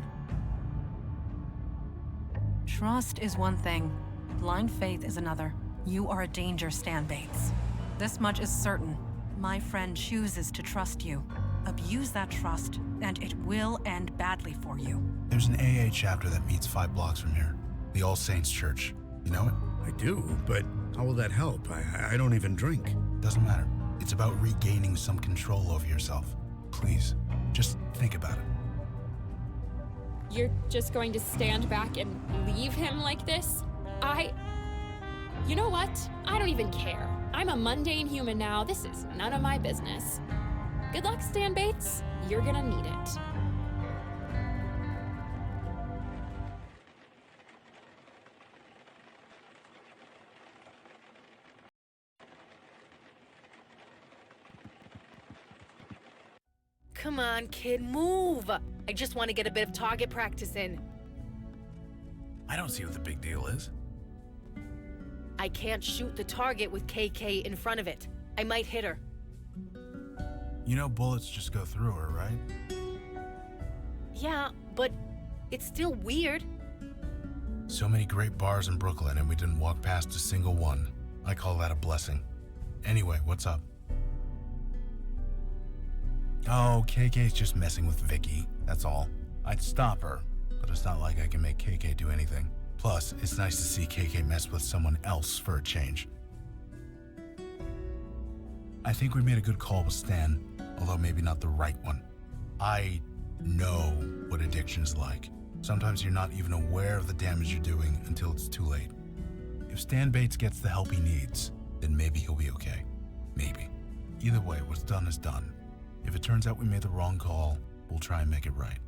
Trust is one thing. Blind faith is another. You are a danger, Stan Bates. This much is certain. My friend chooses to trust you. Abuse that trust, and it will end badly for you. There's an AA chapter that meets 5 blocks from here. The All Saints Church. You know it? I do, but how will that help? I don't even drink. Doesn't matter. It's about regaining some control over yourself. Please, just think about it. You're just going to stand back and leave him like this? You know what? I don't even care. I'm a mundane human now. This is none of my business. Good luck, Stan Bates. You're gonna need it. Come on, kid, move! I just want to get a bit of target practice in. I don't see what the big deal is. I can't shoot the target with KK in front of it. I might hit her. You know bullets just go through her, right? Yeah, but it's still weird. So many great bars in Brooklyn and we didn't walk past a single one. I call that a blessing. Anyway, what's up? Oh, KK's just messing with Vicky, that's all. I'd stop her, but it's not like I can make KK do anything. Plus, it's nice to see KK mess with someone else for a change. I think we made a good call with Stan, although maybe not the right one. I know what addiction's like. Sometimes you're not even aware of the damage you're doing until it's too late. If Stan Bates gets the help he needs, then maybe he'll be okay. Maybe. Either way, what's done is done. If it turns out we made the wrong call, we'll try and make it right.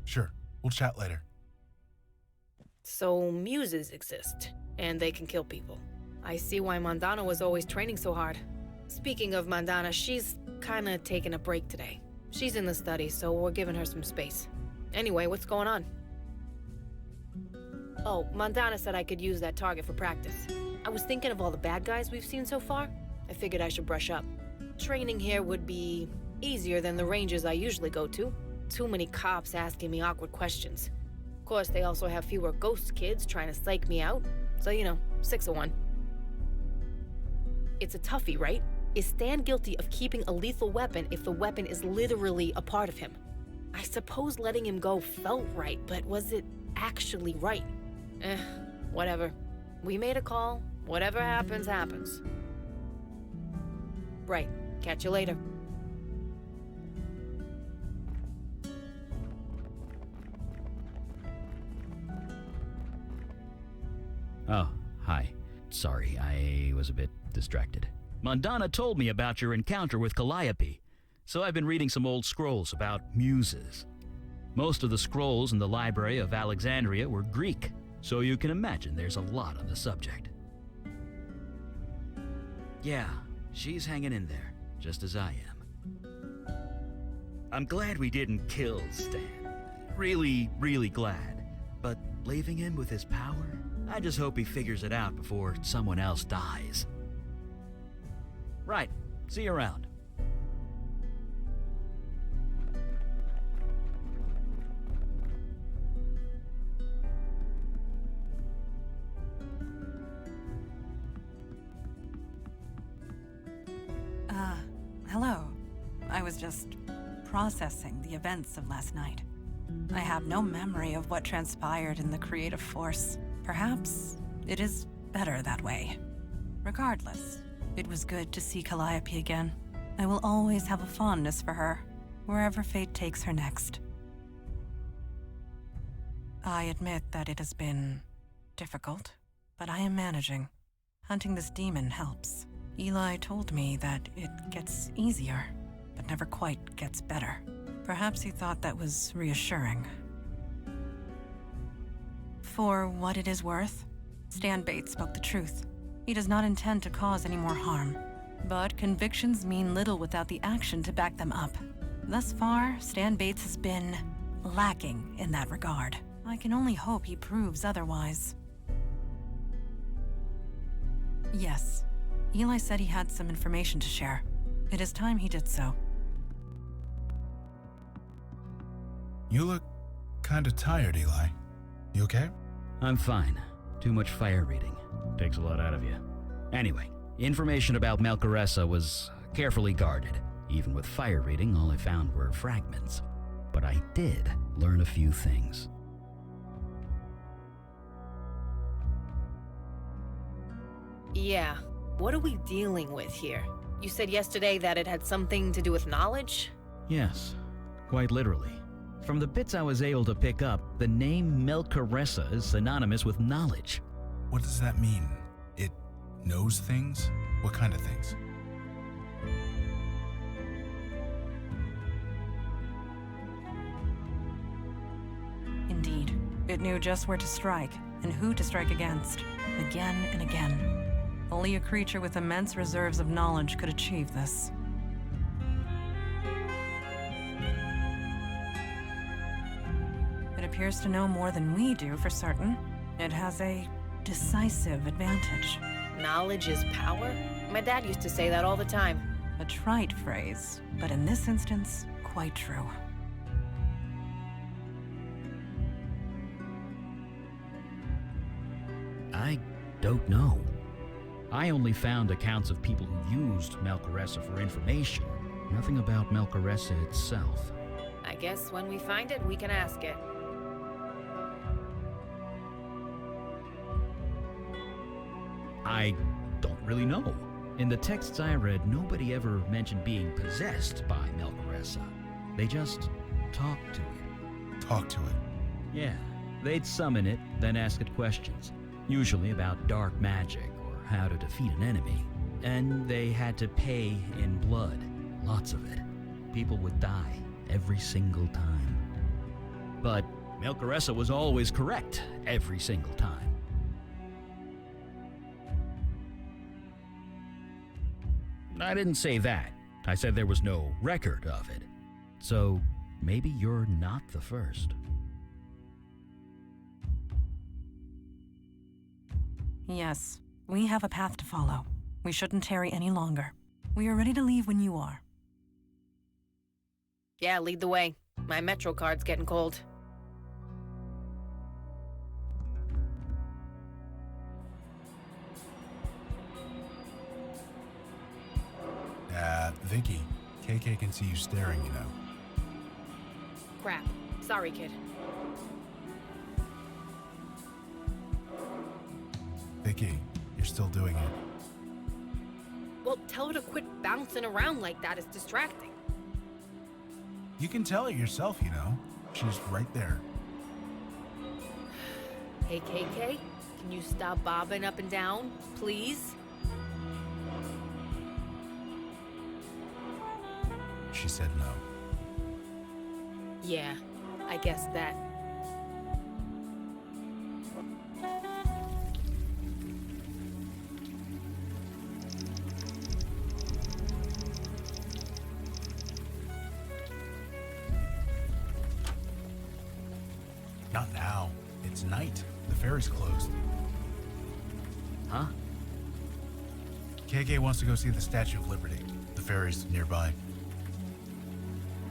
Sure, we'll chat later. So muses exist, and they can kill people. I see why Mandana was always training so hard. Speaking of Mandana, she's kinda taking a break today. She's in the study, so we're giving her some space. Anyway, what's going on? Oh, Mandana said I could use that target for practice. I was thinking of all the bad guys we've seen so far. I figured I should brush up. Training here would be easier than the ranges I usually go to. Too many cops asking me awkward questions. Of course, they also have fewer ghost kids trying to psych me out. So, 6 of 1. It's a toughie, right? Is Stan guilty of keeping a lethal weapon if the weapon is literally a part of him? I suppose letting him go felt right, but was it actually right? Whatever. We made a call. Whatever happens, happens. Right. Catch you later. Oh, hi. Sorry, I was a bit distracted. Mandana told me about your encounter with Calliope, so I've been reading some old scrolls about muses. Most of the scrolls in the Library of Alexandria were Greek, so you can imagine there's a lot on the subject. Yeah, she's hanging in there, just as I am. I'm glad we didn't kill Stan. Really, really glad. But leaving him with his power? I just hope he figures it out before someone else dies. Right. See you around. Hello. I was just processing the events of last night. I have no memory of what transpired in the creative force. Perhaps it is better that way. Regardless, it was good to see Calliope again. I will always have a fondness for her, wherever fate takes her next. I admit that it has been difficult, but I am managing. Hunting this demon helps. Eli told me that it gets easier, but never quite gets better. Perhaps he thought that was reassuring. For what it is worth, Stan Bates spoke the truth. He does not intend to cause any more harm. But convictions mean little without the action to back them up. Thus far, Stan Bates has been lacking in that regard. I can only hope he proves otherwise. Yes, Eli said he had some information to share. It is time he did so. You look kinda tired, Eli. You okay? I'm fine. Too much fire reading. Takes a lot out of you. Anyway, information about Melchoressa was carefully guarded. Even with fire reading, all I found were fragments. But I did learn a few things. Yeah. What are we dealing with here? You said yesterday that it had something to do with knowledge? Yes, quite literally. From the bits I was able to pick up, the name Melchoressa is synonymous with knowledge. What does that mean? It knows things? What kind of things? Indeed, it knew just where to strike and who to strike against, again and again. Only a creature with immense reserves of knowledge could achieve this. It appears to know more than we do for certain. It has a decisive advantage. Knowledge is power? My dad used to say that all the time. A trite phrase, but in this instance, quite true. I don't know. I only found accounts of people who used Melchoressa for information. Nothing about Melchoressa itself. I guess when we find it, we can ask it. I don't really know. In the texts I read, nobody ever mentioned being possessed by Melchoressa. They just talked to it. talk to it. Yeah, they'd summon it, then ask it questions, usually about dark magic or how to defeat an enemy. And they had to pay in blood, lots of it. People would die every single time. But Milcaressa was always correct every single time. I didn't say that. I said there was no record of it. So maybe you're not the first. Yes, we have a path to follow. We shouldn't tarry any longer. We are ready to leave when you are. Yeah, lead the way. My Metro card's getting cold. Vicky, KK can see you staring, you know. Crap. Sorry, kid. Vicky, you're still doing it. Well, tell her to quit bouncing around like that. It's distracting. You can tell it yourself, you know. She's right there. Hey, KK, can you stop bobbing up and down, please? She said no. Yeah, I guess that. Not now. It's night. The ferry's closed. Huh? KK wants to go see the Statue of Liberty. The ferry's nearby.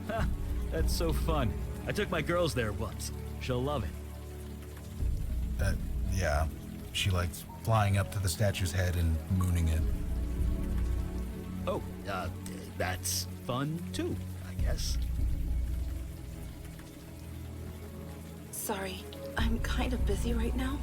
Ha, that's so fun. I took my girls there once. She'll love it. Yeah. She likes flying up to the statue's head and mooning it. Oh, that's fun too, I guess. Sorry, I'm kind of busy right now.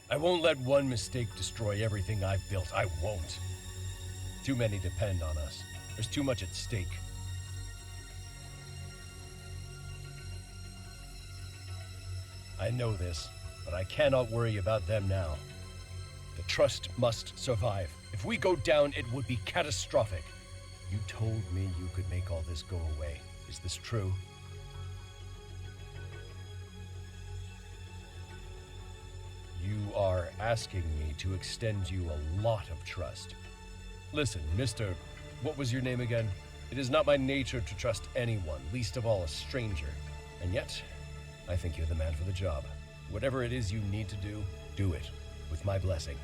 I won't let one mistake destroy everything I've built. I won't. Too many depend on us. There's too much at stake. I know this, but I cannot worry about them now. The trust must survive. If we go down, it would be catastrophic. You told me you could make all this go away. Is this true? You are asking me to extend you a lot of trust. Listen, Mr. What was your name again? It is not my nature to trust anyone, least of all a stranger. And yet, I think you're the man for the job. Whatever it is you need to do it, with my blessing.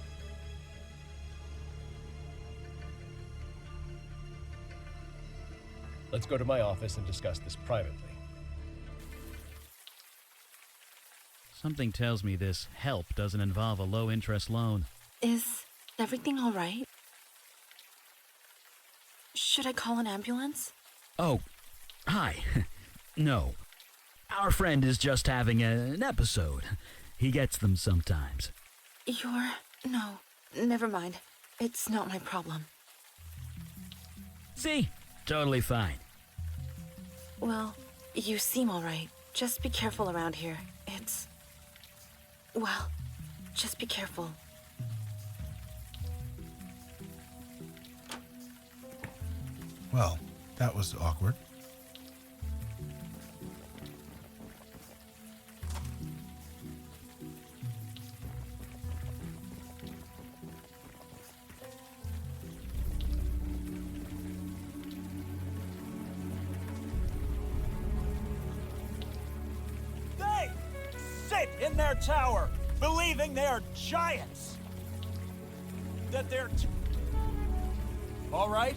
Let's go to my office and discuss this privately. Something tells me this help doesn't involve a low-interest loan. Is everything all right? Should I call an ambulance? Oh, hi. No. Our friend is just having an episode. He gets them sometimes. No, never mind. It's not my problem. See? Totally fine. Well, you seem all right. Just be careful around here. Well, just be careful. Well, that was awkward. They sit in their tower, believing they are giants. That they're... All right?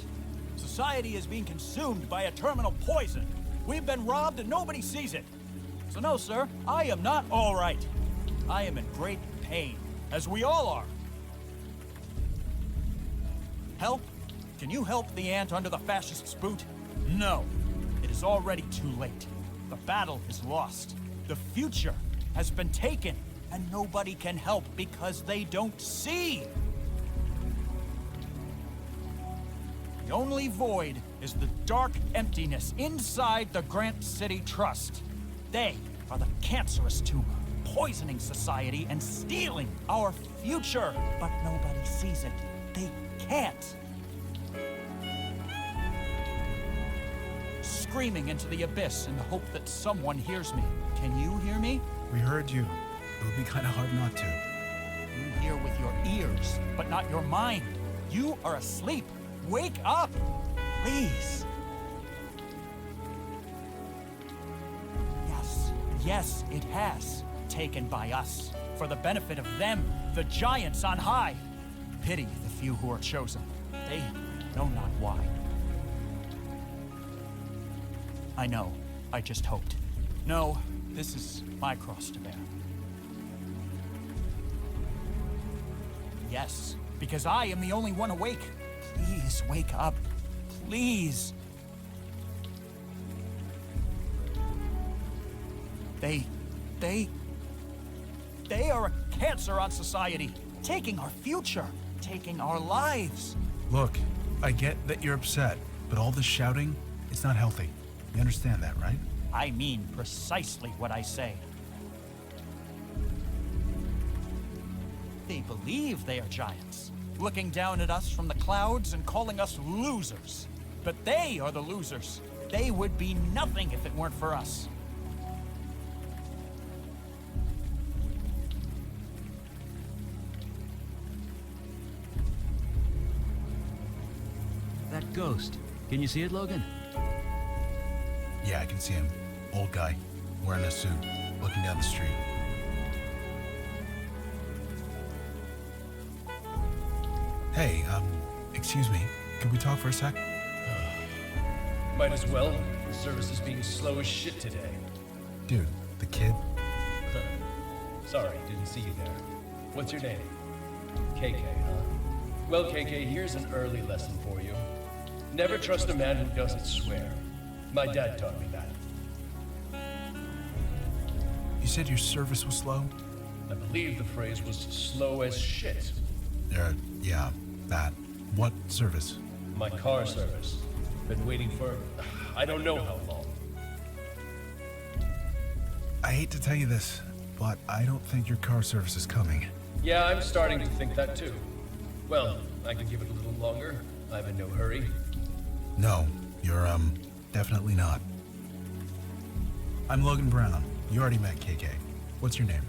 Society is being consumed by a terminal poison. We've been robbed and nobody sees it. So no, sir, I am not all right. I am in great pain, as we all are. Help? Can you help the ant under the fascist's boot? No. It is already too late. The battle is lost. The future has been taken, and nobody can help because they don't see. The only void is the dark emptiness inside the Grant City Trust. They are the cancerous tumor, poisoning society and stealing our future. But nobody sees it. They can't. Screaming into the abyss in the hope that someone hears me. Can you hear me? We heard you. It would be kind of hard not to. You hear with your ears, but not your mind. You are asleep. Wake up, please. Yes, it has. Taken by us. For the benefit of them, the giants on high. Pity the few who are chosen. They know not why. I know. I just hoped. No, this is my cross to bear. Yes, because I am the only one awake. Please wake up. Please. They are a cancer on society, taking our future, taking our lives. Look, I get that you're upset, but all this shouting, it's not healthy. You understand that, right? I mean precisely what I say. They believe they are giants, looking down at us from the clouds and calling us losers. But they are the losers. They would be nothing if it weren't for us. That ghost. Can you see it, Logan? Yeah, I can see him. Old guy, wearing a suit, looking down the street. Hey, excuse me. Could we talk for a sec? Might as well. The service is being slow as shit today. Dude, the kid. Sorry, didn't see you there. What's your name? KK, huh? Well, KK, here's an early lesson for you. Never trust a man who doesn't swear. My dad taught me that. You said your service was slow? I believe the phrase was slow as shit. Yeah, that. What service? My car service. Been waiting for, I don't know how long. I hate to tell you this, but I don't think your car service is coming. Yeah, I'm starting to think that too. Well, I can give it a little longer. I'm in no hurry. No, you're, definitely not. I'm Logan Brown. You already met KK. What's your name?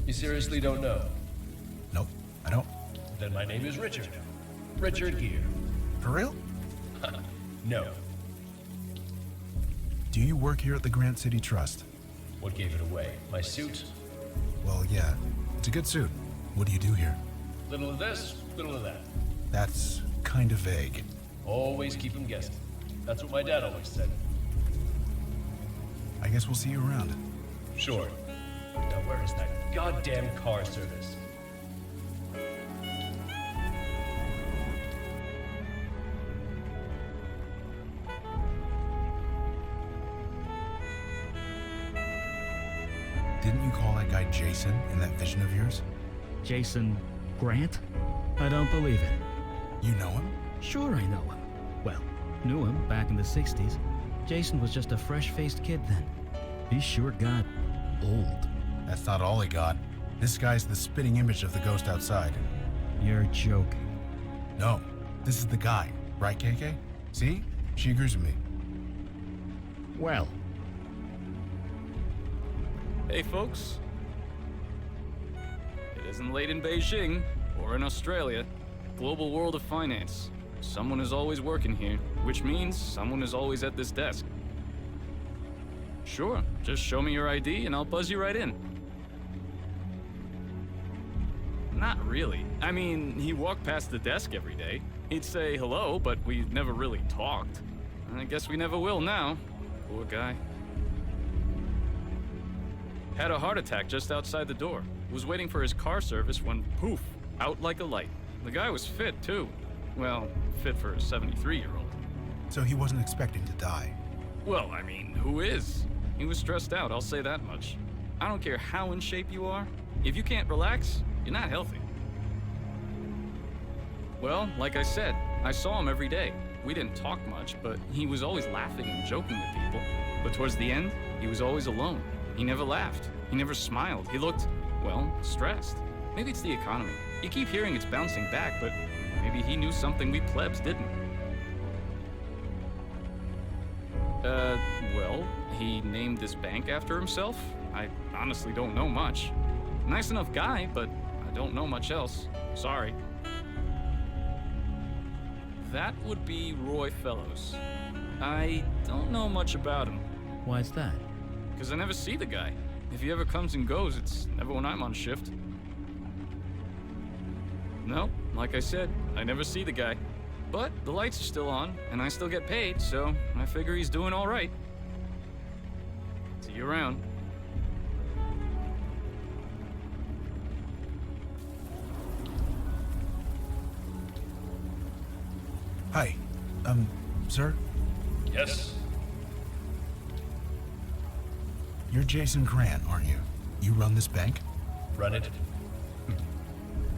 You seriously don't know? Nope, I don't. Then my name is Richard. Richard Gere. For real? No. Do you work here at the Grant City Trust? What gave it away? My suit? Well, yeah. It's a good suit. What do you do here? Little of this, little of that. That's kind of vague. Always keep them guessing. That's what my dad always said. I guess we'll see you around. Sure. Now where is that goddamn car service? Didn't you call that guy Jason in that vision of yours? Jason Grant? I don't believe it. You know him? Sure I know him. Well, knew him back in the 60s. Jason was just a fresh-faced kid then. He sure got old. That's not all he got. This guy's the spitting image of the ghost outside. You're joking. No, this is the guy. Right, KK? See? She agrees with me. Well. Hey, folks. It isn't late in Beijing, or in Australia. Global world of finance. Someone is always working here, which means someone is always at this desk. Sure, just show me your ID and I'll buzz you right in. Not really. I mean, he walked past the desk every day. He'd say hello, but we never really talked. I guess we never will now. Poor guy. Had a heart attack just outside the door. Was waiting for his car service when, poof, out like a light. The guy was fit, too. Well, fit for a 73-year-old. So he wasn't expecting to die. Well, I mean, who is? He was stressed out, I'll say that much. I don't care how in shape you are. If you can't relax, you're not healthy. Well, like I said, I saw him every day. We didn't talk much, but he was always laughing and joking with people. But towards the end, he was always alone. He never laughed. He never smiled. He looked, well, stressed. Maybe it's the economy. You keep hearing it's bouncing back, but maybe he knew something we plebs didn't. Well, he named this bank after himself? I honestly don't know much. Nice enough guy, but I don't know much else. Sorry. That would be Roy Fellows. I don't know much about him. Why's that? Because I never see the guy. If he ever comes and goes, it's never when I'm on shift. No, like I said, I never see the guy. But the lights are still on, and I still get paid, so I figure he's doing all right. See you around. Hi. Sir? Yes? You're Jason Grant, aren't you? You run this bank? Run it?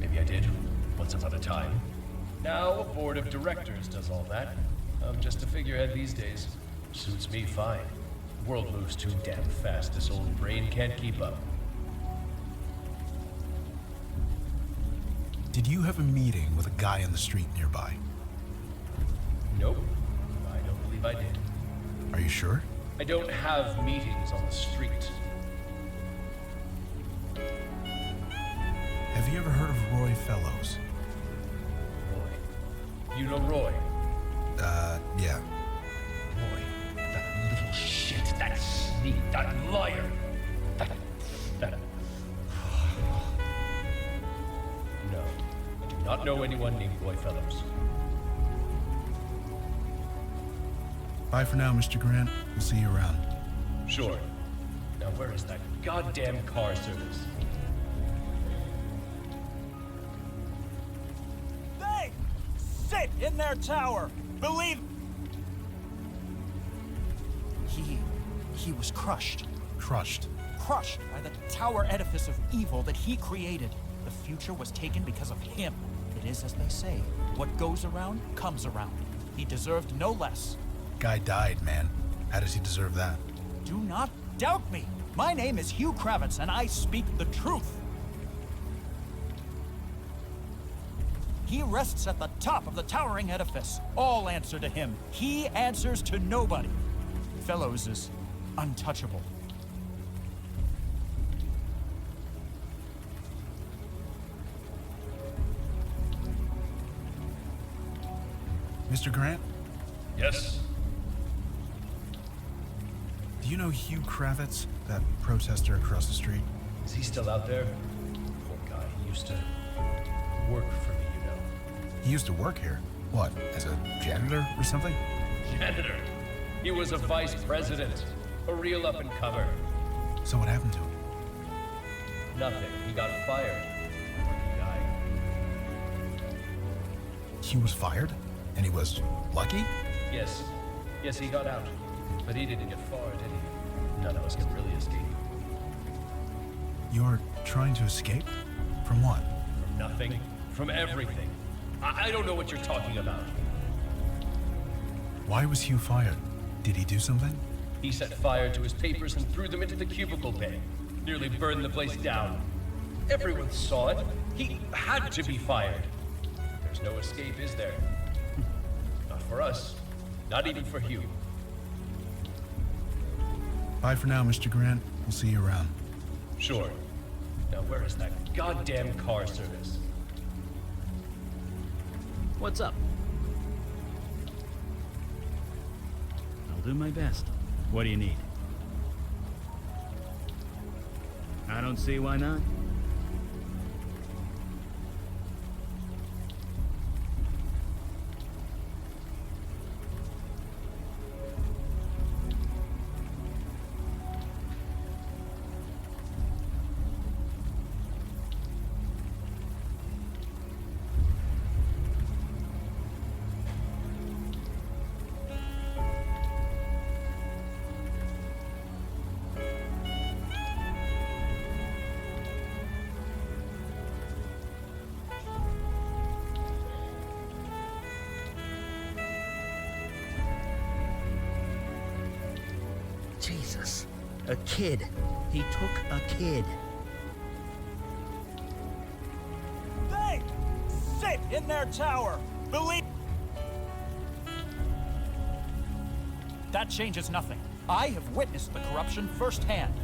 Maybe I did, once upon a time. Now a board of directors does all that. I'm just a figurehead these days. Suits me fine. World moves too damn fast, this old brain can't keep up. Did you have a meeting with a guy on the street nearby? Nope. I don't believe I did. Are you sure? I don't have meetings on the street. Have you ever heard of Roy Fellows? Roy. You know Roy? Yeah. Roy. That little shit. That sneak. That liar. That... No. I do not know anyone named Roy Fellows. Bye for now, Mr. Grant. We'll see you around. Sure. Now where is that goddamn car service? They sit in their tower. Believe... He was crushed. Crushed? Crushed by the tower edifice of evil that he created. The future was taken because of him. It is as they say, what goes around comes around. He deserved no less. Guy died, man. How does he deserve that? Do not doubt me. My name is Hugh Kravitz, and I speak the truth. He rests at the top of the towering edifice. All answer to him. He answers to nobody. Fellows is untouchable. Mr. Grant? Yes? Do you know Hugh Kravitz, that protester across the street? Is he still out there? Poor guy, he used to work for me, you know. He used to work here? What, as a janitor or something? Janitor? He was a vice president. A real up-and-comer. So what happened to him? Nothing. He got fired. He died. He was fired? And he was lucky? Yes. Yes, he got out. But he didn't get far, did he? None of us can really escape. You're trying to escape? From what? From nothing. From everything. I don't know what you're talking about. Why was Hugh fired? Did he do something? He set fire to his papers and threw them into the cubicle bay. Nearly burned the place down. Everyone saw it. He had to be fired. There's no escape, is there? Not for us. Not even for Hugh. Bye for now, Mr. Grant. We'll see you around. Sure. Now where is that goddamn car service? What's up? I'll do my best. What do you need? I don't see why not. Jesus. A kid. He took a kid. They sit in their tower. Believe. That changes nothing. I have witnessed the corruption firsthand.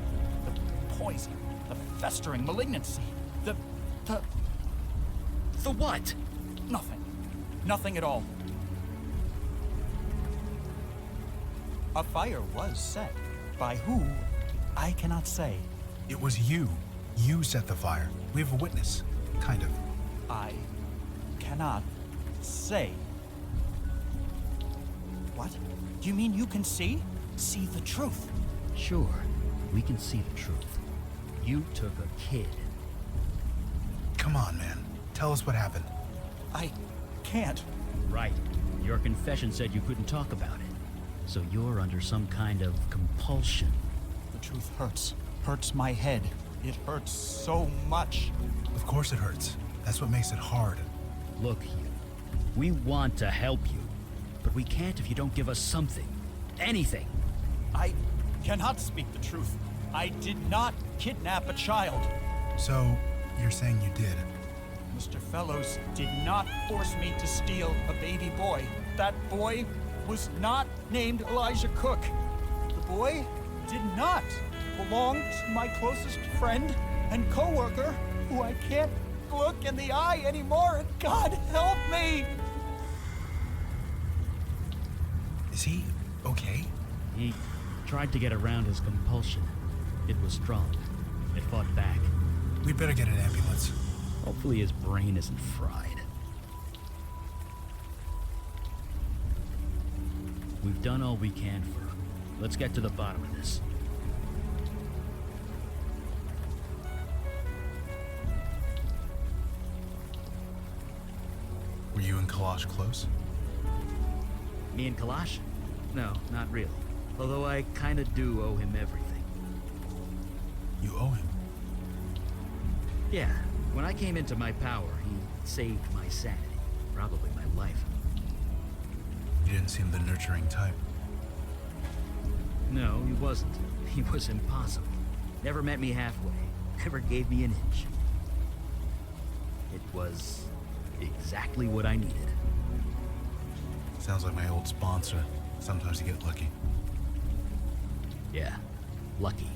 The poison, the festering malignancy, the what? Nothing. Nothing at all. A fire was set. By who, I cannot say. It was you. You set the fire. We have a witness. Kind of. I cannot say. What? Do you mean you can see? See the truth? Sure, we can see the truth. You took a kid. Come on, man. Tell us what happened. I can't. Right. Your confession said you couldn't talk about it. So you're under some kind of compulsion. The truth hurts. Hurts my head. It hurts so much. Of course it hurts. That's what makes it hard. Look, Hugh. We want to help you. But we can't if you don't give us something. Anything. I cannot speak the truth. I did not kidnap a child. So, you're saying you did? Mr. Fellows did not force me to steal a baby boy. That boy was not named Elijah Cook. The boy did not belong to my closest friend and co-worker, who I can't look in the eye anymore, and God help me! Is he okay? He tried to get around his compulsion. It was strong. It fought back. We'd better get an ambulance. Hopefully his brain isn't fried. We've done all we can for him. Let's get to the bottom of this. Were you and Kalash close? Me and Kalash? No, not really. Although I kinda do owe him everything. You owe him? Yeah. When I came into my power, he saved my sanity. Probably my life. You didn't seem the nurturing type. No, he wasn't. He was impossible. Never met me halfway. Never gave me an inch. It was exactly what I needed. Sounds like my old sponsor. Sometimes you get lucky. Yeah, lucky.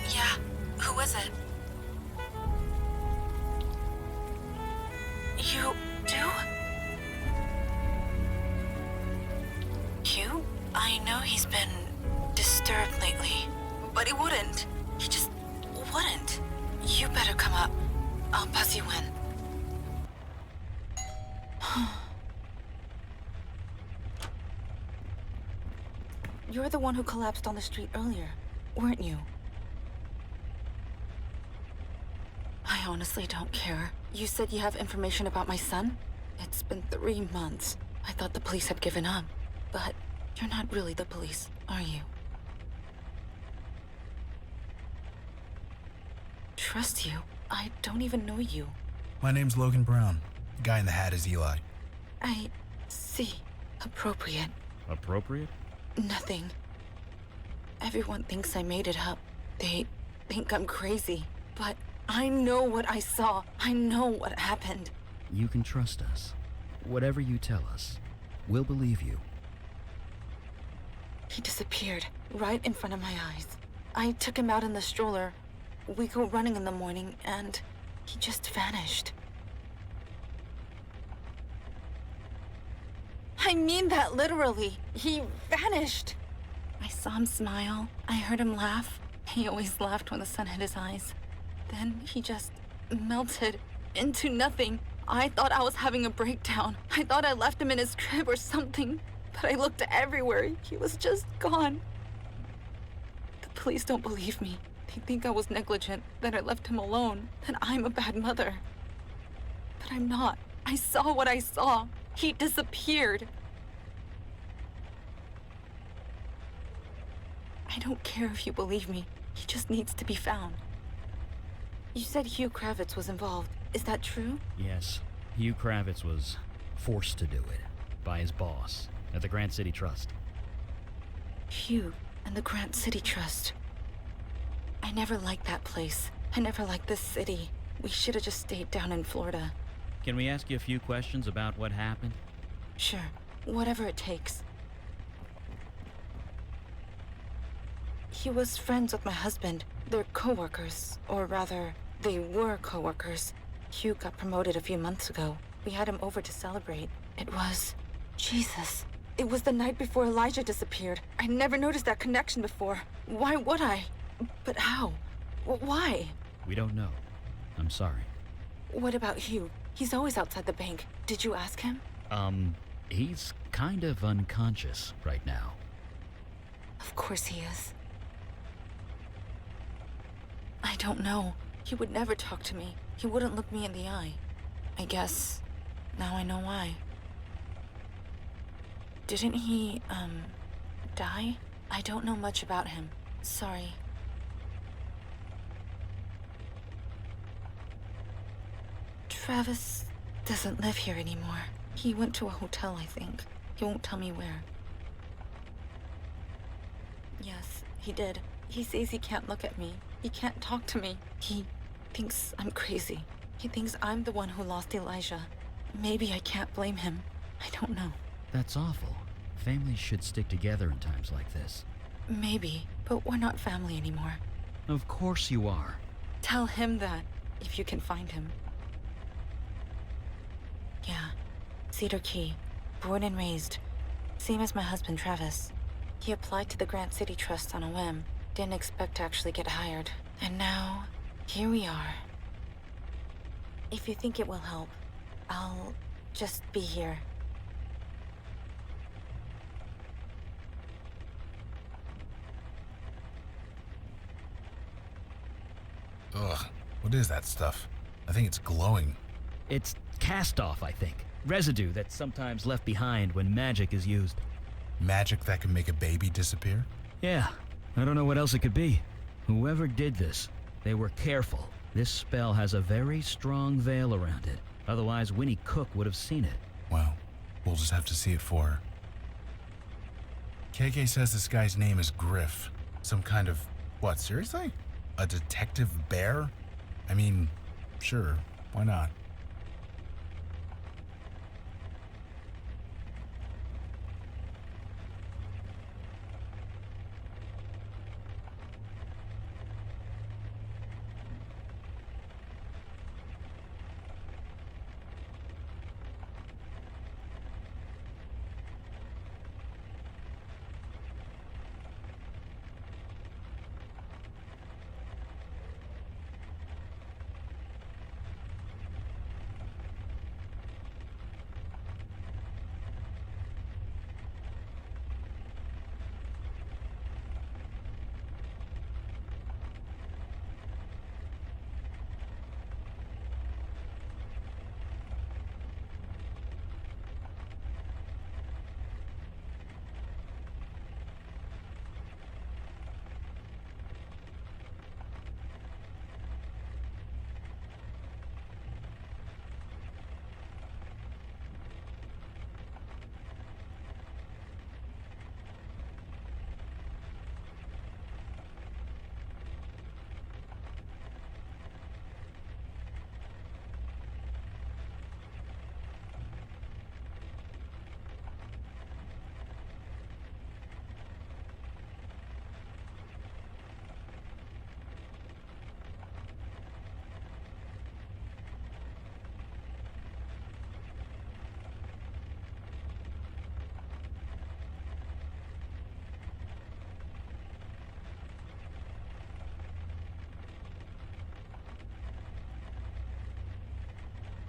Yeah, who is it? You do? Hugh? I know he's been disturbed lately, but he wouldn't. He just wouldn't. You better come up. I'll buzz you in. You're the one who collapsed on the street earlier, weren't you? I honestly don't care. You said you have information about my son? It's been 3 months. I thought the police had given up. But you're not really the police, are you? Trust you? I don't even know you. My name's Logan Brown. The guy in the hat is Eli. I see. Appropriate. Appropriate? Nothing. Everyone thinks I made it up. They think I'm crazy. But I know what I saw. I know what happened. You can trust us. Whatever you tell us, we'll believe you. He disappeared right in front of my eyes. I took him out in the stroller. We go running in the morning, and he just vanished. I mean that literally. He vanished. I saw him smile. I heard him laugh. He always laughed when the sun hit his eyes. Then he just melted into nothing. I thought I was having a breakdown. I thought I left him in his crib or something. But I looked everywhere. He was just gone. The police don't believe me. They think I was negligent, that I left him alone, that I'm a bad mother. But I'm not. I saw what I saw. He disappeared. I don't care if you believe me. He just needs to be found. You said Hugh Kravitz was involved. Is that true? Yes, Hugh Kravitz was forced to do it by his boss at the Grant City Trust. Hugh and the Grant City Trust. I never liked that place. I never liked this city. We should have just stayed down in Florida. Can we ask you a few questions about what happened? Sure, whatever it takes. He was friends with my husband. They're co-workers, or rather, they were co-workers. Hugh got promoted a few months ago. We had him over to celebrate. It was... Jesus. It was the night before Elijah disappeared. I never noticed that connection before. Why would I? But how? Why? We don't know. I'm sorry. What about Hugh? He's always outside the bank. Did you ask him? He's kind of unconscious right now. Of course he is. I don't know. He would never talk to me. He wouldn't look me in the eye. I guess now I know why. Didn't he, die? I don't know much about him. Sorry. Travis doesn't live here anymore. He went to a hotel, I think. He won't tell me where. Yes, he did. He says he can't look at me. He can't talk to me. He thinks I'm crazy. He thinks I'm the one who lost Elijah. Maybe I can't blame him. I don't know. That's awful. Families should stick together in times like this. Maybe, but we're not family anymore. Of course you are. Tell him that, if you can find him. Yeah, Cedar Key, born and raised. Same as my husband, Travis. He applied to the Grant City Trust on a whim. Didn't expect to actually get hired. And now, here we are. If you think it will help, I'll just be here. Ugh, what is that stuff? I think it's glowing. It's cast off, I think. Residue that's sometimes left behind when magic is used. Magic that can make a baby disappear? Yeah, I don't know what else it could be. Whoever did this, they were careful. This spell has a very strong veil around it. Otherwise, Winnie Cook would have seen it. Well, we'll just have to see it for her. KK says this guy's name is Griff. Some kind of... what, seriously? A detective bear? I mean, sure, why not?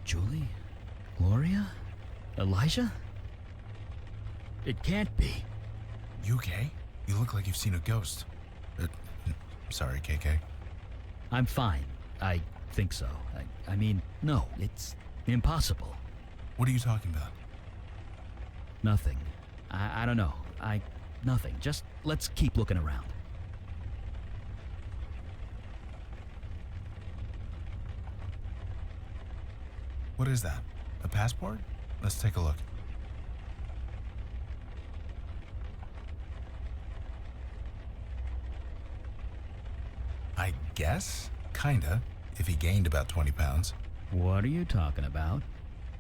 Julie? Gloria? Elijah? It can't be. You okay? You look like you've seen a ghost. Sorry, KK. I'm fine. I think so. I mean, no, it's impossible. What are you talking about? Nothing. I don't know. Nothing. Just let's keep looking around. What is that? A passport? Let's take a look. I guess? Kinda. If he gained about 20 pounds. What are you talking about?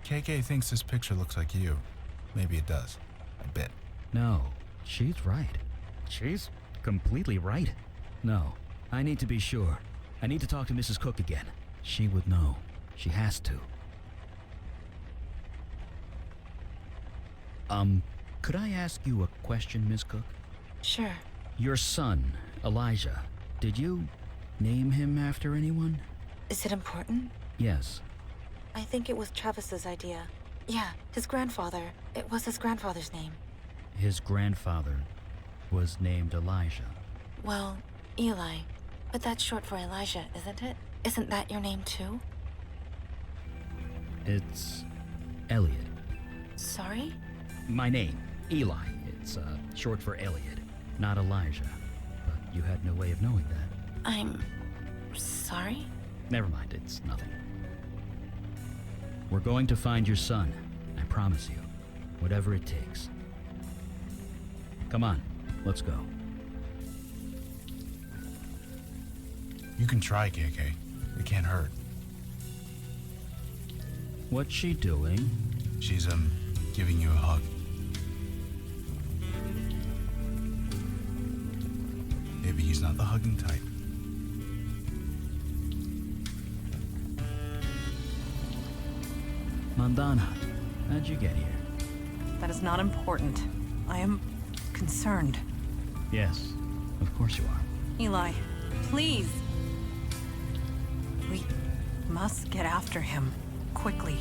KK thinks this picture looks like you. Maybe it does. A bit. No, she's right. She's completely right. No, I need to be sure. I need to talk to Mrs. Cook again. She would know. She has to. Could I ask you a question, Miss Cook? Sure. Your son, Elijah, did you name him after anyone? Is it important? Yes. I think it was Travis's idea. Yeah, his grandfather. It was his grandfather's name. His grandfather was named Elijah. Well, Eli. But that's short for Elijah, isn't it? Isn't that your name too? It's Elliot. Sorry? My name, Eli. It's short for Elliot, not Elijah. But you had no way of knowing that. I'm sorry? Never mind, it's nothing. We're going to find your son, I promise you. Whatever it takes. Come on, let's go. You can try, KK. It can't hurt. What's she doing? She's, giving you a hug. Maybe he's not the hugging type. Mandana, how'd you get here? That is not important. I am concerned. Yes, of course you are. Eli, please. We must get after him. Quickly.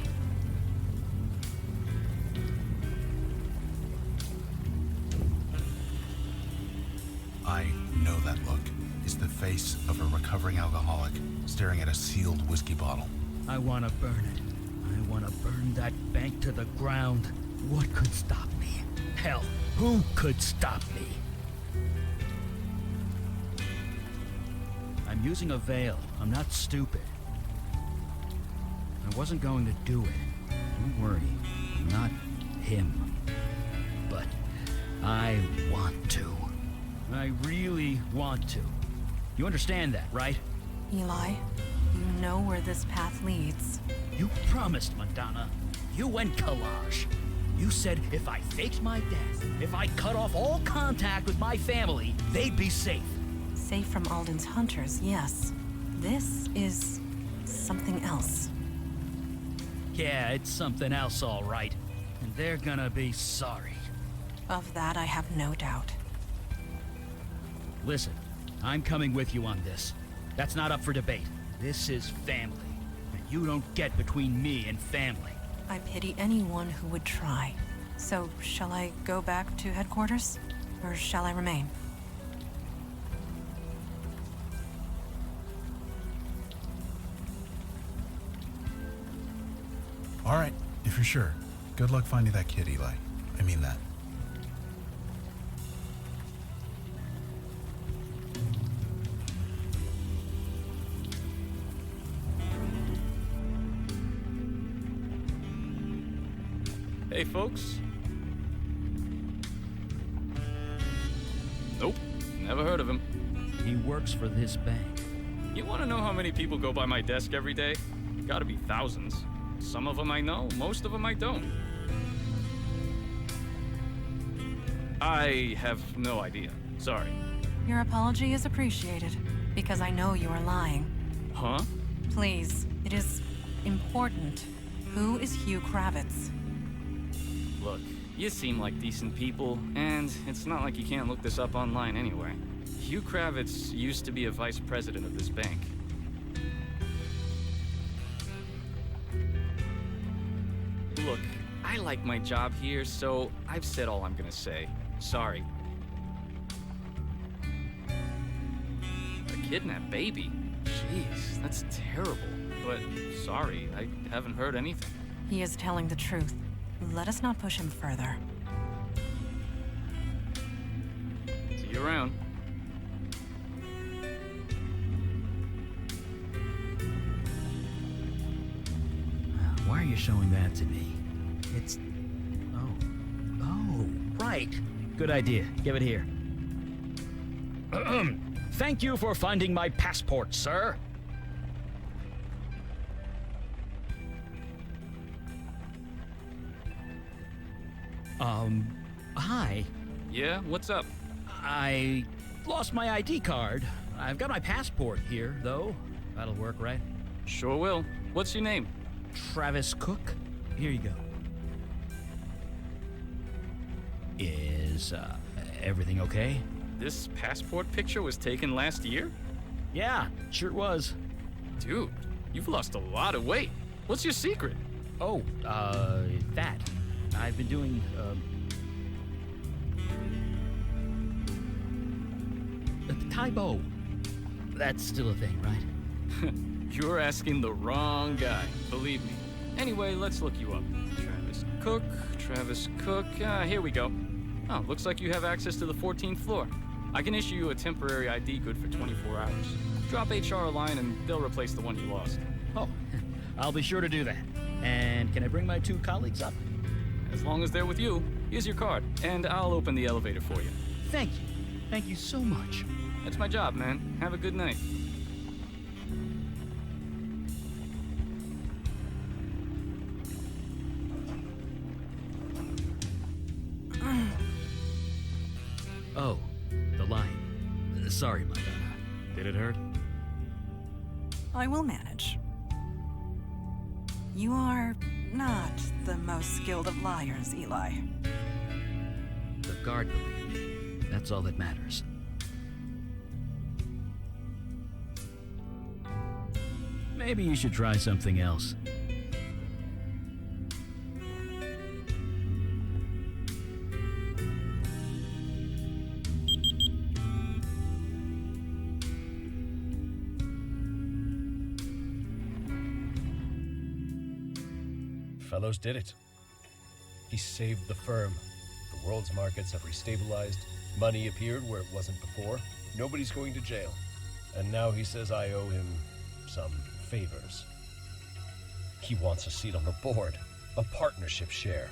I know that look. It's the face of a recovering alcoholic staring at a sealed whiskey bottle. I want to burn it. I want to burn that bank to the ground. What could stop me? Hell, who could stop me? I'm using a veil. I'm not stupid. I wasn't going to do it. Don't worry. I'm not him. But I want to. I really want to. You understand that, right? Eli, you know where this path leads. You promised, Madonna. You and Kalash. You said if I faked my death, if I cut off all contact with my family, they'd be safe. Safe from Alden's hunters, yes. This is something else. Yeah, it's something else, all right. And they're gonna be sorry. Of that, I have no doubt. Listen, I'm coming with you on this. That's not up for debate. This is family. And you don't get between me and family. I pity anyone who would try. So, shall I go back to headquarters? Or shall I remain? All right, if you're sure. Good luck finding that kid, Eli. I mean that. Hey, folks. Nope, never heard of him. He works for this bank. You want to know how many people go by my desk every day? Gotta be thousands. Some of them I know, most of them I don't. I have no idea. Sorry. Your apology is appreciated, because I know you are lying. Huh? Please, it is important. Who is Hugh Kravitz? Look, you seem like decent people, and it's not like you can't look this up online anyway. Hugh Kravitz used to be a vice president of this bank. Look, I like my job here, so I've said all I'm gonna say. Sorry. A kidnapped baby? Jeez, that's terrible. But sorry, I haven't heard anything. He is telling the truth. Let us not push him further. See you around. Why are you showing that to me? It's... Oh, right. Good idea. Give it here. Thank you for finding my passport, sir. Hi. Yeah, what's up? I lost my ID card. I've got my passport here, though. That'll work, right? Sure will. What's your name? Travis Cook. Here you go. Is, everything okay? This passport picture was taken last year? Yeah, sure was. Dude, you've lost a lot of weight. What's your secret? Oh, that. I've been doing, Taibo. That's still a thing, right? You're asking the wrong guy, believe me. Anyway, let's look you up. Travis Cook, here we go. Oh, looks like you have access to the 14th floor. I can issue you a temporary ID good for 24 hours. Drop HR a line and they'll replace the one you lost. Oh, I'll be sure to do that. And can I bring my 2 colleagues up? As long as they're with you, here's your card, and I'll open the elevator for you. Thank you. Thank you so much. That's my job, man. Have a good night. Oh, the line. Sorry, Madonna. Did it hurt? I will manage. You are not the most skilled of liars, Eli. The guard believed. That's all that matters. Maybe you should try something else. Fellows did it. He saved the firm. The world's markets have restabilized. Money appeared where it wasn't before. Nobody's going to jail. And now he says I owe him some favors. He wants a seat on the board, a partnership share.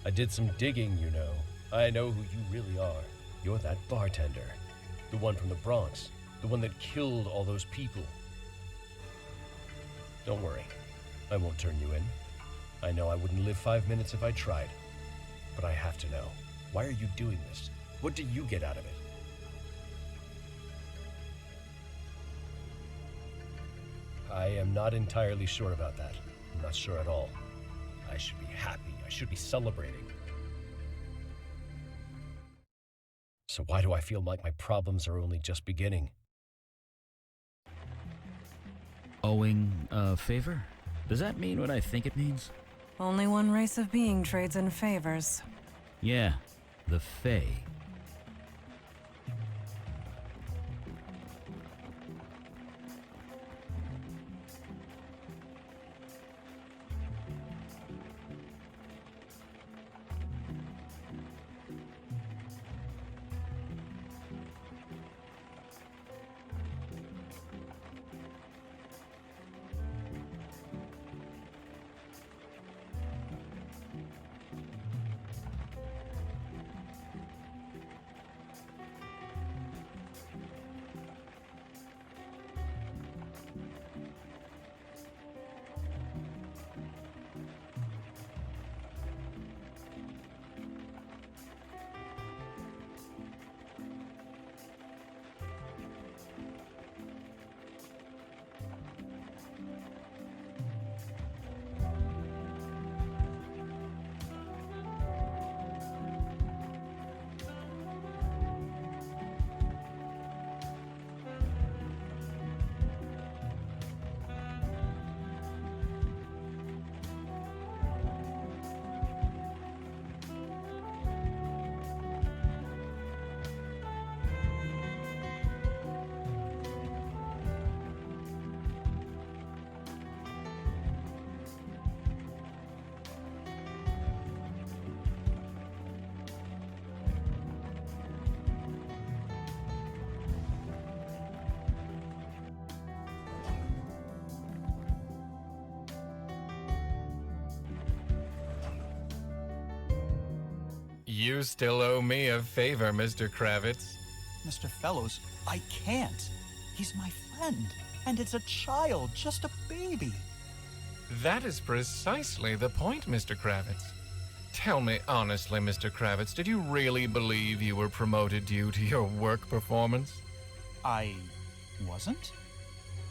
I did some digging, you know. I know who you really are. You're that bartender. The one from the Bronx. The one that killed all those people. Don't worry. I won't turn you in. I know I wouldn't live 5 minutes if I tried. But I have to know. Why are you doing this? What do you get out of it? I am not entirely sure about that. I'm not sure at all. I should be happy. I should be celebrating. So why do I feel like my problems are only just beginning? Owing a favor? Does that mean what I think it means? Only one race of being trades in favors. Yeah, the Fae. You still owe me a favor, Mr. Kravitz. Mr. Fellows, I can't. He's my friend, and it's a child, just a baby. That is precisely the point, Mr. Kravitz. Tell me honestly, Mr. Kravitz, did you really believe you were promoted due to your work performance? I wasn't?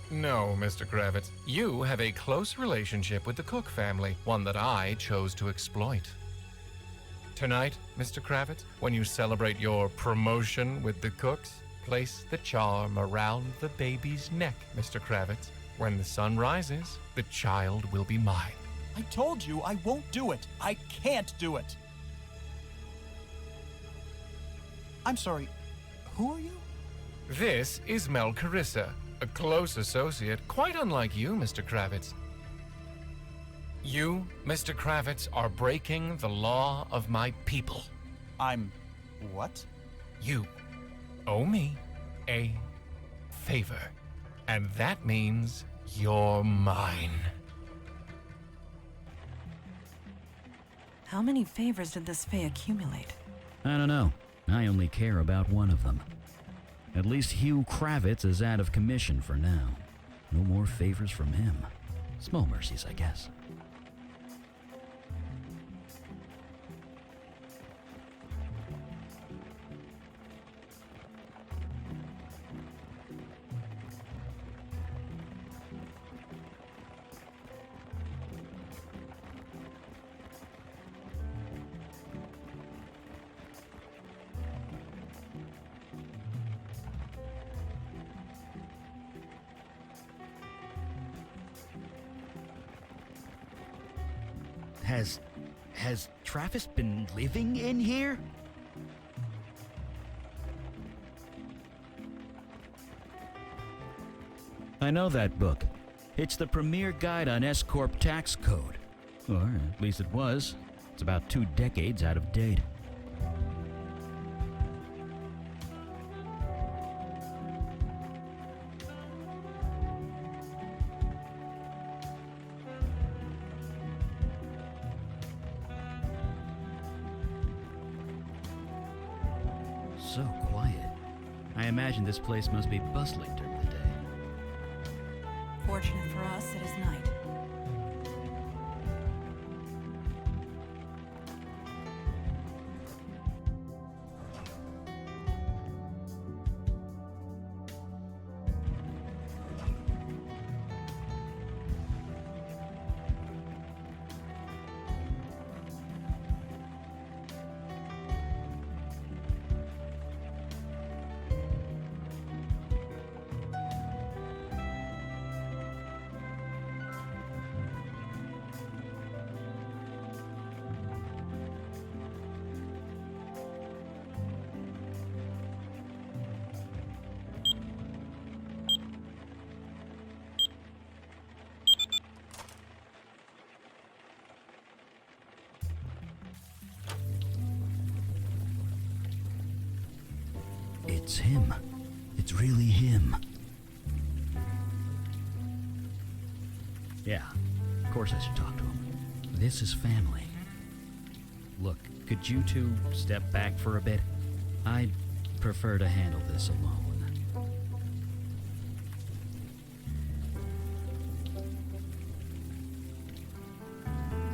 No, Mr. Kravitz. You have a close relationship with the Cook family, one that I chose to exploit. Tonight, Mr. Kravitz, when you celebrate your promotion with the Cooks, place the charm around the baby's neck, Mr. Kravitz. When the sun rises, the child will be mine. I told you I won't do it. I can't do it. I'm sorry, who are you? This is Mel Carissa, a close associate, quite unlike you, Mr. Kravitz. You, Mr. Kravitz, are breaking the law of my people. I'm what? You owe me a favor, and that means you're mine. How many favors did this Fae accumulate? I don't know. I only care about one of them. At least Hugh Kravitz is out of commission for now. No more favors from him. Small mercies, I guess. Has Travis been living in here? I know that book. It's the premier guide on S-Corp tax code. Or at least it was. It's about 2 decades out of date. So quiet. I imagine this place must be bustling during the day. Fortunate for us, it is night. It's him. It's really him. Yeah, of course I should talk to him. This is family. Look, could you two step back for a bit? I'd prefer to handle this alone.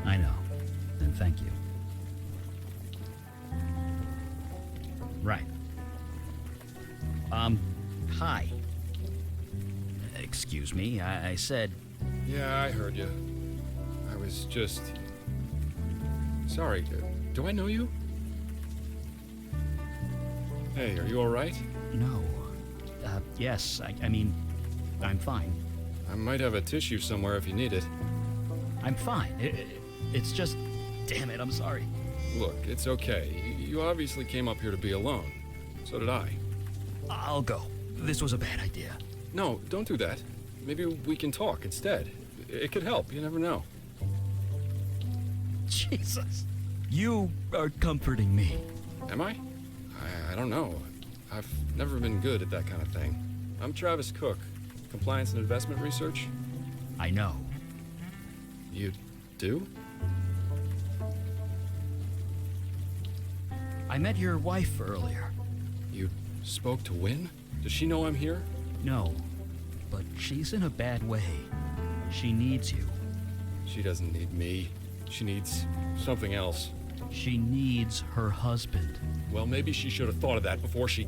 I know, and thank you. Right. Hi. Excuse me, I said... Yeah, I heard you. I was just... Sorry, do I know you? Hey, are you alright? No. Yes, I mean, I'm fine. I might have a tissue somewhere if you need it. I'm fine. It's just... Damn it, I'm sorry. Look, it's okay. You obviously came up here to be alone. So did I. I'll go. This was a bad idea. No, don't do that. Maybe we can talk instead. It could help, you never know. Jesus. You are comforting me. Am I? I don't know. I've never been good at that kind of thing. I'm Travis Cook, Compliance and Investment Research. I know. You do? I met your wife earlier. You spoke to Wynn? Does she know I'm here? No, but she's in a bad way. She needs you. She doesn't need me. She needs something else. She needs her husband. Well, maybe she should have thought of that before she...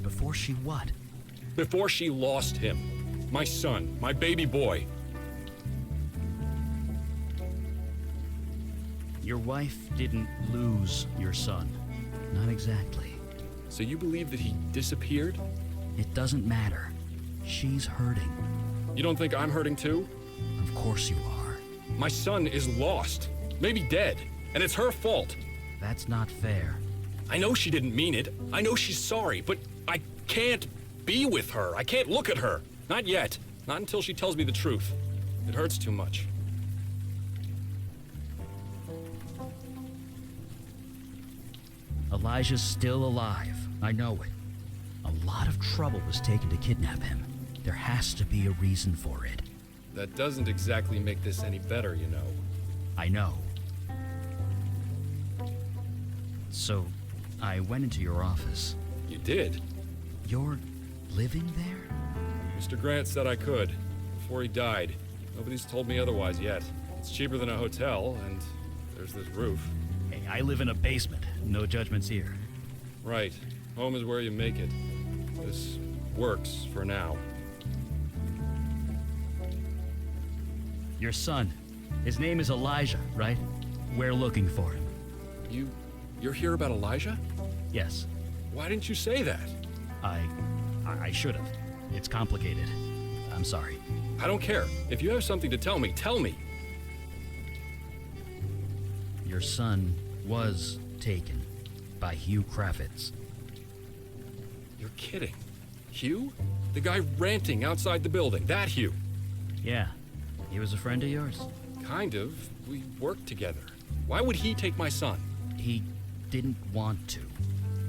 Before she what? Before she lost him. My son, my baby boy. Your wife didn't lose your son. Not exactly. So you believe that he disappeared? It doesn't matter. She's hurting. You don't think I'm hurting too? Of course you are. My son is lost. Maybe dead. And it's her fault. That's not fair. I know she didn't mean it. I know she's sorry, but I can't be with her. I can't look at her. Not yet. Not until she tells me the truth. It hurts too much. Elijah's still alive. I know it. A lot of trouble was taken to kidnap him. There has to be a reason for it. That doesn't exactly make this any better, you know. I know. So, I went into your office. You did? You're living there? Mr. Grant said I could, before he died. Nobody's told me otherwise yet. It's cheaper than a hotel, and there's this roof. Hey, I live in a basement. No judgments here. Right. Home is where you make it. This works for now. Your son. His name is Elijah, right? We're looking for him. You're here about Elijah? Yes. Why didn't you say that? I should have. It's complicated. I'm sorry. I don't care. If you have something to tell me, tell me. Your son was taken by Hugh Kravitz. You're kidding. Hugh? The guy ranting outside the building. That Hugh. Yeah. He was a friend of yours? Kind of. We worked together. Why would he take my son? He didn't want to.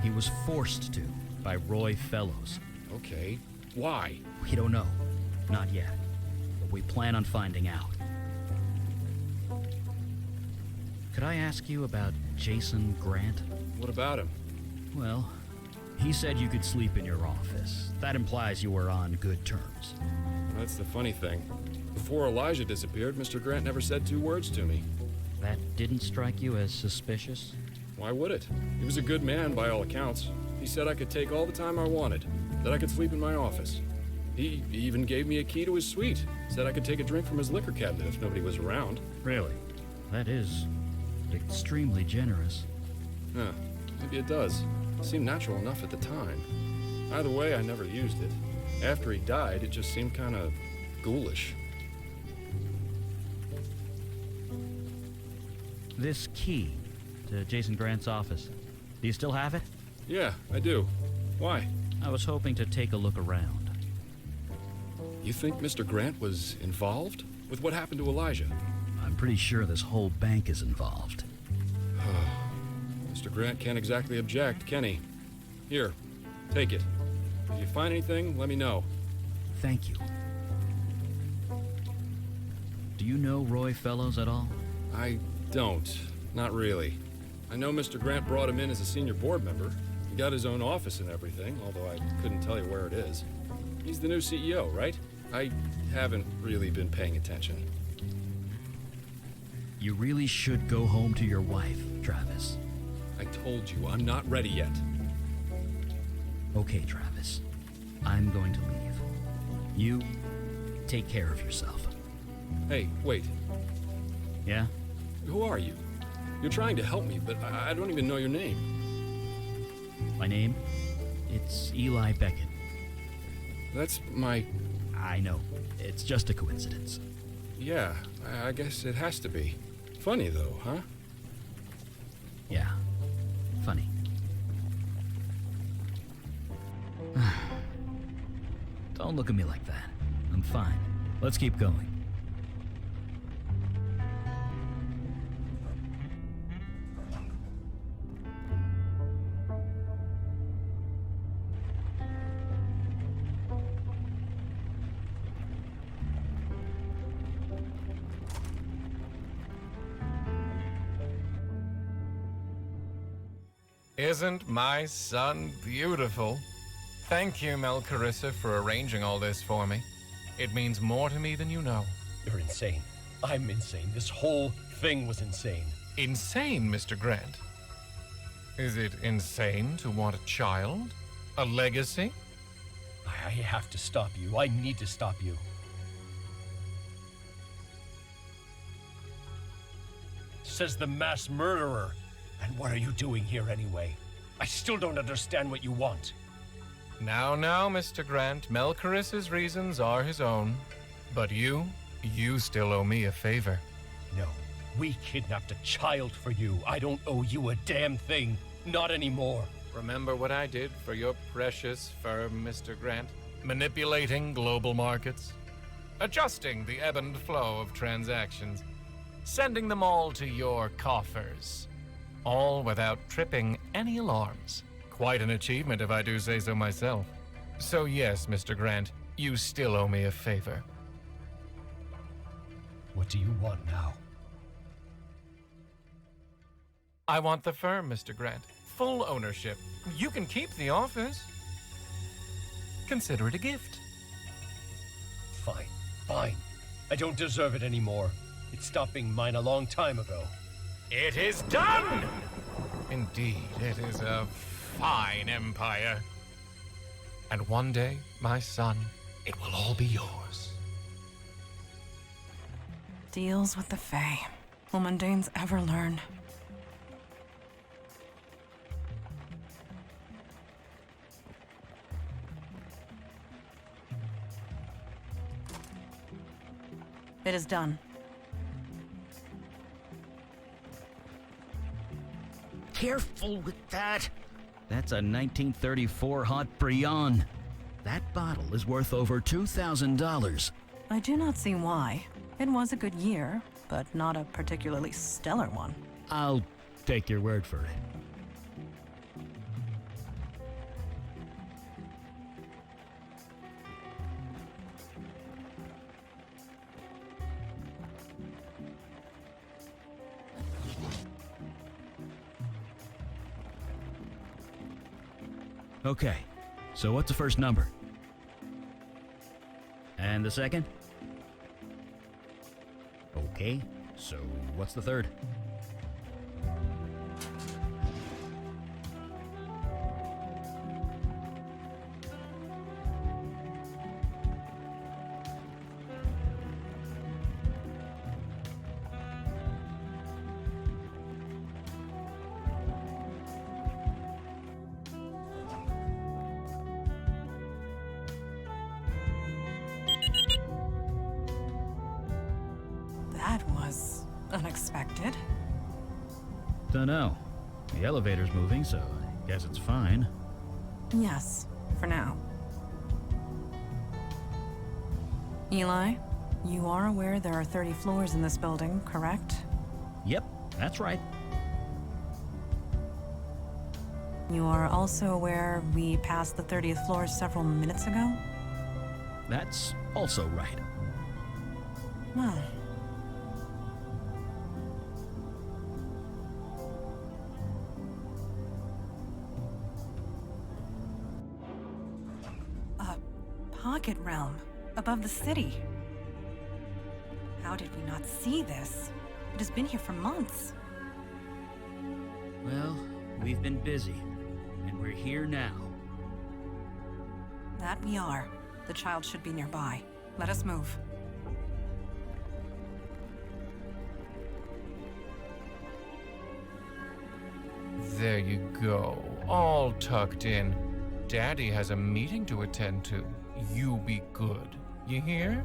He was forced to by Roy Fellows. Okay. Why? We don't know. Not yet. But we plan on finding out. Could I ask you about Jason Grant? What about him? Well, he said you could sleep in your office. That implies you were on good terms. That's the funny thing. Before Elijah disappeared, Mr. Grant never said 2 words to me. That didn't strike you as suspicious? Why would it? He was a good man by all accounts. He said I could take all the time I wanted, that I could sleep in my office. He even gave me a key to his suite, said I could take a drink from his liquor cabinet if nobody was around. Really? That is extremely generous. Huh. Maybe it does. It seemed natural enough at the time. Either way, I never used it. After he died, it just seemed kind of ghoulish. This key to Jason Grant's office, do you still have it? Yeah, I do. Why? I was hoping to take a look around. You think Mr. Grant was involved with what happened to Elijah? I'm pretty sure this whole bank is involved. Mr. Grant can't exactly object, can he? Here, take it. If you find anything, let me know. Thank you. Do you know Roy Fellows at all? I don't. Not really. I know Mr. Grant brought him in as a senior board member. He got his own office and everything, although I couldn't tell you where it is. He's the new CEO, right? I haven't really been paying attention. You really should go home to your wife, Travis. I told you, I'm not ready yet. Okay, Travis. I'm going to leave. You take care of yourself. Hey, wait. Yeah? Who are you? You're trying to help me, but I don't even know your name. My name? It's Eli Beckett. That's my... I know. It's just a coincidence. Yeah, I guess it has to be. Funny, though, huh? Yeah. Funny. Don't look at me like that. I'm fine. Let's keep going. Isn't my son beautiful? Thank you, Melcarissa, for arranging all this for me. It means more to me than you know. You're insane. I'm insane. This whole thing was insane. Insane, Mr. Grant? Is it insane to want a child? A legacy? I have to stop you. I need to stop you. Says the mass murderer. And what are you doing here anyway? I still don't understand what you want. Now, Mr. Grant, Melcarissa's reasons are his own. But you still owe me a favor. No, we kidnapped a child for you. I don't owe you a damn thing. Not anymore. Remember what I did for your precious firm, Mr. Grant? Manipulating global markets, adjusting the ebb and flow of transactions, sending them all to your coffers, all without tripping any alarms. Quite an achievement, if I do say so myself. So yes, Mr. Grant, you still owe me a favor. What do you want now? I want the firm, Mr. Grant. Full ownership. You can keep the office. Consider it a gift. Fine. I don't deserve it anymore. It stopped being mine a long time ago. It is done! Indeed, it is a fine empire. And one day, my son, it will all be yours. Deals with the Fae. Will mundanes ever learn? It is done. Careful with that. That's a 1934 Hot Brion. That bottle is worth over $2,000. I do not see why. It was a good year, but not a particularly stellar one. I'll take your word for it. Okay, so what's the first number? And the second? Okay, so what's the third? That was unexpected. Dunno. The elevator's moving, so I guess it's fine. Yes, for now. Eli, you are aware there are 30 floors in this building, correct? Yep, that's right. You are also aware we passed the 30th floor several minutes ago? That's also right. Well. A pocket realm above the city. How did we not see this? It has been here for months. Well, we've been busy, and we're here now. That we are. The child should be nearby. Let us move. There you go, all tucked in. Daddy has a meeting to attend to. You be good. You hear?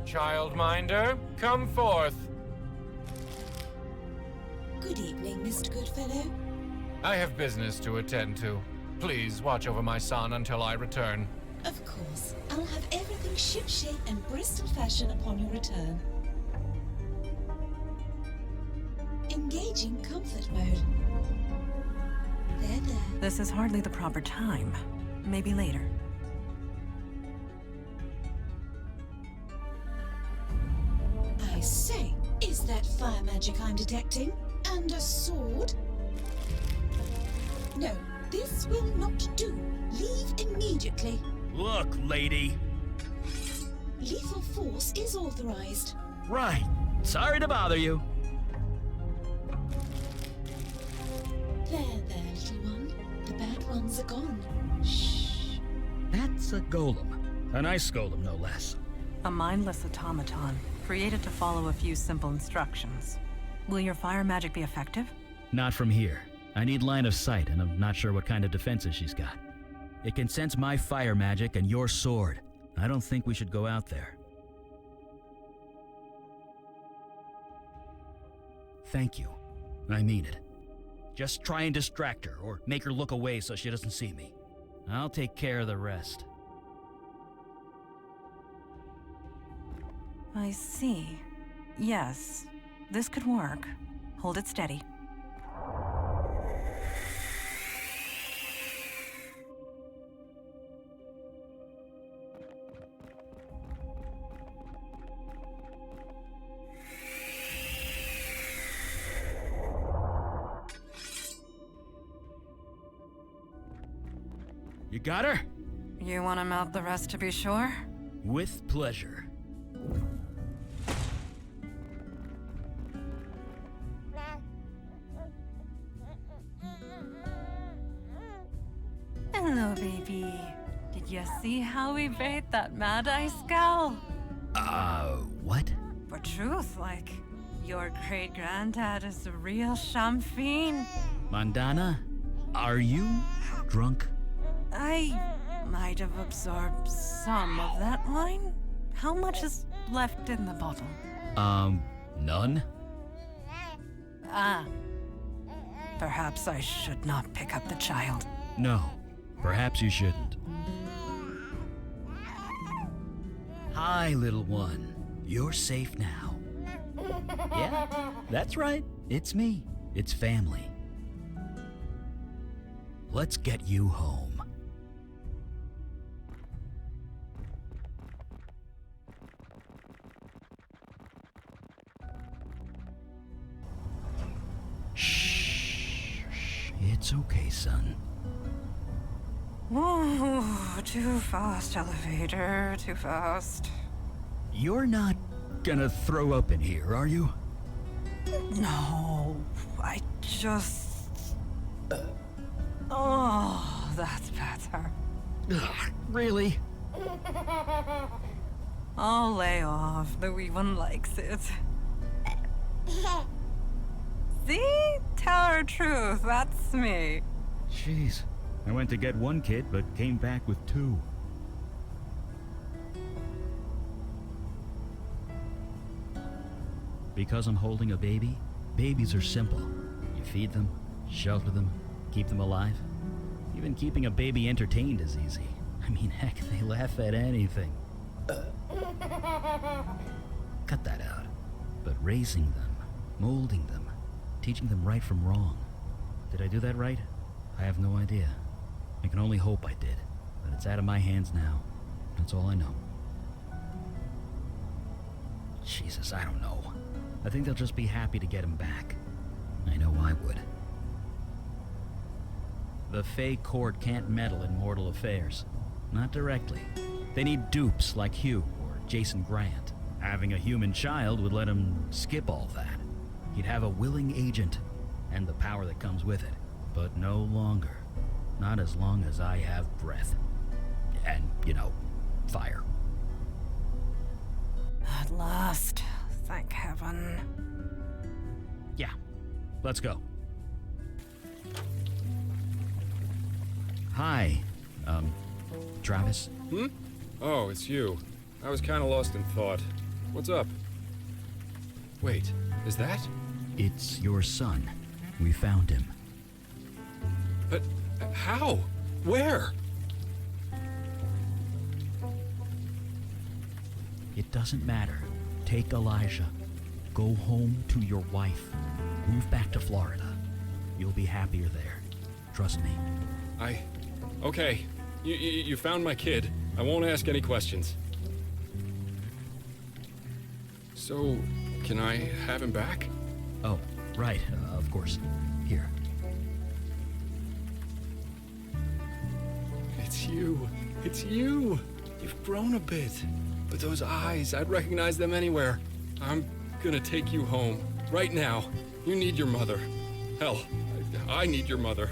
Childminder, come forth. Good evening, Mr. Goodfellow. I have business to attend to. Please watch over my son until I return. Of course. I'll have everything shipshape and Bristol fashion upon your return. Engaging comfort mode. There. This is hardly the proper time. Maybe later. I say, is that fire magic I'm detecting? And a sword? No, this will not do. Leave immediately. Look, lady. Lethal force is authorized. Right. Sorry to bother you. There, little one. The bad ones are gone. Shh. That's a golem. A nice golem, no less. A mindless automaton, created to follow a few simple instructions. Will your fire magic be effective? Not from here. I need line of sight, and I'm not sure what kind of defenses she's got. It can sense my fire magic and your sword. I don't think we should go out there. Thank you. I mean it. Just try and distract her, or make her look away so she doesn't see me. I'll take care of the rest. I see. Yes, this could work. Hold it steady. You got her? You want to mount the rest to be sure? With pleasure. Hello, baby. Did you see how we bait that Mad Eye scowl? What? For truth, like, your great-granddad is the real Champfine. Mandana, are you drunk? I might have absorbed some of that wine. How much is left in the bottle? None? Ah. Perhaps I should not pick up the child. No, perhaps you shouldn't. Hi, little one. You're safe now. Yeah, that's right. It's me. It's family. Let's get you home. Shh. It's okay, son. Ooh, too fast, elevator, too fast. You're not gonna throw up in here, are you? No, I just... Oh, that's better. Ugh, really? I'll lay off. The wee one likes it. See? Tell her truth. That's me. Jeez. I went to get one kid, but came back with two. Because I'm holding a baby, babies are simple. You feed them, shelter them, keep them alive. Even keeping a baby entertained is easy. I mean, heck, they laugh at anything. Cut that out. But raising them, molding them, teaching them right from wrong. Did I do that right? I have no idea. I can only hope I did, but it's out of my hands now. That's all I know. Jesus, I don't know. I think they'll just be happy to get him back. I know I would. The Fey Court can't meddle in mortal affairs. Not directly. They need dupes like Hugh or Jason Grant. Having a human child would let him skip all that. He'd have a willing agent, and the power that comes with it. But no longer. Not as long as I have breath. And, fire. At last. Thank heaven. Yeah. Let's go. Hi. Travis? Oh, it's you. I was kind of lost in thought. What's up? Wait, is that? It's your son. We found him. But how? Where? It doesn't matter. Take Elijah. Go home to your wife. Move back to Florida. You'll be happier there. Trust me. Okay. You found my kid. I won't ask any questions. So, can I have him back? Oh, right. Of course. Here. you. It's you. You've grown a bit. But those eyes, I'd recognize them anywhere. I'm gonna take you home. Right now. You need your mother. Hell, I need your mother.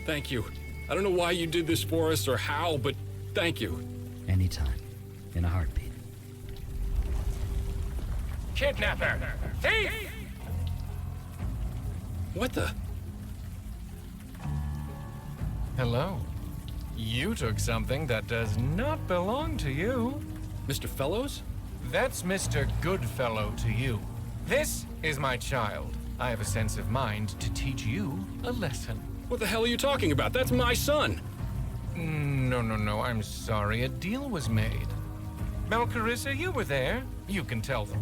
Thank you. I don't know why you did this for us or how, but thank you. Anytime. In a heartbeat. Kidnapper! Thief! What the? Hello. You took something that does not belong to you. Mr. Fellows? That's Mr. Goodfellow to you. This is my child. I have a sense of mind to teach you a lesson. What the hell are you talking about? That's my son! No, I'm sorry. A deal was made. Melcarissa, you were there. You can tell them.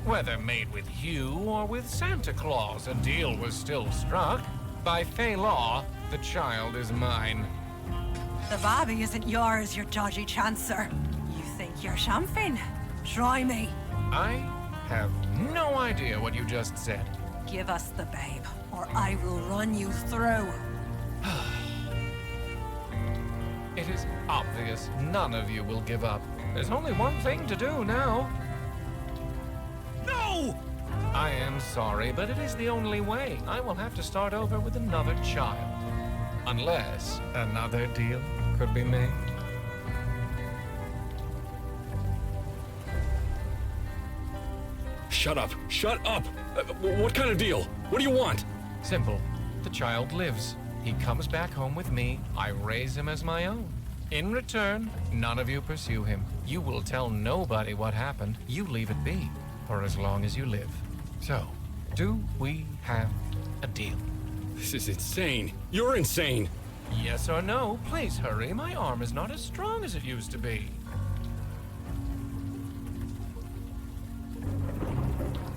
Whether made with you or with Santa Claus, a deal was still struck. By Fey law, the child is mine. The baby isn't yours, you dodgy chancer. You think you're something? Try me. I have no idea what you just said. Give us the babe, or I will run you through. It is obvious none of you will give up. There's only one thing to do now. No! I am sorry, but it is the only way. I will have to start over with another child. Unless another deal could be made. Shut up! Shut up! What kind of deal? What do you want? Simple. The child lives. He comes back home with me. I raise him as my own. In return, none of you pursue him. You will tell nobody what happened. You leave it be. For as long as you live. So, do we have a deal? This is insane. You're insane. Yes or no? Please hurry. My arm is not as strong as it used to be.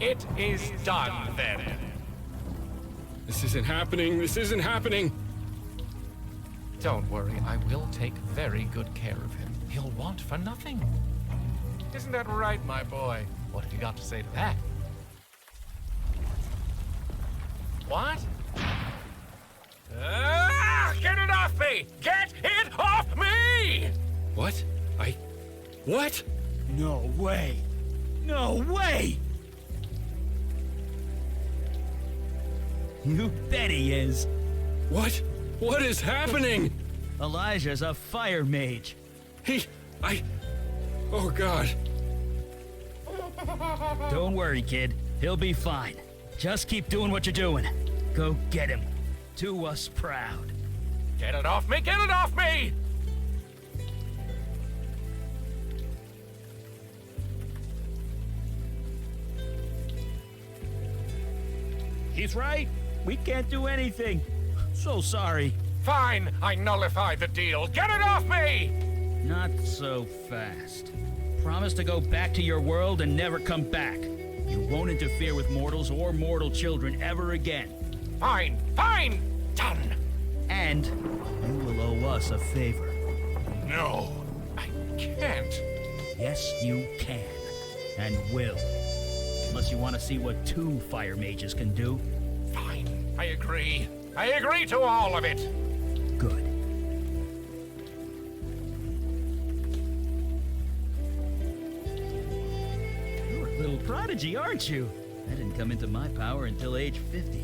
It is done, then. This isn't happening. This isn't happening. Don't worry. I will take very good care of him. He'll want for nothing. Isn't that right, my boy? What have you got to say to that? What? Get it off me! Get it off me! What? What? No way! No way! You bet he is. What? What is happening? Elijah's a fire mage. Oh God. Don't worry, kid. He'll be fine. Just keep doing what you're doing. Go get him. To us proud. Get it off me! Get it off me! He's right. We can't do anything. So sorry. Fine. I nullify the deal. Get it off me! Not so fast. Promise to go back to your world and never come back. You won't interfere with mortals or mortal children ever again. Fine. Fine. Done. And you will owe us a favor. No, I can't. Yes, you can. And will. Unless you want to see what 2 fire mages can do. Fine. I agree. I agree to all of it. Good. You're a little prodigy, aren't you? I didn't come into my power until age 50.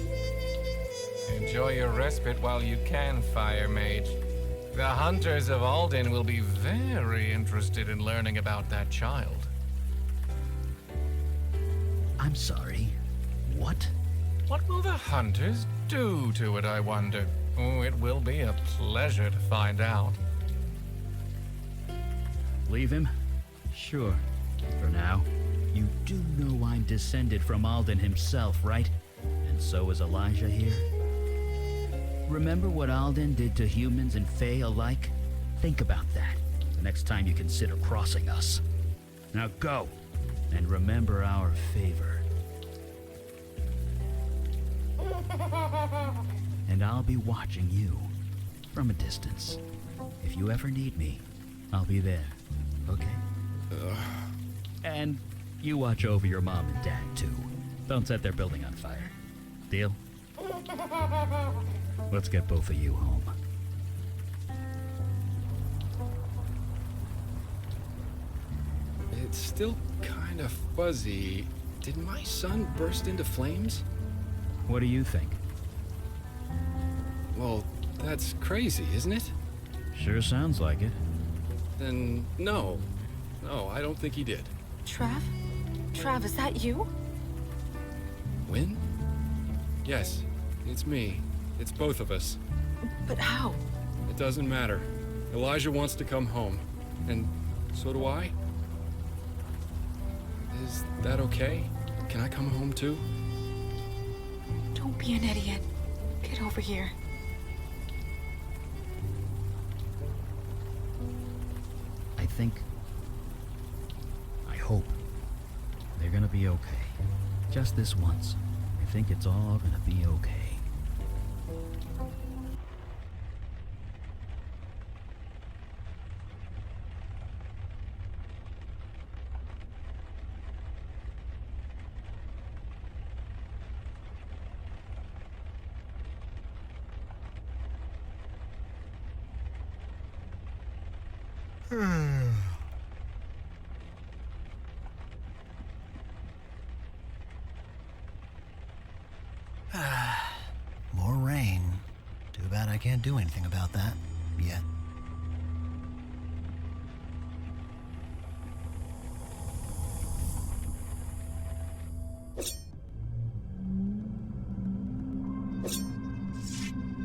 Enjoy your respite while you can, Fire Mage. The hunters of Alden will be very interested in learning about that child. I'm sorry. What? What will the hunters do to it, I wonder? Oh, it will be a pleasure to find out. Leave him? Sure. For now. You do know I'm descended from Alden himself, right? And so is Elijah here. Remember what Alden did to humans and Fae alike? Think about that the next time you consider crossing us. Now go, and remember our favor. And I'll be watching you from a distance. If you ever need me, I'll be there, okay? And you watch over your mom and dad, too. Don't set their building on fire. Deal? Let's get both of you home. It's still kind of fuzzy. Did my son burst into flames? What do you think? Well, that's crazy, isn't it? Sure sounds like it. Then no. No, I don't think he did. Trav? Trav, is that you? Win? Yes, it's me. It's both of us. But how? It doesn't matter. Elijah wants to come home. And so do I. Is that okay? Can I come home too? Don't be an idiot. Get over here. I hope they're gonna be okay. Just this once. I think it's all gonna be okay. More rain. Too bad I can't do anything about that yet.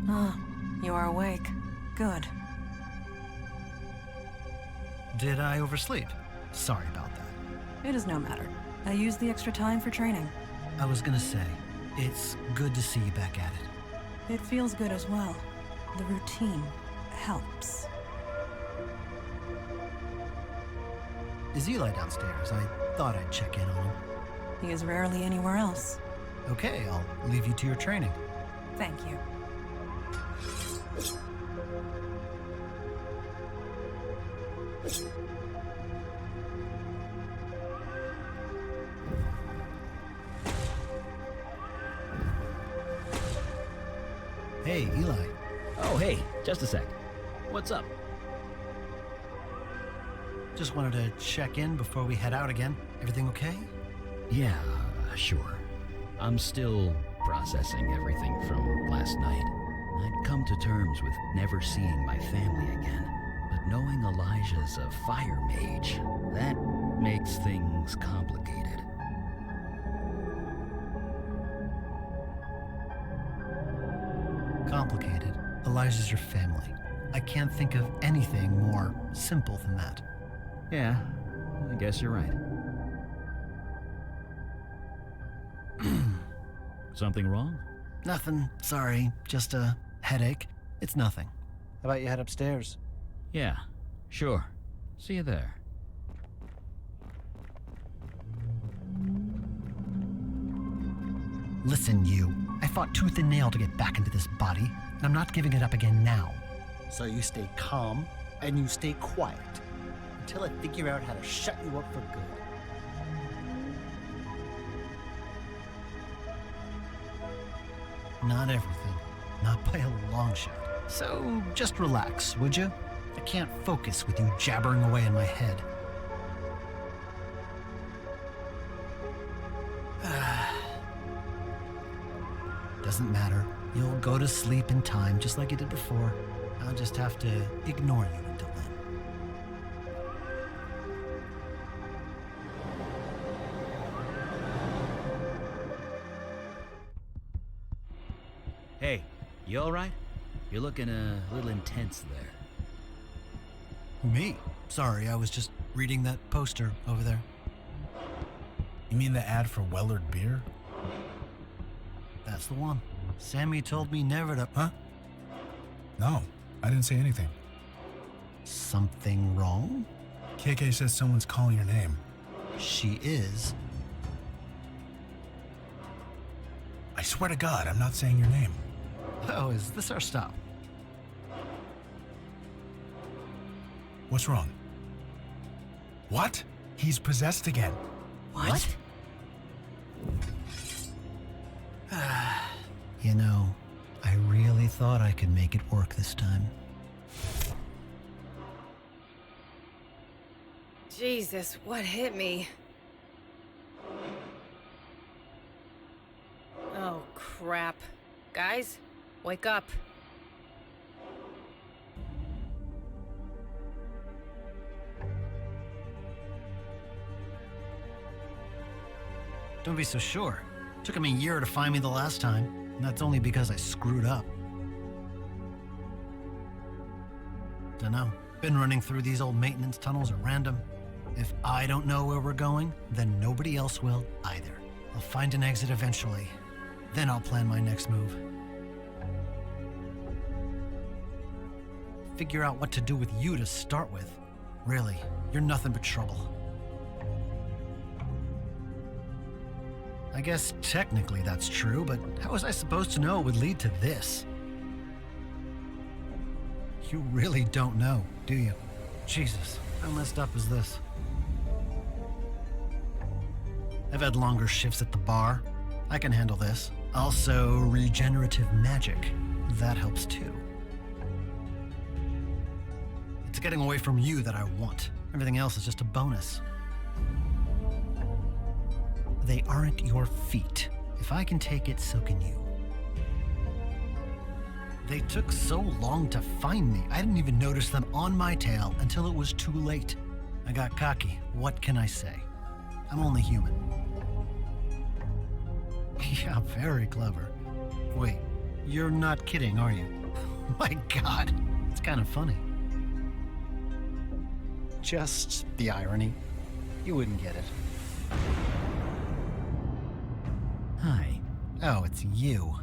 Ah, you are awake. Good. Did I oversleep? Sorry about that. It is no matter. I used the extra time for training. I was gonna say, it's good to see you back at it. It feels good as well. The routine helps. Is Eli downstairs? I thought I'd check in on him. He is rarely anywhere else. Okay, I'll leave you to your training. Thank you. Hey, Eli. Oh, hey, just a sec. What's up? Just wanted to check in before we head out again. Everything okay? Yeah, sure. I'm still processing everything from last night. I'd come to terms with never seeing my family again. But knowing Elijah's a fire mage, that makes things complicated. Complicated. Elijah's your family. I can't think of anything more simple than that. Yeah, I guess you're right. Something wrong? Nothing. Sorry. Just a headache. It's nothing. How about you head upstairs? Yeah, sure. See you there. Listen, you. I fought tooth and nail to get back into this body, and I'm not giving it up again now. So you stay calm, and you stay quiet, until I figure out how to shut you up for good. Not everything. Not by a long shot. So just relax, would you? I can't focus with you jabbering away in my head. Doesn't matter. You'll go to sleep in time, just like you did before. I'll just have to ignore you until then. Hey, you alright? You're looking a little intense there. Me? Sorry, I was just reading that poster over there. You mean the ad for Wellard beer? That's the one. Sammy told me never to... Huh? No, I didn't say anything. Something wrong? KK says someone's calling your name. She is. I swear to God, I'm not saying your name. Oh, is this our stop? What's wrong? What? He's possessed again. What? You know, I really thought I could make it work this time. Jesus, what hit me? Oh, crap. Guys, wake up. Don't be so sure. Took him a year to find me the last time, and that's only because I screwed up. Dunno. Been running through these old maintenance tunnels at random. If I don't know where we're going, then nobody else will either. I'll find an exit eventually. Then I'll plan my next move. Figure out what to do with you to start with. Really, you're nothing but trouble. I guess technically that's true, but how was I supposed to know it would lead to this? You really don't know, do you? Jesus, how messed up is this? I've had longer shifts at the bar. I can handle this. Also, regenerative magic. That helps too. It's getting away from you that I want. Everything else is just a bonus. They aren't your feet. If I can take it, so can you. They took so long to find me, I didn't even notice them on my tail until it was too late. I got cocky. What can I say? I'm only human. Yeah, very clever. Wait, you're not kidding, are you? My God, it's kind of funny. Just the irony. You wouldn't get it. Hi. Oh, it's you.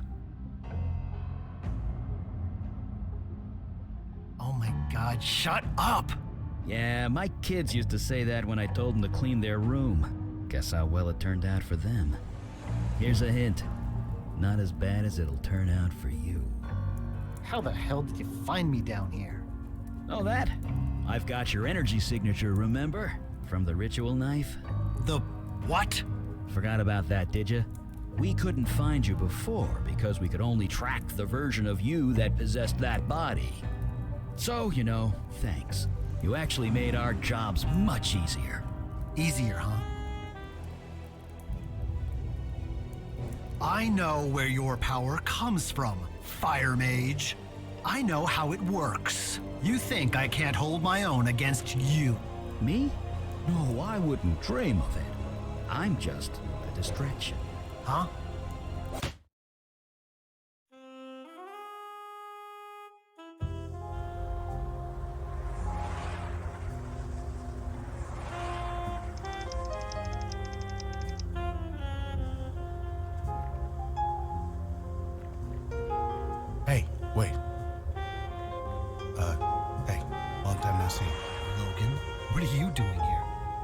Oh my God, shut up! Yeah, my kids used to say that when I told them to clean their room. Guess how well it turned out for them. Here's a hint. Not as bad as it'll turn out for you. How the hell did you find me down here? Oh, that? I've got your energy signature, remember? From the ritual knife? The what? Forgot about that, did you? We couldn't find you before because we could only track the version of you that possessed that body. So, you know, thanks. You actually made our jobs much easier. Easier, huh? I know where your power comes from, Fire Mage. I know how it works. You think I can't hold my own against you? Me? No, I wouldn't dream of it. I'm just a distraction. Huh? Hey, wait. Hey, long time no see. Logan, what are you doing here?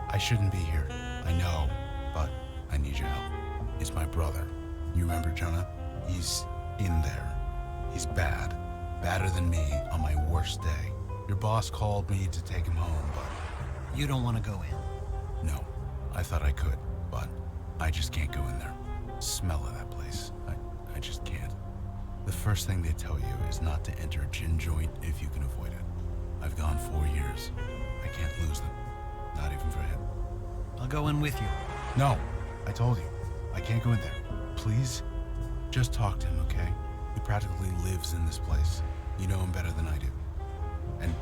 I shouldn't be here. I know, but I need your help. It's my brother. You remember Jonah? He's in there. He's bad. Badder than me on my worst day. Your boss called me to take him home, but... You don't want to go in? No. I thought I could, but I just can't go in there. Smell of that place. I just can't. The first thing they tell you is not to enter a gin joint if you can avoid it. I've gone 4 years. I can't lose them. Not even for him. I'll go in with you. No, I told you. I can't go in there. Please, just talk to him, okay? He practically lives in this place. You know him better than I do. And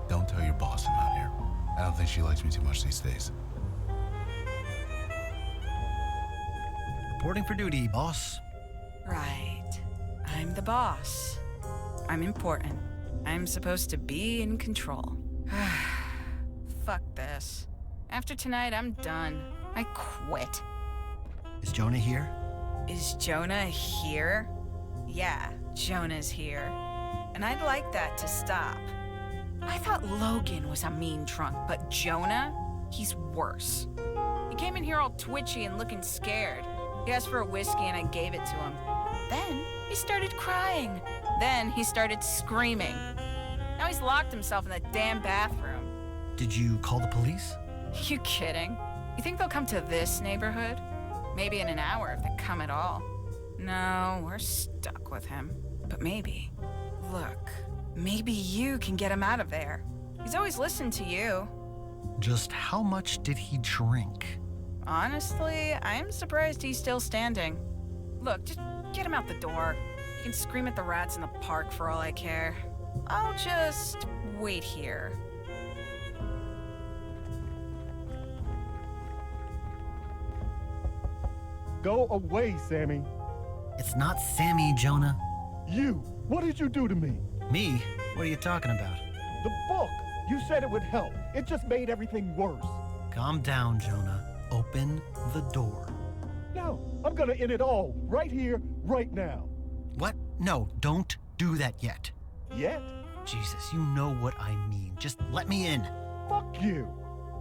don't tell your boss I'm out here. I don't think she likes me too much these days. Reporting for duty, boss. Right. I'm the boss. I'm important. I'm supposed to be in control. Fuck this. After tonight, I'm done. I quit. Is Jonah here? Is Jonah here? Yeah, Jonah's here. And I'd like that to stop. I thought Logan was a mean drunk, but Jonah? He's worse. He came in here all twitchy and looking scared. He asked for a whiskey and I gave it to him. Then he started crying. Then he started screaming. Now he's locked himself in the damn bathroom. Did you call the police? You kidding? You think they'll come to this neighborhood? Maybe in an hour if they come at all. No, we're stuck with him. But maybe. Look, maybe you can get him out of there. He's always listened to you. Just how much did he drink? Honestly, I'm surprised he's still standing. Look, just get him out the door. You can scream at the rats in the park for all I care. I'll just wait here. Go away, Sammy. It's not Sammy, Jonah. You! What did you do to me? Me? What are you talking about? The book! You said it would help. It just made everything worse. Calm down, Jonah. Open the door. No, I'm gonna end it all. Right here, right now. What? No, don't do that yet. Yet? Jesus, you know what I mean. Just let me in. Fuck you.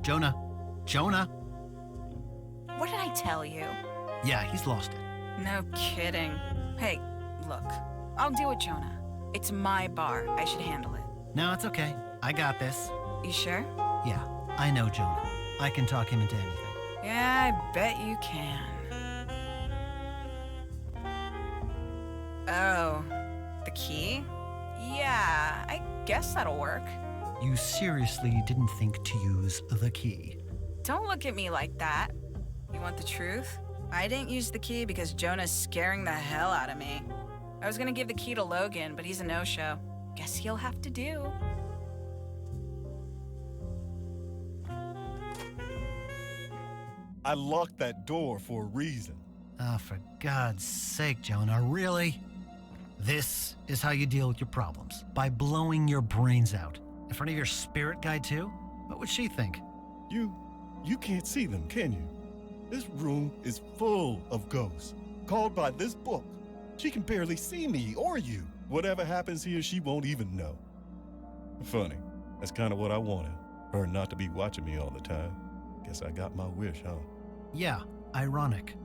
Jonah. Jonah. What did I tell you? Yeah, he's lost it. No kidding. Hey, look, I'll deal with Jonah. It's my bar. I should handle it. No, it's okay. I got this. You sure? Yeah, I know Jonah. I can talk him into anything. Yeah, I bet you can. Oh, the key? Yeah, I guess that'll work. You seriously didn't think to use the key? Don't look at me like that. You want the truth? I didn't use the key because Jonah's scaring the hell out of me. I was gonna give the key to Logan, but he's a no-show. Guess he'll have to do. I locked that door for a reason. Oh, for God's sake, Jonah, really? This is how you deal with your problems, by blowing your brains out. In front of your spirit guide, too? What would she think? You can't see them, can you? This room is full of ghosts, called by this book. She can barely see me or you. Whatever happens here, she won't even know. Funny, that's kind of what I wanted. Her not to be watching me all the time. Guess I got my wish, huh? Yeah, ironic.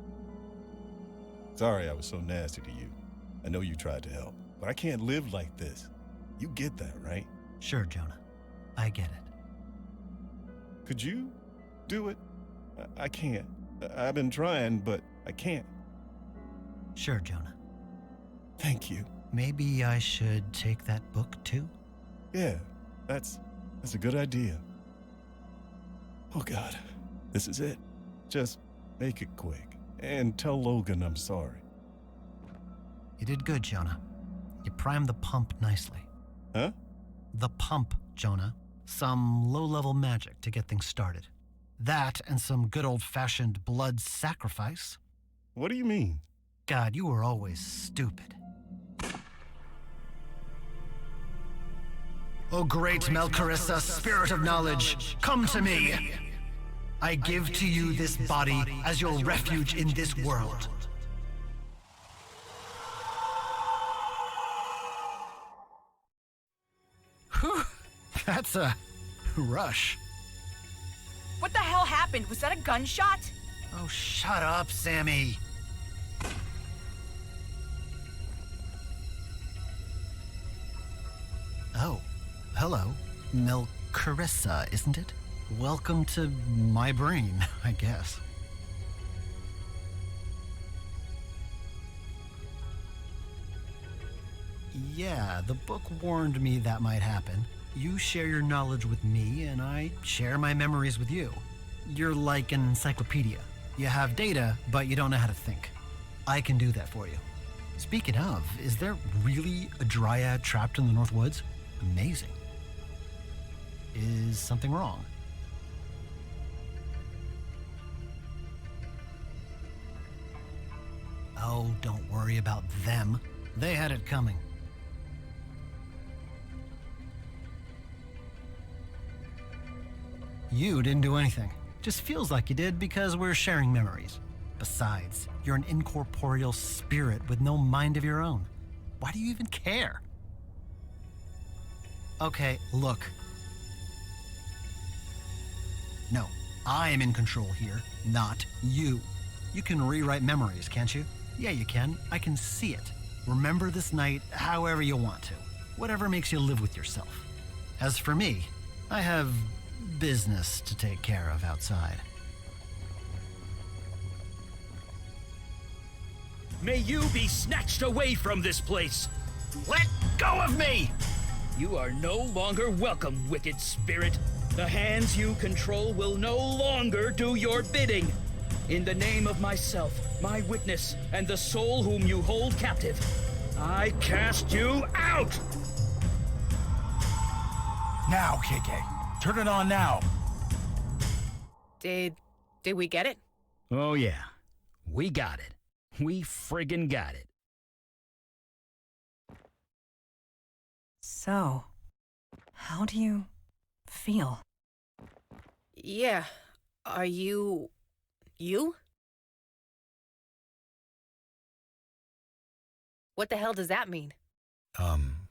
Sorry I was so nasty to you. I know you tried to help, but I can't live like this. You get that, right? Sure, Jonah. I get it. Could you do it? I can't. I've been trying, but I can't. Sure, Jonah. Thank you. Maybe I should take that book, too? Yeah, that's a good idea. Oh, God. This is it. Just make it quick. And tell Logan I'm sorry. You did good, Jonah. You primed the pump nicely. Huh? The pump, Jonah. Some low-level magic to get things started. That and some good old-fashioned blood sacrifice. What do you mean? God, you were always stupid. O great Melcarissa, spirit of knowledge, come to me. I give to you this body as your refuge in this world. Whew, that's a rush. What the hell happened? Was that a gunshot? Oh, shut up, Sammy. Oh, hello. Melcarissa, isn't it? Welcome to my brain, I guess. Yeah, the book warned me that might happen. You share your knowledge with me, and I share my memories with you. You're like an encyclopedia. You have data, but you don't know how to think. I can do that for you. Speaking of, is there really a dryad trapped in the North Woods? Amazing. Is something wrong? Oh, don't worry about them. They had it coming. You didn't do anything. Just feels like you did because we're sharing memories. Besides, you're an incorporeal spirit with no mind of your own. Why do you even care? Okay, look. No, I am in control here, not you. You can rewrite memories, can't you? Yeah, you can. I can see it. Remember this night however you want to. Whatever makes you live with yourself. As for me, I have business to take care of outside. May you be snatched away from this place. Let go of me! You are no longer welcome, wicked spirit. The hands you control will no longer do your bidding. In the name of myself, my witness, and the soul whom you hold captive, I cast you out! Now, KK. Turn it on now. Did we get it? Oh yeah, we got it. We friggin' got it. So, how do you feel? Yeah. Are you... you? What the hell does that mean?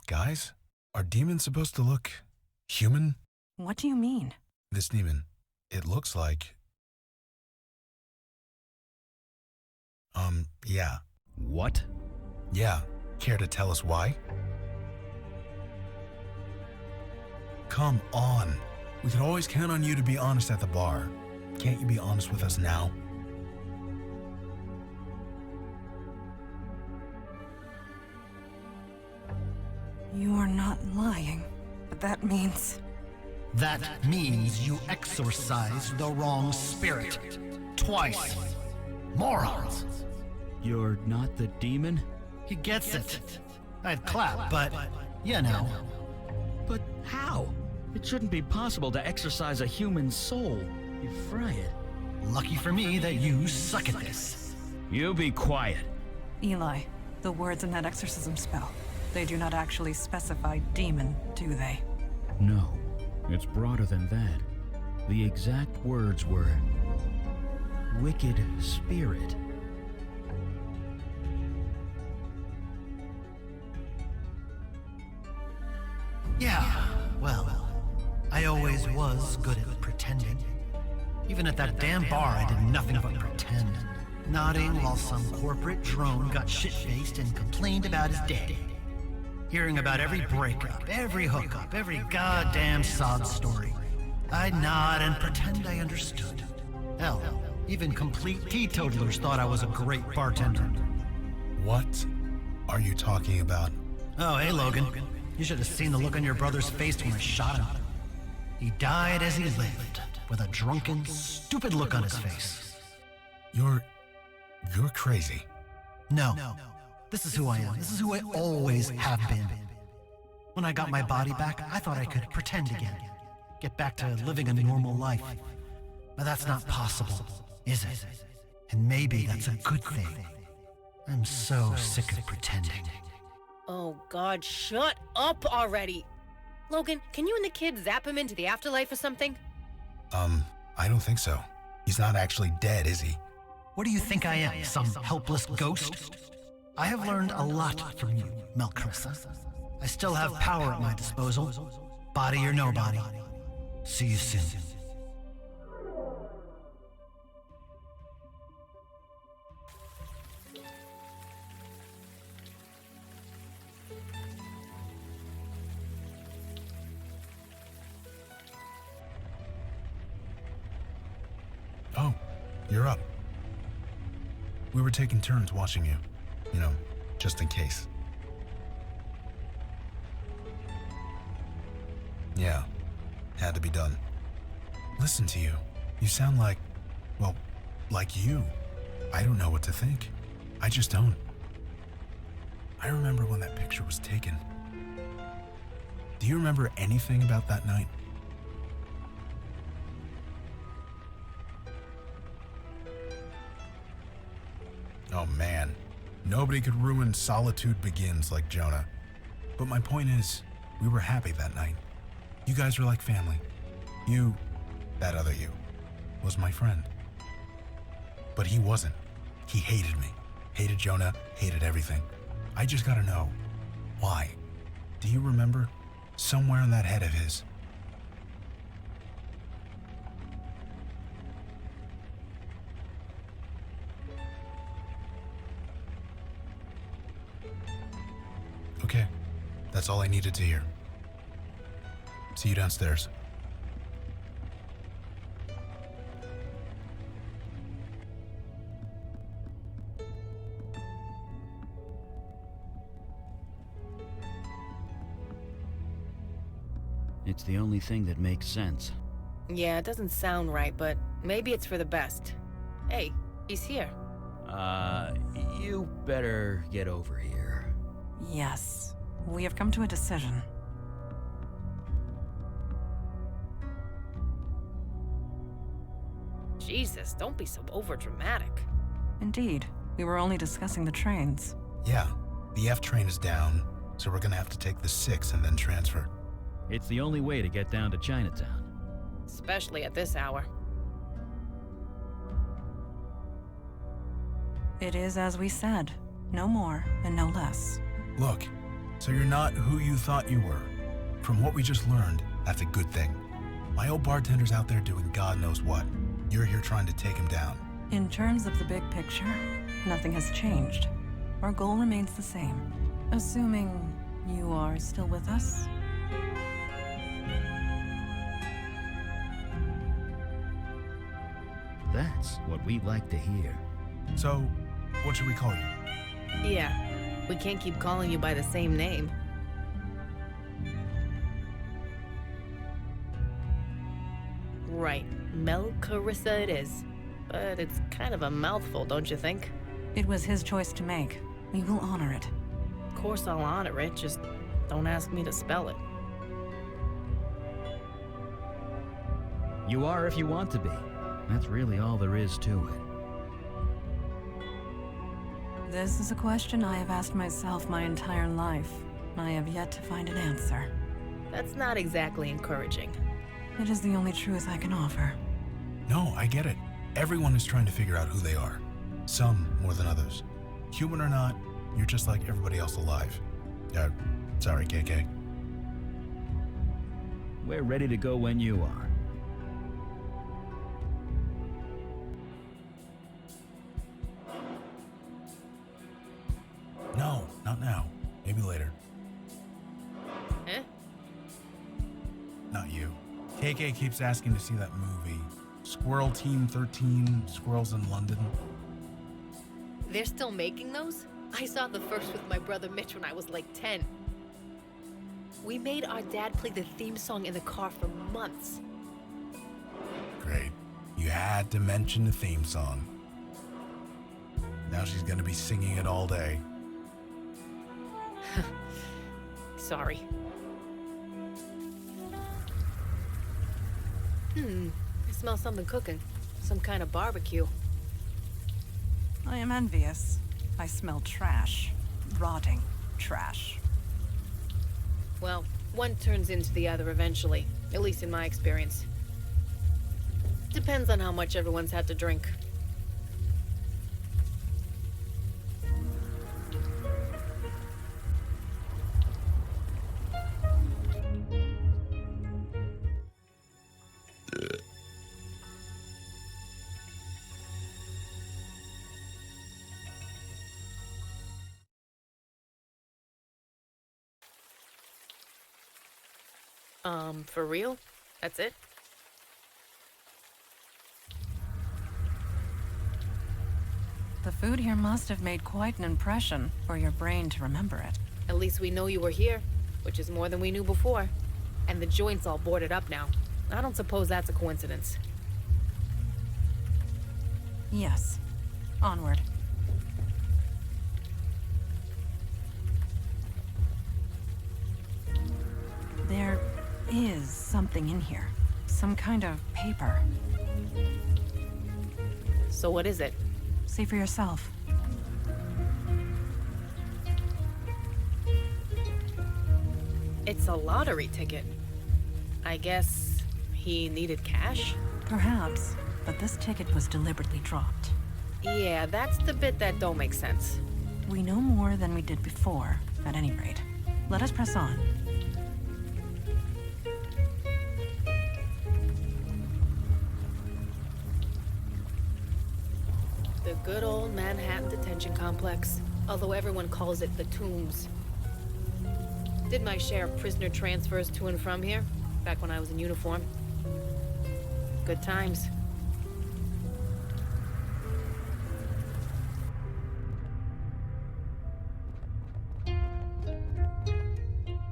Guys? Are demons supposed to look human? What do you mean? This demon, it looks like... yeah. What? Yeah. Care to tell us why? Come on. We could always count on you to be honest at the bar. Can't you be honest with us now? You are not lying, but that means... That means you exorcised the wrong spirit. Twice. Morons. You're not the demon? He gets it. I'd clap, but, you know. But how? It shouldn't be possible to exorcise a human soul. You fry it. Lucky for me that you suck at this. You be quiet. Eli, the words in that exorcism spell, they do not actually specify demon, do they? No, it's broader than that. The exact words were... wicked spirit. Yeah, well, I always was good at pretending. Even at that damn bar, I did nothing but pretend. Nodding while some corporate drone got shit-faced and complained about his day. Hearing about every breakup, every hookup, every goddamn sob story. I'd nod and pretend I understood. Hell, even complete teetotalers thought I was a great bartender. What are you talking about? Oh, hey, Logan. You should have seen the look on your brother's face when I shot him. He died as he lived, with a drunken, stupid look on his face. You're crazy. No. This is who I am. This is who I always have been. When I got my body back, I thought I could pretend again. Get back to living a normal life. But that's not possible, is it? And maybe that's a good thing. I'm so sick of pretending. Oh God, shut up already! Logan, can you and the kid zap him into the afterlife or something? I don't think so. He's not actually dead, is he? What do you think I am, some helpless ghost? I have learned a lot from you, Melkrissa. I still have power at my disposal, body or no body. See you soon. Oh, you're up. We were taking turns watching you. You know, just in case. Yeah, had to be done. Listen to you. You sound like, well, like you. I don't know what to think. I just don't. I remember when that picture was taken. Do you remember anything about that night? Oh man, nobody could ruin Solitude Begins like Jonah. But my point is, we were happy that night. You guys were like family. You, that other you, was my friend. But he wasn't. He hated me. Hated Jonah, hated everything. I just gotta know, why? Do you remember? Somewhere in that head of his. Okay, that's all I needed to hear. See you downstairs. It's the only thing that makes sense. Yeah, it doesn't sound right, but maybe it's for the best. Hey, he's here. You better get over here. Yes, we have come to a decision. Jesus, don't be so overdramatic. Indeed, we were only discussing the trains. Yeah, the F train is down, so we're gonna have to take the 6 and then transfer. It's the only way to get down to Chinatown. Especially at this hour. It is as we said. No more and no less. Look, so you're not who you thought you were. From what we just learned, that's a good thing. My old bartender's out there doing God knows what. You're here trying to take him down. In terms of the big picture, nothing has changed. Our goal remains the same. Assuming you are still with us? That's what we'd like to hear. So, what should we call you? Yeah, we can't keep calling you by the same name. Right, Mel Carissa it is. But it's kind of a mouthful, don't you think? It was his choice to make. We will honor it. Of course I'll honor it, just don't ask me to spell it. You are if you want to be. That's really all there is to it. This is a question I have asked myself my entire life. I have yet to find an answer. That's not exactly encouraging. It is the only truth I can offer. No, I get it. Everyone is trying to figure out who they are. Some more than others. Human or not, you're just like everybody else alive. Sorry, KK. We're ready to go when you are. No, not now. Maybe later. Eh? Not you. KK keeps asking to see that movie. Squirrel Team 13, Squirrels in London. They're still making those? I saw the first with my brother Mitch when I was like 10. We made our dad play the theme song in the car for months. Great. You had to mention the theme song. Now she's gonna be singing it all day. Sorry. I smell something cooking. Some kind of barbecue. I am envious. I smell trash. Rotting trash. Well, one turns into the other eventually, at least in my experience. Depends on how much everyone's had to drink. For real? That's it? The food here must have made quite an impression for your brain to remember it. At least we know you were here, which is more than we knew before. And the joint's all boarded up now. I don't suppose that's a coincidence. Yes. Onward. There is something in here. Some kind of paper. So what is it? See for yourself. It's a lottery ticket. I guess he needed cash? Perhaps, but this ticket was deliberately dropped. Yeah, that's the bit that don't make sense. We know more than we did before, at any rate. Let us press on. The good old Manhattan Detention Complex, although everyone calls it the Tombs. Did my share of prisoner transfers to and from here, back when I was in uniform. Good times.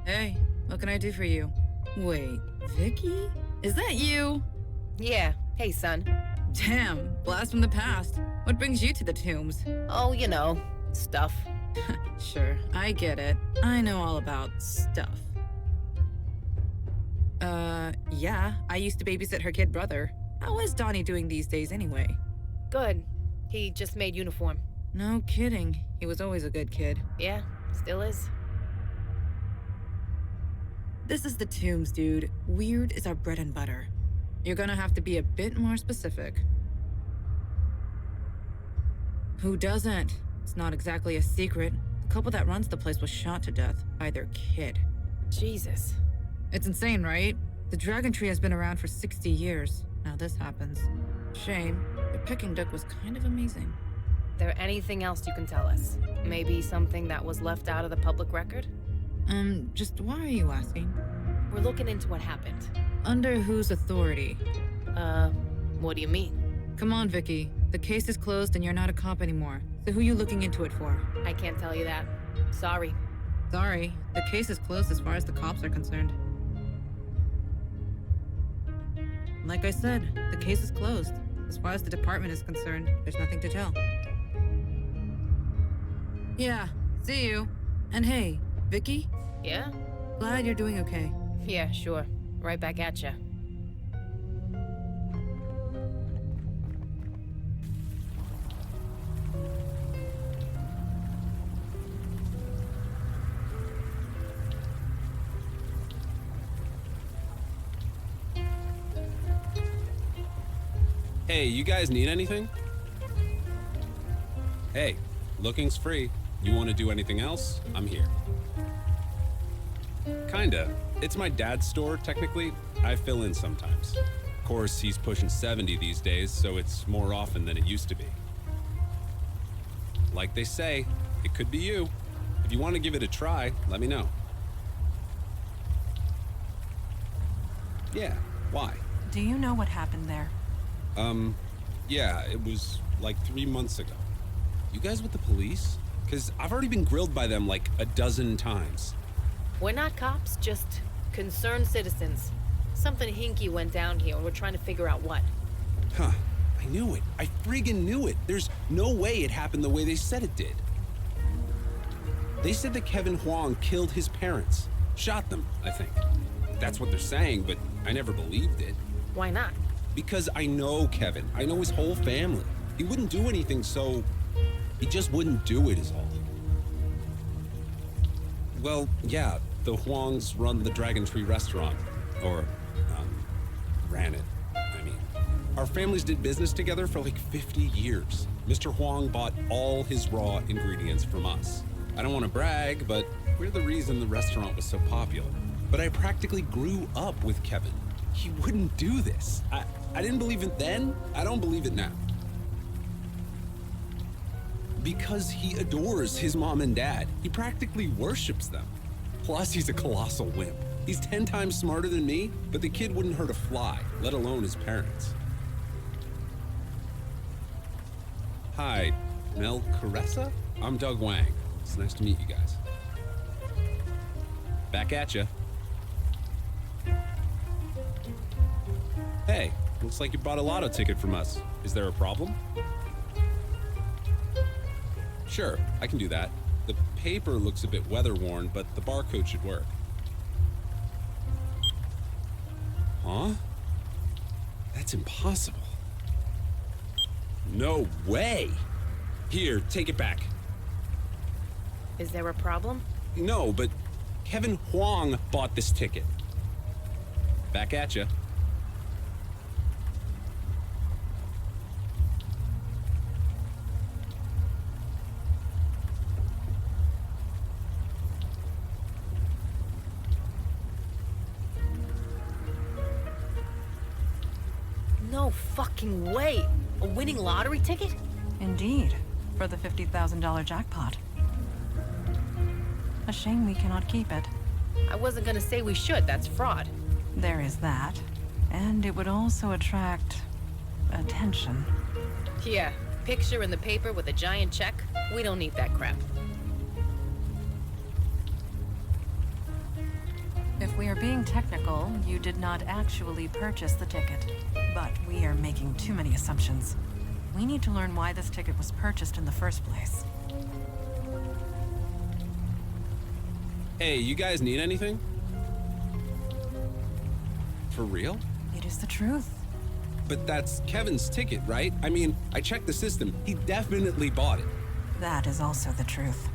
Hey, what can I do for you? Wait, Vicky? Is that you? Yeah. Hey, son. Damn, blast from the past. What brings you to the tombs? Oh, you know, stuff. Sure, I get it. I know all about stuff. Yeah, I used to babysit her kid brother. How is Donnie doing these days anyway? Good. He just made uniform. No kidding. He was always a good kid. Yeah, still is. This is the tombs, dude. Weird is our bread and butter. You're gonna have to be a bit more specific. Who doesn't? It's not exactly a secret. The couple that runs the place was shot to death by their kid. Jesus. It's insane, right? The dragon tree has been around for 60 years. Now this happens. Shame. The pecking duck was kind of amazing. There anything else you can tell us? Maybe something that was left out of the public record? Just why are you asking? We're looking into what happened. Under whose authority? What do you mean? Come on, Vicky. The case is closed and you're not a cop anymore. So who you looking into it for? I can't tell you that. Sorry. Sorry. The case is closed as far as the cops are concerned. Like I said, the case is closed. As far as the department is concerned, there's nothing to tell. Yeah, see you. And hey, Vicky? Yeah? Glad you're doing okay. Yeah, sure. Right back at ya. Hey, you guys need anything? Hey, looking's free. You want to do anything else? I'm here. Kinda. It's my dad's store, technically. I fill in sometimes. Of course, he's pushing 70 these days, so it's more often than it used to be. Like they say, it could be you. If you want to give it a try, let me know. Yeah, why? Do you know what happened there? Yeah, it was like 3 months ago. You guys with the police? Because I've already been grilled by them like a dozen times. We're not cops, just concerned citizens. Something hinky went down here, and we're trying to figure out what. Huh. I knew it. I friggin' knew it. There's no way it happened the way they said it did. They said that Kevin Huang killed his parents. Shot them, I think. That's what they're saying, but I never believed it. Why not? Because I know Kevin. I know his whole family. He wouldn't do anything, so he just wouldn't do it is all. Well, yeah, the Huangs run the Dragon Tree restaurant. Or, ran it, I mean. Our families did business together for like 50 years. Mr. Huang bought all his raw ingredients from us. I don't want to brag, but we're the reason the restaurant was so popular. But I practically grew up with Kevin. He wouldn't do this. I didn't believe it then. I don't believe it now. Because he adores his mom and dad. He practically worships them. Plus, he's a colossal wimp. He's 10 times smarter than me, but the kid wouldn't hurt a fly, let alone his parents. Hi, Mel Caressa? I'm Doug Wang. It's nice to meet you guys. Back at ya. Hey, looks like you bought a lotto ticket from us. Is there a problem? Sure, I can do that. The paper looks a bit weather-worn, but the barcode should work. Huh? That's impossible. No way! Here, take it back. Is there a problem? No, but Kevin Huang bought this ticket. Back at ya. No fucking way! A winning lottery ticket? Indeed, for the $50,000 jackpot. A shame we cannot keep it. I wasn't gonna say we should, that's fraud. There is that. And it would also attract attention. Yeah, picture in the paper with a giant check. We don't need that crap. If we are being technical, you did not actually purchase the ticket. But we are making too many assumptions. We need to learn why this ticket was purchased in the first place. Hey, you guys need anything? For real? It is the truth. But that's Kevin's ticket, right? I mean, I checked the system. He definitely bought it. That is also the truth.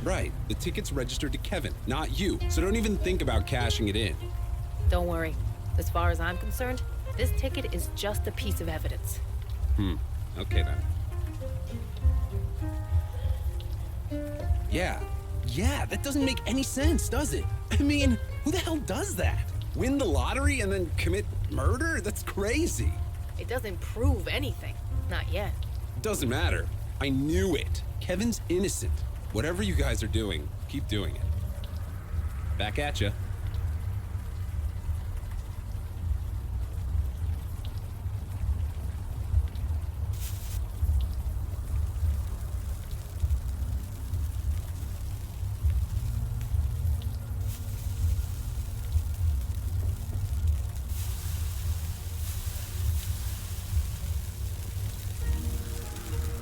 Right. The ticket's registered to Kevin, not you. So don't even think about cashing it in. Don't worry. As far as I'm concerned, this ticket is just a piece of evidence. Okay then. Yeah, that doesn't make any sense, does it? I mean, who the hell does that? Win the lottery and then commit murder? That's crazy. It doesn't prove anything. Not yet. Doesn't matter. I knew it. Kevin's innocent. Whatever you guys are doing, keep doing it. Back at ya.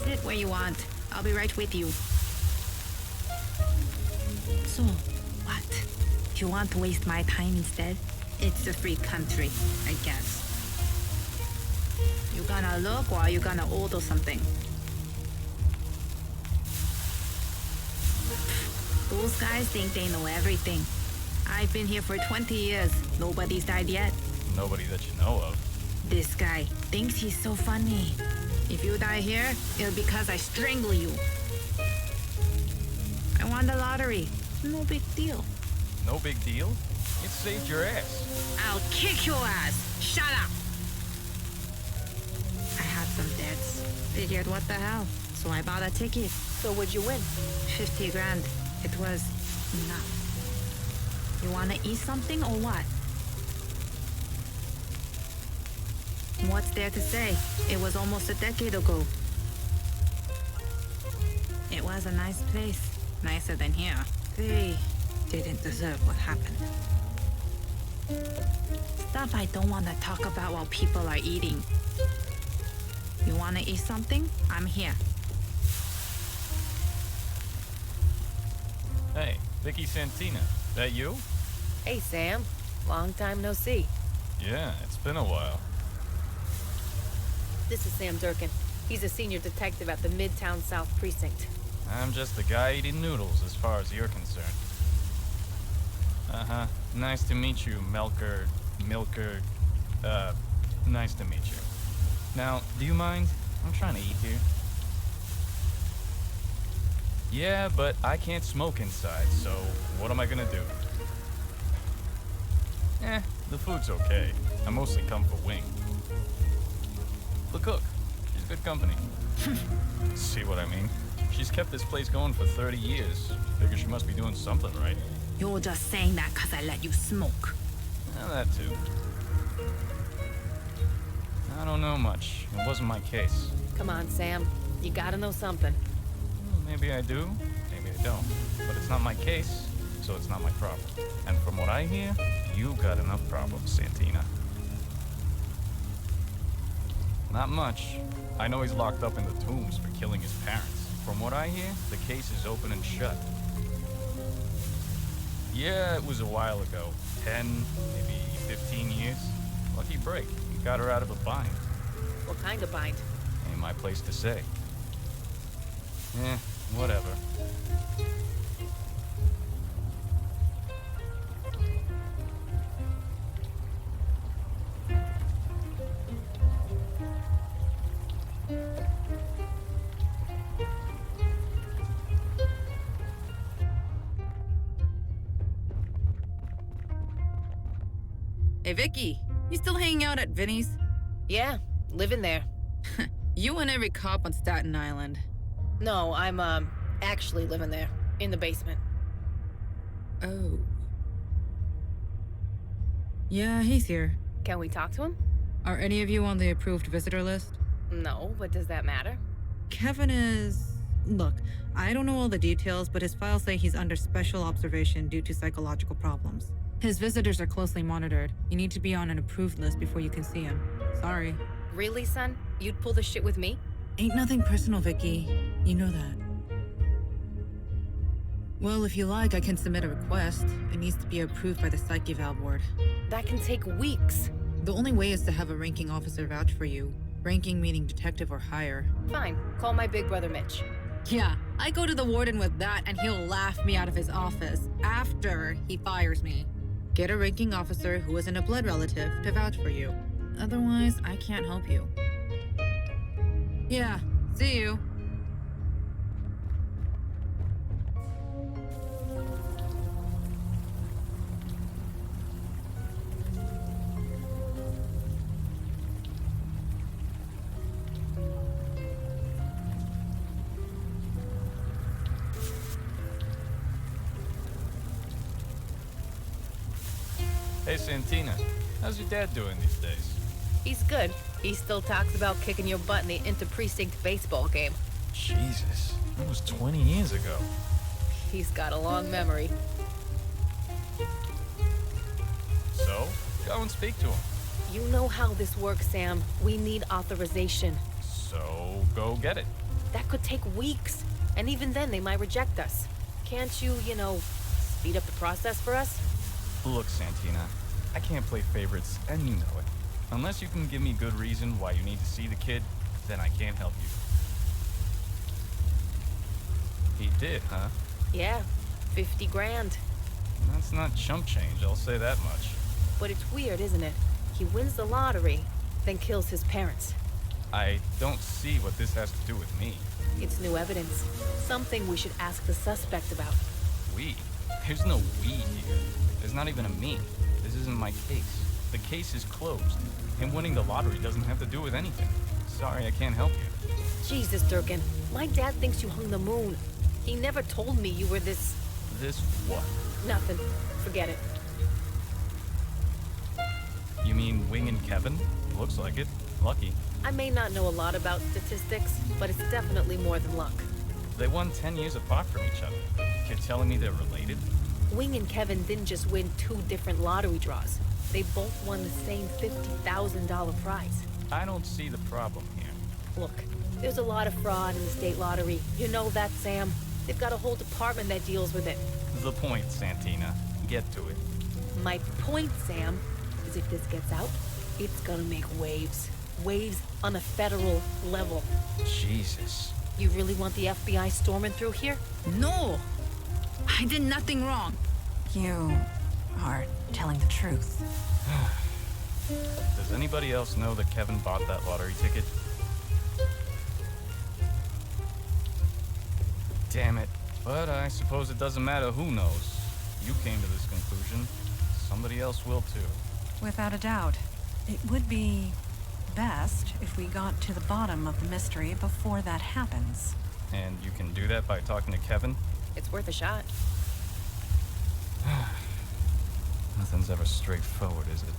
Sit where you want. I'll be right with you. So, what? You want to waste my time instead? It's a free country, I guess. You gonna look or you gonna order something? Those guys think they know everything. I've been here for 20 years. Nobody's died yet. Nobody that you know of. This guy thinks he's so funny. If you die here, it'll be because I strangle you. I won the lottery. No big deal. No big deal? It saved your ass. I'll kick your ass. Shut up. I had some debts. Figured what the hell. So I bought a ticket. So what'd you win? 50 grand. It was enough. You wanna eat something or what? What's there to say? It was almost a decade ago. It was a nice place. Nicer than here. They didn't deserve what happened. Stuff I don't want to talk about while people are eating. You want to eat something? I'm here. Hey, Vicky Santina. That you? Hey, Sam. Long time no see. Yeah, it's been a while. This is Sam Durkin. He's a senior detective at the Midtown South Precinct. I'm just a guy eating noodles as far as you're concerned. Uh-huh. Nice to meet you, Milker. Nice to meet you. Now, do you mind? I'm trying to eat here. Yeah, but I can't smoke inside, so what am I gonna do? The food's okay. I mostly come for wing. The cook. She's good company. See what I mean? She's kept this place going for 30 years. Figure she must be doing something right. You're just saying that because I let you smoke. That too. I don't know much. It wasn't my case. Come on, Sam. You gotta know something. Maybe I do, maybe I don't. But it's not my case, so it's not my problem. And from what I hear, you got enough problems, Santina. Not much. I know he's locked up in the tombs for killing his parents. From what I hear, the case is open and shut. Yeah, it was a while ago. 10, maybe 15 years. Lucky break. He got her out of a bind. What kind of bind? Ain't my place to say. Whatever. Hey, Vicky, you still hanging out at Vinny's? Yeah, living there. You and every cop on Staten Island. No, I'm, actually living there. In the basement. Oh. Yeah, he's here. Can we talk to him? Are any of you on the approved visitor list? No, but does that matter? Kevin is... Look, I don't know all the details, but his files say he's under special observation due to psychological problems. His visitors are closely monitored. You need to be on an approved list before you can see him. Sorry. Really, son? You'd pull the shit with me? Ain't nothing personal, Vicky. You know that. Well, if you like, I can submit a request. It needs to be approved by the Psych Eval Board. That can take weeks. The only way is to have a ranking officer vouch for you. Ranking meaning detective or higher. Fine. Call my big brother Mitch. Yeah, I go to the warden with that and he'll laugh me out of his office after he fires me. Get a ranking officer who isn't a blood relative to vouch for you. Otherwise, I can't help you. Yeah, see you. Hey, Santina. How's your dad doing these days? He's good. He still talks about kicking your butt in the inter-precinct baseball game. Jesus, that was 20 years ago. He's got a long memory. So, go and speak to him. You know how this works, Sam. We need authorization. So, go get it. That could take weeks. And even then, they might reject us. Can't you, speed up the process for us? Look, Santina, I can't play favorites, and you know it. Unless you can give me good reason why you need to see the kid, then I can't help you. He did, huh? Yeah, 50 grand. That's not chump change, I'll say that much. But it's weird, isn't it? He wins the lottery, then kills his parents. I don't see what this has to do with me. It's new evidence. Something we should ask the suspect about. We? There's no we here. There's not even a me. This isn't my case. The case is closed. Him winning the lottery doesn't have to do with anything. Sorry, I can't help you. Jesus, Durkin. My dad thinks you hung the moon. He never told me you were this... This what? Nothing. Forget it. You mean winging Kevin? Looks like it. Lucky. I may not know a lot about statistics, but it's definitely more than luck. They won 10 years apart from each other. You're telling me they're related? Wing and Kevin didn't just win 2 different lottery draws. They both won the same $50,000 prize. I don't see the problem here. Look, there's a lot of fraud in the state lottery. You know that, Sam. They've got a whole department that deals with it. The point, Santina. Get to it. My point, Sam, is if this gets out, it's gonna make waves. Waves on a federal level. Jesus. You really want the FBI storming through here? No! I did nothing wrong. You are telling the truth. Does anybody else know that Kevin bought that lottery ticket? Damn it. But I suppose it doesn't matter who knows. You came to this conclusion. Somebody else will too. Without a doubt. It would be best if we got to the bottom of the mystery before that happens. And you can do that by talking to Kevin? It's worth a shot. Nothing's ever straightforward, is it?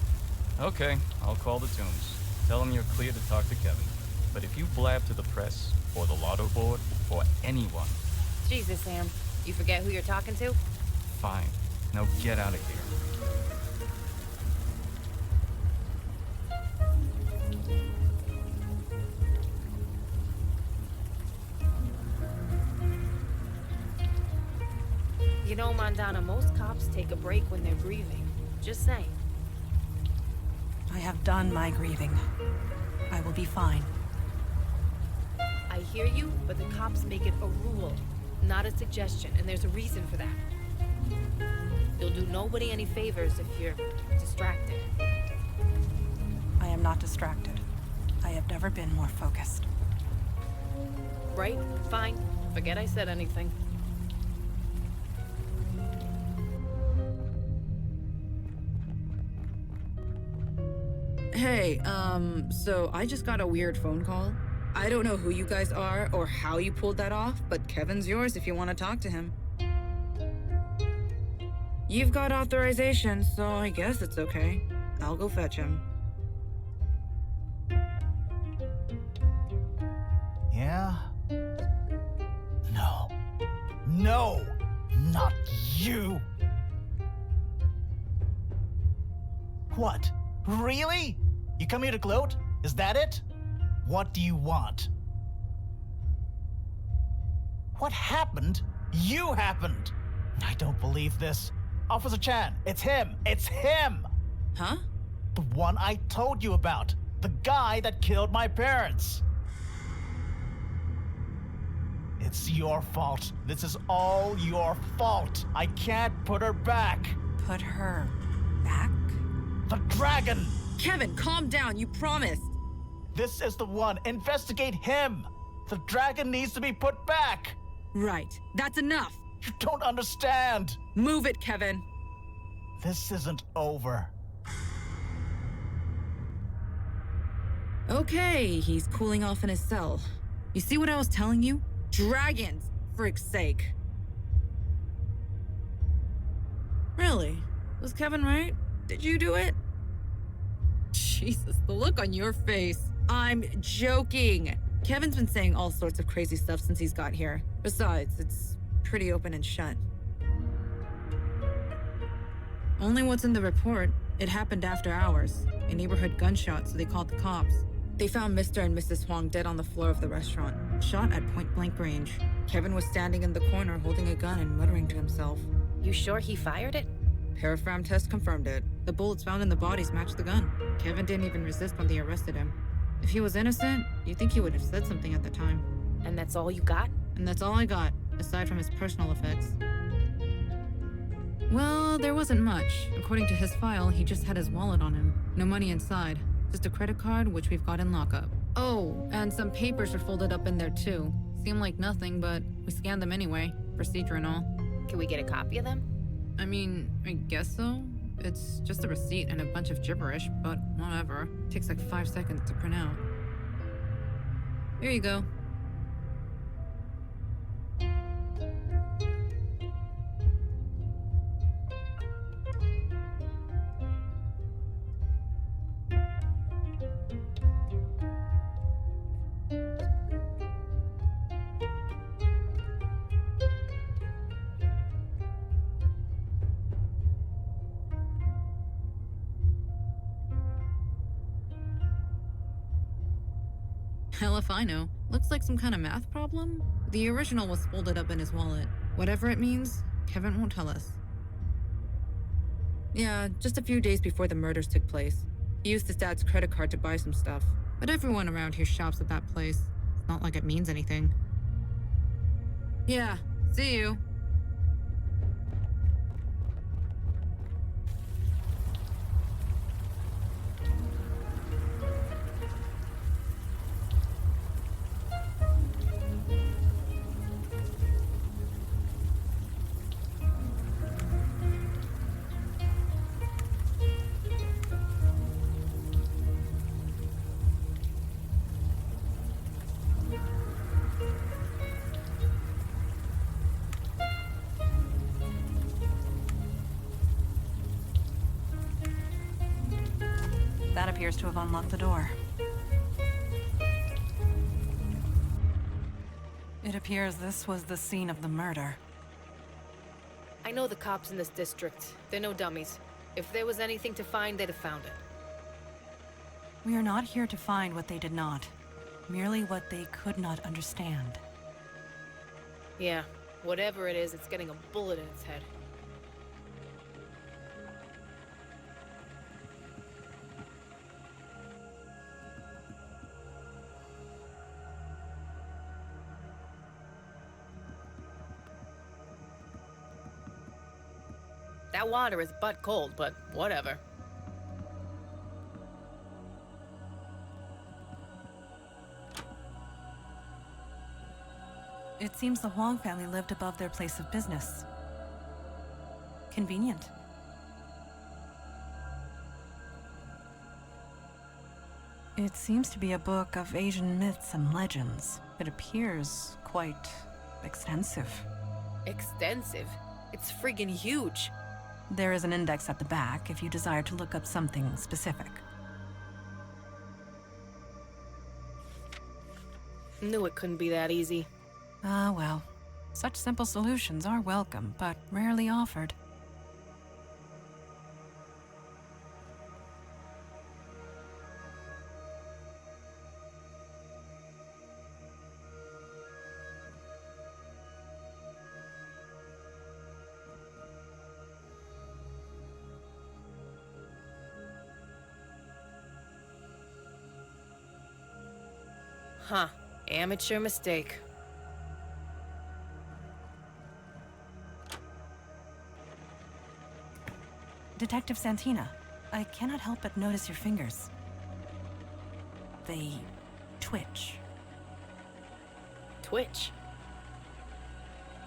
Okay, I'll call the Tombs. Tell them you're clear to talk to Kevin. But if you blab to the press, or the lotto board, or anyone... Jesus, Sam. You forget who you're talking to? Fine. Now get out of here. You know, Mandana, most cops take a break when they're grieving. Just saying. I have done my grieving. I will be fine. I hear you, but the cops make it a rule, not a suggestion, and there's a reason for that. You'll do nobody any favors if you're distracted. I am not distracted. I have never been more focused. Right? Fine. Forget I said anything. Hey, so I just got a weird phone call. I don't know who you guys are or how you pulled that off, but Kevin's yours if you want to talk to him. You've got authorization, so I guess it's okay. I'll go fetch him. Yeah? No. No! Not you! What? Really? You come here to gloat? Is that it? What do you want? What happened? You happened! I don't believe this. Officer Chan, it's him! It's him! Huh? The one I told you about. The guy that killed my parents. It's your fault. This is all your fault. I can't put her back. Put her back? The dragon! Kevin, calm down. You promised. This is the one. Investigate him. The dragon needs to be put back. Right. That's enough. You don't understand. Move it, Kevin. This isn't over. Okay, he's cooling off in his cell. You see what I was telling you? Dragons, frick's sake. Really? Was Kevin right? Did you do it? Jesus, the look on your face. I'm joking. Kevin's been saying all sorts of crazy stuff since he's got here. Besides, it's pretty open and shut. Only what's in the report. It happened after hours. A neighborhood gunshot, so they called the cops. They found Mr. and Mrs. Huang dead on the floor of the restaurant, shot at point-blank range. Kevin was standing in the corner holding a gun and muttering to himself. You sure he fired it? Parafram test confirmed it. The bullets found in the bodies matched the gun. Kevin didn't even resist when they arrested him. If he was innocent, you'd think he would have said something at the time. And that's all you got? And that's all I got, aside from his personal effects. Well, there wasn't much. According to his file, he just had his wallet on him. No money inside. Just a credit card, which we've got in lockup. Oh, and some papers are folded up in there too. Seem like nothing, but we scanned them anyway. Procedure and all. Can we get a copy of them? I mean, I guess so. It's just a receipt and a bunch of gibberish, but whatever. Takes like 5 seconds to print out. Here you go. Hell if I know. Looks like some kind of math problem? The original was folded up in his wallet. Whatever it means, Kevin won't tell us. Yeah, just a few days before the murders took place. He used his dad's credit card to buy some stuff. But everyone around here shops at that place. It's not like it means anything. Yeah, see you. That appears to have unlocked the door. It appears this was the scene of the murder. I know the cops in this district. They're no dummies. If there was anything to find, they'd have found it. We are not here to find what they did not, merely what they could not understand. Yeah, whatever it is, it's getting a bullet in its head. That water is butt cold, but whatever. It seems the Huang family lived above their place of business. Convenient. It seems to be a book of Asian myths and legends. It appears quite extensive. Extensive? It's friggin' huge. There is an index at the back if you desire to look up something specific. Knew it couldn't be that easy. Ah, well. Such simple solutions are welcome, but rarely offered. Huh. Amateur mistake. Detective Santina, I cannot help but notice your fingers. They twitch. Twitch?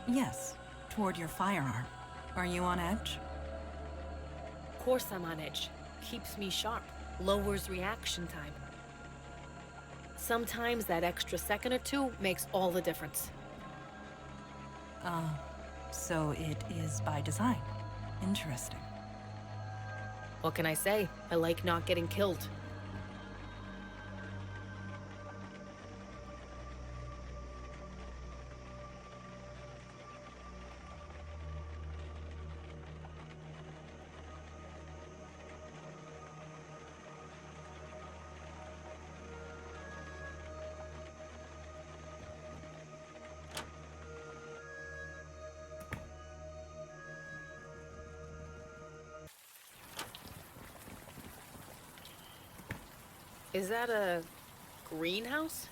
Yes, toward your firearm. Are you on edge? Of course I'm on edge. Keeps me sharp. Lowers reaction time. Sometimes that extra second or two makes all the difference. So it is by design. Interesting. What can I say? I like not getting killed. Is that a greenhouse?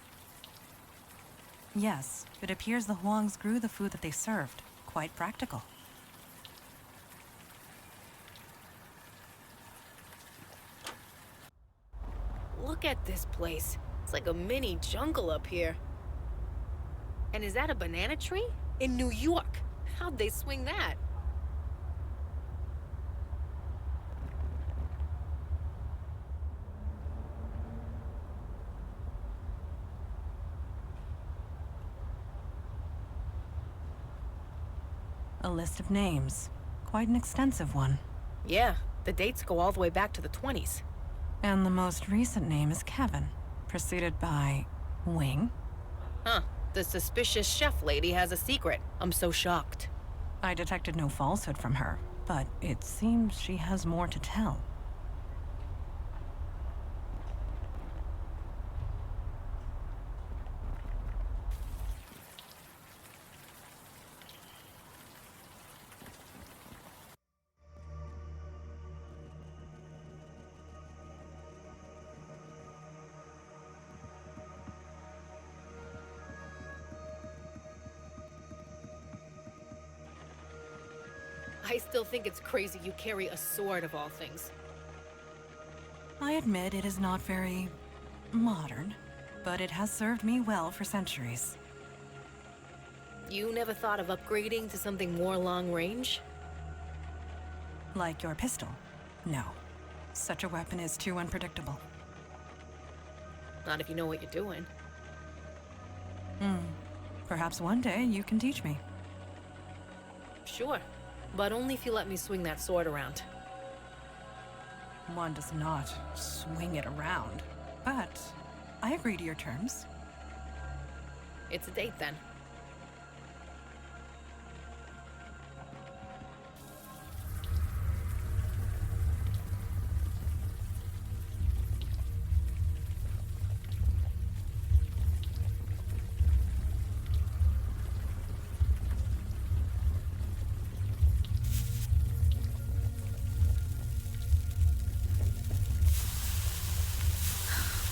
Yes, it appears the Huangs grew the food that they served. Quite practical. Look at this place. It's like a mini jungle up here. And is that a banana tree? In New York? How'd they swing that? A list of names. Quite an extensive one. Yeah, the dates go all the way back to the 20s. And the most recent name is Kevin, preceded by Wing. Huh. The suspicious chef lady has a secret. I'm so shocked. I detected no falsehood from her, but it seems she has more to tell. I still think it's crazy you carry a sword of all things. I admit it is not very modern, but it has served me well for centuries. You never thought of upgrading to something more long range? Like your pistol? No. Such a weapon is too unpredictable. Not if you know what you're doing. Perhaps one day you can teach me. Sure, but only if you let me swing that sword around. One does not swing it around, but I agree to your terms. It's a date then.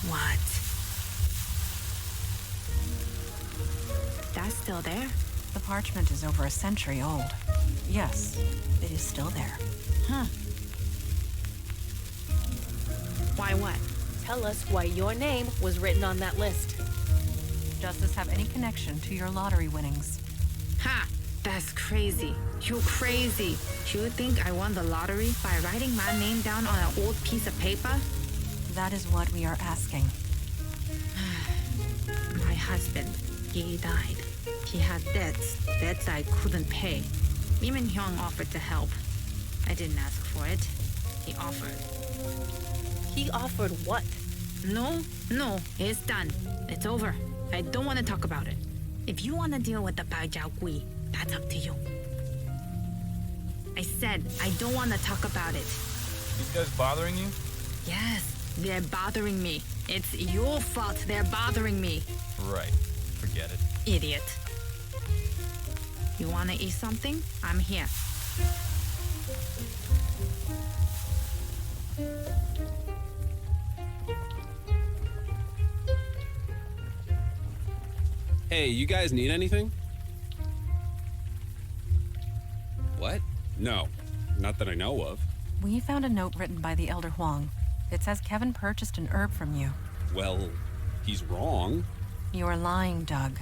What? That's still there? The parchment is over a century old. Yes, it is still there. Huh. Why what? Tell us why your name was written on that list. Does this have any connection to your lottery winnings? Ha! That's crazy. You crazy. You think I won the lottery by writing my name down on an old piece of paper? That is what we are asking. My husband, he died. He had debts I couldn't pay. Mi Min-hyung offered to help. I didn't ask for it. He offered. He offered what? No, it's done. It's over. I don't want to talk about it. If you want to deal with the Bai Jiao Gui, that's up to you. I said I don't want to talk about it. These guys bothering you? Yes, they're bothering me. It's your fault they're bothering me. Right. Forget it. Idiot. You want to eat something? I'm here. Hey, you guys need anything? What? No, not that I know of. We found a note written by the Elder Huang. It says Kevin purchased an herb from you. Well, he's wrong. You're lying, Doug.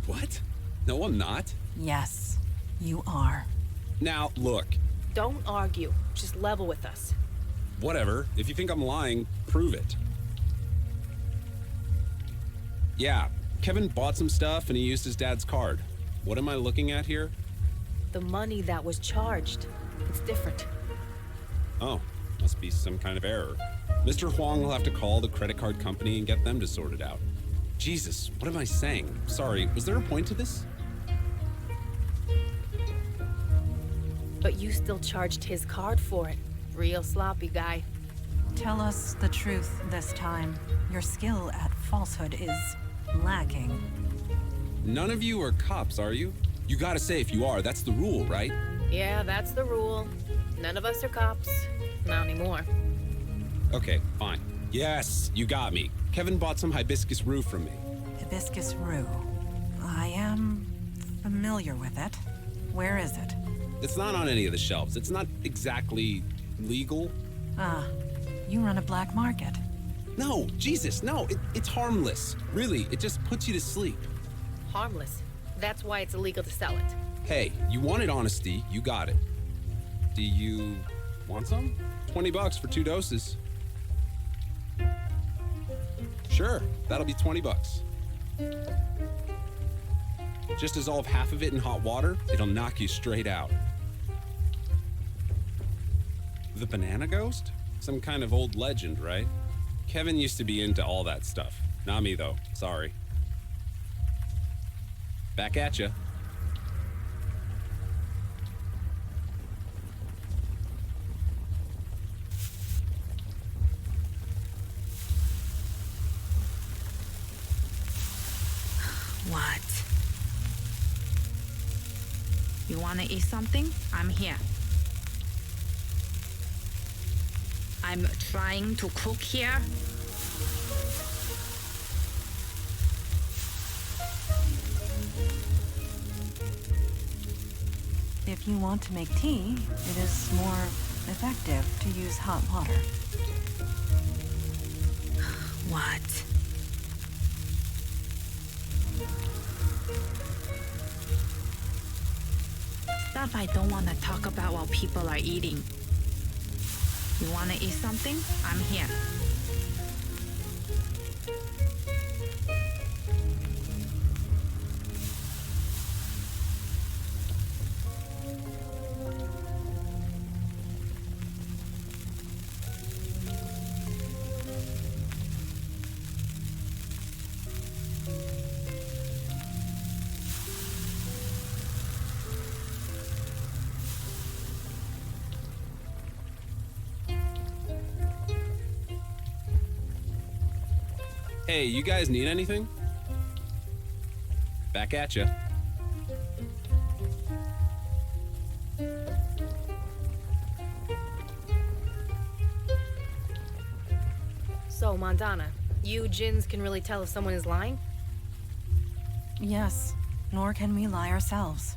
What? No, I'm not. Yes, you are. Now, look. Don't argue. Just level with us. Whatever. If you think I'm lying, prove it. Yeah, Kevin bought some stuff and he used his dad's card. What am I looking at here? The money that was charged. It's different. Oh, must be some kind of error. Mr. Huang will have to call the credit card company and get them to sort it out. Jesus, what am I saying? Sorry, was there a point to this? But you still charged his card for it. Real sloppy guy. Tell us the truth this time. Your skill at falsehood is lacking. None of you are cops, are you? You gotta say if you are, that's the rule, right? Yeah, that's the rule. None of us are cops. Not anymore. Okay, fine. Yes, you got me. Kevin bought some hibiscus rue from me. Hibiscus rue. I am familiar with it. Where is it? It's not on any of the shelves. It's not exactly legal. Ah, you run a black market. No, Jesus, no, it's harmless. Really, it just puts you to sleep. Harmless. That's why it's illegal to sell it. Hey, you wanted honesty, you got it. Do you want some? $20 for 2 doses. Sure, that'll be $20. Just dissolve half of it in hot water, it'll knock you straight out. The banana ghost? Some kind of old legend, right? Kevin used to be into all that stuff. Not me, though. Sorry. Back at ya. What? You wanna eat something? I'm here. I'm trying to cook here. If you want to make tea, it is more effective to use hot water. What? Stuff I don't want to talk about while people are eating. You want to eat something? I'm here. Hey, you guys need anything? Back at ya. So, Montana, you Jins can really tell if someone is lying? Yes, nor can we lie ourselves.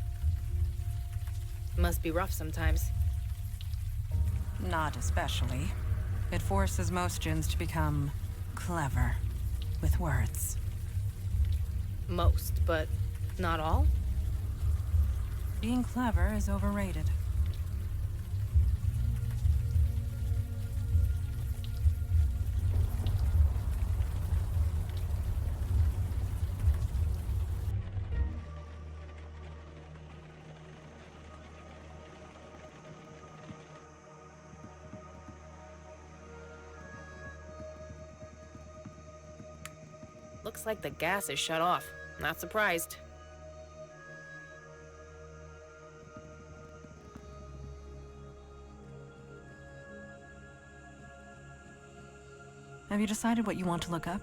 Must be rough sometimes. Not especially. It forces most Jins to become clever with words. Most, but not all? Being clever is overrated. Looks like the gas is shut off. Not surprised. Have you decided what you want to look up?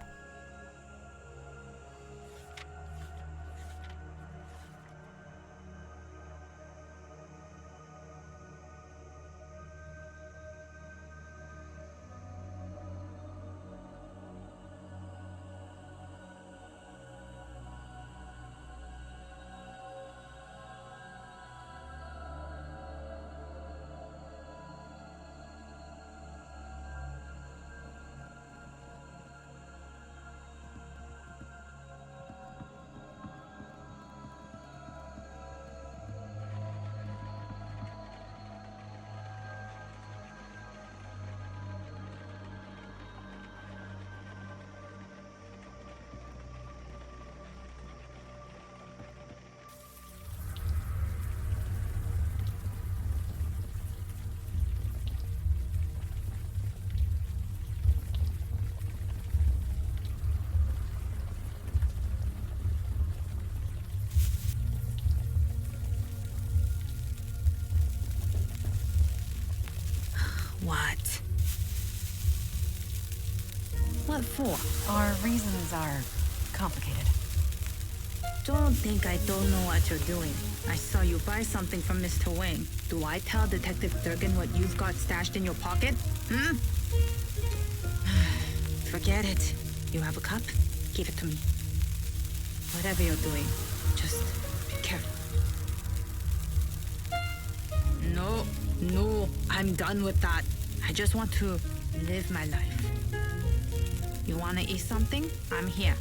What for? Our reasons are complicated. Don't think I don't know what you're doing. I saw you buy something from Mr. Wang. Do I tell Detective Durgan what you've got stashed in your pocket? Hmm? Forget it. You have a cup? Give it to me. Whatever you're doing, just be careful. No, I'm done with that. I just want to live my life. You want to eat something? I'm here.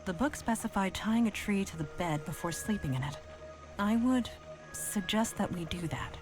The book specified tying a tree to the bed before sleeping in it. I would suggest that we do that.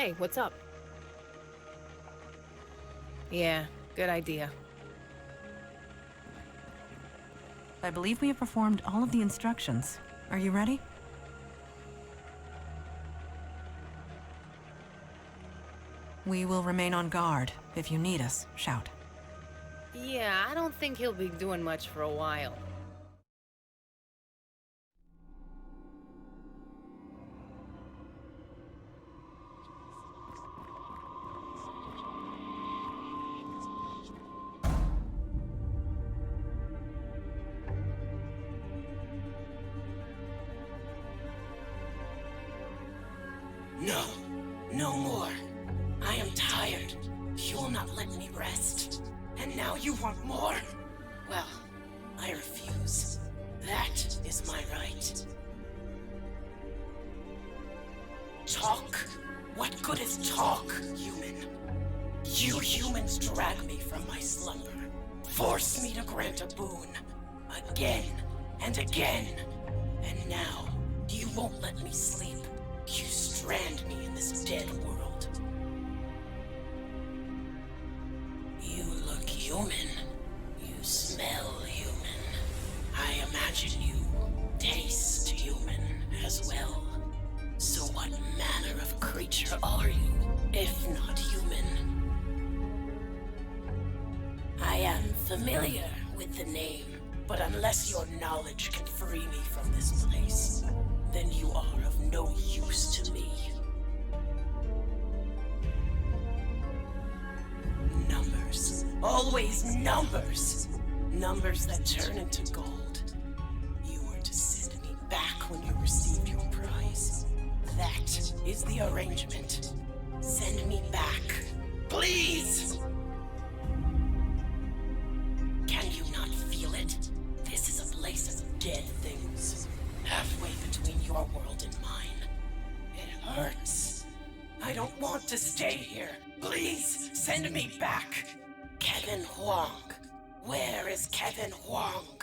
Hey, what's up? Yeah, Good idea. I believe we have performed all of the instructions. Are you ready? We will remain on guard. If you need us, shout. Yeah, I don't think he'll be doing much for a while. No, no more. I am tired. You will not let me rest. And now you want more? Well, I refuse. That is my right. Talk? What good is talk, human? You humans drag me from my slumber. Force me to grant a boon. Again and again. And now, you won't let me sleep. You strand me in this dead world. You look human. You smell human. I imagine you taste human as well. So what manner of creature are you, if not human? I am familiar with the name, but unless your knowledge can free me from this place, then you are of no use to me. Numbers. Always numbers. Numbers that turn into gold. You were to send me back when you received your prize. That is the arrangement. Send me back. Please! Can you not feel it? This is a place of dead things. Halfway between your world and mine. It hurts. I don't want to stay here. Please, send me back. Kevin Huang. Where is Kevin Huang?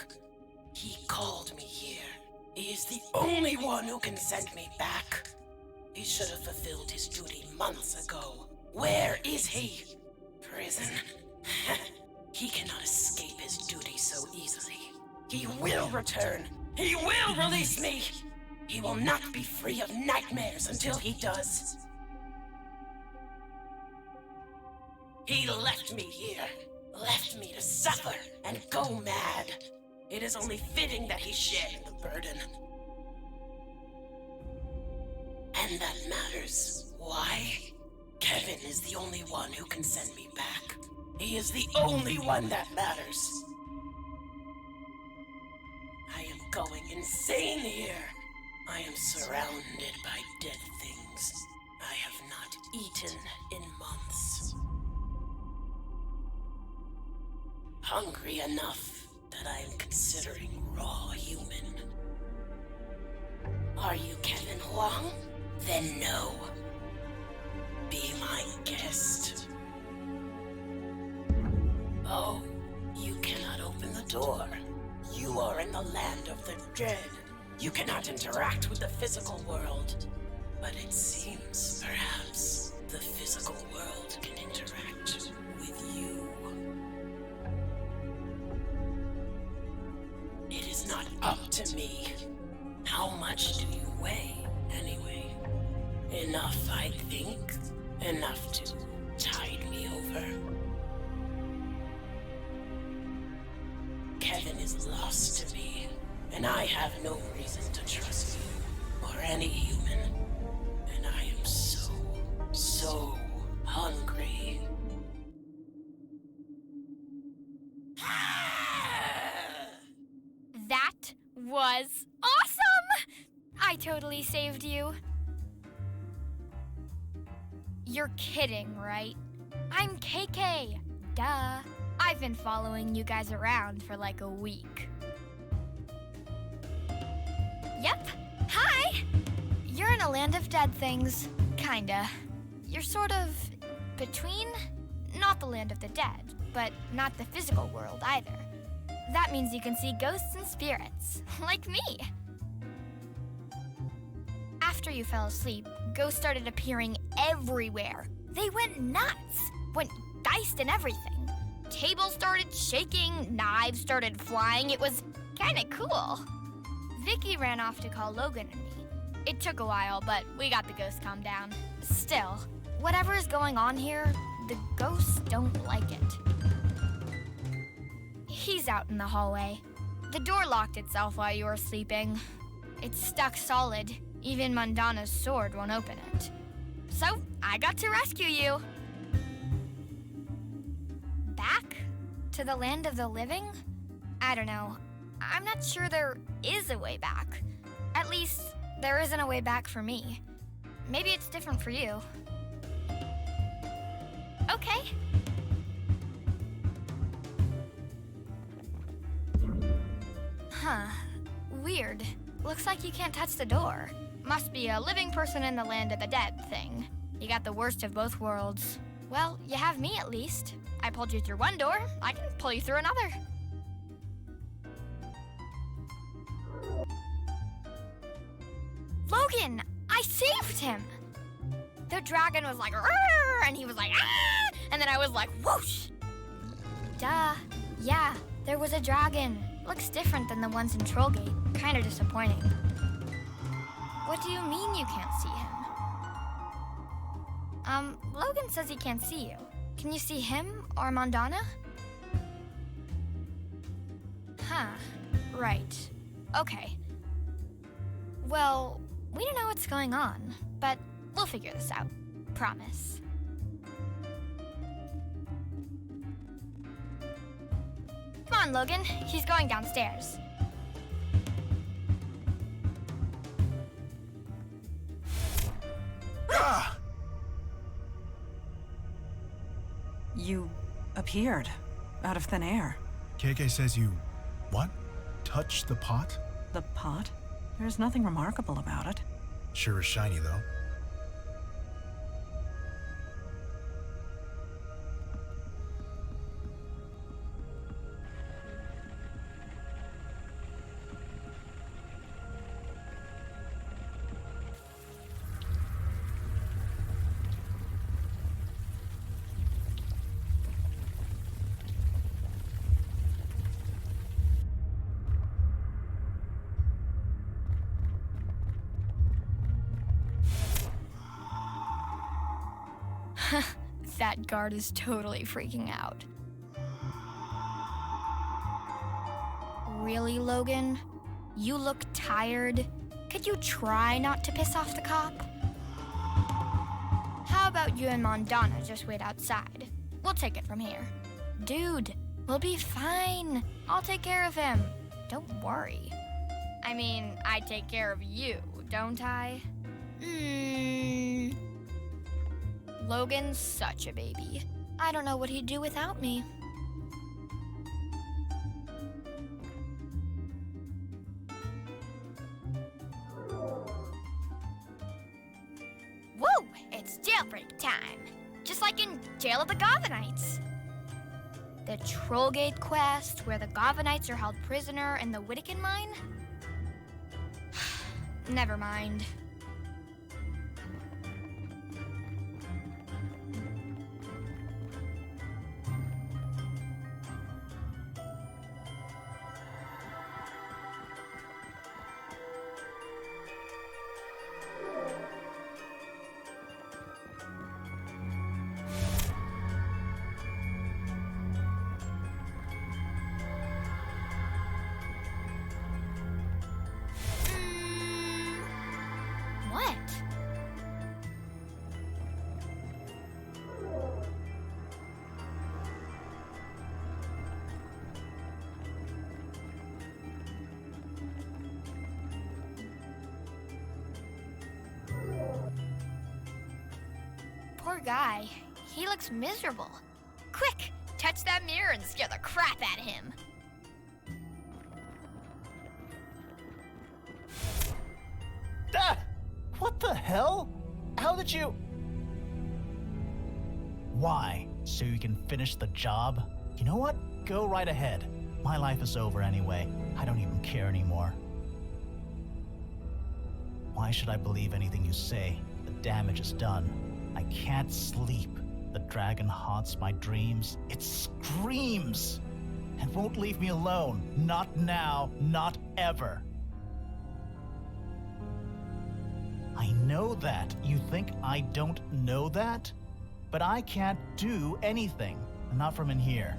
He called me here. He is the only one who can send me back. He should have fulfilled his duty months ago. Where is he? Prison? He cannot escape his duty so easily. He will return. He will release me! He will not be free of nightmares until he does. He left me here. Left me to suffer and go mad. It is only fitting that he shared in the burden. And that matters. Why? Kevin is the only one who can send me back. He is the only one that matters. I am going insane here. I am surrounded by dead things. I have not eaten in months. Hungry enough that I am considering raw human. Are you Kevin Huang? Then no. Be my guest. Oh, you cannot open the door. You are in the land of the dead. You cannot interact with the physical world. But it seems, perhaps, the physical world can interact with you. It is not up to me. How much do you weigh, anyway? Enough, I think. Enough to tide me over. Kevin is lost to me, and I have no reason to trust you or any human. And I am so hungry. That was awesome! I totally saved you. You're kidding, right? I'm KK. Duh. I've been following you guys around for like a week. Yep. Hi! You're in a land of dead things. Kinda. You're sort of between, not the land of the dead, but not the physical world either. That means you can see ghosts and spirits, like me. After you fell asleep, ghosts started appearing everywhere. They went nuts, went geist and everything. tables started shaking, knives started flying. It was kinda cool. Vicky ran off to call Logan and me. It took a while, but we got the ghost calmed down. Still, whatever is going on here, the ghosts don't like it. He's out in the hallway. The door locked itself while you were sleeping. It's stuck solid. Even Mandana's sword won't open it. So, I got to rescue you. Back? To the land of the living? I don't know. I'm not sure there is a way back. At least, there isn't a way back for me. Maybe it's different for you. Okay. Huh. Weird. Looks like you can't touch the door. Must be a living person in the land of the dead thing. You got the worst of both worlds. Well, you have me at least. I pulled you through one door. I can pull you through another. Logan, I saved him. The dragon was like, "Arr!" and he was like, "Ah!" and then I was like, whoosh. Duh. Yeah, there was a dragon. Looks different than the ones in Trollgate. Kind of disappointing. What do you mean you can't see him? Logan says he can't see you. Can you see him or Mandana? Huh. Right. Okay. Well, we don't know what's going on, but we'll figure this out. Promise. Come on, Logan. He's going downstairs. Ah! You appeared out of thin air. KK says you, what? Touch the pot? The pot? There's nothing remarkable about it. Sure is shiny, though. That guard is totally freaking out. Really, Logan? You look tired. Could you try not to piss off the cop? How about you and Mandana just wait outside? We'll take it from here. Dude, we'll be fine. I'll take care of him. Don't worry. I mean, I take care of you, don't I? Logan's such a baby. I don't know what he'd do without me. Woo! It's jailbreak time. Just like in Jail of the Govenites. The Trollgate quest, where the Govenites are held prisoner in the Whittaken mine? Never mind. What? Poor guy. He looks miserable. Quick, touch that mirror and scare the crap out of him. Ah! What the hell? How did you... Why? So you can finish the job? You know what? Go right ahead. My life is over anyway. I don't even care anymore. Why should I believe anything you say? The damage is done. I can't sleep. The dragon haunts my dreams. It screams and won't leave me alone. Not now, not ever. I know that. You think I don't know that? But I can't do anything. Not from in here.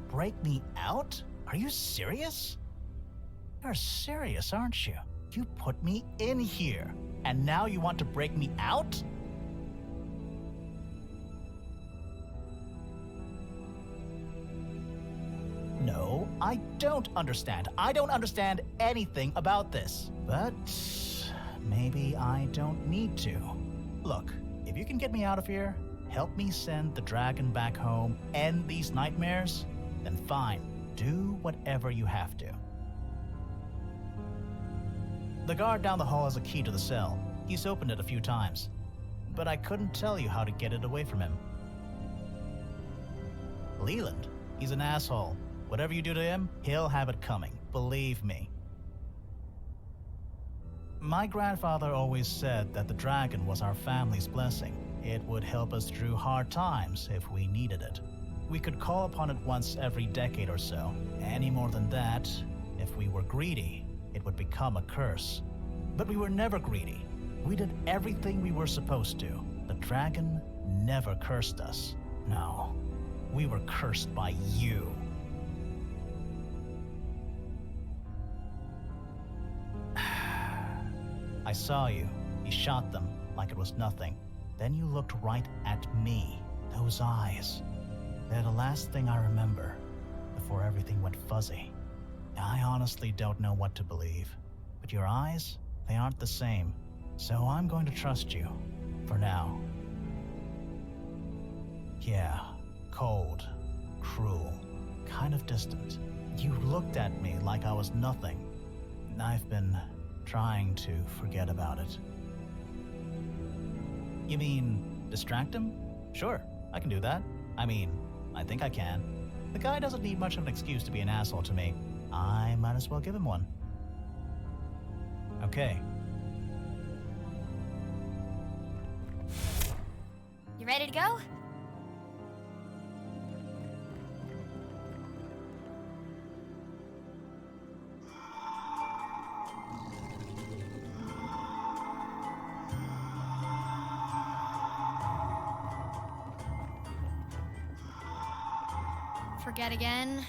Break me out? Are you serious? You're serious, aren't you? You put me in here, and now you want to break me out? No, I don't understand. I don't understand anything about this. But maybe I don't need to. Look, if you can get me out of here, help me send the dragon back home, end these nightmares, then fine. Do whatever you have to. The guard down the hall has a key to the cell. He's opened it a few times, but I couldn't tell you how to get it away from him. Leland, he's an asshole. Whatever you do to him, he'll have it coming. Believe me. My grandfather always said that the dragon was our family's blessing. It would help us through hard times if we needed it. We could call upon it once every decade or so. Any more than that, if we were greedy, it would become a curse. But we were never greedy. We did everything we were supposed to. The dragon never cursed us. No, we were cursed by you. I saw you. You shot them like it was nothing. Then you looked right at me. Those eyes. They're the last thing I remember before everything went fuzzy. I honestly don't know what to believe, but your eyes, they aren't the same. So I'm going to trust you, for now. Yeah, cold, cruel, kind of distant. You looked at me like I was nothing. I've been trying to forget about it. You mean, distract him? Sure, I can do that. I think I can. The guy doesn't need much of an excuse to be an asshole to me. I might as well give him one. Okay. You ready to go? Forget again.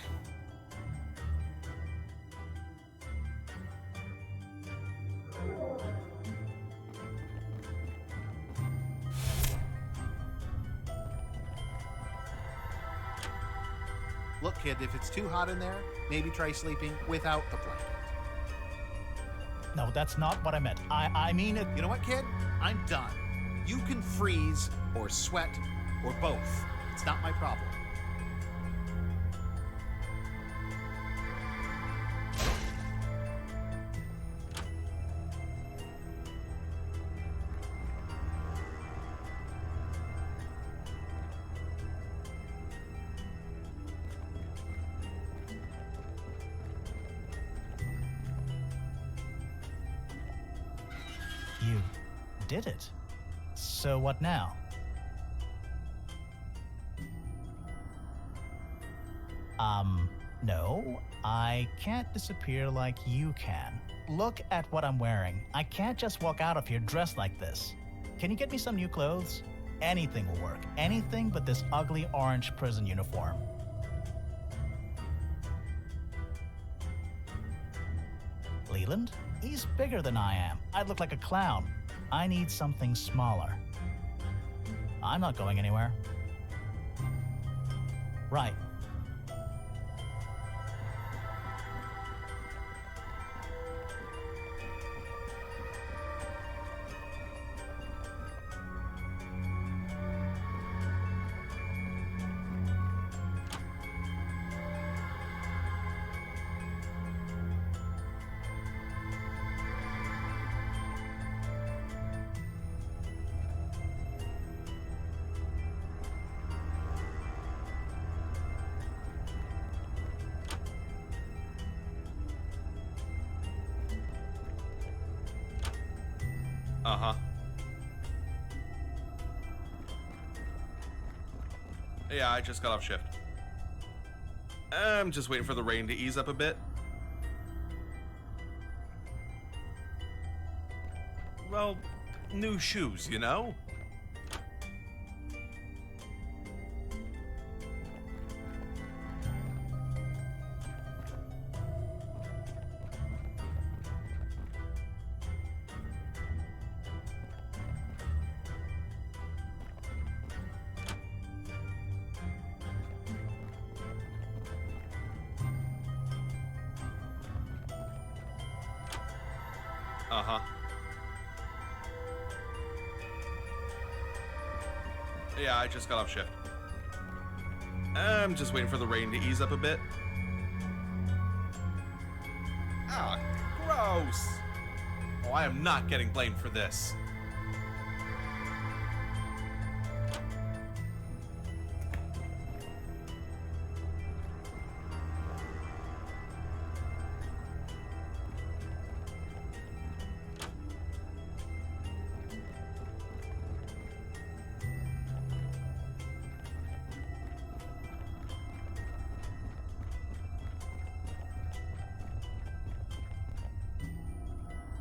Look, kid, if it's too hot in there, maybe try sleeping without the blanket. No, that's not what I meant. I mean it. You know what, kid? I'm done. You can freeze or sweat or both. It's not my problem. You did it. So what now? No, I can't disappear like you can. Look at what I'm wearing. I can't just walk out of here dressed like this. Can you get me some new clothes? Anything will work. Anything but this ugly orange prison uniform. Leland? He's bigger than I am. I'd look like a clown. I need something smaller. I'm not going anywhere. Right. Uh-huh. Yeah, I just got off shift. I'm just waiting for the rain to ease up a bit. Well, new shoes, you know? Uh-huh. Yeah, I just got off shift. I'm just waiting for the rain to ease up a bit. Ah, gross! Oh, I am not getting blamed for this.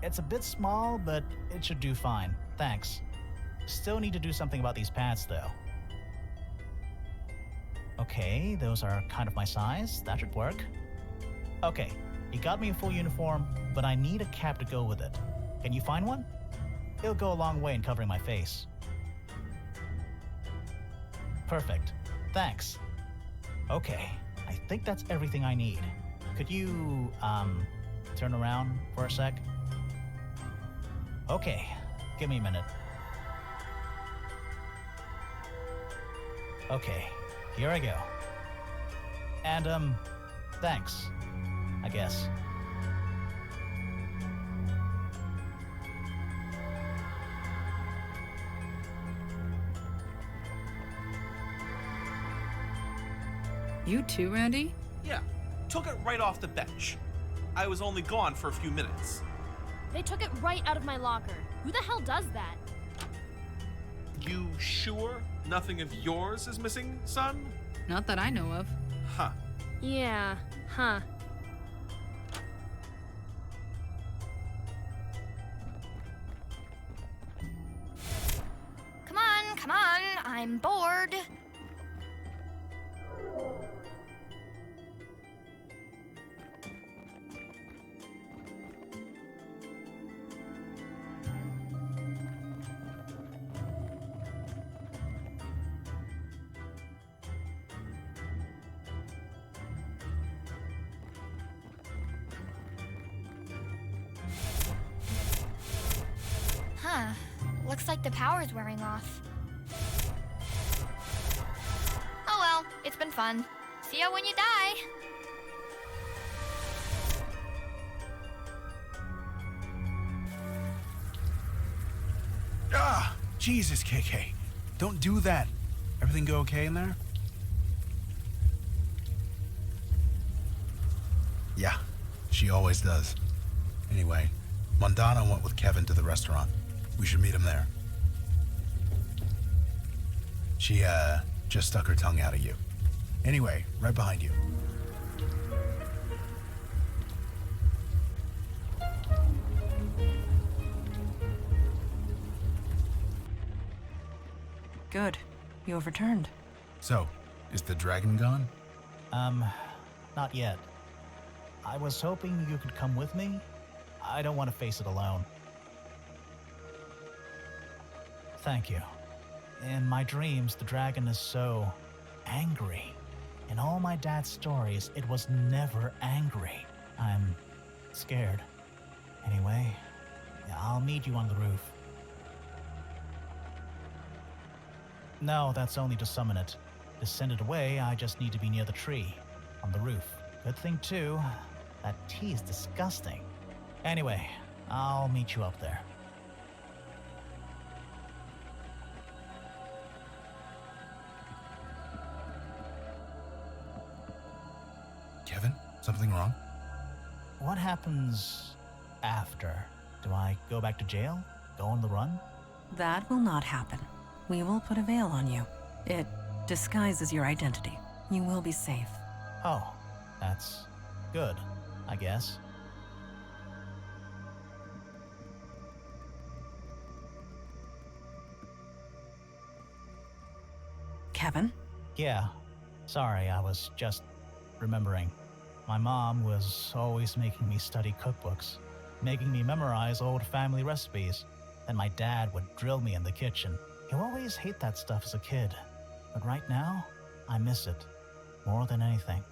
It's a bit small, but it should do fine. Thanks. Still need to do something about these pants, though. Okay, those are kind of my size. That should work. Okay, you got me a full uniform, but I need a cap to go with it. Can you find one? It'll go a long way in covering my face. Perfect. Thanks. Okay, I think that's everything I need. Could you, turn around for a sec? Okay, give me a minute. Okay, here I go. And, thanks, I guess. You too, Randy? Yeah, took it right off the bench. I was only gone for a few minutes. They took it right out of my locker. Who the hell does that? You sure nothing of yours is missing, son? Not that I know of. Huh. Yeah, huh. Come on, I'm bored. Huh. Looks like the power's wearing off. Oh well, it's been fun. See ya when you die. Ah! Jesus, KK. Don't do that. Everything go okay in there? Yeah, she always does. Anyway, Mondana went with Kevin to the restaurant. We should meet him there. She, just stuck her tongue out at you. Anyway, right behind you. Good. You have returned. So, is the dragon gone? Not yet. I was hoping you could come with me. I don't want to face it alone. Thank you. In my dreams, the dragon is so angry. In all my dad's stories, it was never angry. I'm scared. Anyway, I'll meet you on the roof. No, that's only to summon it. To send it away, I just need to be near the tree, on the roof. Good thing, too, that tea is disgusting. Anyway, I'll meet you up there. Kevin, something wrong? What happens after? Do I go back to jail? Go on the run? That will not happen. We will put a veil on you. It disguises your identity. You will be safe. Oh, that's good, I guess. Kevin? Yeah, sorry, I was just remembering. My mom was always making me study cookbooks, making me memorize old family recipes. Then my dad would drill me in the kitchen. You always hate that stuff as a kid, but right now, I miss it more than anything.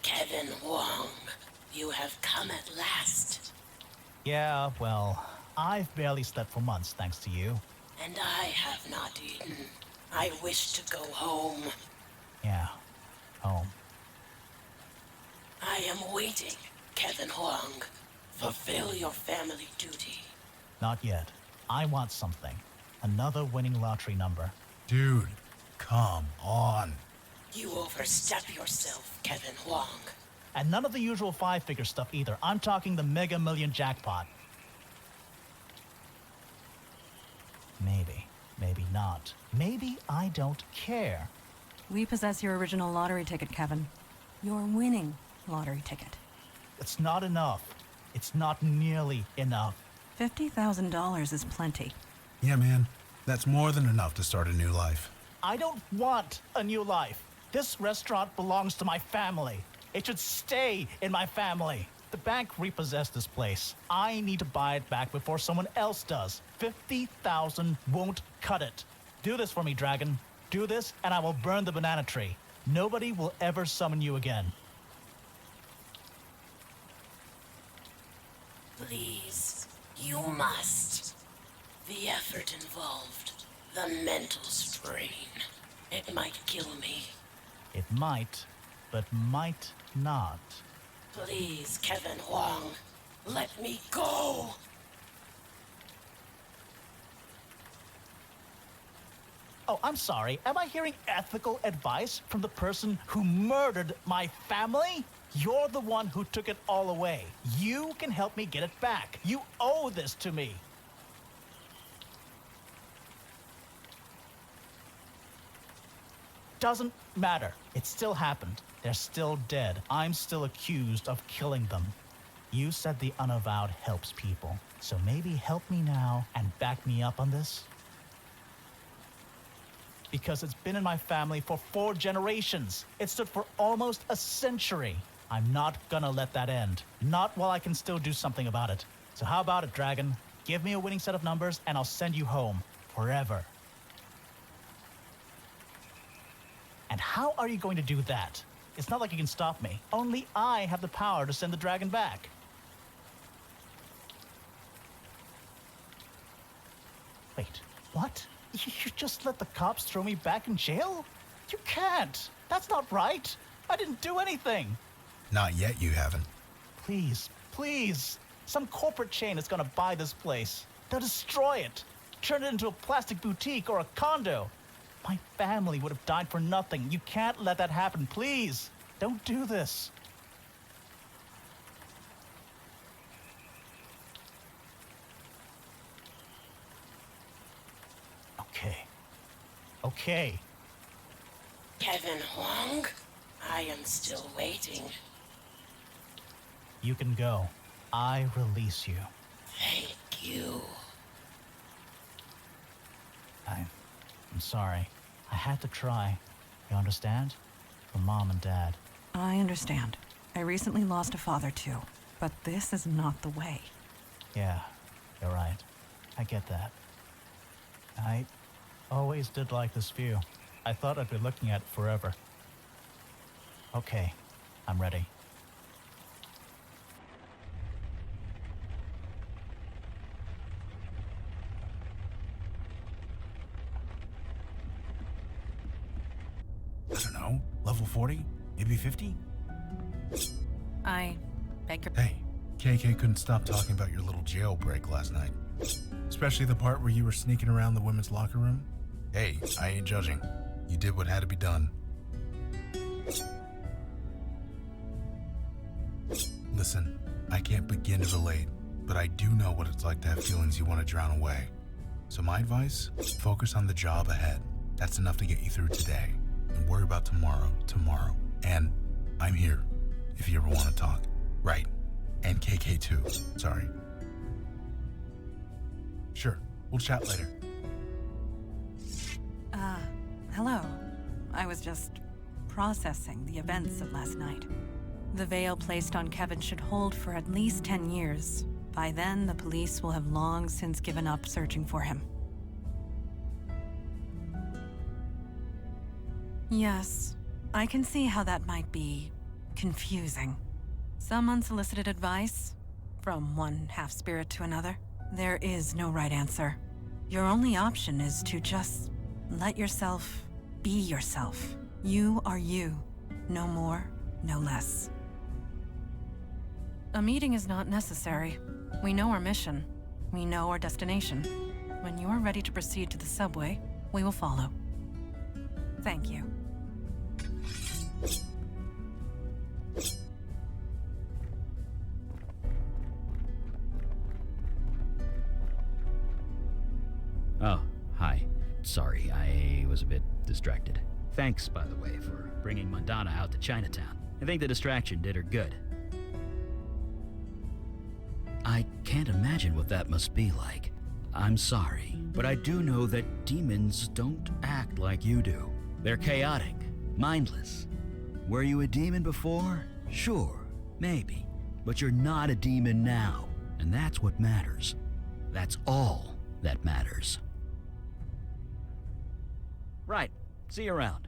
Kevin Huang, you have come at last. Yeah, well, I've barely slept for months thanks to you. And I have not eaten. I wish to go home. Yeah, home. I am waiting, Kevin Huang. Fulfill your family duty. Not yet. I want something. Another winning lottery number. Dude, come on. You overstep yourself, Kevin Huang. And none of the usual five-figure stuff either. I'm talking the Mega Million jackpot. Maybe. Maybe not. Maybe I don't care. We possess your original lottery ticket, Kevin. Your winning lottery ticket. It's not enough. It's not nearly enough. $50,000 is plenty. Yeah, man. That's more than enough to start a new life. I don't want a new life. This restaurant belongs to my family. It should stay in my family. The bank repossessed this place. I need to buy it back before someone else does. 50,000 won't cut it. Do this for me, Dragon. Do this, and I will burn the banana tree. Nobody will ever summon you again. Please, you must. The effort involved, the mental strain. It might kill me. It might, but might not. Please, Kevin Huang, let me go. Oh, I'm sorry. Am I hearing ethical advice from the person who murdered my family? You're the one who took it all away. You can help me get it back. You owe this to me. Doesn't matter. It still happened. They're still dead. I'm still accused of killing them. You said the Unavowed helps people. So maybe help me now and back me up on this? Because it's been in my family for 4 generations. It stood for almost a century. I'm not gonna let that end. Not while I can still do something about it. So how about it, Dragon? Give me a winning set of numbers and I'll send you home. Forever. And how are you going to do that? It's not like you can stop me. Only I have the power to send the dragon back. Wait, what? You just let the cops throw me back in jail? You can't. That's not right. I didn't do anything. Not yet, you haven't. Please, please. Some corporate chain is gonna buy this place. They'll destroy it. Turn it into a plastic boutique or a condo. My family would have died for nothing. You can't let that happen, please. Don't do this. Okay. Kevin Huang, I am still waiting. You can go. I release you. Thank you. I'm sorry. I had to try. You understand? For Mom and Dad. I understand. I recently lost a father too, but this is not the way. Yeah, you're right. I get that. I always did like this view. I thought I'd be looking at it forever. Okay, I'm ready. I don't know, level 40? Maybe 50? I beg your... Hey, KK couldn't stop talking about your little jailbreak last night. Especially the part where you were sneaking around the women's locker room. Hey, I ain't judging. You did what had to be done. Listen, I can't begin to relate, but I do know what it's like to have feelings you want to drown away. So my advice, focus on the job ahead. That's enough to get you through today. And worry about tomorrow. And I'm here, if you ever want to talk. Right. And KK too, sorry. Sure, we'll chat later. Hello. I was just processing the events of last night. The veil placed on Kevin should hold for at least 10 years. By then, the police will have long since given up searching for him. Yes, I can see how that might be confusing. Some unsolicited advice from one half-spirit to another. There is no right answer. Your only option is to just let yourself be yourself. You are you. No more, no less. A meeting is not necessary. We know our mission. We know our destination. When you are ready to proceed to the subway, we will follow. Thank you. Oh, hi. Sorry, I was a bit distracted. Thanks, by the way, for bringing Mandana out to Chinatown. I think the distraction did her good. I can't imagine what that must be like. I'm sorry, but I do know that demons don't act like you do. They're chaotic, mindless. Were you a demon before? Sure, maybe. But you're not a demon now, and that's what matters. That's all that matters. Right. See you around.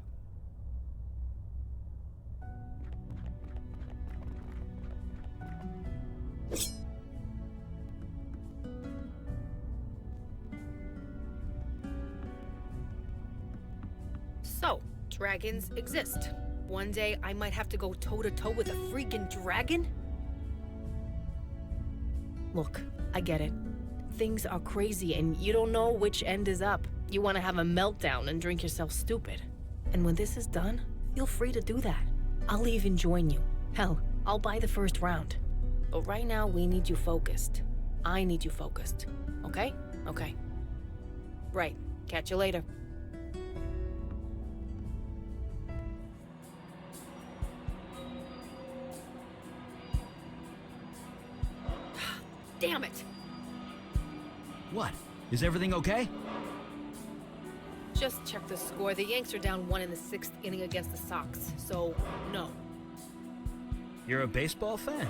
So, dragons exist. One day I might have to go toe-to-toe with a freaking dragon? Look, I get it. Things are crazy and you don't know which end is up. You want to have a meltdown and drink yourself stupid. And when this is done, feel free to do that. I'll even join you. Hell, I'll buy the first round. But right now, we need you focused. I need you focused. Okay? Okay. Right. Catch you later. Damn it! What? Is everything okay? Just check the score. The Yanks are down 1 in the 6th inning against the Sox, so no. You're a baseball fan?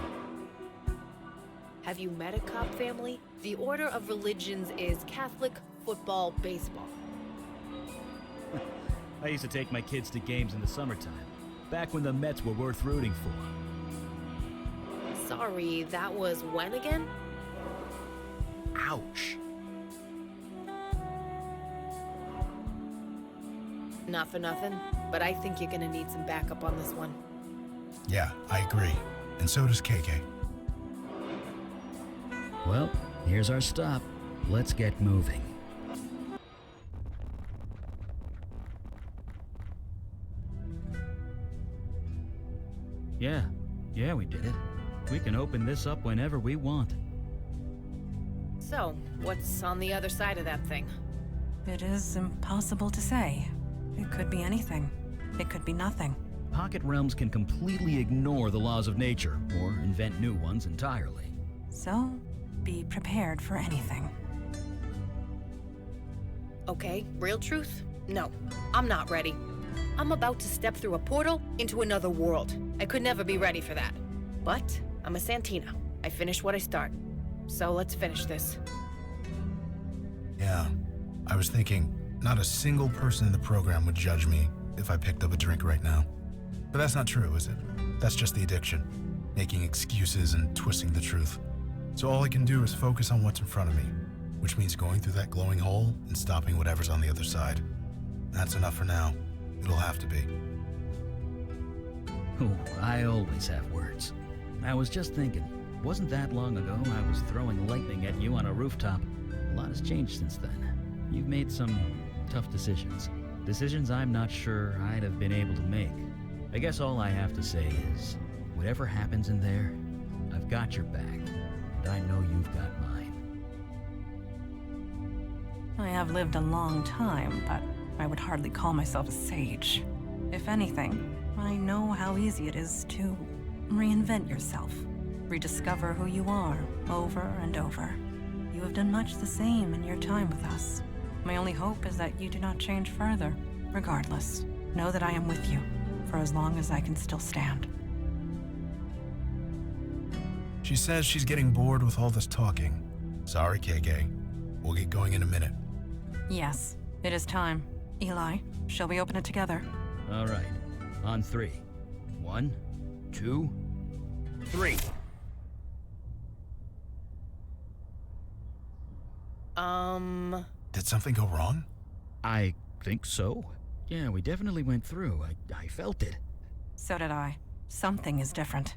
Have you met a cop family? The order of religions is Catholic, football, baseball. I used to take my kids to games in the summertime, back when the Mets were worth rooting for. Sorry, that was when again? Ouch. Not for nothing, but I think you're gonna need some backup on this one. Yeah, I agree. And so does KK. Well, here's our stop. Let's get moving. Yeah, we did it. We can open this up whenever we want. So, what's on the other side of that thing? It is impossible to say. It could be anything. It could be nothing. Pocket realms can completely ignore the laws of nature, or invent new ones entirely. So, be prepared for anything. Okay, real truth? No, I'm not ready. I'm about to step through a portal into another world. I could never be ready for that. But I'm a Santina. I finish what I start. So let's finish this. Yeah, I was thinking, not a single person in the program would judge me if I picked up a drink right now. But that's not true, is it? That's just the addiction, making excuses and twisting the truth. So all I can do is focus on what's in front of me, which means going through that glowing hole and stopping whatever's on the other side. That's enough for now. It'll have to be. Oh, I always have words. I was just thinking, wasn't that long ago I was throwing lightning at you on a rooftop? A lot has changed since then. You've made some tough decisions. Decisions I'm not sure I'd have been able to make. I guess all I have to say is, whatever happens in there, I've got your back, and I know you've got mine. I have lived a long time, but I would hardly call myself a sage. If anything, I know how easy it is to reinvent yourself, rediscover who you are over and over. You have done much the same in your time with us. My only hope is that you do not change further. Regardless, know that I am with you for as long as I can still stand. She says she's getting bored with all this talking. Sorry, KK. We'll get going in a minute. Yes, it is time. Eli, shall we open it together? All right. On 3. 1, 2, 3. Did something go wrong? I think so. Yeah, we definitely went through. I felt it. So did I. Something is different.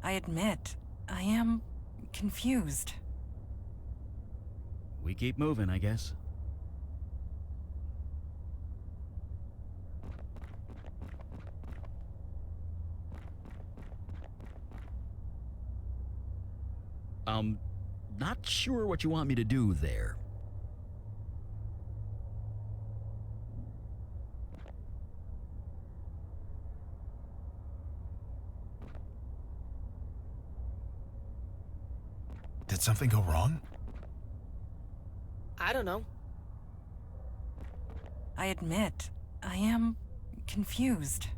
I admit, I am confused. We keep moving, I guess. Not sure what you want me to do there. Did something go wrong? I don't know. I admit, I am confused.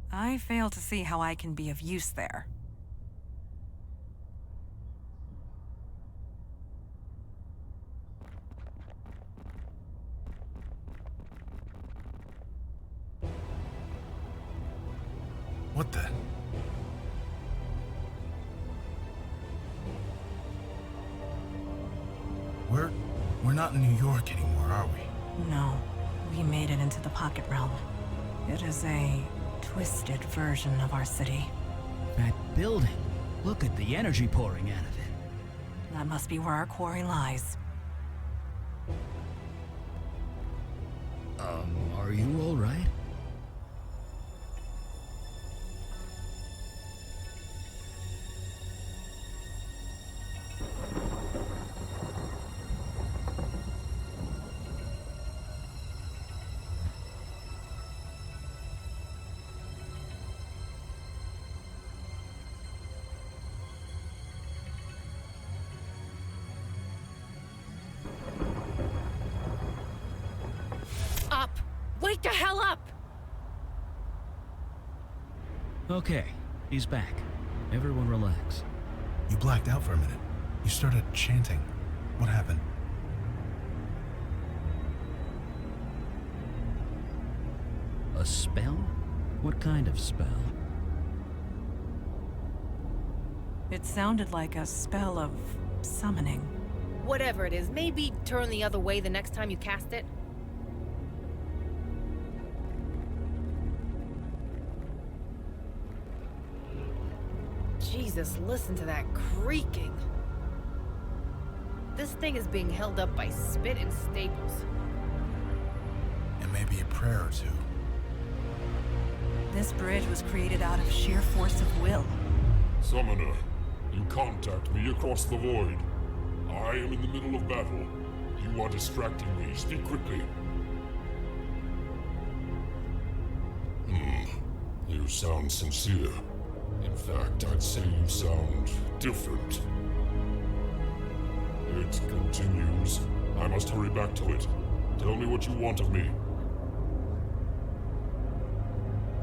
I fail to see how I can be of use there. What the? We're not in New York anymore, are we? No, we made it into the Pocket Realm. It is a twisted version of our city. That building. Look at the energy pouring out of it. That must be where our quarry lies. Are you all right? Up! Wake the hell up! Okay, he's back. Everyone relax. You blacked out for a minute. You started chanting. What happened? A spell? What kind of spell? It sounded like a spell of summoning. Whatever it is, maybe turn the other way the next time you cast it. Jesus, listen to that creaking. This thing is being held up by spit and staples. And maybe a prayer or two. This bridge was created out of sheer force of will. Summoner, you contact me across the void. I am in the middle of battle. You are distracting me. Speak quickly. You sound sincere. In fact, I'd say you sound different. It continues. I must hurry back to it. Tell me what you want of me.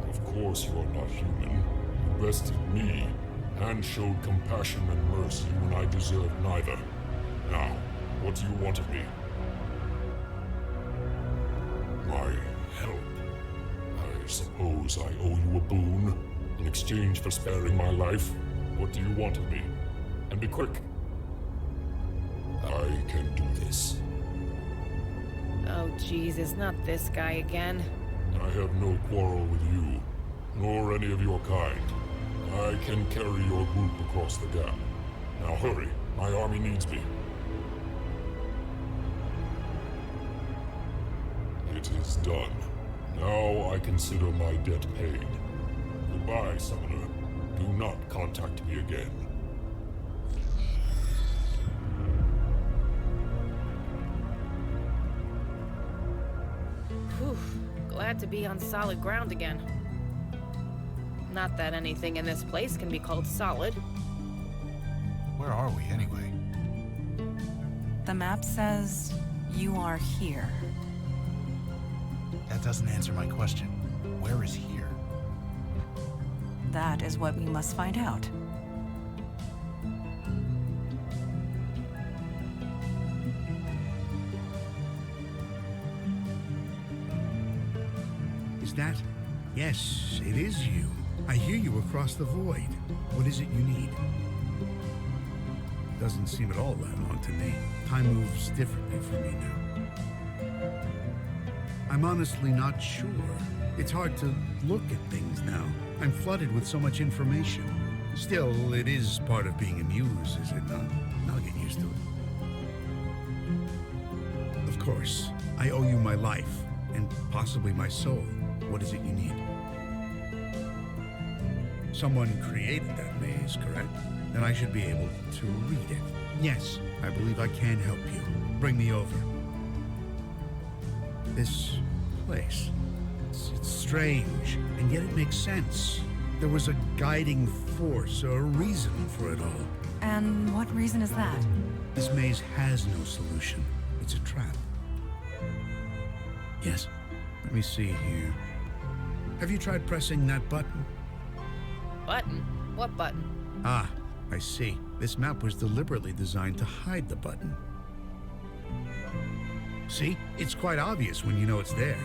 Of course you are not human. You bested me, and showed compassion and mercy when I deserved neither. Now, What do you want of me? My help. I suppose I owe you a boon in exchange for sparing my life. What do you want of me? And be quick. I can do this. Oh, Jesus, not this guy again. I have no quarrel with you, nor any of your kind. I can carry your group across the gap. Now hurry, my army needs me. It is done. Now I consider my debt paid. Goodbye, Summoner. Do not contact me again. Whew. Glad to be on solid ground again. Not that anything in this place can be called solid. Where are we, anyway? The map says you are here. That doesn't answer my question. Where is here? That is what we must find out. Is that? Yes, it is you. I hear you across the void. What is it you need? Doesn't seem at all that long to me. Time moves differently for me now. I'm honestly not sure. It's hard to look at things now. I'm flooded with so much information. Still, it is part of being amused, is it not? I'll get used to it. Of course, I owe you my life, and possibly my soul. What is it you need? Someone created that maze, correct? Then I should be able to read it. Yes, I believe I can help you. Bring me over. This place. It's strange, and yet it makes sense. There was a guiding force, a reason for it all. And what reason is that? This maze has no solution. It's a trap. Yes? Let me see here. Have you tried pressing that button? Button? What button? Ah, I see. This map was deliberately designed to hide the button. See? It's quite obvious when you know it's there.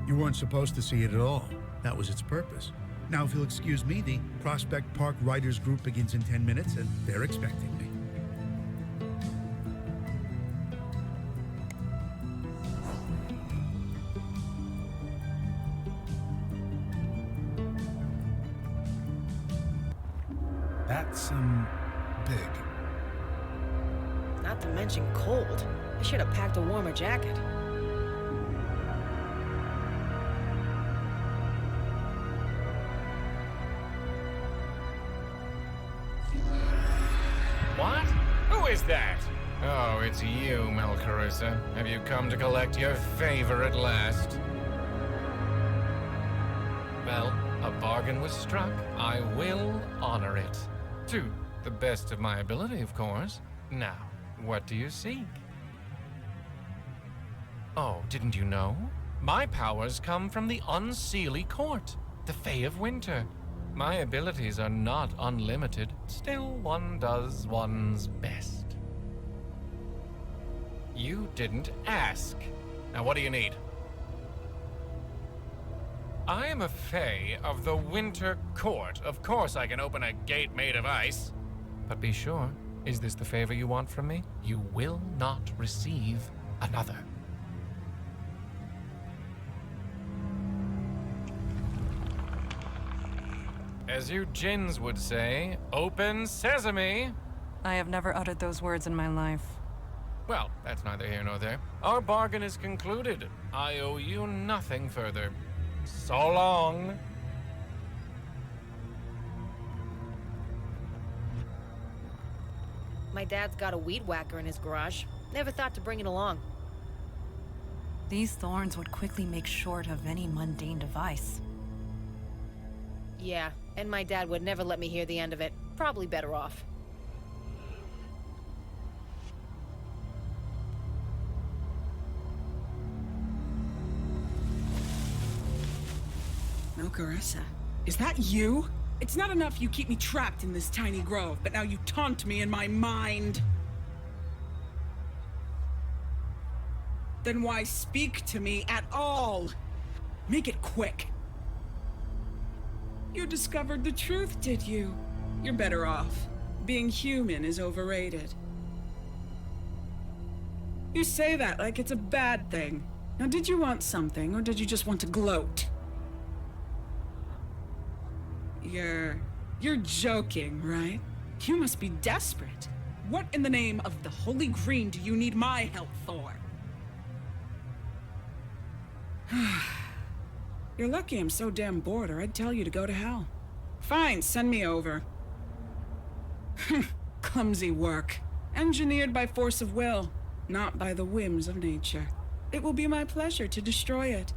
You weren't supposed to see it at all. That was its purpose. Now, if you'll excuse me, the Prospect Park Riders Group begins in 10 minutes, and they're expecting me. That's, big. Not to mention cold. I should have packed a warmer jacket. What? Who is that? Oh, it's you, Melcarusa. Have you come to collect your favor at last? Well, a bargain was struck. I will honor it. To the best of my ability, of course. Now, what do you seek? Oh, didn't you know? My powers come from the Unseelie Court, the Fae of Winter. My abilities are not unlimited. Still, one does one's best. You didn't ask. Now, what do you need? I am a Fae of the Winter Court. Of course I can open a gate made of ice. But be sure, is this the favor you want from me? You will not receive another. As you Jinns would say, open sesame! I have never uttered those words in my life. Well, that's neither here nor there. Our bargain is concluded. I owe you nothing further. So long. My dad's got a weed whacker in his garage. Never thought to bring it along. These thorns would quickly make short of any mundane device. Yeah, and my dad would never let me hear the end of it. Probably better off. Melcarusa, is that you? It's not enough you keep me trapped in this tiny grove, but now you taunt me in my mind. Then why speak to me at all? Make it quick. You discovered the truth, did you? You're better off. Being human is overrated. You say that like it's a bad thing. Now, did you want something, or did you just want to gloat? You're joking, right? You must be desperate. What in the name of the Holy Green do you need my help for? You're lucky I'm so damn bored, or I'd tell you to go to hell. Fine, send me over. Clumsy work. Engineered by force of will, not by the whims of nature. It will be my pleasure to destroy it.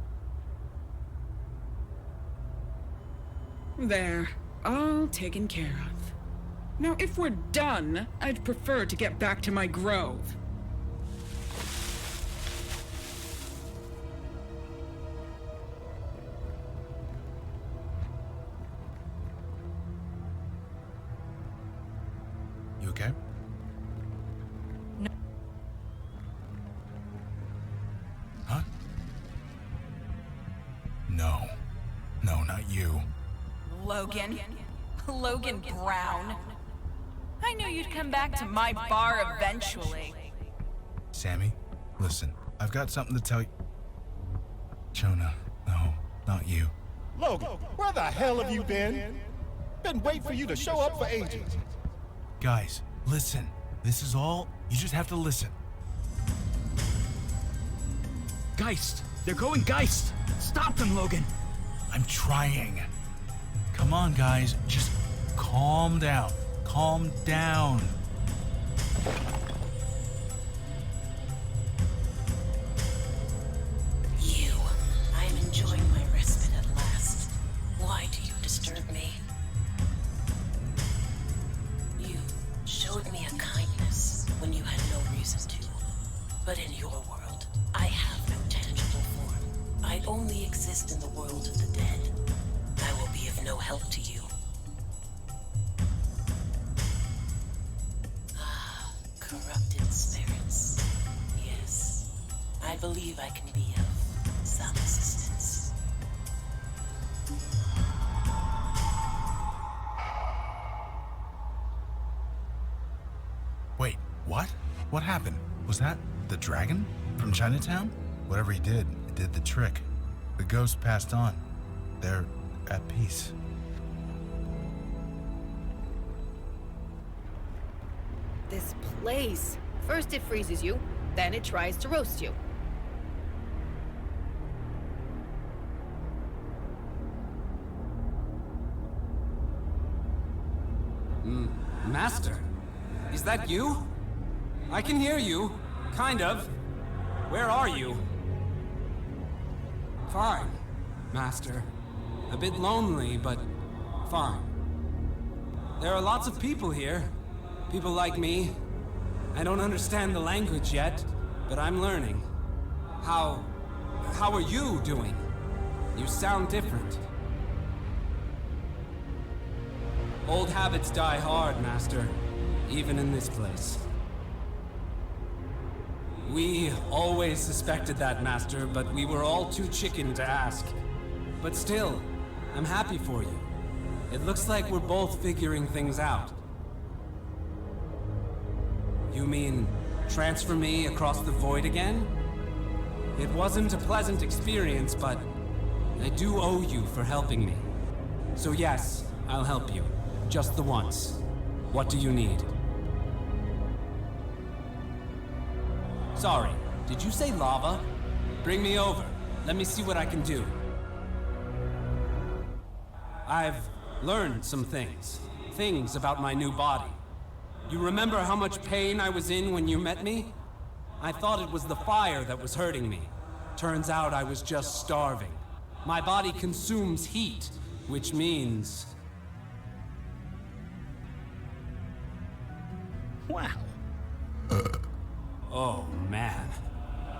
There, all taken care of. Now, if we're done, I'd prefer to get back to my grove. You okay? No. Huh? No. No, not you. Logan. Logan Brown. I knew you'd come back to my bar eventually. Sammy, listen. I've got something to tell you. Jonah, no, not you. Logan, where the hell have you been? Been waiting for you to show up for ages. Guys, listen. This is all. You just have to listen. Geist! They're going Geist! Stop them, Logan! I'm trying. Come on, guys. Just calm down. Calm down. I'm enjoying my respite at last. Why do you disturb me? You showed me a kindness when you had no reason to. But in your world, I have no tangible form. I only exist in the world of the dead. I will be of no help to you. Ah, corrupted spirits. Yes, I believe I can be of some assistance. Wait, what? What happened? Was that the dragon from Chinatown? Whatever he did, it did the trick. The ghost passed on. They're at peace. This place. First it freezes you, then it tries to roast you. Master, is that you? I can hear you, kind of. Where are you? Fine, Master. A bit lonely, but fine. There are lots of people here. People like me. I don't understand the language yet, but I'm learning. How are you doing? You sound different. Old habits die hard, Master. Even in this place. We always suspected that, Master, but we were all too chicken to ask. But still, I'm happy for you. It looks like we're both figuring things out. You mean transfer me across the void again? It wasn't a pleasant experience, but I do owe you for helping me. So yes, I'll help you. Just the once. What do you need? Sorry, did you say lava? Bring me over. Let me see what I can do. I've learned some things. Things about my new body. You remember how much pain I was in when you met me? I thought it was the fire that was hurting me. Turns out I was just starving. My body consumes heat, which means... Wow. Oh, man.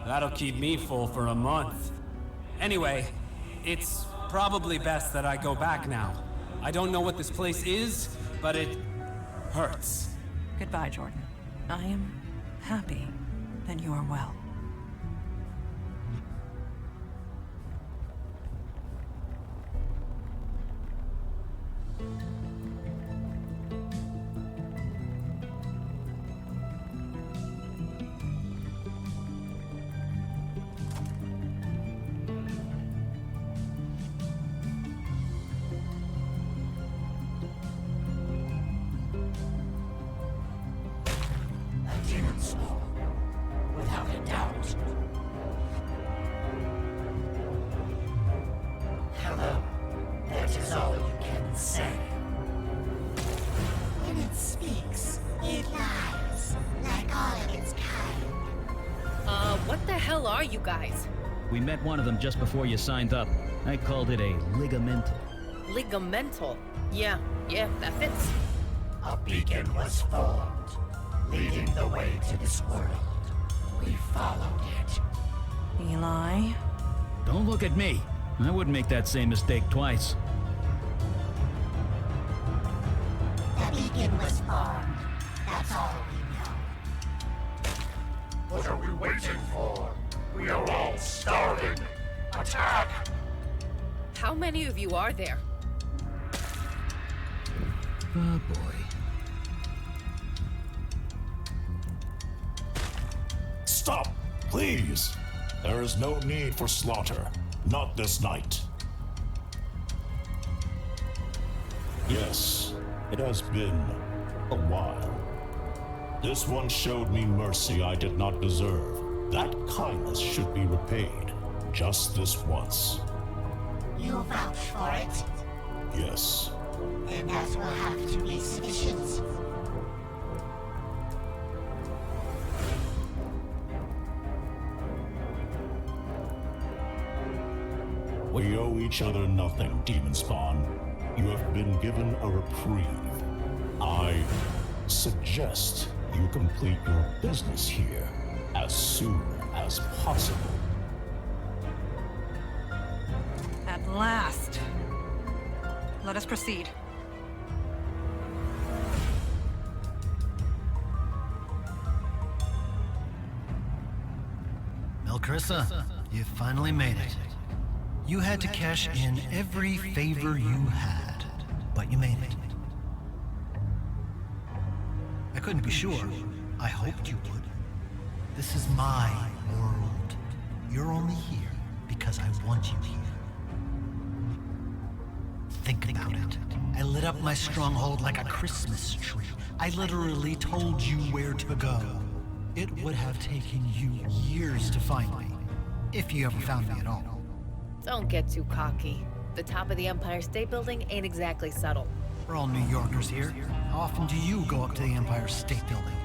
That'll keep me full for a month. Anyway, it's probably best that I go back now. I don't know what this place is, but it hurts. Goodbye, Jordan. I am happy that you are well. Without a doubt. Hello. That is all you can say. When it speaks, it lies, like all of its kind. What the hell are you guys? We met one of them just before you signed up. I called it a ligamental. Ligamental? Yeah, that fits. A beacon was formed, leading the way to this world. We followed it. Eli? Don't look at me. I wouldn't make that same mistake twice. The beacon was formed. That's all we know. What are we waiting for? We are all starving. Attack! How many of you are there? Oh boy. Stop, please! There is no need for slaughter. Not this night. Yes, it has been a while. This one showed me mercy I did not deserve. That kindness should be repaid. Just this once. You vouch for it? Yes. Then that will have to be sufficient. We owe each other nothing, Demon Spawn. You have been given a reprieve. I suggest you complete your business here as soon as possible. At last. Let us proceed. Melkrissa, you finally made it. You had to cash in every favor you had, but you made it. I couldn't be sure. I hoped you would. This is my world. You're only here because I want you here. Think about it. I lit up my stronghold like a Christmas tree. I literally told you where to go. It would have taken you years to find me, if you ever found me at all. Don't get too cocky. The top of the Empire State Building ain't exactly subtle. We're all New Yorkers here. How often do you go up to the Empire State Building?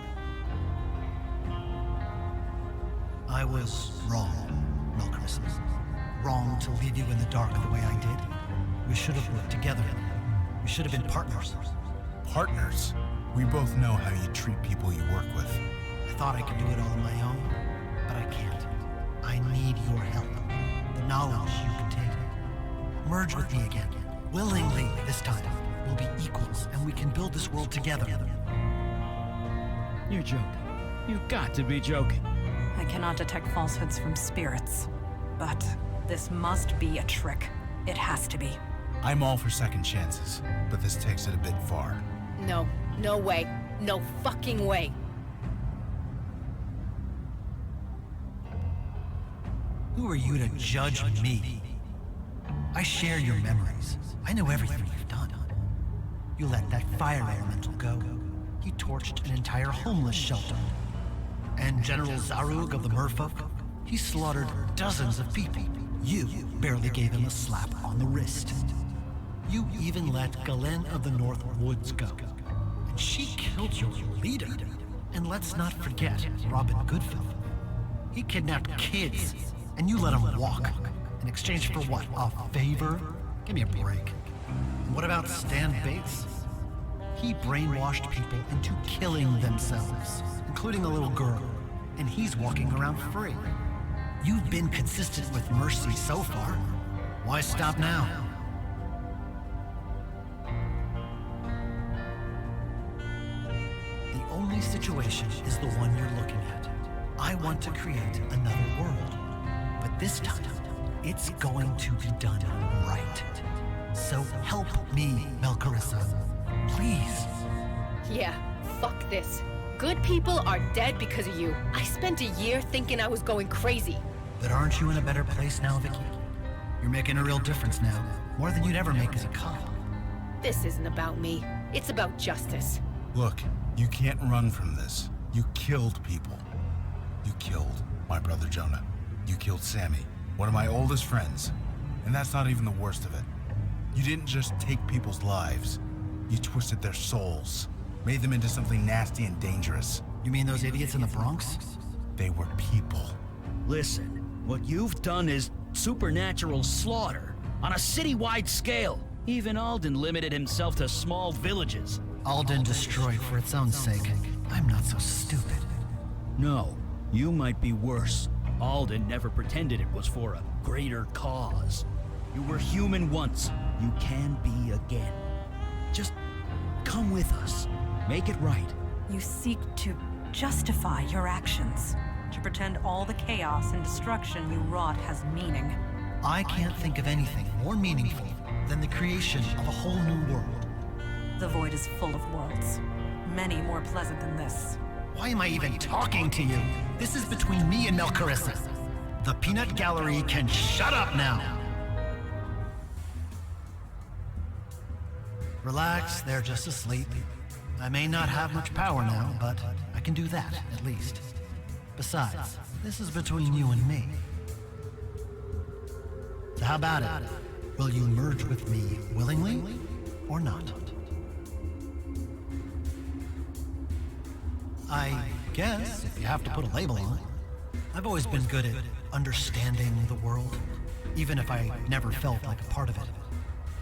I was wrong, Melkrissa. Wrong to leave you in the dark the way I did. We should have worked together. We should have been partners. Partners? We both know how you treat people you work with. I thought I could do it all on my own, but I can't. I need your help. The knowledge you can take. Merge with me again. Willingly this time. We'll be equals, and we can build this world together. You're joking. You've got to be joking. I cannot detect falsehoods from spirits, but this must be a trick. It has to be. I'm all for second chances, but this takes it a bit far. No, no way. No fucking way. Who are you to judge me? I share your memories. I know everything you've done. You let that fire elemental go. He torched an entire homeless shelter. And General Zarug of the Merfolk, he slaughtered dozens of people. You barely gave him a slap on the wrist. You even let Galen of the North Woods go. And she killed your leader. And let's not forget Robin Goodfellow. He kidnapped kids, and you let him walk. In exchange for what, a favor? Give me a break. And what about Stan Bates? He brainwashed people into killing themselves, including a little girl. And he's walking around free. You've been consistent with mercy so far. Why stop now? only situation is the one you're looking at. I want to create another world. But this time, it's going to be done right. So help me, Melcarissa. Please. Yeah, fuck this. Good people are dead because of you. I spent a year thinking I was going crazy. But aren't you in a better place now, Vicky? You're making a real difference now. More than you'd ever make as a cop. This isn't about me. It's about justice. Look, you can't run from this. You killed people. You killed my brother Jonah. You killed Sammy, one of my oldest friends. And that's not even the worst of it. You didn't just take people's lives. You twisted their souls. Made them into something nasty and dangerous. You mean those idiots in the Bronx? They were people. Listen, what you've done is supernatural slaughter on a citywide scale. Even Alden limited himself to small villages. Alden destroyed for its own sake. I'm not so stupid. No, you might be worse. Alden never pretended it was for a greater cause. You were human once. You can be again. Just come with us. Make it right. You seek to justify your actions, to pretend all the chaos and destruction you wrought has meaning. I can't think of anything more meaningful than the creation of a whole new world. The void is full of worlds, many more pleasant than this. Why am I even talking to you? This is between me and Melcarissa. The Peanut Gallery can shut up now. Relax, they're just asleep. I may not have much power now, but I can do that, at least. Besides, this is between you and me. So how about it? Will you merge with me willingly or not? I guess, if you have to put a label on it. I've always been good at understanding the world, even if I never felt like a part of it.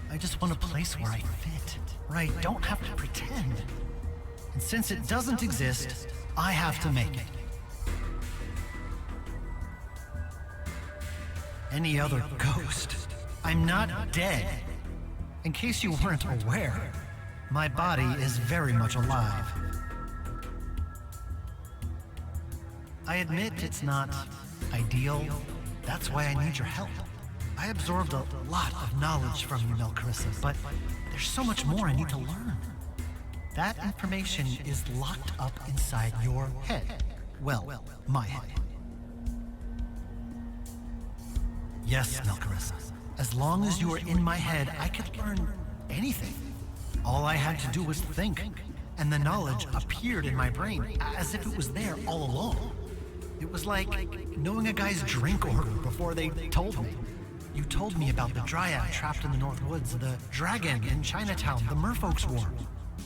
I just want a place where I fit, where I don't have to pretend. And since it doesn't exist, I have to make it. Any other ghost. I'm not dead. In case you weren't aware, my body is very much alive. I admit it's not ideal. That's why I need your help. I absorbed a lot of knowledge from you, Melcarissa, but there's so much more I need to learn. That information is locked up inside your head. Well, my head. Yes, Melcarissa. As long as you were in my head, I could learn anything. All I had to do was think, and the knowledge appeared in my brain as if it was there all along. It was like knowing a guy's drink order before they told me. You told me about the dryad trapped in the North Woods, the dragon in Chinatown, the Merfolk's War.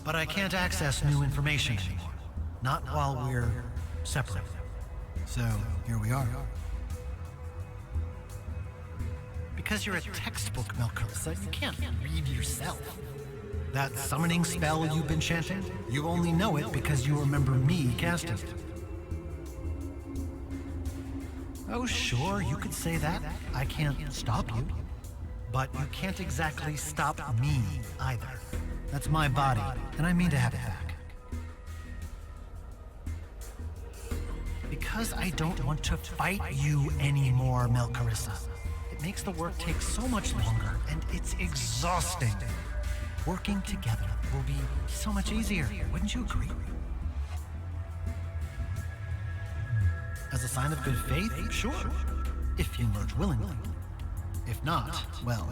But I can't access new information anymore. Not while we're separate. So, here we are. Because you're a textbook, Melcarissa, you can't read yourself. That summoning spell you've been chanting, you only know it because you remember me casting it. Oh, sure, you could say that. I can't stop you. But you can't exactly stop me, either. That's my body, and I mean to have it back. Because I don't want to fight you anymore, Melcarissa. It makes the work take so much longer, and it's exhausting. Working together will be so much easier, wouldn't you agree? As a sign of good faith, sure. If you merge willingly. If not, well,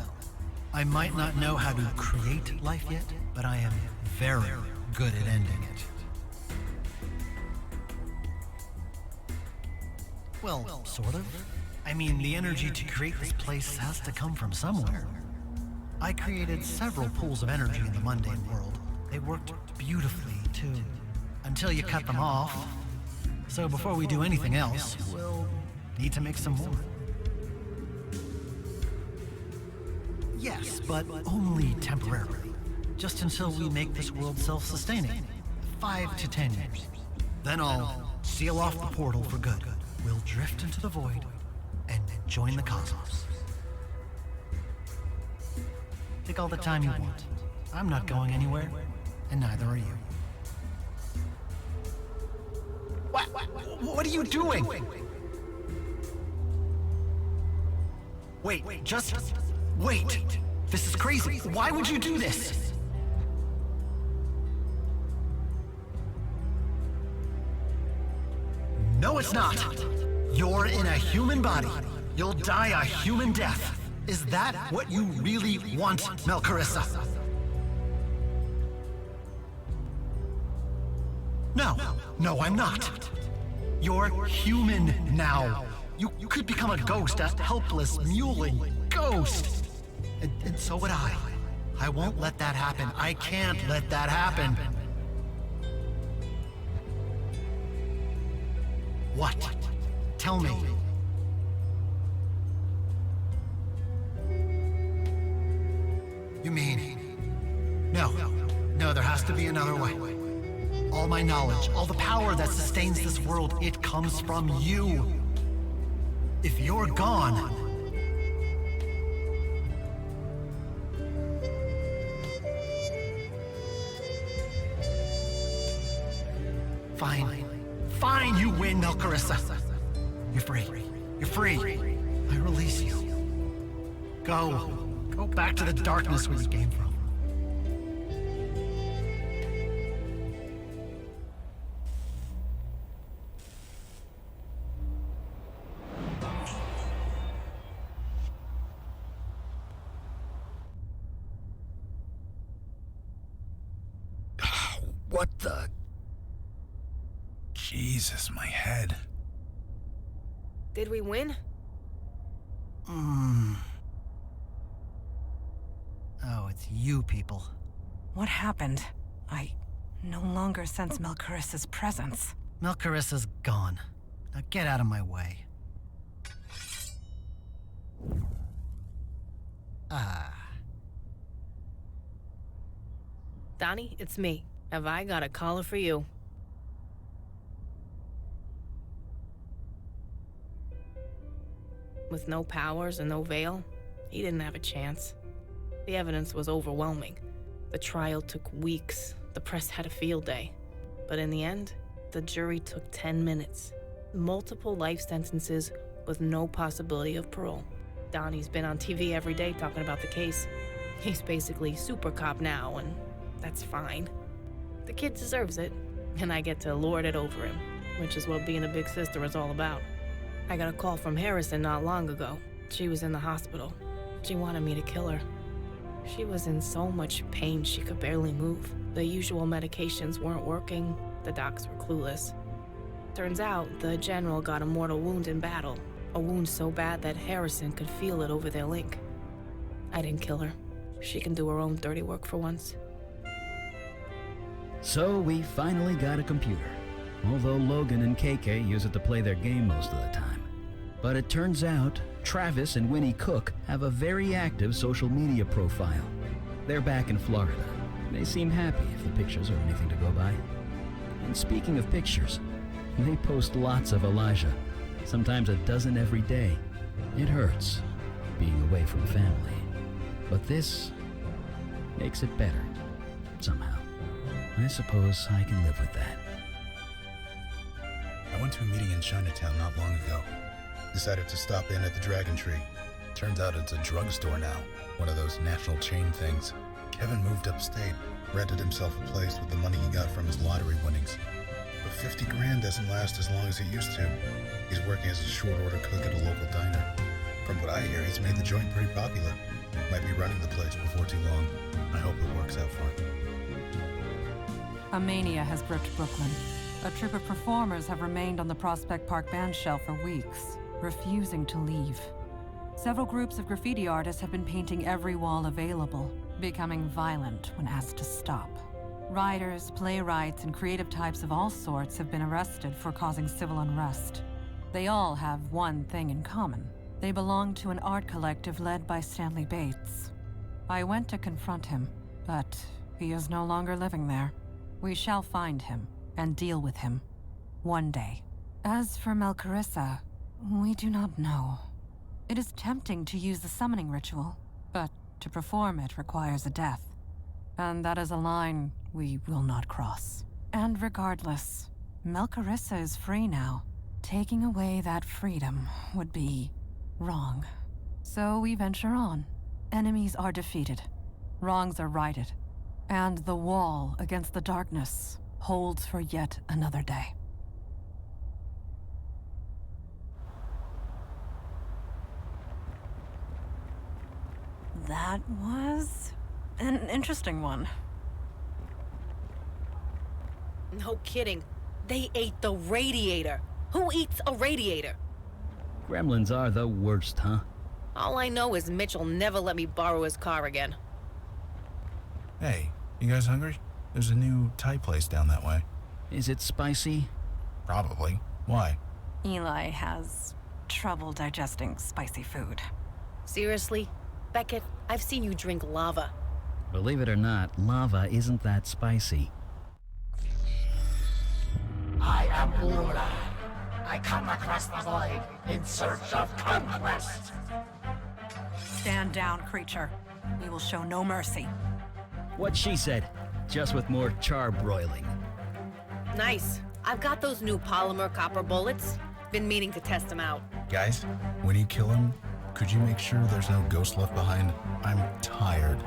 I might not know how to create life yet, but I am very good at ending it. Well, sort of. I mean, the energy to create this place has to come from somewhere. I created several pools of energy in the mundane world. They worked beautifully, too. Until you cut them off. So before we do anything else, we'll need to make some more. Yes, but only temporarily. Just until we make this world self-sustaining. 5 to 10 years. Then I'll seal off the portal for good. We'll drift into the void and join the cosmos. Take all the time you want. I'm not going anywhere, and neither are you. What are you doing? Wait, just wait. This is crazy. Why would you do this? No, it's not. You're in a human body. You'll die a human death. Is that what you really want, Melcarissa? No, I'm not. You're human now. You could become a ghost, a helpless, mewling ghost. And so would I. I won't let that happen. I can't let that happen. What? Tell me. You mean... No, there has to be another way. All my knowledge, all the power that sustains this world, it comes from you. If you're gone... Fine, you win, Melcarissa. You're free. You're free. I release you. Go back to the darkness where you came from. What the... Jesus, my head. Did we win? Oh, it's you people. What happened? I no longer sense Melcarissa's presence. Melcarissa's gone. Now get out of my way. Donnie, it's me. Have I got a caller for you? With no powers and no veil, he didn't have a chance. The evidence was overwhelming. The trial took weeks. The press had a field day. But in the end, the jury took 10 minutes. Multiple life sentences with no possibility of parole. Donnie's been on TV every day talking about the case. He's basically super cop now, and that's fine. The kid deserves it, and I get to lord it over him, which is what being a big sister is all about. I got a call from Harrison not long ago. She was in the hospital. She wanted me to kill her. She was in so much pain she could barely move. The usual medications weren't working. The docs were clueless. Turns out, the general got a mortal wound in battle. A wound so bad that Harrison could feel it over their link. I didn't kill her. She can do her own dirty work for once. So we finally got a computer. Although Logan and KK use it to play their game most of the time. But it turns out, Travis and Winnie Cook have a very active social media profile. They're back in Florida. They seem happy if the pictures are anything to go by. And speaking of pictures, they post lots of Elijah, sometimes a dozen every day. It hurts, being away from family. But this makes it better, somehow. I suppose I can live with that. I went to a meeting in Chinatown not long ago. Decided to stop in at the Dragon Tree. Turns out it's a drugstore now, one of those national chain things. Kevin moved upstate, rented himself a place with the money he got from his lottery winnings. But 50 grand doesn't last as long as it used to. He's working as a short order cook at a local diner. From what I hear, he's made the joint pretty popular. Might be running the place before too long. I hope it works out for him. A mania has gripped Brooklyn. A troupe of performers have remained on the Prospect Park bandshell for weeks, refusing to leave. Several groups of graffiti artists have been painting every wall available, becoming violent when asked to stop. Writers, playwrights, and creative types of all sorts have been arrested for causing civil unrest. They all have one thing in common. They belong to an art collective led by Stanley Bates. I went to confront him, but he is no longer living there. We shall find him and deal with him one day. As for Melcarissa, we do not know. It is tempting to use the summoning ritual, but to perform it requires a death. And that is a line we will not cross. And regardless, Melcarissa is free now. Taking away that freedom would be wrong. So we venture on. Enemies are defeated. Wrongs are righted. And the wall against the darkness holds for yet another day. That was an interesting one. No kidding. They ate the radiator. Who eats a radiator? Gremlins are the worst, huh? All I know is Mitchell never let me borrow his car again. Hey, you guys hungry? There's a new Thai place down that way. Is it spicy? Probably. Why? Eli has trouble digesting spicy food. Seriously? Beckett, I've seen you drink lava. Believe it or not, lava isn't that spicy. I am Ulula. I come across the void in search of conquest. Stand down, creature. We will show no mercy. What she said, just with more charbroiling. Nice. I've got those new polymer copper bullets. Been meaning to test them out. Guys, when you kill him, could you make sure there's no ghost left behind? I'm tired.